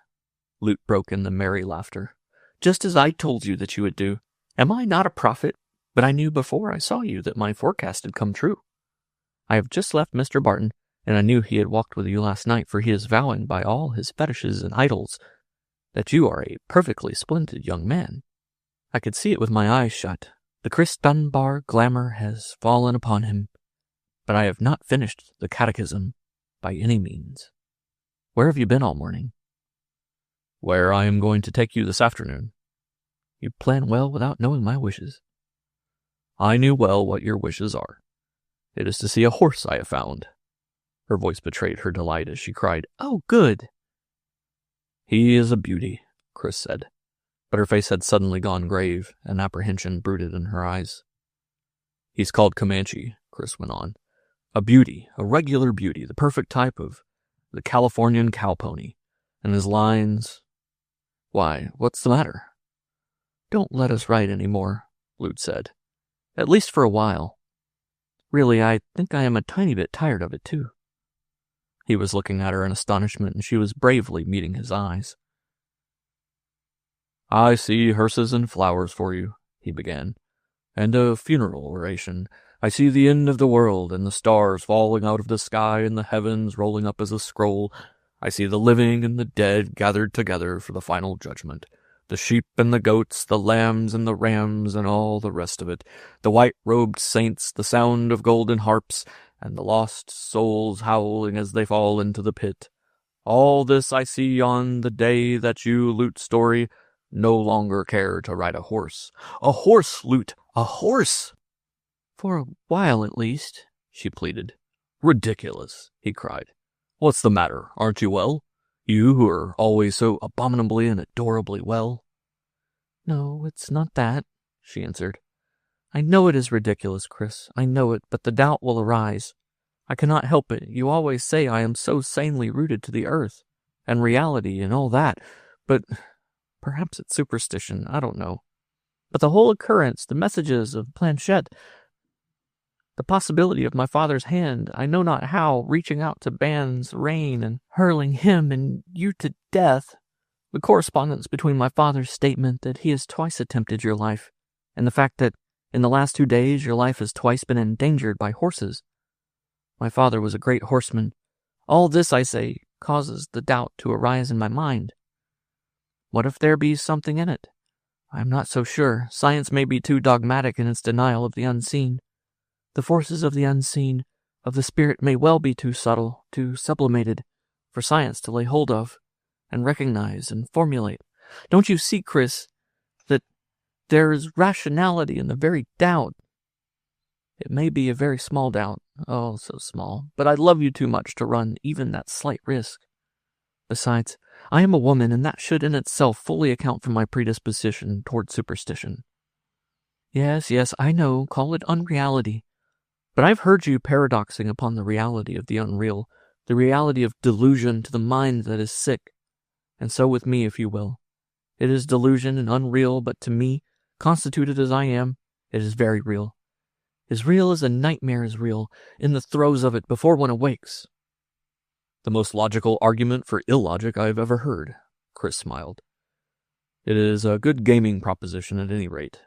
Lute broke into merry laughter. "Just as I told you that you would do. Am I not a prophet? But I knew before I saw you that my forecast had come true. I have just left Mr. Barton, and I knew he had walked with you last night, for he is vowing by all his fetishes and idols that you are a perfectly splendid young man. I could see it with my eyes shut. The Chris Dunbar glamour has fallen upon him, but I have not finished the catechism by any means. Where have you been all morning?" Where I am going to take you this afternoon. You plan well without knowing my wishes. I knew well what your wishes are. It is to see a horse I have found. Her voice betrayed her delight as she cried, Oh, good. He is a beauty, Chris said, but her face had suddenly gone grave, and apprehension brooded in her eyes. He's called Comanche, Chris went on. A beauty, a regular beauty, the perfect type of the Californian cowpony. And his lines... Why, what's the matter? Don't let us write any more, Lute said. At least for a while. Really, I think I am a tiny bit tired of it, too. He was looking at her in astonishment, and she was bravely meeting his eyes. I see hearses and flowers for you, he began, and a funeral oration. I see the end of the world, and the stars falling out of the sky, and the heavens rolling up as a scroll. I see the living and the dead gathered together for the final judgment. The sheep and the goats, the lambs and the rams, and all the rest of it. The white-robed saints, the sound of golden harps, and the lost souls howling as they fall into the pit. All this I see on the day that you, Lute Story, no longer care to ride a horse. A horse, Lute! A horse! For a while, at least, she pleaded. Ridiculous, he cried. What's the matter? Aren't you well? You who are always so abominably and adorably well. No, it's not that, she answered. I know it is ridiculous, Chris. I know it, but the doubt will arise. I cannot help it. You always say I am so sanely rooted to the earth, and reality, and all that, but perhaps it's superstition, I don't know. But the whole occurrence, the messages of Planchette, the possibility of my father's hand, I know not how, reaching out to Ban's rein and hurling him and you to death, the correspondence between my father's statement that he has twice attempted your life, and the fact that in the last 2 days your life has twice been endangered by horses. My father was a great horseman. All this, I say, causes the doubt to arise in my mind. What if there be something in it? I am not so sure. Science may be too dogmatic in its denial of the unseen. The forces of the unseen, of the spirit, may well be too subtle, too sublimated, for science to lay hold of, and recognize, and formulate. Don't you see, Chris, that there is rationality in the very doubt? It may be a very small doubt, oh, so small, but I love you too much to run even that slight risk. Besides, I am a woman, and that should in itself fully account for my predisposition toward superstition. Yes, I know, call it unreality. But I've heard you paradoxing upon the reality of the unreal, the reality of delusion to the mind that is sick. And so with me, if you will. It is delusion and unreal, but to me, constituted as I am, it is very real. As real as a nightmare is real, in the throes of it before one awakes. The most logical argument for illogic I have ever heard, Chris smiled. It is a good gaming proposition at any rate.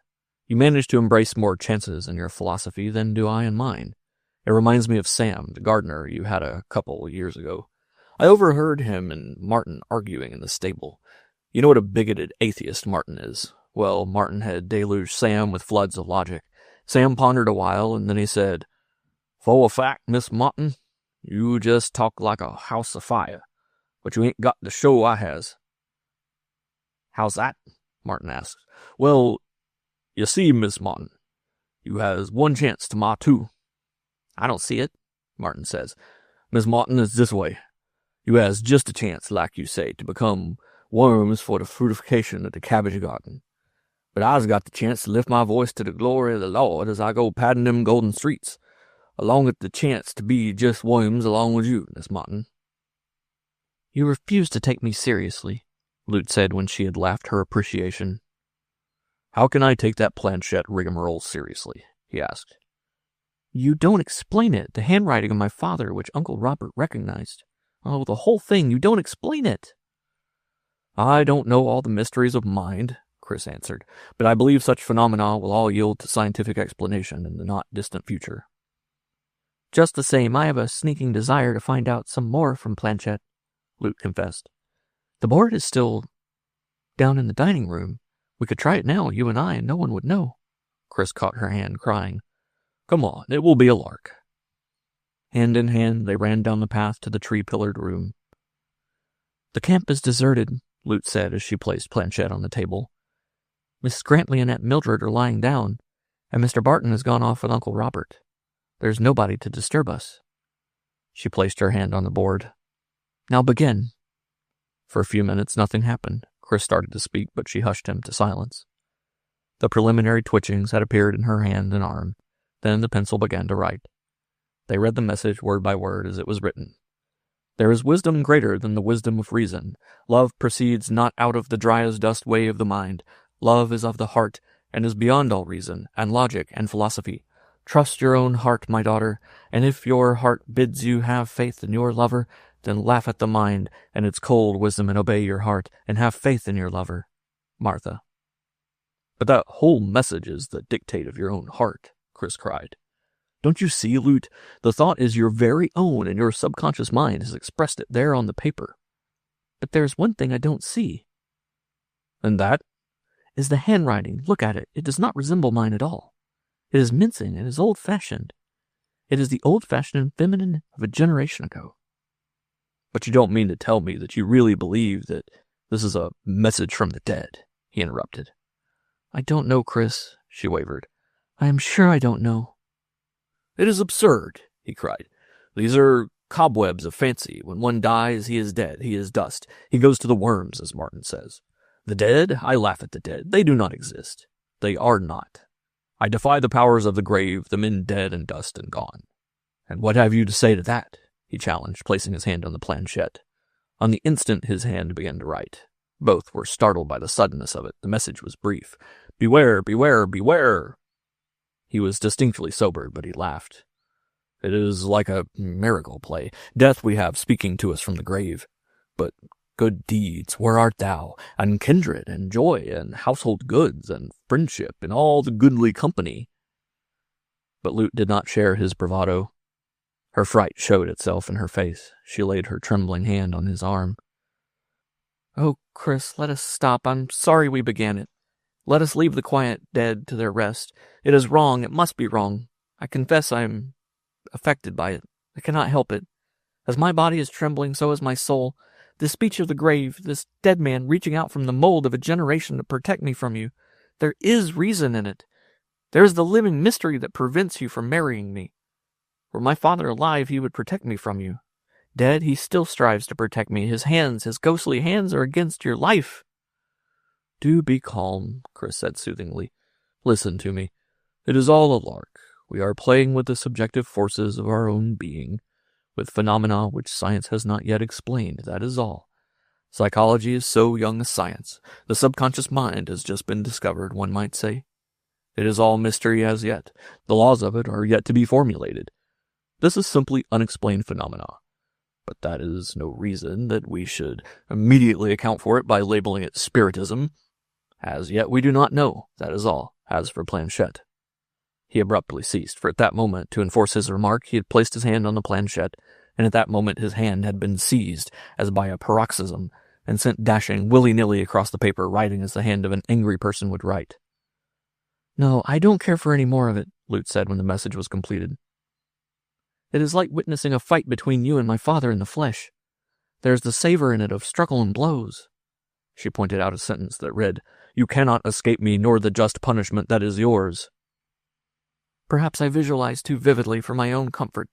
You manage to embrace more chances in your philosophy than do I in mine. It reminds me of Sam, the gardener you had a couple years ago. I overheard him and Martin arguing in the stable. You know what a bigoted atheist Martin is? Well, Martin had deluged Sam with floods of logic. Sam pondered a while, and then he said, "For a fact, Miss Martin, you just talk like a house afire, but you ain't got the show I has." "How's that?" Martin asked. "Well, you see, Miss Martin, you has one chance to my two." "I don't see it," Martin says. "Miss Martin, is this way. You has just a chance, like you say, to become worms for the fruitification of the cabbage garden. But I's got the chance to lift my voice to the glory of the Lord as I go padding them golden streets, along with the chance to be just worms along with you, Miss Martin." "You refuse to take me seriously," Lute said when she had laughed her appreciation. "How can I take that Planchette rigmarole seriously?" he asked. "You don't explain it. The handwriting of my father, which Uncle Robert recognized. Oh, the whole thing. You don't explain it." "I don't know all the mysteries of mind," Chris answered, "but I believe such phenomena will all yield to scientific explanation in the not-distant future." "Just the same, I have a sneaking desire to find out some more from Planchette," Lute confessed. "The board is still down in the dining room. We could try it now, you and I, and no one would know." Chris caught her hand, crying, "Come on, it will be a lark." Hand in hand, they ran down the path to the tree-pillared room. "The camp is deserted," Lute said as she placed Planchette on the table. Mrs. Grantley and Aunt Mildred are lying down, and Mr. Barton has gone off with Uncle Robert. There's nobody to disturb us. She placed her hand on the board. Now begin. For a few minutes, nothing happened. Chris started to speak, but she hushed him to silence. The preliminary twitchings had appeared in her hand and arm. Then the pencil began to write. They read the message word by word as it was written. There is wisdom greater than the wisdom of reason. Love proceeds not out of the dry-as-dust way of the mind. Love is of the heart, and is beyond all reason, and logic, and philosophy. Trust your own heart, my daughter, and if your heart bids you have faith in your lover, then laugh at the mind and its cold wisdom and obey your heart, and have faith in your lover. Martha. But that whole message is the dictate of your own heart, Chris cried. Don't you see, Lute? The thought is your very own, and your subconscious mind has expressed it there on the paper. But there's one thing I don't see. And that? Is the handwriting. Look at it. It does not resemble mine at all. It is mincing. It is old-fashioned. It is the old-fashioned and feminine of a generation ago. But you don't mean to tell me that you really believe that this is a message from the dead, he interrupted. I don't know, Chris, she wavered. I am sure I don't know. It is absurd, he cried. These are cobwebs of fancy. When one dies, he is dead. He is dust. He goes to the worms, as Martin says. The dead? I laugh at the dead. They do not exist. They are not. I defy the powers of the grave, the men dead and dust and gone. And what have you to say to that? He challenged, placing his hand on the planchette. On the instant his hand began to write. Both were startled by the suddenness of it. The message was brief. Beware, beware, beware! He was distinctly sobered, but he laughed. It is like a miracle play. Death we have speaking to us from the grave. But good deeds, where art thou? And kindred, and joy, and household goods, and friendship, and all the goodly company. But Lute did not share his bravado. Her fright showed itself in her face. She laid her trembling hand on his arm. Oh, Chris, let us stop. I'm sorry we began it. Let us leave the quiet dead to their rest. It is wrong. It must be wrong. I confess I am affected by it. I cannot help it. As my body is trembling, so is my soul. This speech of the grave, this dead man reaching out from the mold of a generation to protect me from you, there is reason in it. There is the living mystery that prevents you from marrying me. Were my father alive, he would protect me from you. Dead, he still strives to protect me. His hands, his ghostly hands, are against your life. Do be calm, Chris said soothingly. Listen to me. It is all a lark. We are playing with the subjective forces of our own being, with phenomena which science has not yet explained, that is all. Psychology is so young a science. The subconscious mind has just been discovered, one might say. It is all mystery as yet. The laws of it are yet to be formulated. This is simply unexplained phenomena. But that is no reason that we should immediately account for it by labeling it spiritism. As yet we do not know, that is all. As for Planchette. He abruptly ceased, for at that moment, to enforce his remark, he had placed his hand on the planchette, and at that moment his hand had been seized, as by a paroxysm, and sent dashing willy-nilly across the paper, writing as the hand of an angry person would write. No, I don't care for any more of it, Lute said when the message was completed. It is like witnessing a fight between you and my father in the flesh. There is the savor in it of struggle and blows. She pointed out a sentence that read, You cannot escape me, nor the just punishment that is yours. Perhaps I visualize too vividly for my own comfort,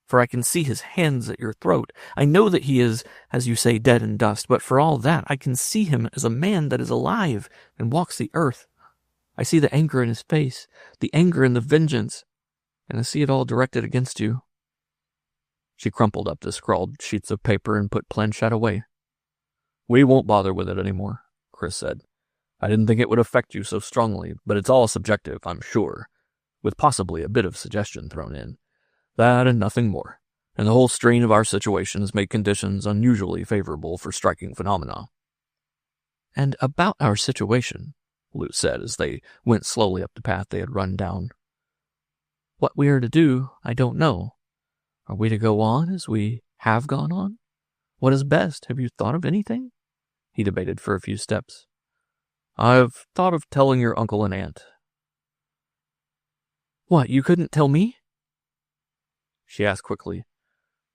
for I can see his hands at your throat. I know that he is, as you say, dead and dust, but for all that I can see him as a man that is alive and walks the earth. I see the anger in his face, the anger and the vengeance, and I see it all directed against you. She crumpled up the scrawled sheets of paper and put Planchette away. We won't bother with it anymore, Chris said. I didn't think it would affect you so strongly, but it's all subjective, I'm sure, with possibly a bit of suggestion thrown in. That and nothing more. And the whole strain of our situation has made conditions unusually favorable for striking phenomena. And about our situation, Lute said as they went slowly up the path they had run down. What we are to do, I don't know. Are we to go on as we have gone on? What is best? Have you thought of anything? He debated for a few steps. I've thought of telling your uncle and aunt. What, you couldn't tell me? She asked quickly.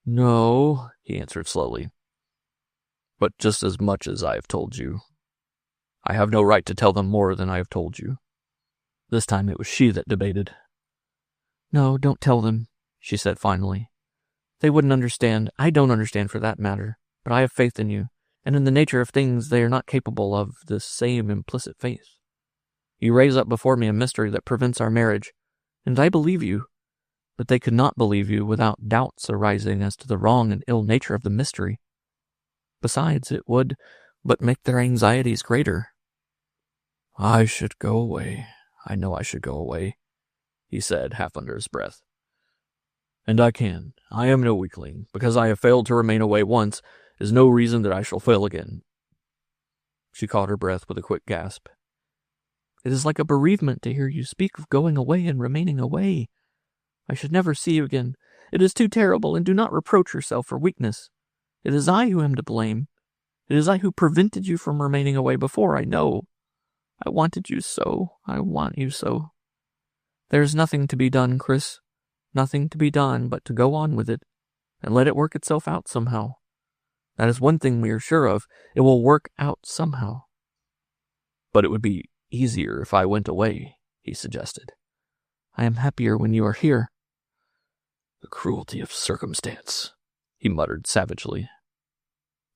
No, he answered slowly. but just as much as I have told you. I have no right to tell them more than I have told you." This time it was she that debated. "No, don't tell them," she said finally. "They wouldn't understand. I don't understand for that matter, but I have faith in you, and in the nature of things they are not capable of this same implicit faith. You raise up before me a mystery that prevents our marriage, and I believe you, but they could not believe you without doubts arising as to the wrong and ill nature of the mystery. Besides, it would but make their anxieties greater." "I should go away. I know I should go away," he said, half under his breath. "And I can. I am no weakling. Because I have failed to remain away once is no reason that I shall fail again." She caught her breath with a quick gasp. "It is like a bereavement to hear you speak of going away and remaining away. I should never see you again. It is too terrible, and do not reproach yourself for weakness. It is I who am to blame. It is I who prevented you from remaining away before, I know. I wanted you so. I want you so. There is nothing to be done, Chris. Nothing to be done but to go on with it, and let it work itself out somehow. That is one thing we are sure of. It will work out somehow." "But it would be easier if I went away," he suggested. "I am happier when you are here." "The cruelty of circumstance," he muttered savagely.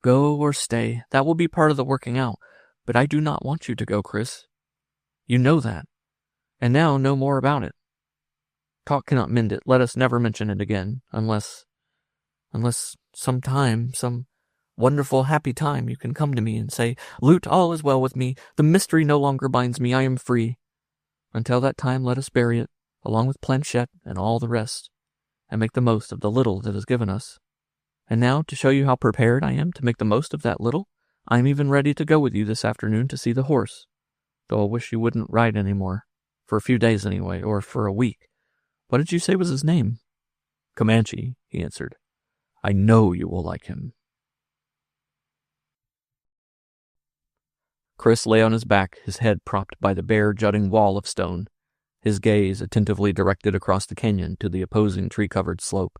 "Go or stay, that will be part of the working out, but I do not want you to go, Chris. You know that, and now no more about it. Talk cannot mend it. Let us never mention it again, unless some wonderful, happy time, you can come to me and say, 'Lute, all is well with me. The mystery no longer binds me. I am free.' Until that time, let us bury it, along with Planchette and all the rest, and make the most of the little that is given us. And now, to show you how prepared I am to make the most of that little, I am even ready to go with you this afternoon to see the horse, though I wish you wouldn't ride any more, for a few days anyway, or for a week. What did you say was his name?" "Comanche," he answered. "I know you will like him." Chris lay on his back, his head propped by the bare, jutting wall of stone, his gaze attentively directed across the canyon to the opposing tree-covered slope.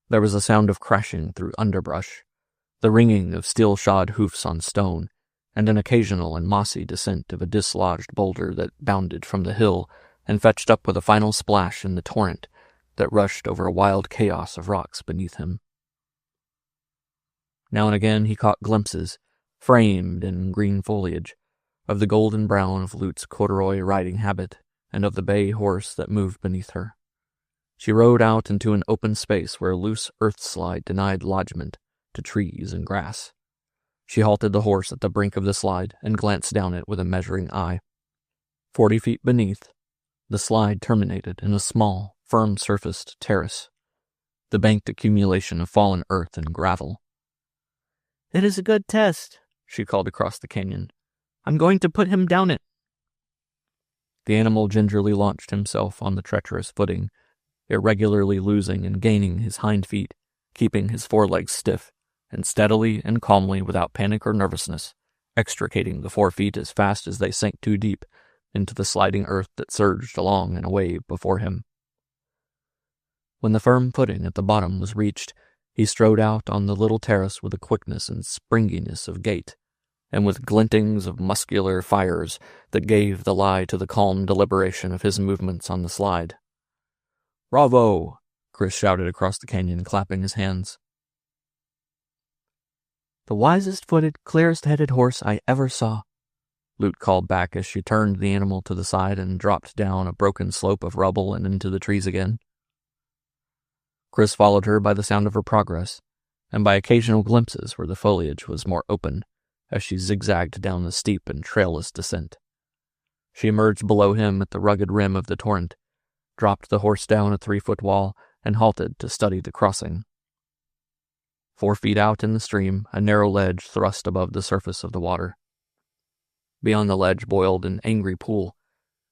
There was a sound of crashing through underbrush, the ringing of steel-shod hoofs on stone, and an occasional and mossy descent of a dislodged boulder that bounded from the hill and fetched up with a final splash in the torrent that rushed over a wild chaos of rocks beneath him. Now and again he caught glimpses, framed in green foliage, of the golden brown of Lute's corduroy riding habit and of the bay horse that moved beneath her. She rode out into an open space where a loose earth slide denied lodgment to trees and grass. She halted the horse at the brink of the slide and glanced down it with a measuring eye. 40 feet beneath, the slide terminated in a small, firm-surfaced terrace, the banked accumulation of fallen earth and gravel. "It is a good test," she called across the canyon. "I'm going to put him down it." The animal gingerly launched himself on the treacherous footing, irregularly losing and gaining his hind feet, keeping his forelegs stiff, and steadily and calmly, without panic or nervousness, extricating the 4 feet as fast as they sank too deep into the sliding earth that surged along in a wave before him. When the firm footing at the bottom was reached, he strode out on the little terrace with a quickness and springiness of gait, and with glintings of muscular fires that gave the lie to the calm deliberation of his movements on the slide. "Bravo!" Chris shouted across the canyon, clapping his hands. "The wisest-footed, clearest-headed horse I ever saw," Lute called back as she turned the animal to the side and dropped down a broken slope of rubble and into the trees again. Chris followed her by the sound of her progress, and by occasional glimpses where the foliage was more open, as she zigzagged down the steep and trailless descent. She emerged below him at the rugged rim of the torrent, dropped the horse down a 3-foot wall, and halted to study the crossing. 4 feet out in the stream, a narrow ledge thrust above the surface of the water. Beyond the ledge boiled an angry pool,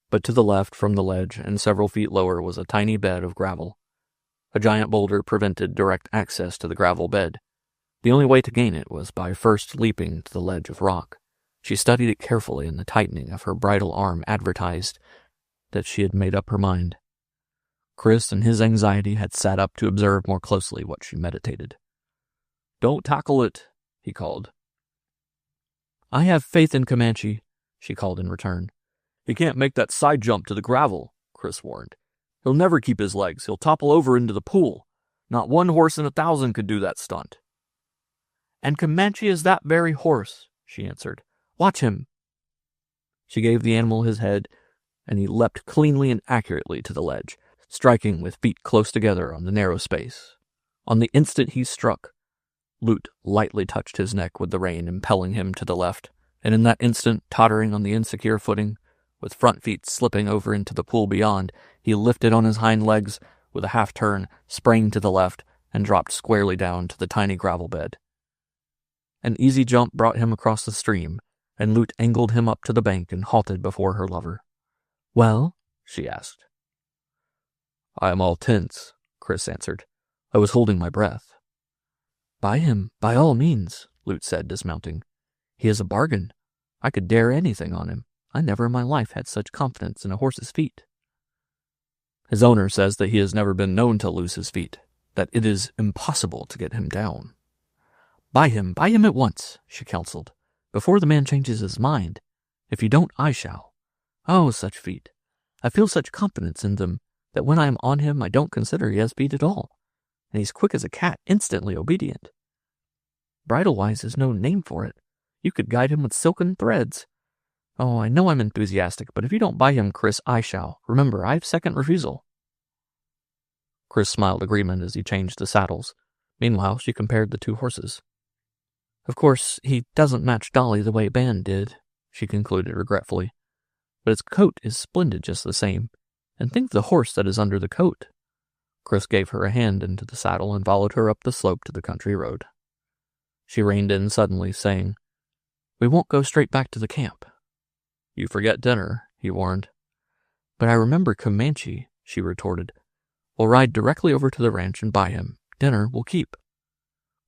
but to the left from the ledge and several feet lower was a tiny bed of gravel. A giant boulder prevented direct access to the gravel bed. The only way to gain it was by first leaping to the ledge of rock. She studied it carefully, and the tightening of her bridle arm advertised that she had made up her mind. Chris, in his anxiety, had sat up to observe more closely what she meditated. "Don't tackle it," he called. I have faith in Comanche, she called in return. He can't make that side jump to the gravel, Chris warned. He'll never keep his legs. He'll topple over into the pool. Not one horse in 1,000 could do that stunt. And Comanche is that very horse, she answered. Watch him. She gave the animal his head, and he leapt cleanly and accurately to the ledge, striking with feet close together on the narrow space. On the instant he struck, Lute lightly touched his neck with the rein, impelling him to the left, and in that instant, tottering on the insecure footing, with front feet slipping over into the pool beyond, he lifted on his hind legs with a half-turn, sprang to the left, and dropped squarely down to the tiny gravel bed. An easy jump brought him across the stream, and Lute angled him up to the bank and halted before her lover. Well? She asked. I am all tense, Chris answered. I was holding my breath. Buy him, by all means, Lute said, dismounting. He is a bargain. I could dare anything on him. I never in my life had such confidence in a horse's feet. His owner says that he has never been known to lose his feet, that it is impossible to get him down. Buy him at once, she counseled, before the man changes his mind. If you don't, I shall. Oh, such feet. I feel such confidence in them that when I am on him I don't consider he has feet at all, and he's quick as a cat, instantly obedient. Bridle-wise is no name for it. You could guide him with silken threads. Oh, I know I'm enthusiastic, but if you don't buy him, Chris, I shall. Remember, I have second refusal. Chris smiled agreement as he changed the saddles. Meanwhile, she compared the two horses. Of course, he doesn't match Dolly the way Ban did, she concluded regretfully. But his coat is splendid just the same. And think of the horse that is under the coat. Chris gave her a hand into the saddle and followed her up the slope to the country road. She reined in suddenly, saying, We won't go straight back to the camp. You forget dinner, he warned. But I remember Comanche, she retorted. We'll ride directly over to the ranch and buy him. Dinner will keep.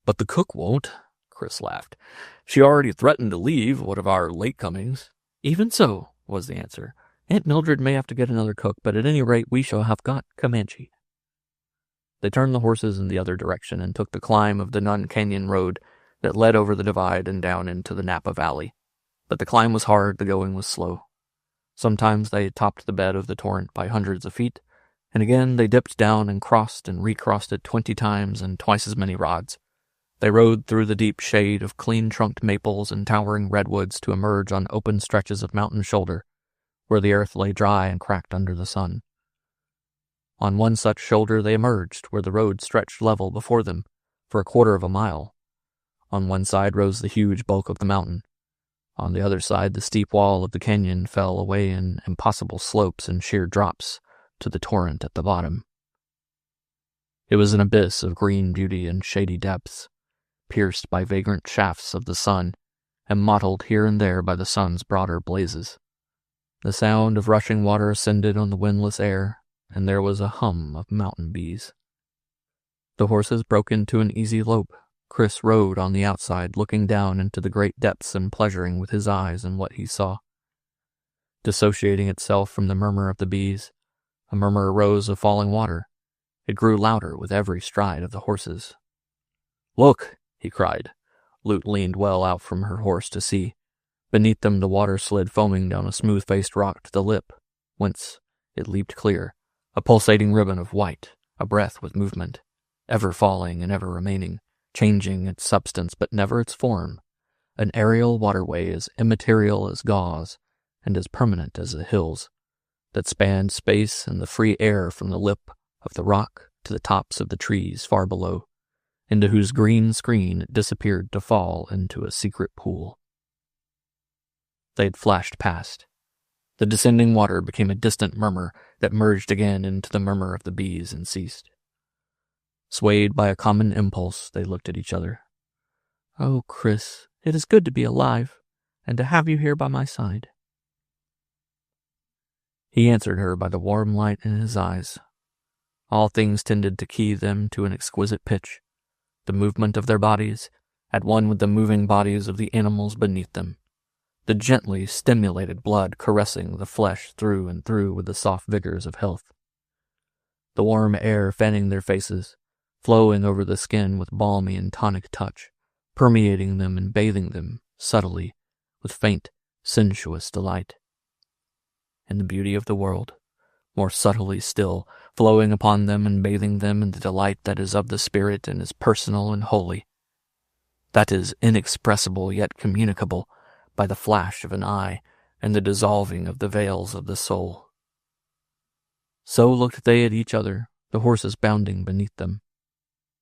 But the cook won't, Chris laughed. She already threatened to leave, what of our late comings? Even so, was the answer. Aunt Mildred may have to get another cook, but at any rate we shall have got Comanche. They turned the horses in the other direction and took the climb of the Nun Canyon road that led over the divide and down into the Napa Valley. But the climb was hard, the going was slow. Sometimes they topped the bed of the torrent by hundreds of feet, and again they dipped down and crossed and recrossed it 20 times and twice as many rods. They rode through the deep shade of clean-trunked maples and towering redwoods to emerge on open stretches of mountain shoulder, where the earth lay dry and cracked under the sun. On one such shoulder they emerged, where the road stretched level before them for a quarter of a mile. On one side rose the huge bulk of the mountain. On the other side, the steep wall of the canyon fell away in impossible slopes and sheer drops to the torrent at the bottom. It was an abyss of green beauty and shady depths, pierced by vagrant shafts of the sun and mottled here and there by the sun's broader blazes. The sound of rushing water ascended on the windless air, and there was a hum of mountain bees. The horses broke into an easy lope. Chris rode on the outside, looking down into the great depths and pleasuring with his eyes in what he saw. Dissociating itself from the murmur of the bees, a murmur arose of falling water. It grew louder with every stride of the horses. Look, he cried. Lute leaned well out from her horse to see. Beneath them the water slid foaming down a smooth-faced rock to the lip, whence it leaped clear, a pulsating ribbon of white, a breath with movement, ever falling and ever remaining, changing its substance but never its form, an aerial waterway as immaterial as gauze and as permanent as the hills, that spanned space and the free air from the lip of the rock to the tops of the trees far below, into whose green screen it disappeared to fall into a secret pool. They had flashed past. The descending water became a distant murmur that merged again into the murmur of the bees and ceased. Swayed by a common impulse, they looked at each other. Oh, Chris, it is good to be alive, and to have you here by my side. He answered her by the warm light in his eyes. All things tended to key them to an exquisite pitch, the movement of their bodies, at one with the moving bodies of the animals beneath them, the gently stimulated blood caressing the flesh through and through with the soft vigors of health. The warm air fanning their faces, flowing over the skin with balmy and tonic touch, permeating them and bathing them subtly with faint, sensuous delight. And the beauty of the world, more subtly still, flowing upon them and bathing them in the delight that is of the spirit and is personal and holy, that is inexpressible yet communicable by the flash of an eye and the dissolving of the veils of the soul. So looked they at each other, the horses bounding beneath them,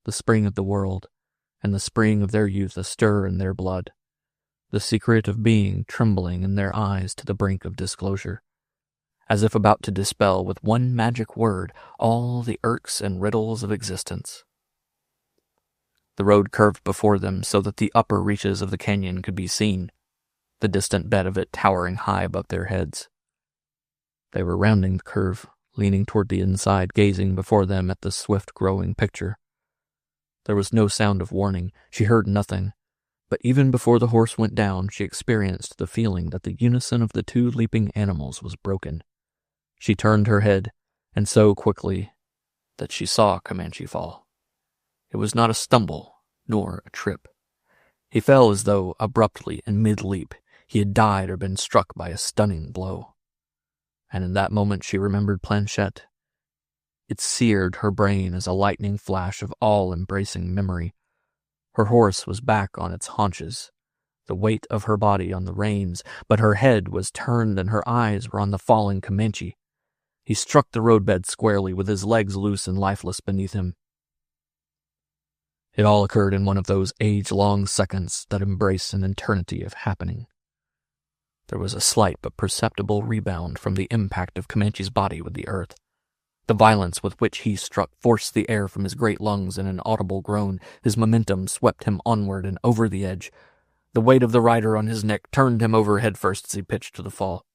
the spring of the world, and the spring of their youth astir in their blood, the secret of being trembling in their eyes to the brink of disclosure, as if about to dispel with one magic word all the irks and riddles of existence. The road curved before them so that the upper reaches of the canyon could be seen, the distant bed of it towering high above their heads. They were rounding the curve, leaning toward the inside, gazing before them at the swift-growing picture. There was no sound of warning. She heard nothing. But even before the horse went down, she experienced the feeling that the unison of the two leaping animals was broken. She turned her head, and so quickly that she saw Comanche fall. It was not a stumble, nor a trip. He fell as though, abruptly and mid-leap, he had died or been struck by a stunning blow. And in that moment she remembered Planchette. It seared her brain as a lightning flash of all-embracing memory. Her horse was back on its haunches, the weight of her body on the reins, but her head was turned and her eyes were on the falling Comanche. He struck the roadbed squarely with his legs loose and lifeless beneath him. It all occurred in one of those age-long seconds that embrace an eternity of happening. There was a slight but perceptible rebound from the impact of Comanche's body with the earth. The violence with which he struck forced the air from his great lungs in an audible groan. His momentum swept him onward and over the edge. The weight of the rider on his neck turned him over headfirst as he pitched to the fall.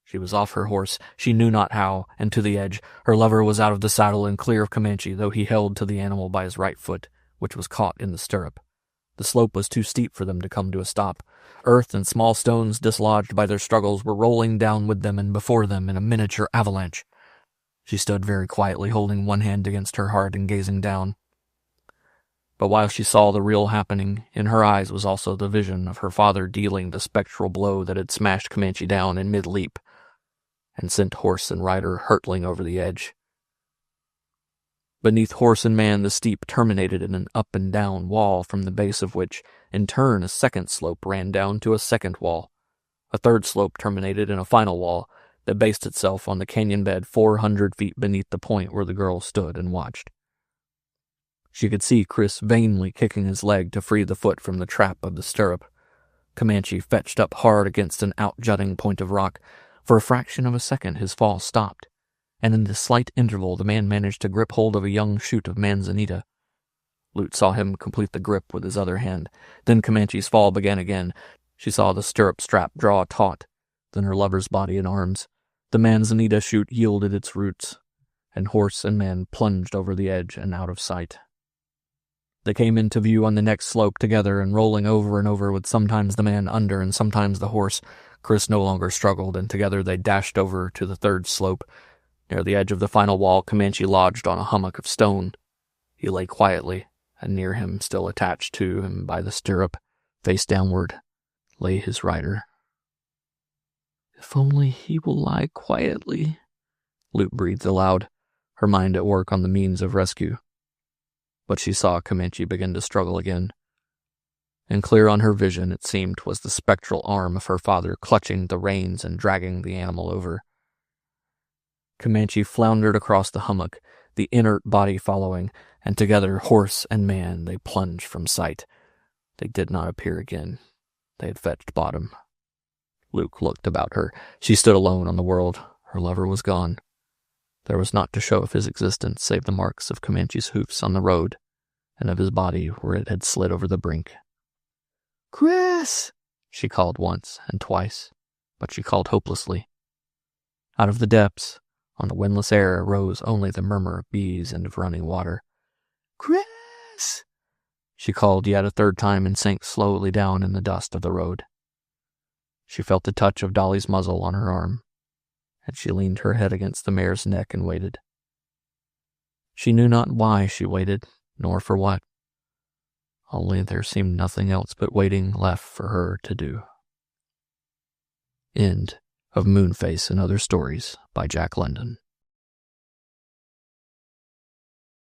She was off her horse, she knew not how, and to the edge. Her lover was out of the saddle and clear of Comanche, though he held to the animal by his right foot, which was caught in the stirrup. The slope was too steep for them to come to a stop. Earth and small stones dislodged by their struggles were rolling down with them and before them in a miniature avalanche. She stood very quietly, holding one hand against her heart and gazing down. But while she saw the real happening, in her eyes was also the vision of her father dealing the spectral blow that had smashed Comanche down in mid-leap and sent horse and rider hurtling over the edge. Beneath horse and man, the steep terminated in an up-and-down wall, from the base of which, in turn, a second slope ran down to a second wall. A third slope terminated in a final wall that based itself on the canyon bed 400 feet beneath the point where the girl stood and watched. She could see Chris vainly kicking his leg to free the foot from the trap of the stirrup. Comanche fetched up hard against an out-jutting point of rock. For a fraction of a second his fall stopped, and in this slight interval the man managed to grip hold of a young shoot of manzanita. Lute saw him complete the grip with his other hand. Then Comanche's fall began again. She saw the stirrup strap draw taut, then her lover's body and arms. The manzanita shoot yielded its roots, and horse and man plunged over the edge and out of sight. They came into view on the next slope together and rolling over and over with sometimes the man under and sometimes the horse. Chris no longer struggled, and together they dashed over to the third slope. Near the edge of the final wall, Comanche lodged on a hummock of stone. He lay quietly, and near him, still attached to him by the stirrup, face downward, lay his rider. "If only he will lie quietly," Lute breathed aloud, her mind at work on the means of rescue. But she saw Comanche begin to struggle again. And clear on her vision, it seemed, was the spectral arm of her father clutching the reins and dragging the animal over. Comanche floundered across the hummock, the inert body following, and together, horse and man, they plunged from sight. They did not appear again. They had fetched bottom. Luke looked about her. She stood alone on the world. Her lover was gone. There was naught to show of his existence save the marks of Comanche's hoofs on the road, and of his body where it had slid over the brink. "Chris!" she called once and twice, but she called hopelessly. Out of the depths, on the windless air, rose only the murmur of bees and of running water. "Chris!" she called yet a third time and sank slowly down in the dust of the road. She felt the touch of Dolly's muzzle on her arm, and she leaned her head against the mare's neck and waited. She knew not why she waited, nor for what. only there seemed nothing else but waiting left for her to do. End of Moonface and Other Stories by Jack London.